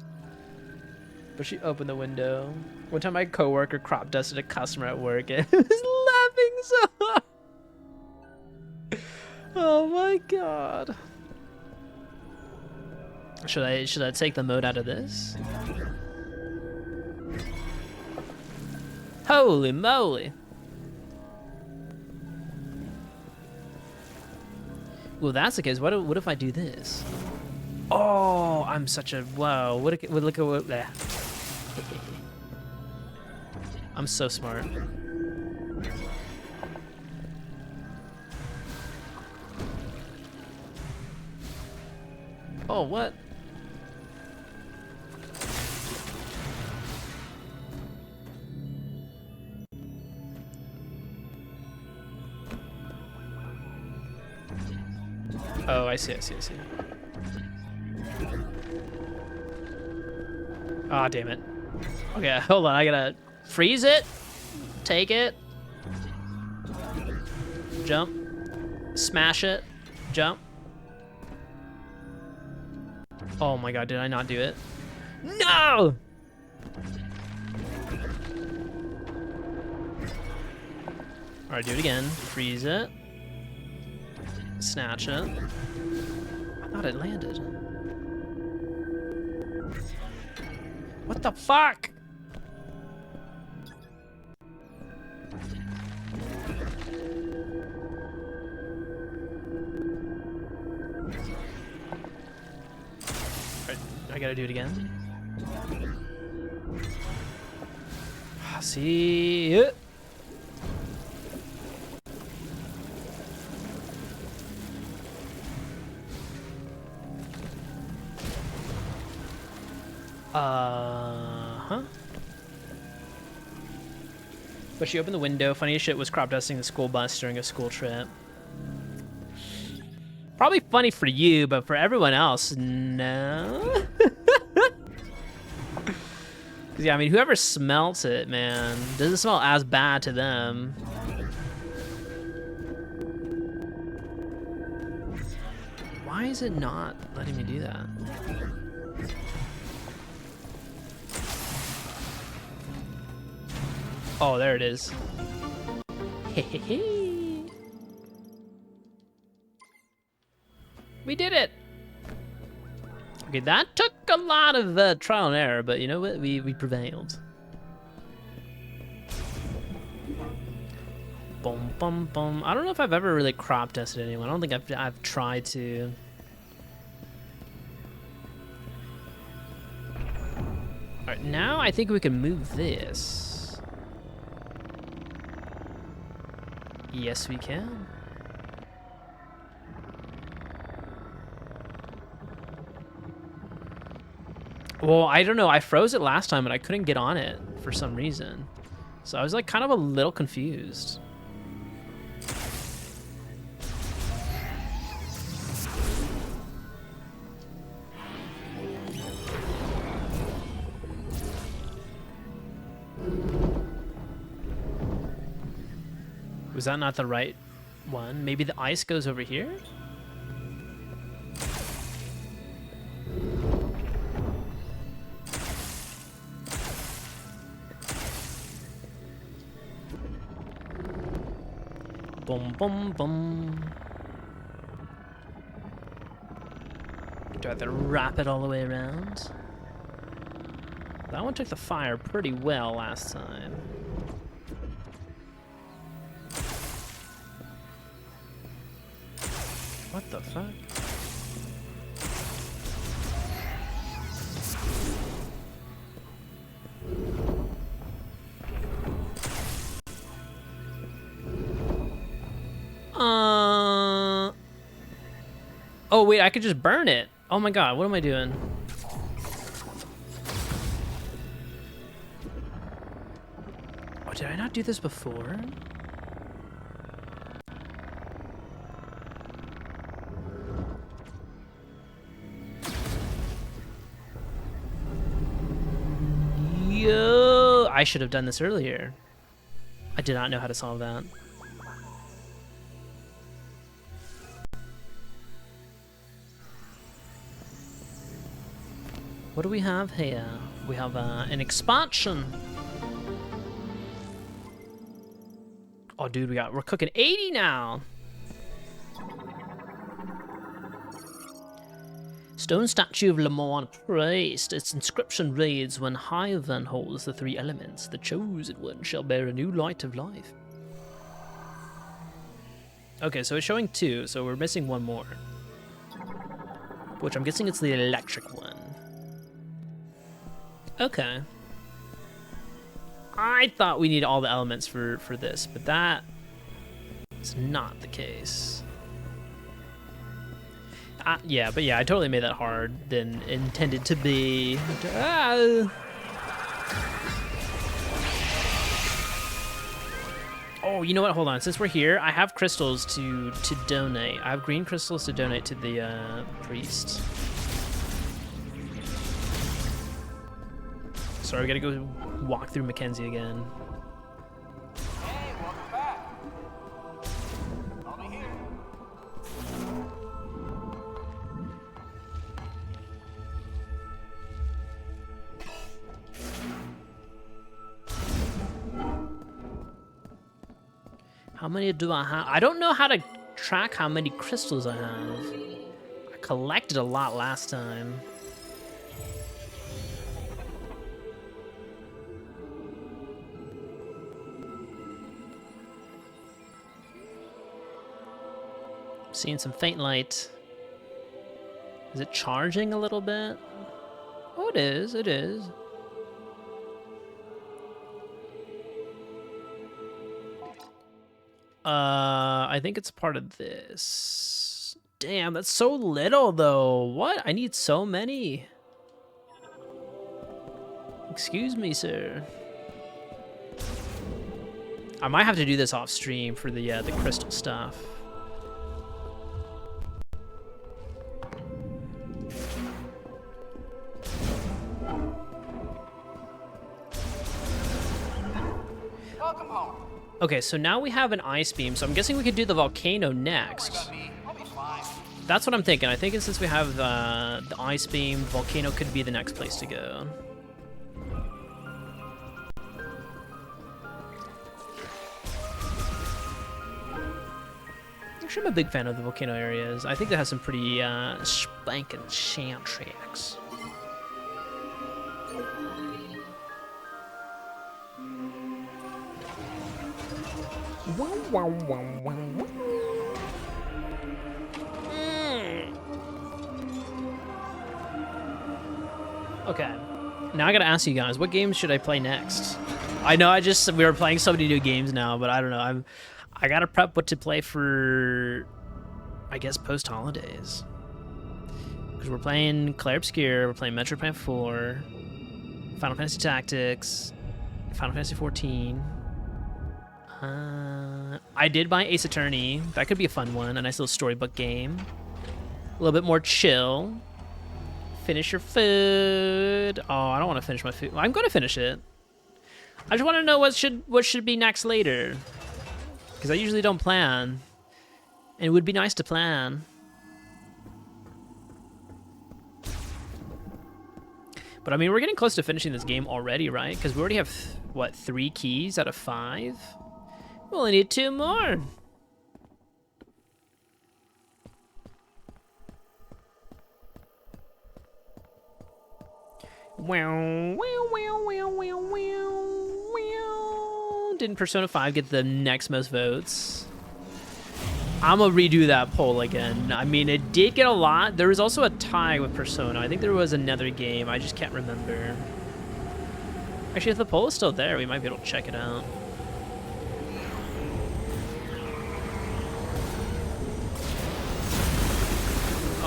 But she opened the window. One time my coworker crop dusted a customer at work and was laughing so hard. Oh my god. Should I take the mode out of this? Holy moly. Well, that's the case. What if I do this? Oh, I'm such a whoa. Look at what. I'm so smart. Oh, what? Oh, I see. Ah, damn it. Okay, hold on. I gotta freeze it. Take it. Jump. Smash it. Jump. Oh my god, did I not do it? No! Alright, do it again. Freeze it. Snatch it. I thought it landed. What the fuck? Alright, I gotta do it again. See it. But she opened the window. Funny as shit was crop dusting the school bus during a school trip. Probably funny for you, but for everyone else, no. Yeah, I mean, whoever smelts it, man, doesn't smell as bad to them. Why is it not letting me do that? Oh, there it is. We did it! Okay, that took a lot of trial and error, but you know what? We prevailed. Boom, boom, boom. I don't know if I've ever really crop dusted anyone. I don't think I've tried to. All right, now I think we can move this. Yes, we can. Well, I don't know. I froze it last time and I couldn't get on it for some reason. So I was like kind of a little confused. Was that not the right one? Maybe the ice goes over here? Boom, boom, boom. Do I have to wrap it all the way around? That one took the fire pretty well last time. What the fuck? Oh wait, I could just burn it. Oh my god, what am I doing? Oh, did I not do this before? Yo, I should have done this earlier. I did not know how to solve that. What do we have here? We have an expansion. Oh, dude, we're cooking 80 now. Stone statue of Lemon praised. Its inscription reads, "When Hyven holds the three elements, the chosen one shall bear a new light of life." Okay, so it's showing 2, so we're missing 1 more. Which I'm guessing it's the electric one. Okay. I thought we need all the elements for this, but that is not the case. Yeah, but yeah, I totally made that hard than intended to be. Oh, you know what? Hold on. Since we're here, I have crystals to donate. I have green crystals to donate to the priest. Sorry, we gotta go walk through Mackenzie again. Hey, welcome back. I'll be here. How many do I have? I don't know how to track how many crystals I have. I collected a lot last time. Seeing some faint light. Is it charging a little bit? Oh, it is. It is. I think it's part of this. Damn, that's so little, though. What? I need so many. Excuse me, sir. I might have to do this off stream for the crystal stuff. Welcome home. Okay, so now we have an ice beam, so I'm guessing we could do the volcano next. I'll be fine. That's what I'm thinking. I think since we have the ice beam, volcano could be the next place to go. Actually, I'm a big fan of the volcano areas. I think that has some pretty spanking soundtracks. Okay. Now I gotta ask you guys, what games should I play next? I know we were playing so many new games now, but I don't know. I gotta prep what to play for, I guess, post-holidays. Because we're playing Clair Obscur, we're playing Metroid Prime 4, Final Fantasy Tactics, Final Fantasy 14. I did buy Ace Attorney. That could be a fun one. A nice little storybook game. A little bit more chill. Finish your food. Oh, I don't want to finish my food. Well, I'm going to finish it. I just want to know what should be next later. Because I usually don't plan. And it would be nice to plan. But I mean, we're getting close to finishing this game already, right? Because we already have, what, 3 keys out of 5? We only need 2 more. Didn't Persona 5 get the next most votes? I'm gonna redo that poll again. I mean, it did get a lot. There was also a tie with Persona. I think there was another game. I just can't remember. Actually, if the poll is still there, we might be able to check it out.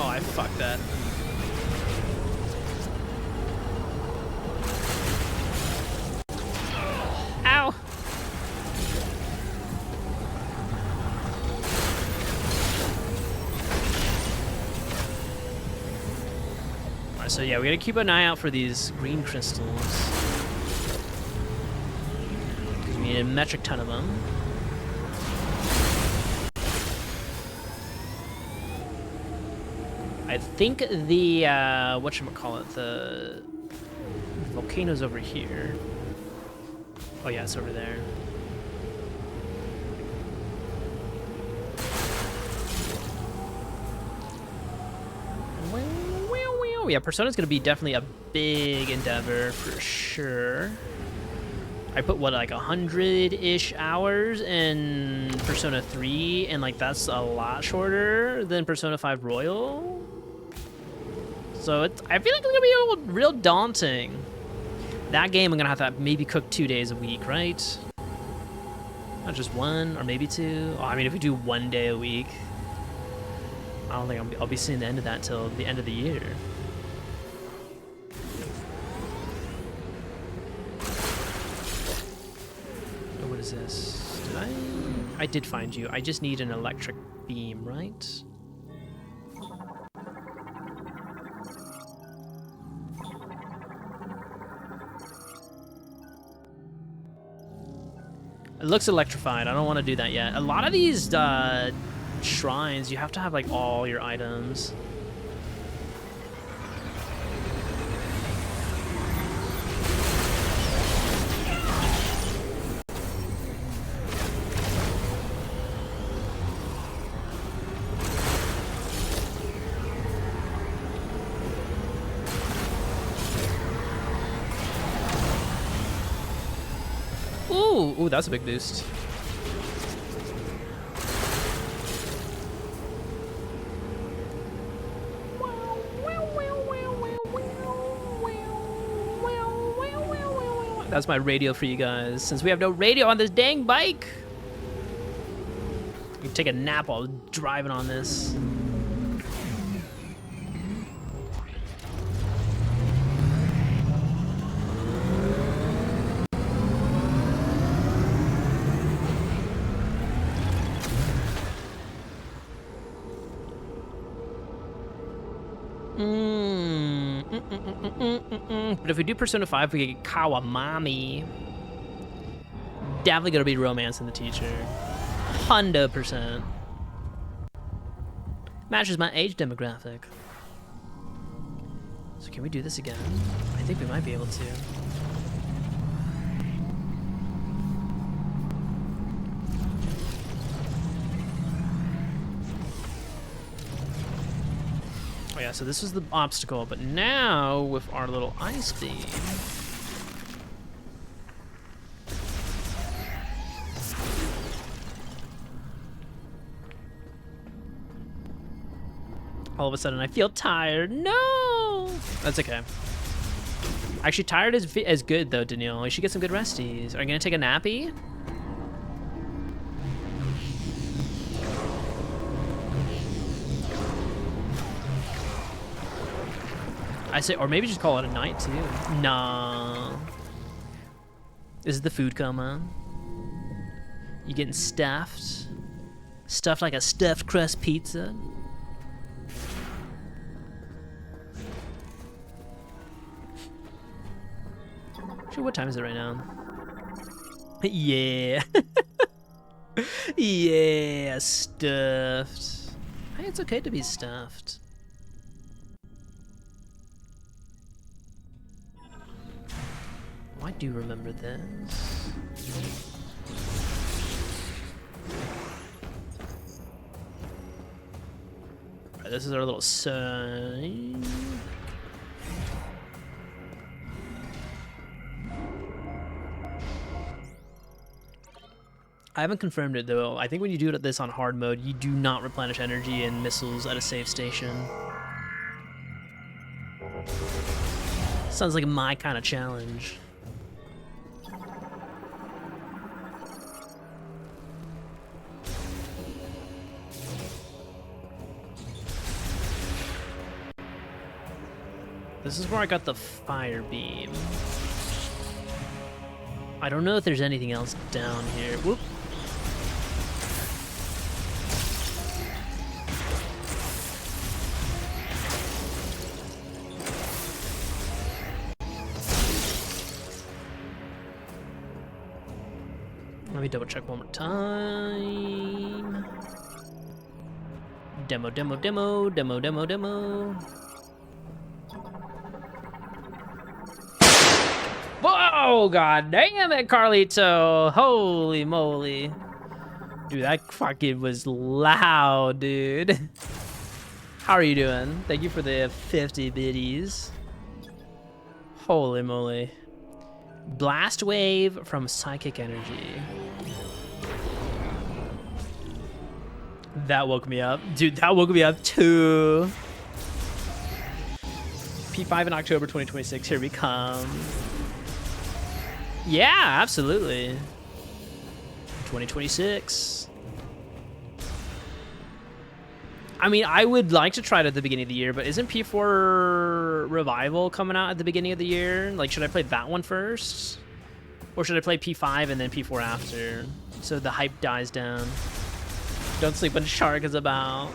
Oh, I fucked that. Ow! Alright, so yeah, we gotta keep an eye out for these green crystals. We need a metric ton of them. I think the, whatchamacallit, the volcano's over here. Oh yeah, it's over there. Yeah, Persona's gonna be definitely a big endeavor for sure. I put, what, like 100-ish hours in Persona 3, and like that's a lot shorter than Persona 5 Royal. So I feel like it's gonna be real daunting. That game I'm gonna have to maybe cook 2 days a week, right? Not just 1 or maybe 2. Oh, I mean, if we do 1 day a week, I don't think I'll be seeing the end of that till the end of the year. Oh, what is this? I did find you. I just need an electric beam, right? It looks electrified. I don't want to do that yet. A lot of these shrines, you have to have like all your items. Ooh, that's a big boost. That's my radio for you guys. Since we have no radio on this dang bike, you can take a nap while driving on this. But if we do Persona 5, we get Kawamami. Definitely gonna be Romance in the Teacher. 100%. Matches my age demographic. So can we do this again? I think we might be able to. Oh yeah, so this was the obstacle, but now with our little ice beam, All of a sudden, I feel tired. No! That's okay. Actually, tired is good, though, Danielle. You should get some good resties. Are you going to take a nappy? I say, or maybe just call it a night, too. Nah. Is the food coma? You getting stuffed? Stuffed like a stuffed crust pizza? Sure, what time is it right now? Yeah. Yeah, stuffed. Hey, it's okay to be stuffed. Oh, I do remember this. Alright, this is our little sign. I haven't confirmed it though. I think when you do this on hard mode, you do not replenish energy and missiles at a save station. Sounds like my kind of challenge. This is where I got the fire beam. I don't know if there's anything else down here. Whoop. Let me double check one more time. Demo, demo, demo, demo, demo, demo. Whoa, god damn it, Carlito. Holy moly. Dude, that fucking was loud, dude. How are you doing? Thank you for the 50 biddies. Holy moly. Blast wave from psychic energy. That woke me up. Dude, that woke me up too. P5 in October 2026, here we come. Yeah, absolutely. 2026. I mean, I would like to try it at the beginning of the year, but isn't P4 Revival coming out at the beginning of the year? Like, should I play that one first? Or should I play P5 and then P4 after? So the hype dies down. Don't sleep when Shark is about.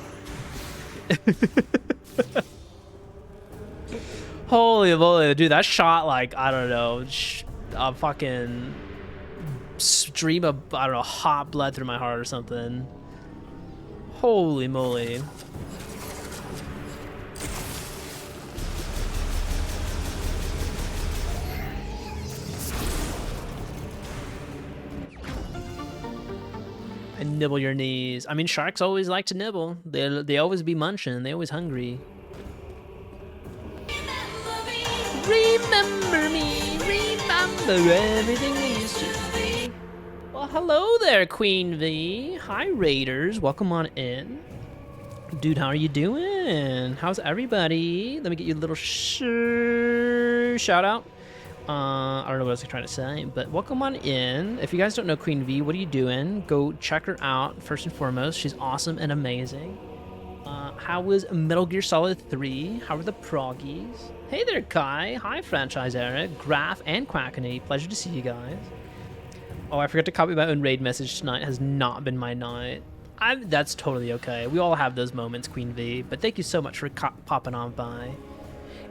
Holy moly, dude, that shot, like, I don't know, a fucking stream of, I don't know, hot blood through my heart or something. Holy moly. And nibble your knees. I mean, sharks always like to nibble. They always be munching. They always hungry. Remember me, remember everything we used to be. Well, hello there, Queen V. Hi, Raiders. Welcome on in. Dude, how are you doing? How's everybody? Let me get you a little shout out. I don't know what else I'm trying to say, but welcome on in. If you guys don't know Queen V, what are you doing? Go check her out, first and foremost. She's awesome and amazing. How was Metal Gear Solid 3? How are the proggies? Hey there, Kai. Hi, Franchise Eric, Graph, and Quackany. Pleasure to see you guys. Oh, I forgot to copy my own raid message tonight. Has not been my night. That's totally okay. We all have those moments, Queen V. But thank you so much for popping on by.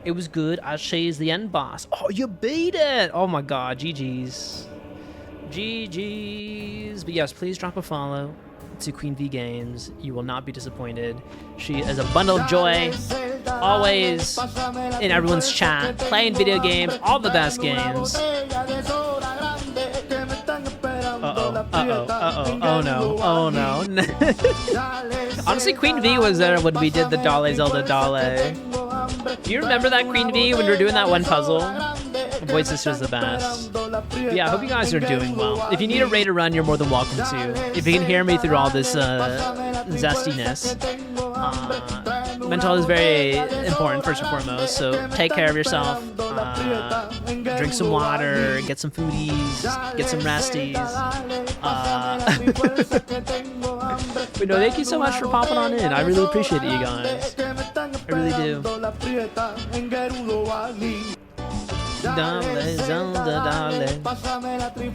It was good. She's the end boss. Oh, you beat it. Oh my god. GG's. GG's. But yes, please drop a follow to Queen V Games. You will not be disappointed. She is a bundle of joy. Always in everyone's chat. Playing video games. All the best games. Oh no. Oh no. Honestly, Queen V was there when we did the Dale Zelda Dale. Do you remember that, Queen V, when we were doing that one puzzle? Void Sister's the best. But yeah, I hope you guys are doing well. If you need a raid to run, you're more than welcome to. If you can hear me through all this zestiness, mental health is very important first and foremost. So take care of yourself. Drink some water. Get some foodies. Get some resties. But no, thank you so much for popping on in. I really appreciate it, you guys. I really do.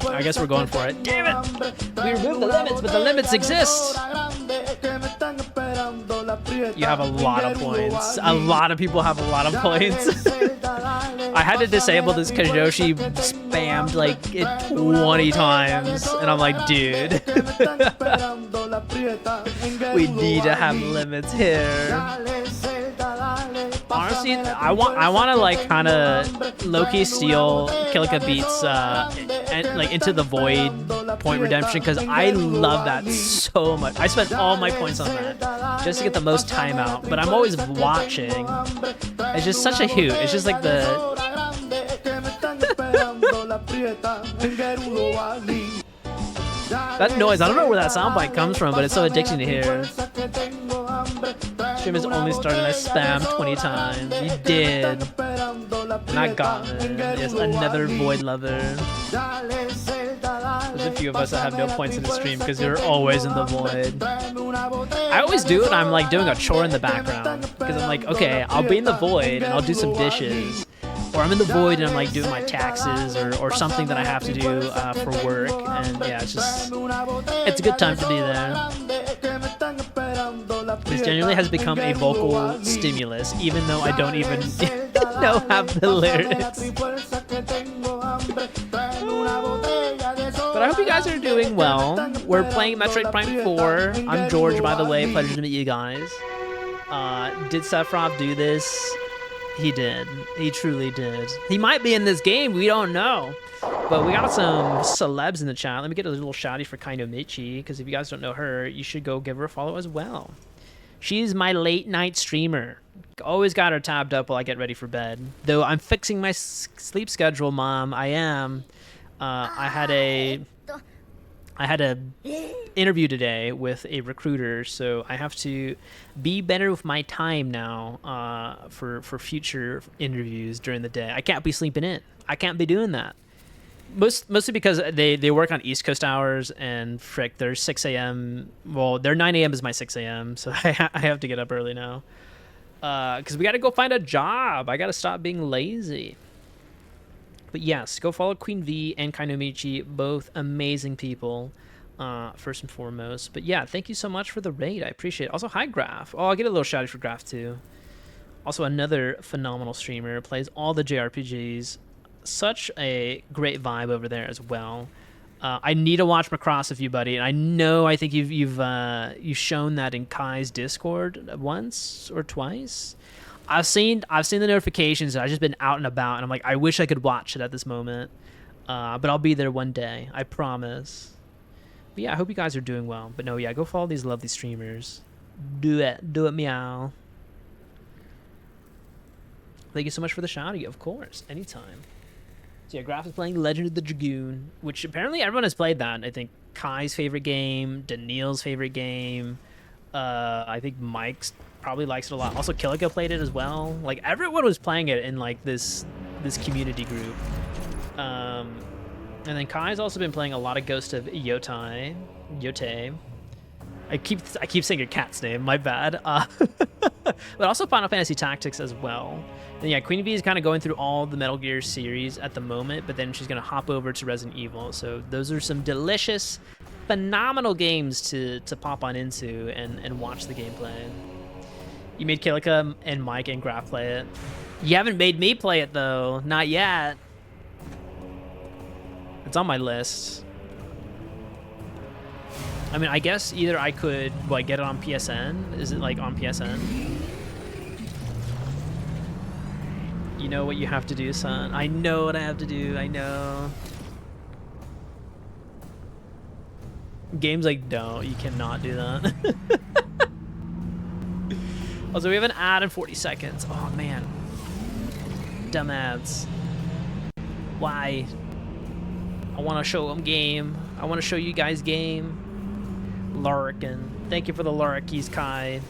I guess we're going for it. Damn it! We removed the limits, but the limits exist. You have a lot of points. A lot of people have a lot of points. I had to disable this because Yoshi spammed like it 20 times, and I'm like, dude, we need to have limits here. Honestly, I want to like kind of low-key steal Kilika Beats and like Into the Void point redemption because I love that so much. I spent all my points on that just to get the most time out, but I'm always watching. It's just such a hoot. It's just like the that noise. I don't know where that soundbite comes from, but it's so addicting to hear. Stream has only started and I spammed 20 times. You did. And I got it. Yes, another void lover. There's a few of us that have no points in the stream because you're always in the void. I always do it. I'm like doing a chore in the background because I'm like, okay, I'll be in the void and I'll do some dishes. Or I'm in the void and I'm like doing my taxes or something that I have to do for work. And yeah, it's a good time to be there. This genuinely has become a vocal stimulus, even though I don't even know half the lyrics. But I hope you guys are doing well. We're playing Metroid Prime 4. I'm George, by the way. Pleasure to meet you guys. Did Sephiroth do this? He did. He truly did. He might be in this game. We don't know. But we got some celebs in the chat. Let me get a little shouty for Kaino Michi, because if you guys don't know her, you should go give her a follow as well. She's my late night streamer. Always got her tabbed up while I get ready for bed. Though I'm fixing my sleep schedule, Mom. I am. I had a interview today with a recruiter, so I have to be better with my time now for future interviews during the day. I can't be sleeping in. I can't be doing that. Mostly because they work on East Coast hours, and frick, they're 6 a.m. Well, their 9 a.m. is my 6 a.m., so I have to get up early now. Because we got to go find a job. I got to stop being lazy. But yes, go follow Queen V and Kainomichi, both amazing people, first and foremost. But yeah, thank you so much for the raid. I appreciate it. Also, hi, Graph. Oh, I'll get a little shout out for Graph, too. Also, another phenomenal streamer. Plays all the JRPGs. Such a great vibe over there as well. I need to watch Macross with you, buddy. And I think you've shown that in Kai's Discord once or twice. I've seen the notifications. I've just been out and about, and I'm like, I wish I could watch it at this moment. But I'll be there one day. I promise. But yeah, I hope you guys are doing well. But no, yeah, go follow these lovely streamers. Do it, meow. Thank you so much for the shouty, of course, anytime. So yeah, Graph is playing Legend of the Dragoon, which apparently everyone has played that. I think Kai's favorite game, Daniil's favorite game. I think Mike's probably likes it a lot. Also, Kilika played it as well. Like, everyone was playing it in like this community group. And then Kai's also been playing a lot of Ghost of Yotei. I keep saying your cat's name. My bad. But also Final Fantasy Tactics as well. And yeah, Queen V is kind of going through all the Metal Gear series at the moment, but then she's going to hop over to Resident Evil. So those are some delicious, phenomenal games to pop on into and watch the gameplay. You made Kilika and Mike and Graph play it. You haven't made me play it, though. Not yet. It's on my list. I mean, I guess either I could, get it on PSN? Is it, on PSN? You know what you have to do, son. I know what I have to do. I know. Games don't. You cannot do that. Also, we have an ad in 40 seconds. Oh, man. Dumb ads. Why? I want to show them game. I want to show you guys game. Lurkin. Thank you for the lurkies, Kai.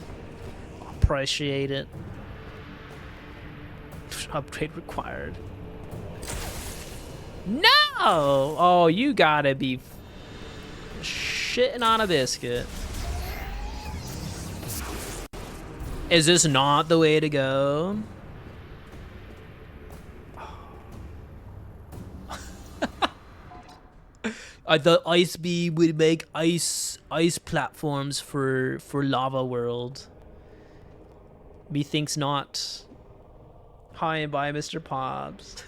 appreciate it. Upgrade required. No! Oh, you gotta be shitting on a biscuit. Is this not the way to go? The ice beam would make ice platforms for lava world. Methinks not. Hi and bye, Mr. Pops.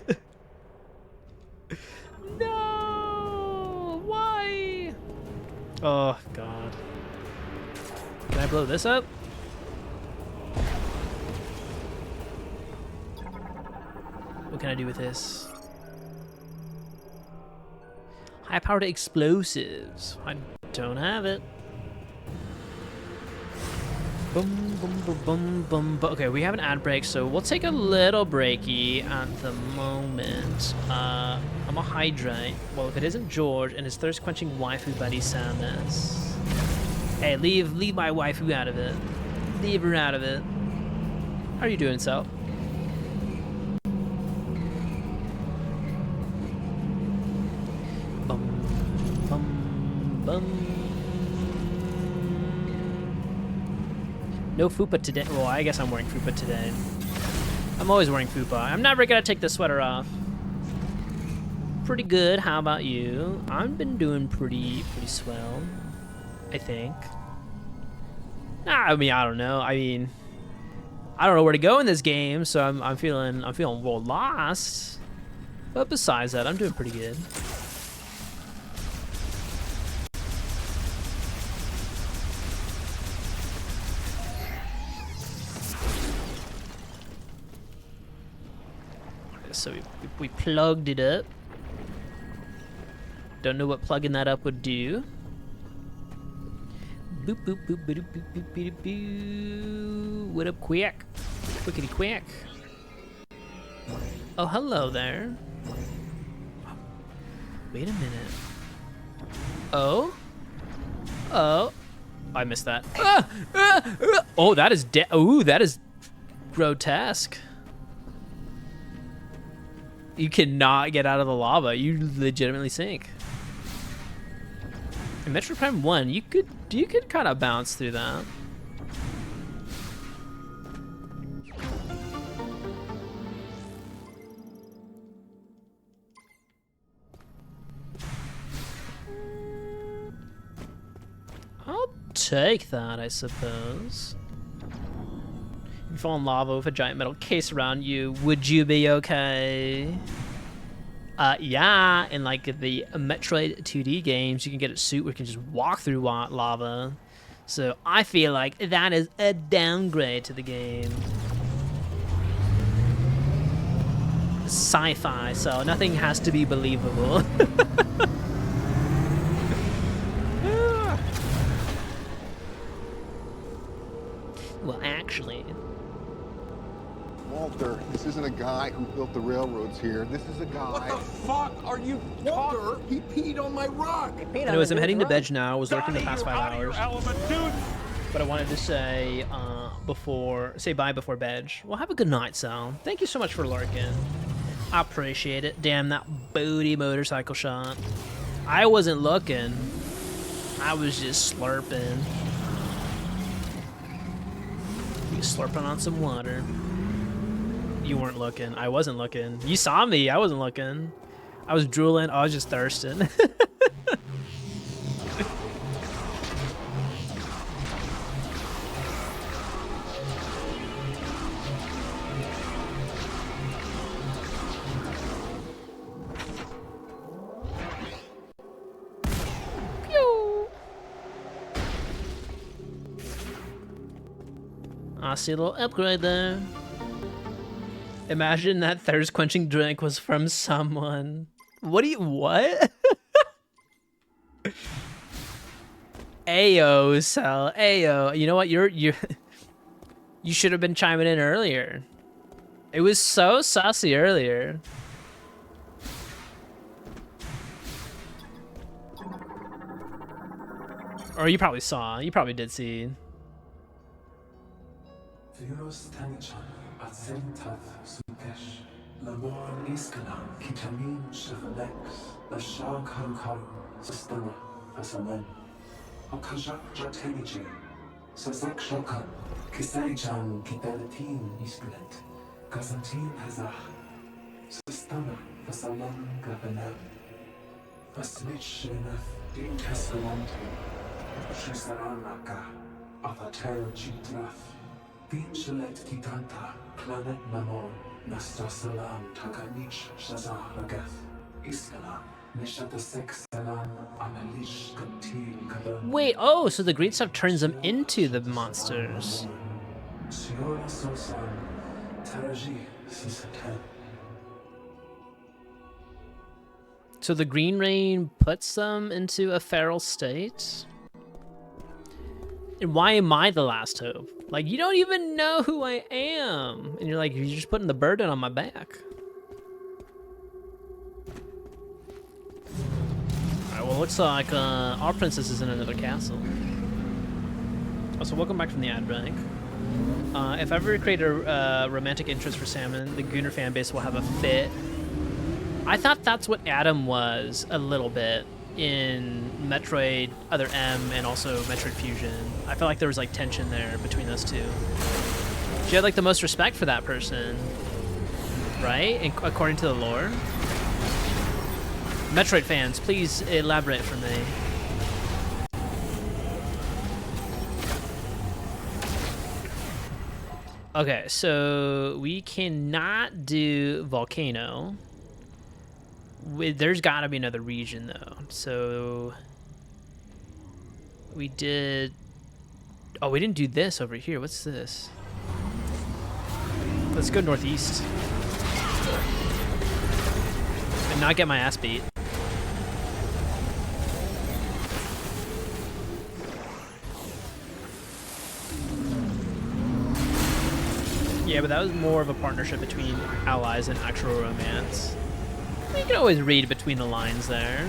No! Why? Oh god. Can I blow this up? What can I do with this? High-powered explosives. I don't have it. Boom, boom, boom, boom, boom. Okay, we have an ad break, so we'll take a little breaky at the moment. I'm a hydrate. Well, if it isn't George and his thirst-quenching waifu buddy Samus. Hey, leave my waifu out of it. Leave her out of it. How are you doing, Sal? No fupa today. Well, I guess I'm wearing fupa today. I'm always wearing fupa. I'm never gonna take the sweater off. Pretty good. How about you? I've been doing pretty swell, I think. I mean, I don't know. I mean, I don't know where to go in this game, so I'm feeling well lost. But besides that, I'm doing pretty good. So we plugged it up. Don't know what plugging that up would do. Boop boop boop boop boop boop boop boop. What up, quick? Quickity quick. Oh, hello there. Wait a minute. Oh? Oh. I missed that. Oh, that is ooh, that is grotesque. You cannot get out of the lava. You legitimately sink. In Metroid Prime 1, you could kind of bounce through that. I'll take that, I suppose. You fall in lava with a giant metal case around you. Would you be okay? Yeah, in like the Metroid 2D games, you can get a suit where you can just walk through lava. So I feel like that is a downgrade to the game. Sci-fi, so nothing has to be believable. Well, actually... Walter, this isn't a guy who built the railroads here. This is a guy... What the fuck are you Walter, he peed on my rug. Anyways, I'm heading to bed now. I was working the past 5 hours. But I wanted to say say bye before bed. Well, have a good night, Sal. Thank you so much for lurking. I appreciate it. Damn, that booty motorcycle shot. I wasn't looking. I was just slurping. Slurping on some water. You weren't looking. I wasn't looking. You saw me. I wasn't looking. I was drooling. I was just thirsting. I see a little upgrade there. Imagine that thirst-quenching drink was from someone. What? Ayo, Sal. Ayo. You know what? You should have been chiming in earlier. It was so saucy earlier. Or you probably saw. You probably did see. viewros tangchan at sentav sukesh. Lamor iskalam kitamin shafalex. The shark haru sistema fasamen. Okajak jateliji. Sasak shokan. Kisaychan kitalatin isklet. Kazantin hazah. Sistema fasaman gabanab. Fasnich shenaf din kaskalante. Shisaranaka. Avatar chitraf. Din shalet kitanta. Planet mamon. Nastasalam takanich shazahagath. Iskalam. Wait, oh, so the green stuff turns them into the monsters. So the green rain puts them into a feral state? And why am I the last hope? Like, you don't even know who I am. And you're like, you're just putting the burden on my back. Well, looks like our princess is in another castle. Also, welcome back from the ad break. If I ever create a romantic interest for Salmon, the Gooner fan base will have a fit. I thought that's what Adam was a little bit in Metroid Other M and also Metroid Fusion. I felt like there was like tension there between those two. She had like the most respect for that person, right? According to the lore. Metroid fans, please elaborate for me. Okay, so we cannot do Volcano. There's gotta be another region though. So we did... Oh, we didn't do this over here. What's this? Let's go northeast. And not get my ass beat. Yeah, but that was more of a partnership between allies and actual romance. You can always read between the lines there.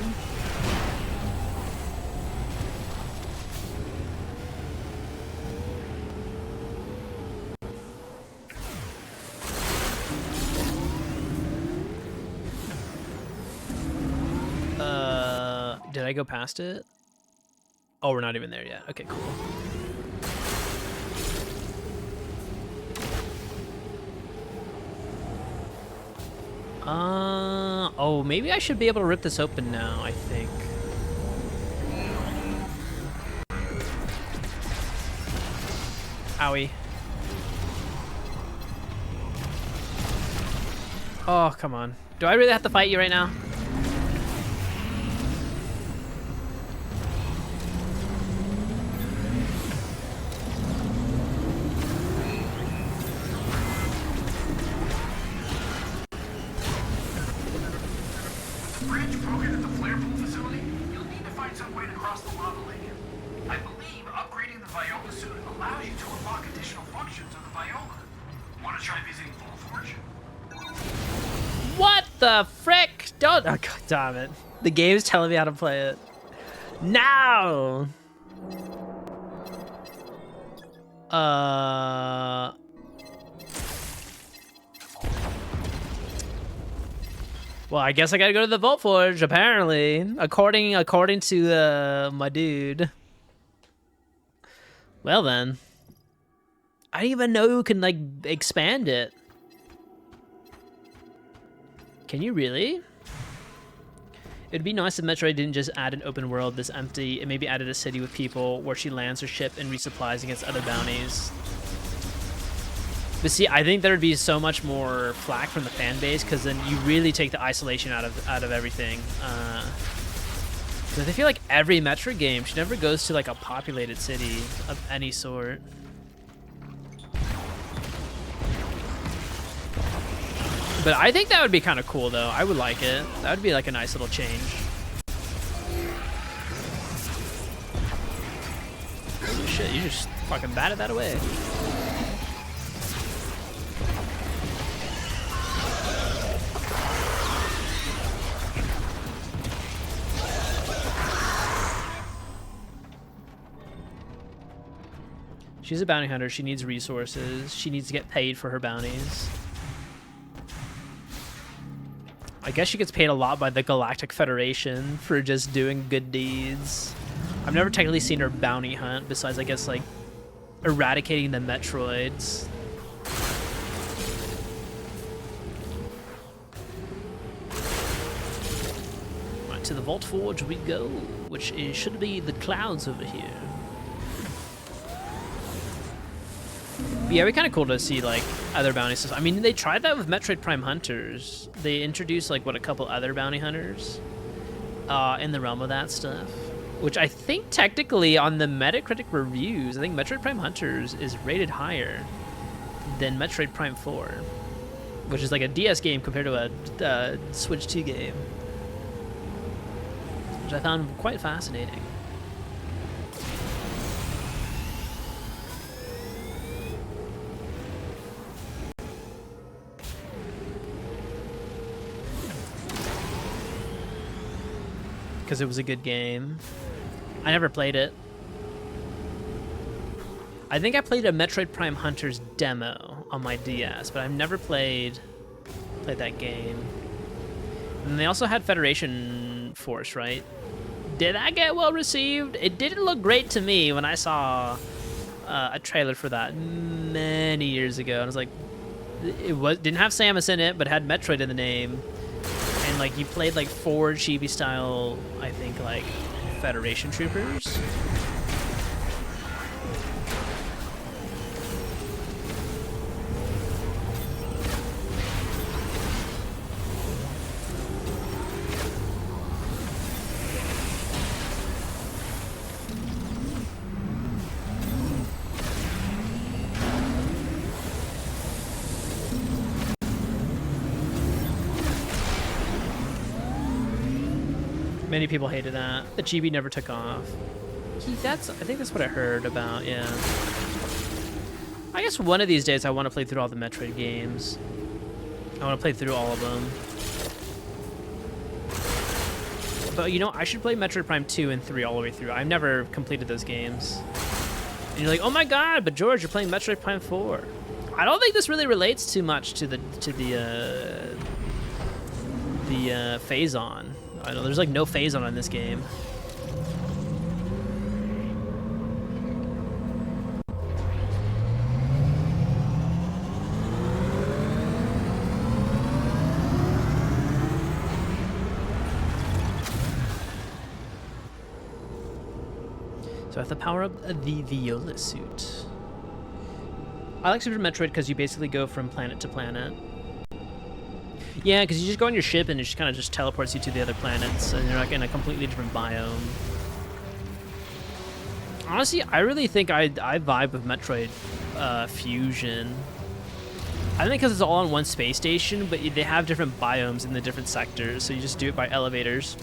Did I go past it? Oh, we're not even there yet. Okay, cool. Oh, maybe I should be able to rip this open now, I think. Owie. Oh, come on. Do I really have to fight you right now? The frick? Don't. Oh, God damn it. The game's telling me how to play it. Now! Well, I guess I gotta go to the Vault Forge, apparently. According to my dude. Well then. I didn't even know who can, like, expand it. Can you really? It'd be nice if Metroid didn't just add an open world this empty and maybe added a city with people where she lands her ship and resupplies against other bounties. But see, I think there would be so much more flack from the fan base because then you really take the isolation out of everything. Because I feel like every Metroid game, she never goes to like a populated city of any sort. But I think that would be kind of cool, though. I would like it. That would be like a nice little change. Holy shit, you just fucking batted that away. She's a bounty hunter. She needs resources. She needs to get paid for her bounties. I guess she gets paid a lot by the Galactic Federation for just doing good deeds. I've never technically seen her bounty hunt besides, I guess, like, eradicating the Metroids. Right, to the Vault Forge we go, which should be the clouds over here. But yeah, it'd be kind of cool to see, like, other bounty systems. I mean, they tried that with Metroid Prime Hunters. They introduced, like, what, a couple other bounty hunters in the realm of that stuff. Which I think technically on the Metacritic reviews, I think Metroid Prime Hunters is rated higher than Metroid Prime 4. Which is like a DS game compared to a Switch 2 game. Which I found quite fascinating. Because it was a good game. I never played it. I think I played a Metroid Prime Hunters demo on my DS, but I've never played that game. And they also had Federation Force, right? Did that get well received? It didn't look great to me when I saw a trailer for that many years ago. And I was like, didn't have Samus in it, but had Metroid in the name. And like you played like 4 chibi style, I think, like Federation troopers. Many people hated that. The chibi never took off. I think that's what I heard about, yeah. I guess one of these days I want to play through all the Metroid games. I want to play through all of them. But you know, I should play Metroid Prime 2 and 3 all the way through. I've never completed those games. And you're like, oh my god, but George, you're playing Metroid Prime 4. I don't think this really relates too much to the phase-on. I know there's like no phase-on in this game. So I have to power up the viola suit. I like Super Metroid because you basically go from planet to planet. Yeah, because you just go on your ship and it just kind of just teleports you to the other planets, and you're like in a completely different biome. Honestly, I really think I vibe with Metroid Fusion. I think because it's all on one space station, but they have different biomes in the different sectors, so you just do it by elevators.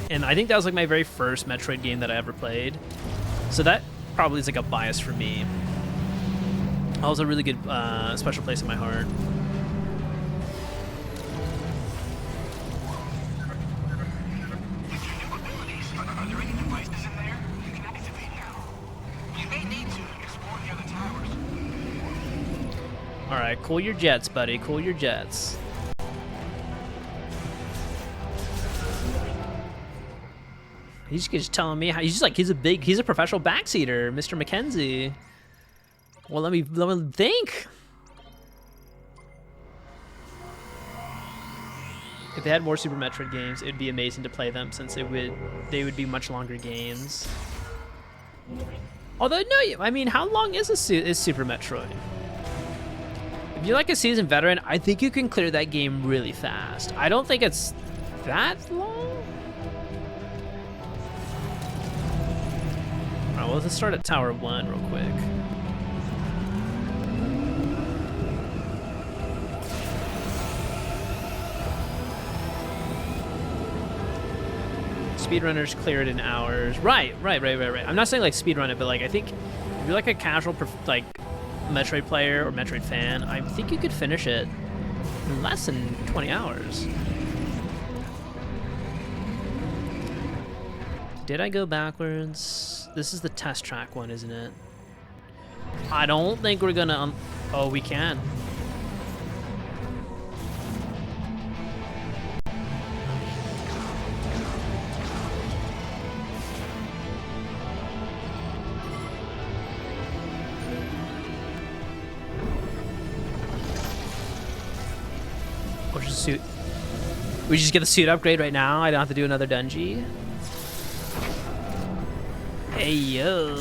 And I think that was like my very first Metroid game that I ever played, so that probably is like a bias for me. It was a really good special place in my heart. Alright, cool your jets, buddy. Cool your jets. He's just telling me how he's a professional backseater, Mr. Mackenzie. Well, let me think. If they had more Super Metroid games, it'd be amazing to play them since they would be much longer games. Although no, I mean, how long is Super Metroid? If you're like a seasoned veteran, I think you can clear that game really fast. I don't think it's that long. Alright, well, let's start at Tower 1 real quick. Speedrunners clear it in hours. Right. I'm not saying like speedrun it, but like I think if you're like a casual like Metroid player or Metroid fan, I think you could finish it in less than 20 hours. Did I go backwards? This is the test track one, isn't it? I don't think we're gonna. Oh, we can. What's the suit? We just get the suit upgrade right now. I don't have to do another dungeon. Hey yo.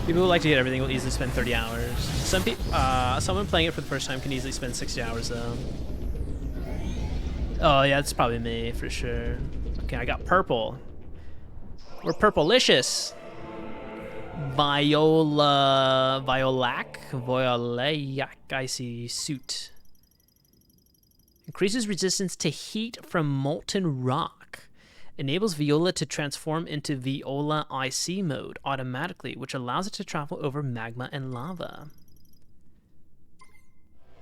People who like to get everything will easily spend 30 hours. Someone playing it for the first time can easily spend 60 hours though. Oh yeah, it's probably me for sure. Okay, I got purple. We're purple-licious. Violac, I see suit. Increases resistance to heat from molten rock. Enables Viola to transform into Viola IC mode automatically, which allows it to travel over magma and lava.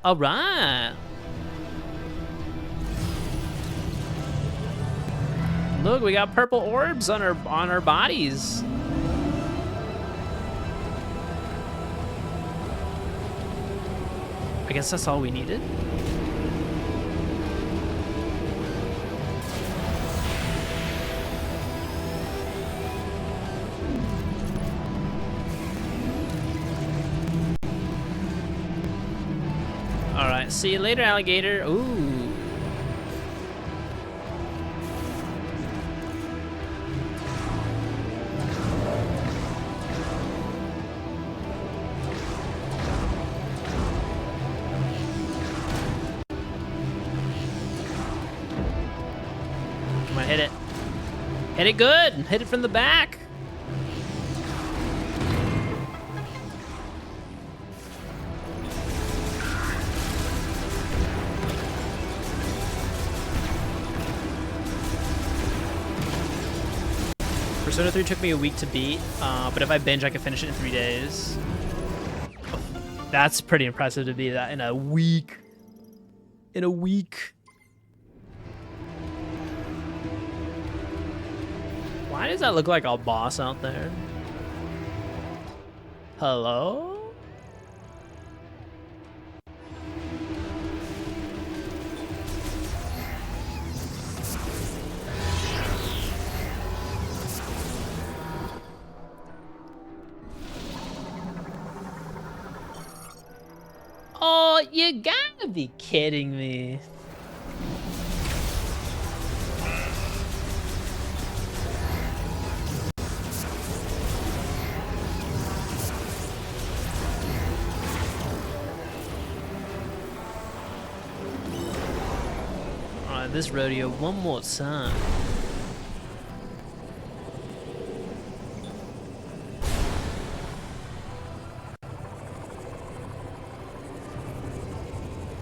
All right. Look, we got purple orbs on our bodies. I guess that's all we needed. All right, see you later, alligator. Ooh. Hit it. Hit it good. Hit it from the back. Persona 3 took me a week to beat, but if I binge, I can finish it in 3 days. That's pretty impressive to beat that in a week. In a week. Why does that look like a boss out there? Hello? Oh, you gotta be kidding me. This rodeo one more time.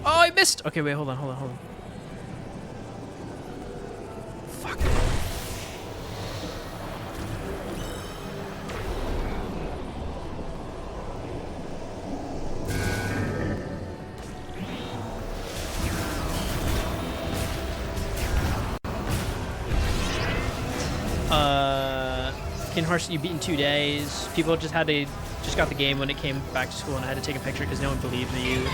Oh, I missed. Okay, wait, hold on. Fuck. Kingdom Hearts you beat in 2 days. People just got the game when it came back to school, and I had to take a picture because no one believed you.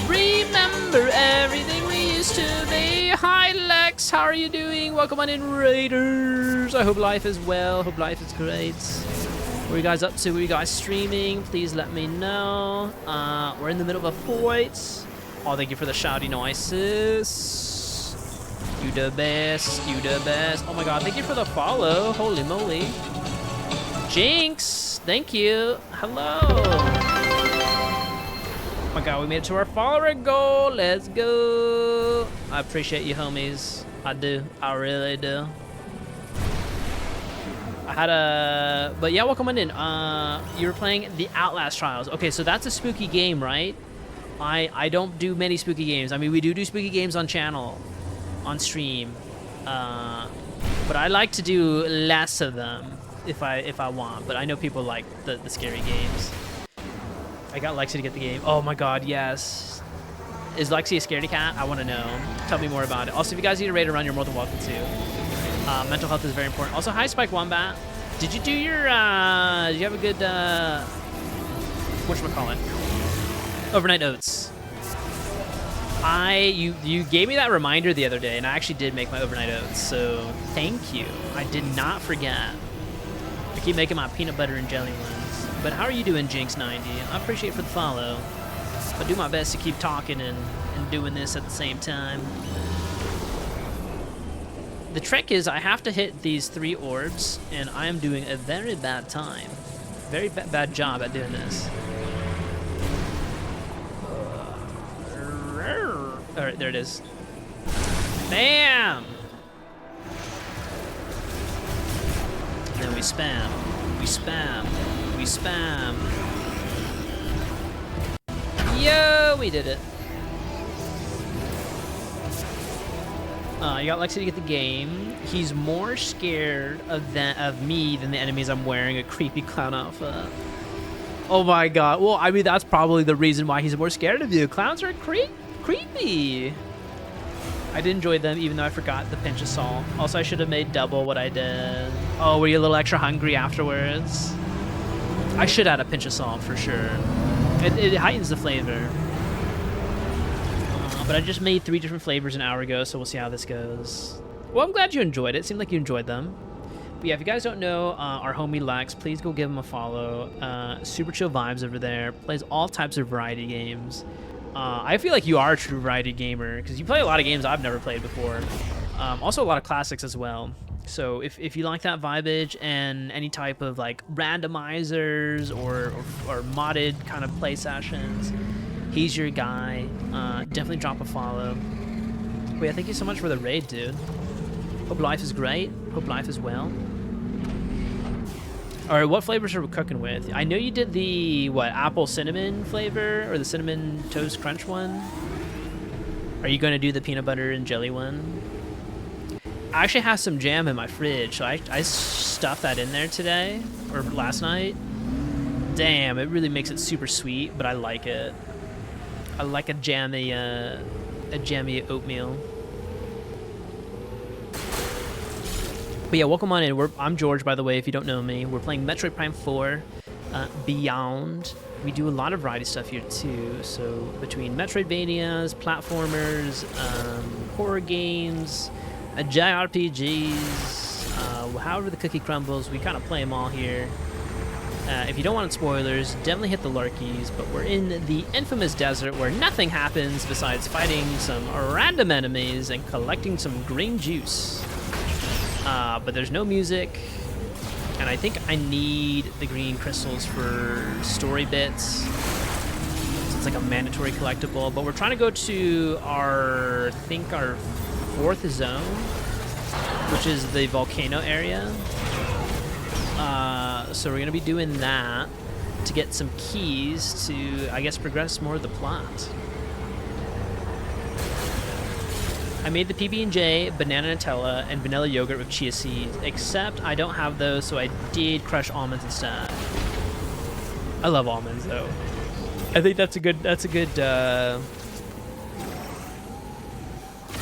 Remember everything we used to be. Hi Lex, how are you doing? Welcome on in, Raiders. I hope life is well. Hope life is great. What are you guys up to? What are you guys streaming? Please let me know. We're in the middle of a fight. Oh, thank you for the shouty noises. You the best, you the best. Oh my god, thank you for the follow. Holy moly. Jinx, thank you. Hello. Oh my god, we made it to our follower goal. Let's go. I appreciate you, homies. I do. I really do. But yeah, welcome on in. You were playing the Outlast Trials. Okay, so that's a spooky game, right? I don't do many spooky games. I mean, we do spooky games on channel. On stream, but I like to do less of them if I want. But I know people like the scary games. I got Lexi to get the game. Oh my god, yes. Is Lexi a scaredy cat? I want to know. Tell me more about it. Also, if you guys need a raid to run, you're more than welcome to. Mental health is very important. Also, hi, Spike Wombat. Did you do your, did you have a good, whatchamacallit? Overnight oats. You gave me that reminder the other day, and I actually did make my overnight oats, so thank you. I did not forget. I keep making my peanut butter and jelly ones. But how are you doing, Jinx90? I appreciate it for the follow. I'll do my best to keep talking and doing this at the same time. The trick is I have to hit these 3 orbs, and I am doing a very bad time. Very bad job at doing this. All right, there it is. Bam! And then we spam. We spam. We spam. Yo, we did it. You got Lexi to get the game. He's more scared of me than the enemies I'm wearing a creepy clown outfit. Oh my god. Well, I mean, that's probably the reason why he's more scared of you. Clowns are creepy. I did enjoy them, even though I forgot the pinch of salt. Also, I should have made double what I did. Oh, were you a little extra hungry afterwards? I should add a pinch of salt for sure. It heightens the flavor. But I just made 3 different flavors an hour ago, so we'll see how this goes. Well, I'm glad you enjoyed it. It seemed like you enjoyed them. But yeah, if you guys don't know our homie Lex, please go give him a follow. Super chill vibes over there. Plays all types of variety games. I feel like you are a true variety gamer because you play a lot of games I've never played before. Also a lot of classics as well. So if you like that vibage and any type of like randomizers or modded kind of play sessions, he's your guy. Definitely drop a follow. But yeah, thank you so much for the raid, dude. Hope life is great. Hope life is well. All right, what flavors are we cooking with? I know you did the, apple cinnamon flavor or the cinnamon toast crunch one. Are you going to do the peanut butter and jelly one? I actually have some jam in my fridge, so I stuffed that in there today, or last night. Damn, it really makes it super sweet, but I like it. I like a jammy oatmeal. But yeah, welcome on in. I'm George, by the way, if you don't know me. We're playing Metroid Prime 4 Beyond. We do a lot of variety stuff here, too. So between Metroidvanias, platformers, horror games, JRPGs, however the cookie crumbles, we kind of play them all here. If you don't want spoilers, definitely hit the lurkies, but we're in the infamous desert where nothing happens besides fighting some random enemies and collecting some green juice. But there's no music, and I think I need the green crystals for story bits. So it's like a mandatory collectible, but we're trying to go to our 4th zone, which is the volcano area. So we're gonna be doing that to get some keys to, I guess, progress more of the plot. I made the PB&J, banana Nutella, and vanilla yogurt with chia seeds, except I don't have those, so I did crush almonds instead. I love almonds, though. I think that's a good,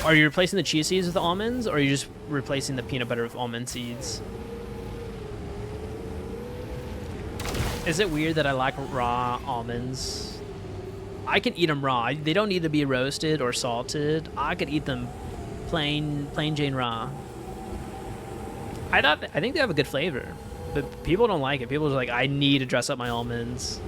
Are you replacing the chia seeds with the almonds, or are you just replacing the peanut butter with almond seeds? Is it weird that I like raw almonds? I can eat them raw. They don't need to be roasted or salted. I could eat them plain Jane raw. I think they have a good flavor, but people don't like it. People are like, I need to dress up my almonds.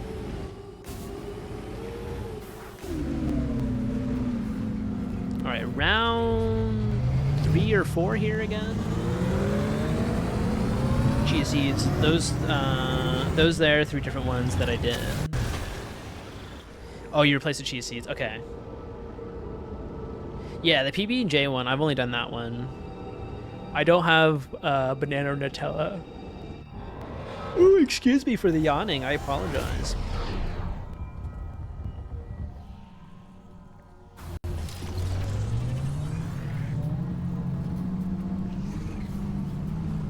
All right, round 3 or 4 here again. Chia seeds. Those there, 3 different ones that I did. Oh, you replaced the chia seeds. Okay. Yeah, the PB&J one, I've only done that one. I don't have banana or Nutella. Ooh, excuse me for the yawning. I apologize.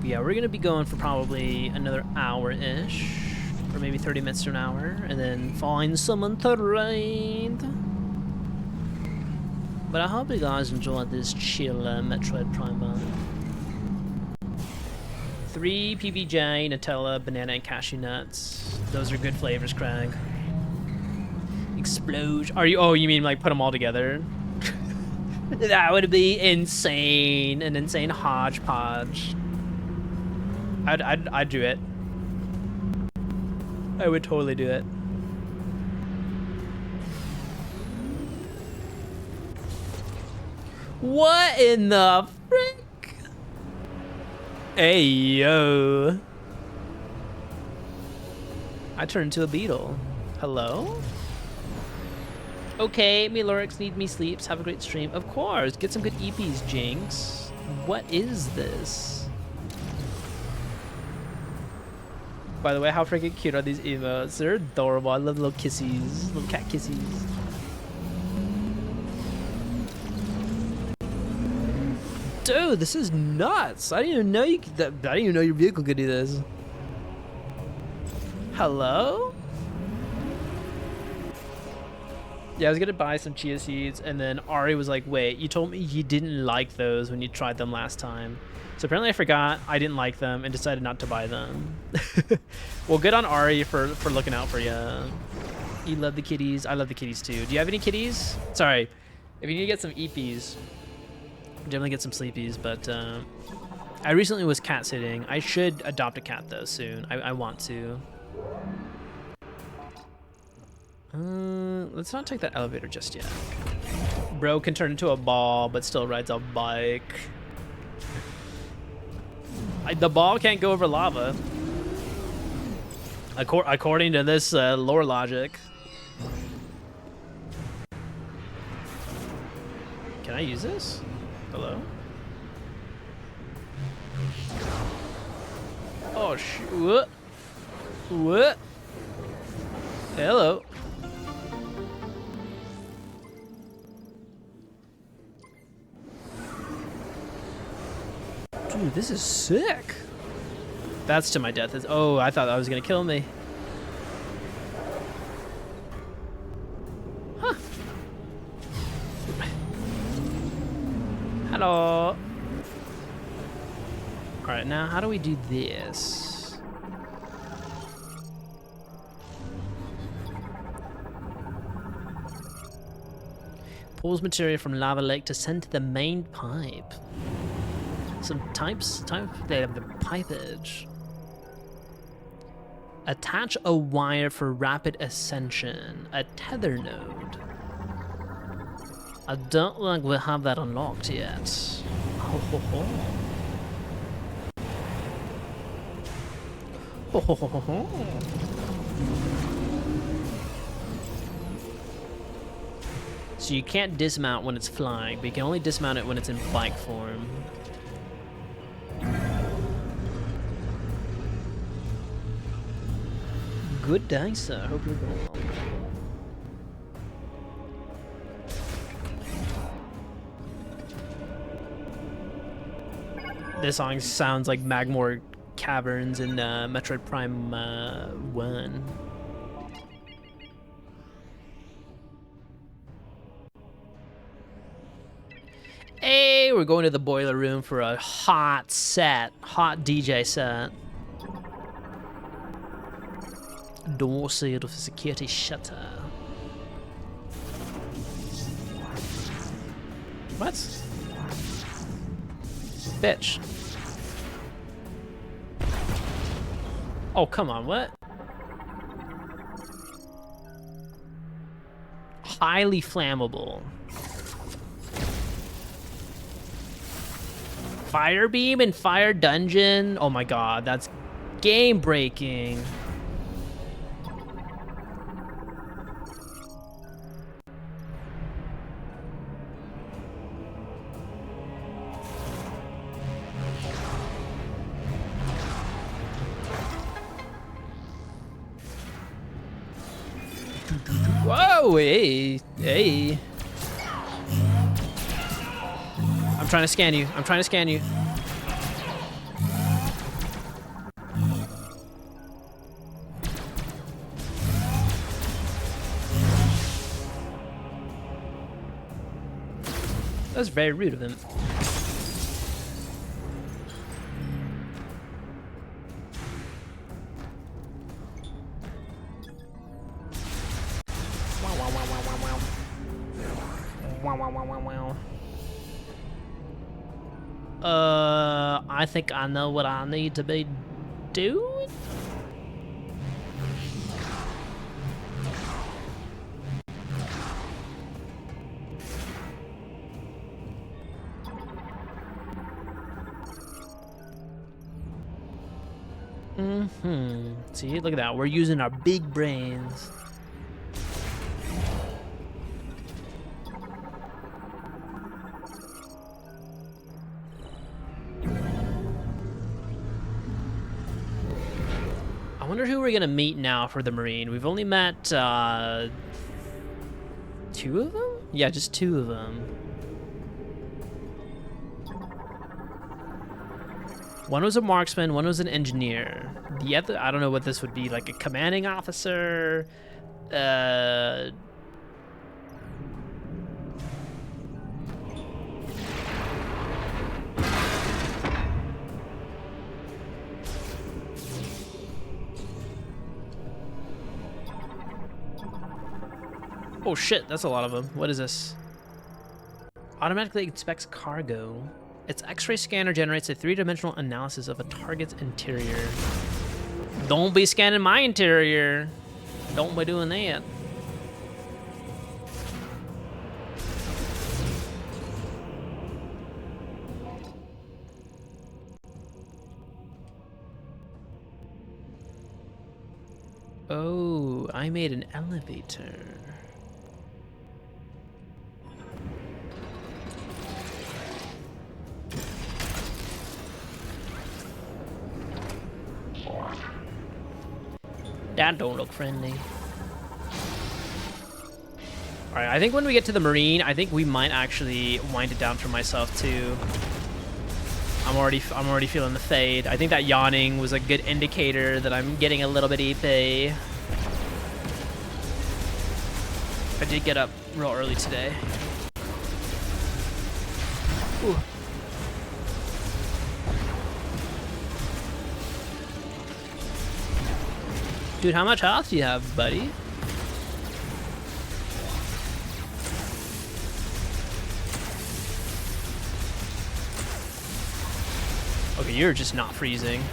Yeah, we're going to be going for probably another hour-ish. Or maybe 30 minutes to an hour, and then find someone to raid. But I hope you guys enjoyed this chill Metroid Prime vibe. 3 PBJ, Nutella, banana, and cashew nuts. Those are good flavors, Craig. Explosion. Are you? Oh, you mean like put them all together? That would be insane. An insane hodgepodge. I'd do it. I would totally do it. What in the frick? Hey, yo. I turned into a beetle. Hello? Okay, me Lorix need me sleeps. Have a great stream. Of course. Get some good EPs, Jinx. What is this? By the way, how freaking cute are these emotes? They're adorable. I love little kissies. Little cat kissies. Dude, this is nuts. I didn't even know I didn't even know your vehicle could do this. Hello? Yeah, I was gonna buy some chia seeds, and then Ari was like, wait, you told me you didn't like those when you tried them last time. So apparently I forgot I didn't like them and decided not to buy them. Well, good on Ari for looking out for you. You love the kitties. I love the kitties too. Do you have any kitties? Sorry. If you need to get some EPs, definitely get some sleepies, but I recently was cat sitting. I should adopt a cat though soon. I want to. Let's not take that elevator just yet. Bro can turn into a ball, but still rides a bike. The ball can't go over lava. According to this lore logic. Can I use this? Hello? Oh, shoot. What? Hello. Dude, this is sick. That's to my death. Oh, I thought that was gonna kill me. Huh. Hello. Alright, now how do we do this? Pulls material from lava lake to send to the main pipe. Some they have the pipage. Attach a wire for rapid ascension. A tether node. I don't think we have that unlocked yet. Ho ho ho. Ho ho ho ho ho. So you can't dismount when it's flying, but you can only dismount it when it's in bike form. Good day, sir. Hope you're going well. This song sounds like Magmore Caverns in Metroid Prime 1. Hey, we're going to the boiler room for a hot DJ set. Door sealed with a security shutter. What? Bitch. Oh, come on, what? Highly flammable. Fire beam and fire dungeon? Oh my god, that's game breaking. Whoa, hey, hey. I'm trying to scan you. I'm trying to scan you. That was very rude of him. Wow, wow, wow, wow, wow, wow. Wow, wow, wow, wow, wow. I think I know what I need to be doing. See, look at that. We're using our big brains. I wonder who we're gonna meet now for the Marine. We've only met 2 of them? Yeah, just 2 of them. One was a marksman, one was an engineer. The other, I don't know what this would be, like a commanding officer. Oh shit, that's a lot of them. What is this? Automatically inspects cargo. Its X-ray scanner generates a 3-dimensional analysis of a target's interior. Don't be scanning my interior. Don't be doing that. Oh, I made an elevator. That don't look friendly. Alright, I think when we get to the Marine, I think we might actually wind it down for myself too. I'm already feeling the fade. I think that yawning was a good indicator that I'm getting a little bit EP. I did get up real early today. Ooh. Dude, how much health do you have, buddy? Okay, you're just not freezing.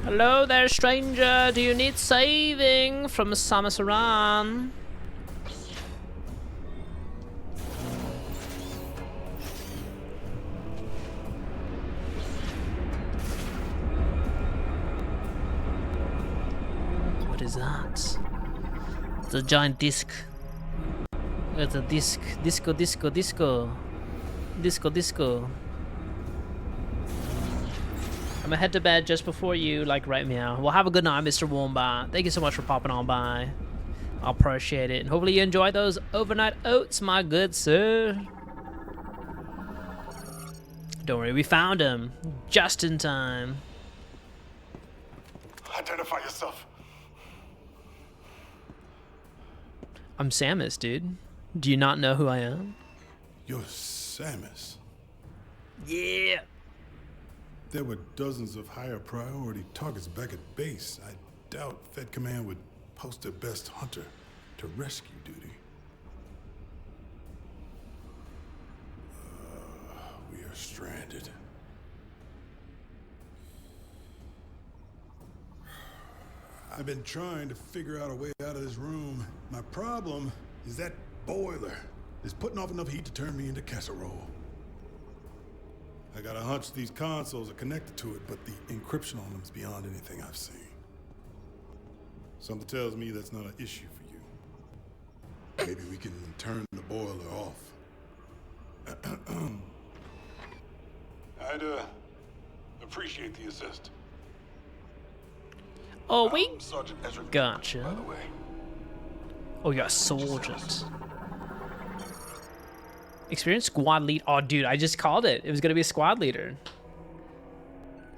Hello there, stranger. Do you need saving from Samus Aran? What is that? It's a giant disc. It's a disc. Disco, disco, disco. Disco, disco. I'm gonna head to bed just before you, like, right meow. Well, have a good night, Mr. Wombat. Thank you so much for popping on by. I appreciate it. And hopefully you enjoy those overnight oats, my good sir. Don't worry, we found him. Just in time. Identify yourself. I'm Samus, dude. Do you not know who I am? You're Samus. Yeah. There were dozens of higher priority targets back at base. I doubt Fed Command would post their best hunter to rescue duty. We are stranded. I've been trying to figure out a way out of this room. My problem is that boiler is putting off enough heat to turn me into casserole. I got a hunch these consoles are connected to it, but the encryption on them is beyond anything I've seen. Something tells me that's not an issue for you. Maybe we can turn the boiler off. I'd appreciate the assist. Oh, we Sergeant Ezra, gotcha. by the way. Oh, you're a sergeant. Experienced squad lead. Oh, dude, I just called it. It was gonna be a squad leader.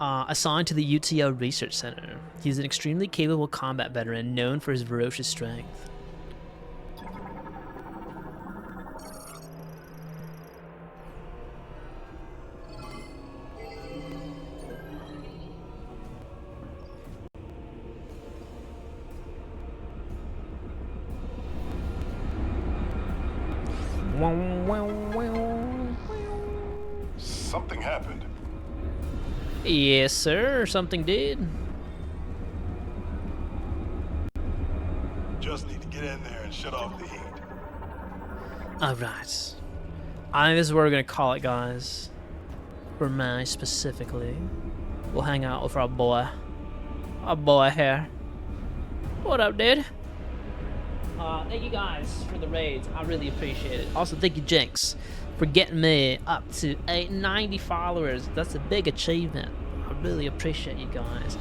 Assigned to the UTO Research Center. He's an extremely capable combat veteran known for his ferocious strength. Something happened. Yes, sir. Something did. Just need to get in there and shut off the heat. All right. I think this is what we're gonna call it, guys. For me specifically, we'll hang out with our boy here. What up, dude? Thank you guys for the raids. I really appreciate it. Also, thank you, Jinx, for getting me up to 90 followers. That's a big achievement. I really appreciate you guys.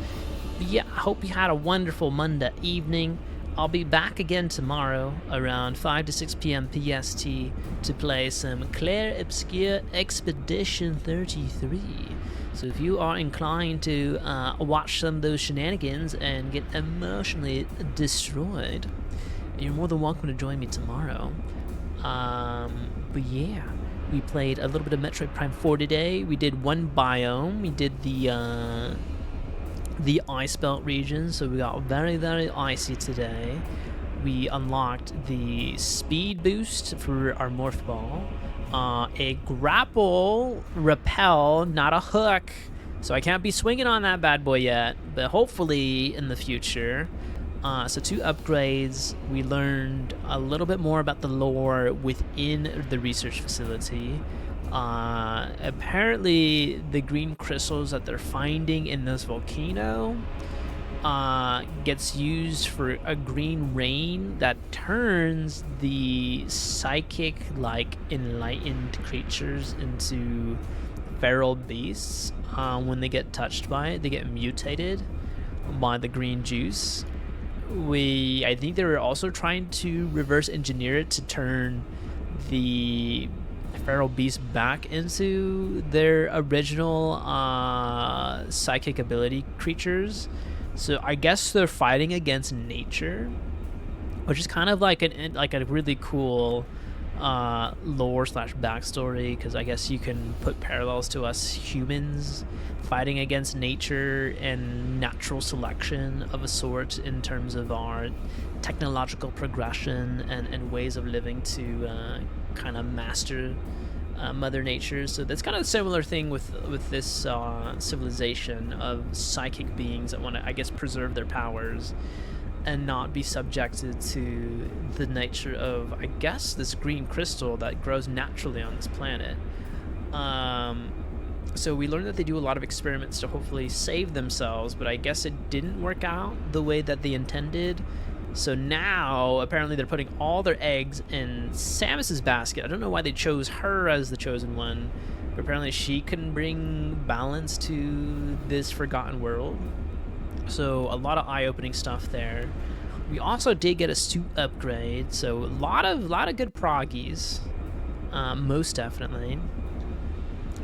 But yeah, I hope you had a wonderful Monday evening. I'll be back again tomorrow around 5 to 6 p.m. PST to play some Clair Obscure Expedition 33. So if you are inclined to watch some of those shenanigans and get emotionally destroyed, you're more than welcome to join me tomorrow. But yeah, we played a little bit of Metroid Prime 4 today. We did one biome. We did the ice belt region, so we got very, very icy today. We unlocked the speed boost for our morph ball, a grapple repel, not a hook, so I can't be swinging on that bad boy yet, but hopefully in the future. So 2 upgrades. We learned a little bit more about the lore within the research facility. Apparently the green crystals that they're finding in this volcano gets used for a green rain that turns the psychic, like, enlightened creatures into feral beasts. When they get touched by it, they get mutated by the green juice. I think they were also trying to reverse engineer it to turn the feral beasts back into their original psychic ability creatures. So I guess they're fighting against nature, which is kind of like a really cool lore / backstory, because I guess you can put parallels to us humans fighting against nature and natural selection of a sort in terms of our technological progression and ways of living to kind of master Mother Nature. So that's kind of a similar thing with this civilization of psychic beings that want to, I guess, preserve their powers and not be subjected to the nature of, I guess, this green crystal that grows naturally on this planet. So we learned that they do a lot of experiments to hopefully save themselves, but I guess it didn't work out the way that they intended. So now, apparently, they're putting all their eggs in Samus's basket. I don't know why they chose her as the chosen one, but apparently she can bring balance to this forgotten world. So a lot of eye-opening stuff there. We also did get a suit upgrade, so a lot of good proggies, most definitely.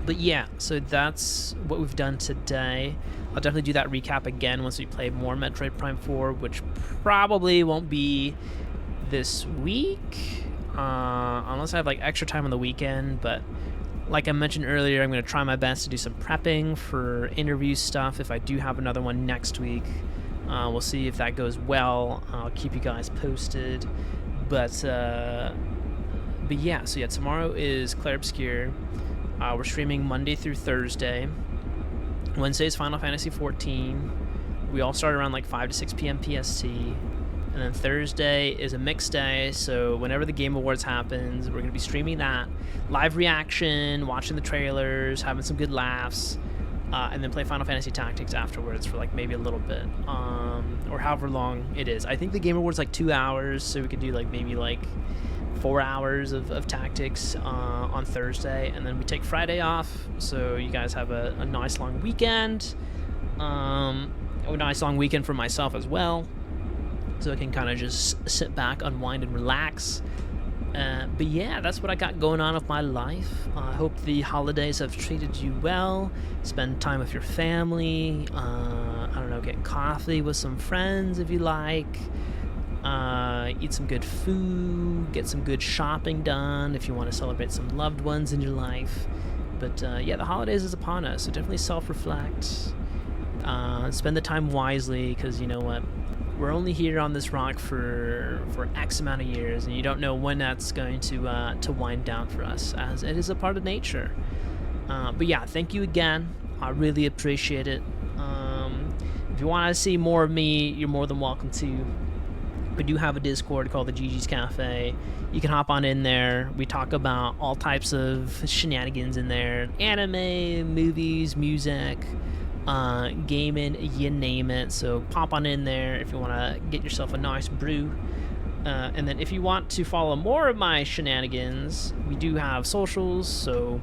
But yeah, so that's what we've done today. I'll definitely do that recap again once we play more Metroid Prime 4, which probably won't be this week, unless I have like extra time on the weekend. But like I mentioned earlier, I'm going to try my best to do some prepping for interview stuff if I do have another one next week. We'll see if that goes well. I'll keep you guys posted. But yeah, so yeah, tomorrow is Clair Obscure. We're streaming Monday through Thursday. Wednesday is Final Fantasy XIV. We all start around like 5 to 6 p.m. PST. And then Thursday is a mixed day, so whenever the Game Awards happens, we're going to be streaming that. Live reaction, watching the trailers, having some good laughs, and then play Final Fantasy Tactics afterwards for like maybe a little bit, or however long it is. I think the Game Awards like 2 hours, so we could do like maybe like 4 hours of tactics on Thursday, and then we take Friday off, so you guys have a nice long weekend. a nice long weekend for myself as well, so I can kind of just sit back, unwind, and relax. But yeah, that's what I got going on with my life. I hope the holidays have treated you well. Spend time with your family. I don't know, get coffee with some friends if you like. Eat some good food. Get some good shopping done if you want to celebrate some loved ones in your life. But yeah, the holidays is upon us, so definitely self-reflect. Spend the time wisely, because you know what? We're only here on this rock for X amount of years, and you don't know when that's going to wind down for us, as it is a part of nature. But yeah, thank you again. I really appreciate it. If you want to see more of me, you're more than welcome to. We do have a Discord called the Gigi's Cafe. You can hop on in there. We talk about all types of shenanigans in there. Anime, movies, music, gaming, you name it. So pop on in there if you want to get yourself a nice brew. And then if you want to follow more of my shenanigans, we do have socials. So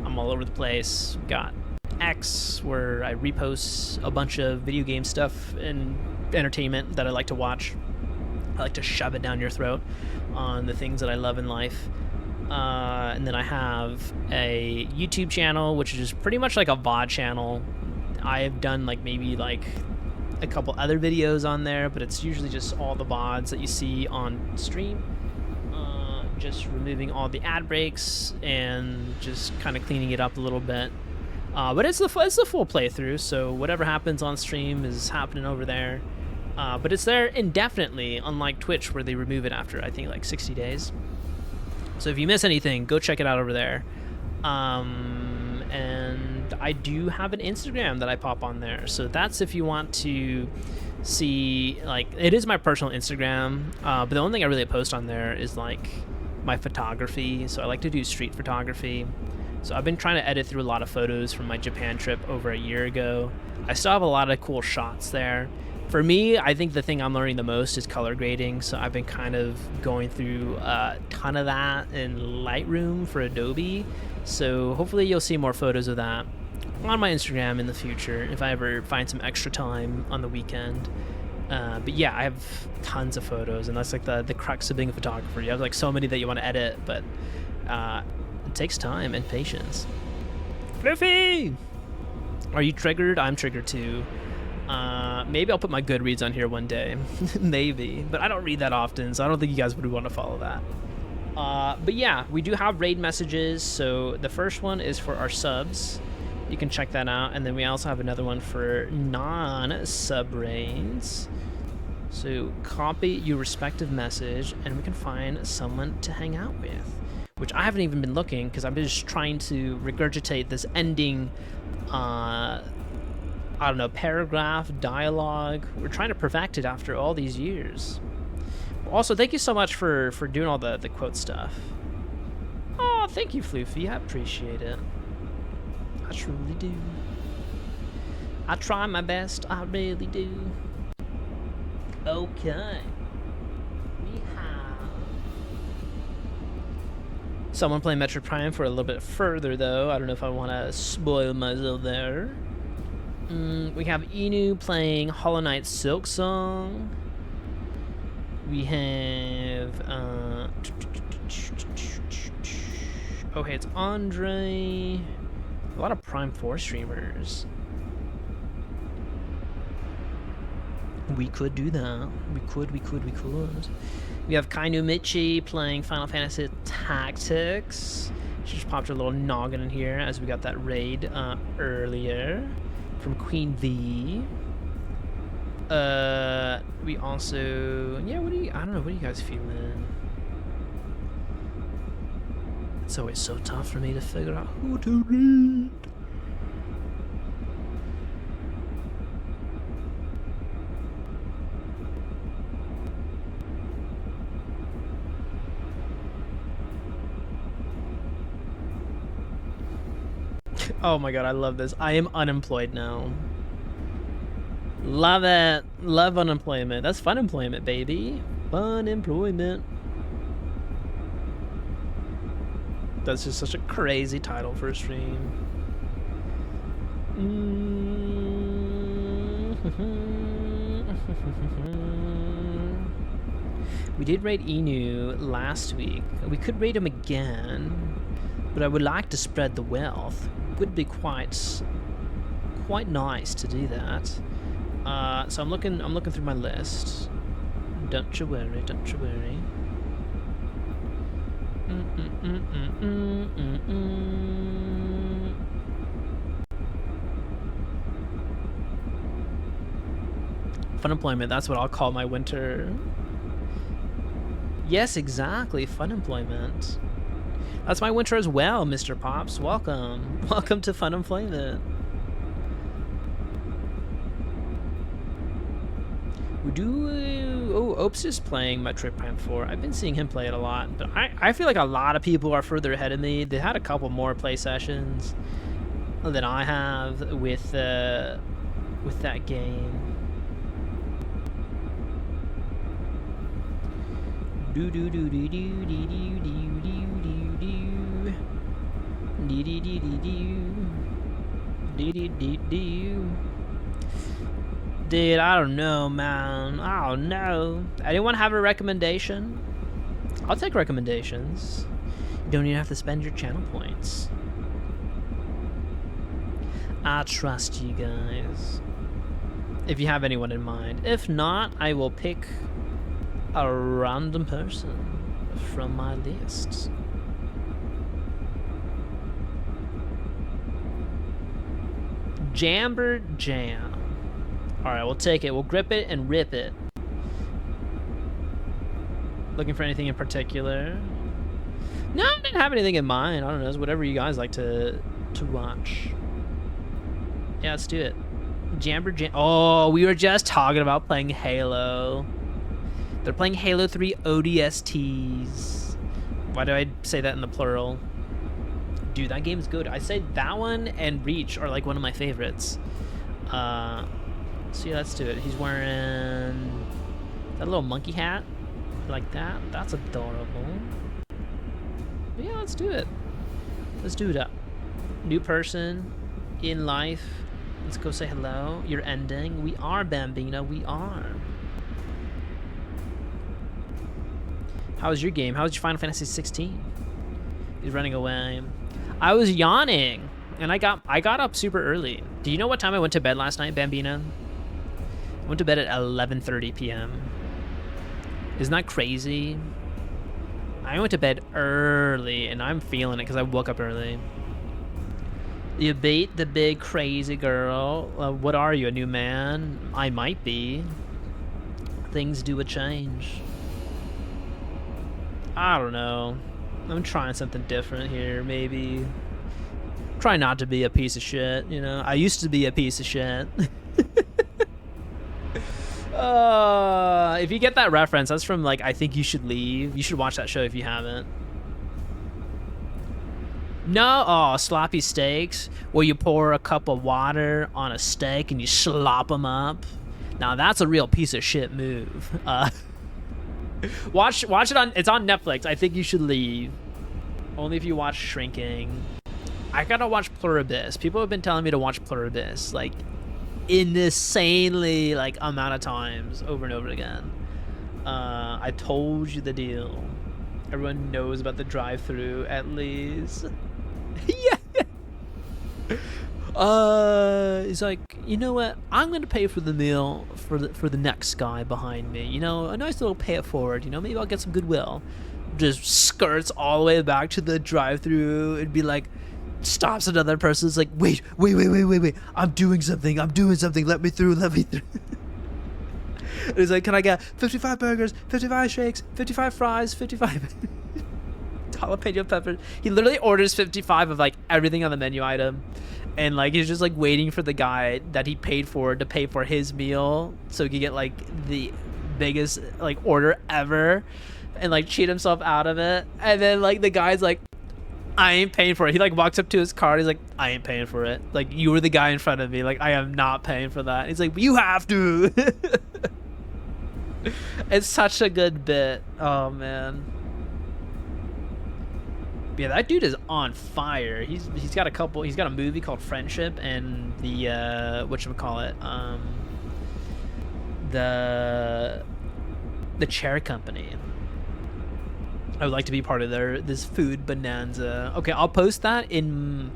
I'm all over the place. Got X, where I repost a bunch of video game stuff and entertainment that I like to watch. I like to shove it down your throat on the things that I love in life. And then I have a YouTube channel, which is pretty much like a VOD channel. I've done maybe a couple other videos on there, but it's usually just all the VODs that you see on stream. Just removing all the ad breaks and just kind of cleaning it up a little bit. But it's the full playthrough, so whatever happens on stream is happening over there. But it's there indefinitely, unlike Twitch, where they remove it after, I think, 60 days. So if you miss anything, go check it out over there. And I do have an Instagram that I pop on there. So that's if you want to see, it is my personal Instagram. But the only thing I really post on there is, my photography. So I like to do street photography. So I've been trying to edit through a lot of photos from my Japan trip over a year ago. I still have a lot of cool shots there. For me, I think the thing I'm learning the most is color grading, so I've been kind of going through a ton of that in Lightroom for Adobe, so hopefully you'll see more photos of that on my Instagram in the future if I ever find some extra time on the weekend. But yeah, I have tons of photos, and that's the crux of being a photographer. You have so many that you want to edit, but it takes time and patience. Fluffy! Are you triggered? I'm triggered too. Maybe I'll put my Goodreads on here one day. Maybe. But I don't read that often, so I don't think you guys would want to follow that. But yeah, we do have raid messages. So the first one is for our subs. You can check that out. And then we also have another one for non-sub raids. So copy your respective message, and we can find someone to hang out with. Which I haven't even been looking, because I'm just trying to regurgitate this ending I don't know, paragraph, dialogue. We're trying to perfect it after all these years. Also, thank you so much for doing all the quote stuff. Oh, thank you, Floofy. I appreciate it. I truly do. I try my best. I really do. Okay. We have someone playing Metroid Prime for a little bit further, though. I don't know if I want to spoil myself there. We have Inu playing Hollow Knight Silk Song. We have oh hey, it's Andre. A lot of Prime 4 streamers. We could do that. We could. We have Kainu Michi playing Final Fantasy Tactics. She just popped her little noggin in here as we got that raid earlier from Queen V. We also, yeah, I don't know, what are you guys feeling? It's always so tough for me to figure out who to read. Oh my god, I love this. I am unemployed now. Love it. Love unemployment. That's fun employment, baby. Fun employment. That's just such a crazy title for a stream. We did raid Inu last week. We could raid him again, but I would like to spread the wealth. Would be quite nice to do that. So I'm looking through my list. Don't you worry, don't you worry. Fun employment, that's what I'll call my winter. Yes, exactly, fun employment. That's my winter as well, Mr. Pops. Welcome. Welcome to fun employment. Oh, Opes is playing Metroid Prime 4. I've been seeing him play it a lot, but I feel like a lot of people are further ahead of me. They had a couple more play sessions than I have with that game. Do do do do do do do do do do do do do. Dude, I don't know, man. I don't know. Anyone have a recommendation? I'll take recommendations. You don't even have to spend your channel points. I trust you guys. If you have anyone in mind. If not, I will pick a random person from my list. Jamber Jam. Alright, we'll take it. We'll grip it and rip it. Looking for anything in particular? No, I didn't have anything in mind. I don't know. It's whatever you guys like to watch. Yeah, let's do it. Jamber Jam. Oh, we were just talking about playing Halo. They're playing Halo 3 ODSTs. Why do I say that in the plural? Dude, that game's good. I say that one and Reach are like one of my favorites. So yeah, let's do it. He's wearing that little monkey hat. Like that. That's adorable. But yeah, let's do it. Let's do it up. New person in life. Let's go say hello. You're ending. We are Bambino. We are. How was your game? How was your Final Fantasy 16? He's running away. I was yawning, and I got up super early. Do you know what time I went to bed last night, Bambino? I went to bed at 11:30 p.m. Isn't that crazy? I went to bed early, and I'm feeling it because I woke up early. You beat the big crazy girl. What are you, a new man? I might be. Things do a change. I don't know. I'm trying something different here, maybe. Try not to be a piece of shit, you know? I used to be a piece of shit. If you get that reference, that's from, like, I Think You Should Leave. You should watch that show if you haven't. No? Oh, sloppy steaks, where you pour a cup of water on a steak and you slop them up. Now, that's a real piece of shit move. Watch it on, it's on Netflix. I Think You Should Leave. Only if you watch Shrinking. I gotta watch Pluribus. People have been telling me to watch Pluribus, like, insanely, like, amount of times over and over again. I told you the deal. Everyone knows about the drive-through, at least. Yeah. He's like, you know what? I'm gonna pay for the meal for the next guy behind me. You know, a nice little pay it forward. You know, maybe I'll get some goodwill. Just skirts all the way back to the drive-through and be like, stops another person. It's like, wait. I'm doing something. Let me through. And he's like, can I get 55 burgers, 55 shakes, 55 fries, 55 jalapeno peppers? He literally orders 55 of, like, everything on the menu item. And, like, he's just, like, waiting for the guy that he paid for to pay for his meal so he could get, like, the biggest, like, order ever and, like, cheat himself out of it. And then, like, the guy's like, I ain't paying for it. He, like, walks up to his card. He's like, I ain't paying for it. Like, you were the guy in front of me. Like, I am not paying for that. He's like, but you have to. It's such a good bit. Oh, man. Yeah, that dude is on fire. He's got a movie called Friendship and the whatchamacallit, the chair company. I would like to be part of this food bonanza. Okay, I'll post that in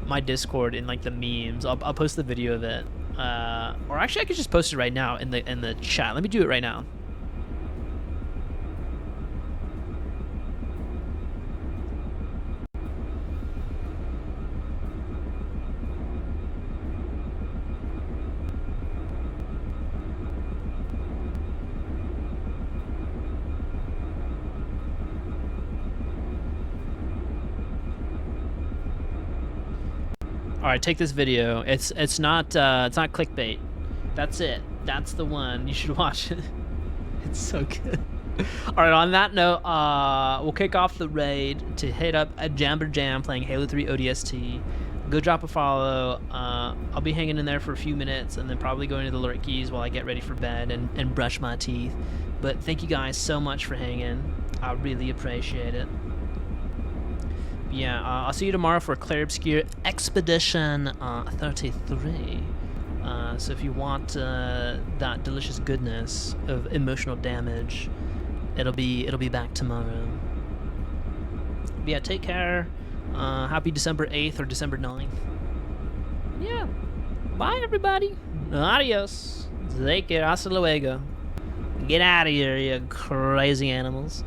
my Discord in like the memes. I'll post the video of it. Or actually, I could just post it right now in the chat. Let me do it right now. All right, take this video. It's not clickbait. That's it. That's the one. You should watch it. It's so good. All right, on that note, we'll kick off the raid to hit up a Jamber Jam playing Halo 3 ODST. Go drop a follow. I'll be hanging in there for a few minutes and then probably going to the Lurk Keys while I get ready for bed and brush my teeth. But thank you guys so much for hanging. I really appreciate it. Yeah, I'll see you tomorrow for Clair Obscure Expedition 33. So if you want that delicious goodness of emotional damage, it'll be back tomorrow. But yeah, take care. Happy December 8th or December 9th. Yeah. Bye, everybody. Adios. Take care. Hasta luego. Get out of here, you crazy animals.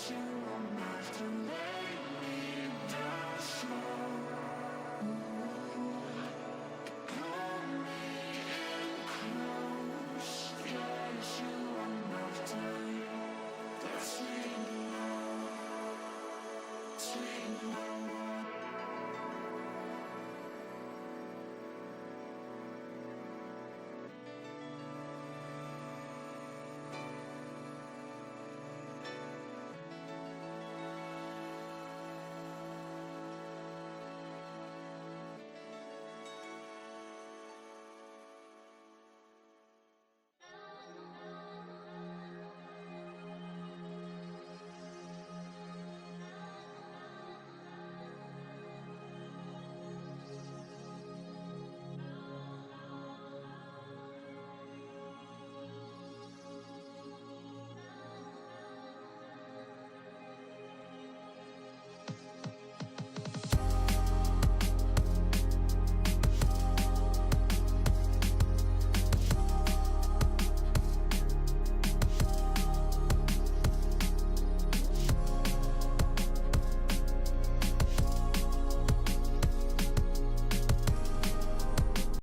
you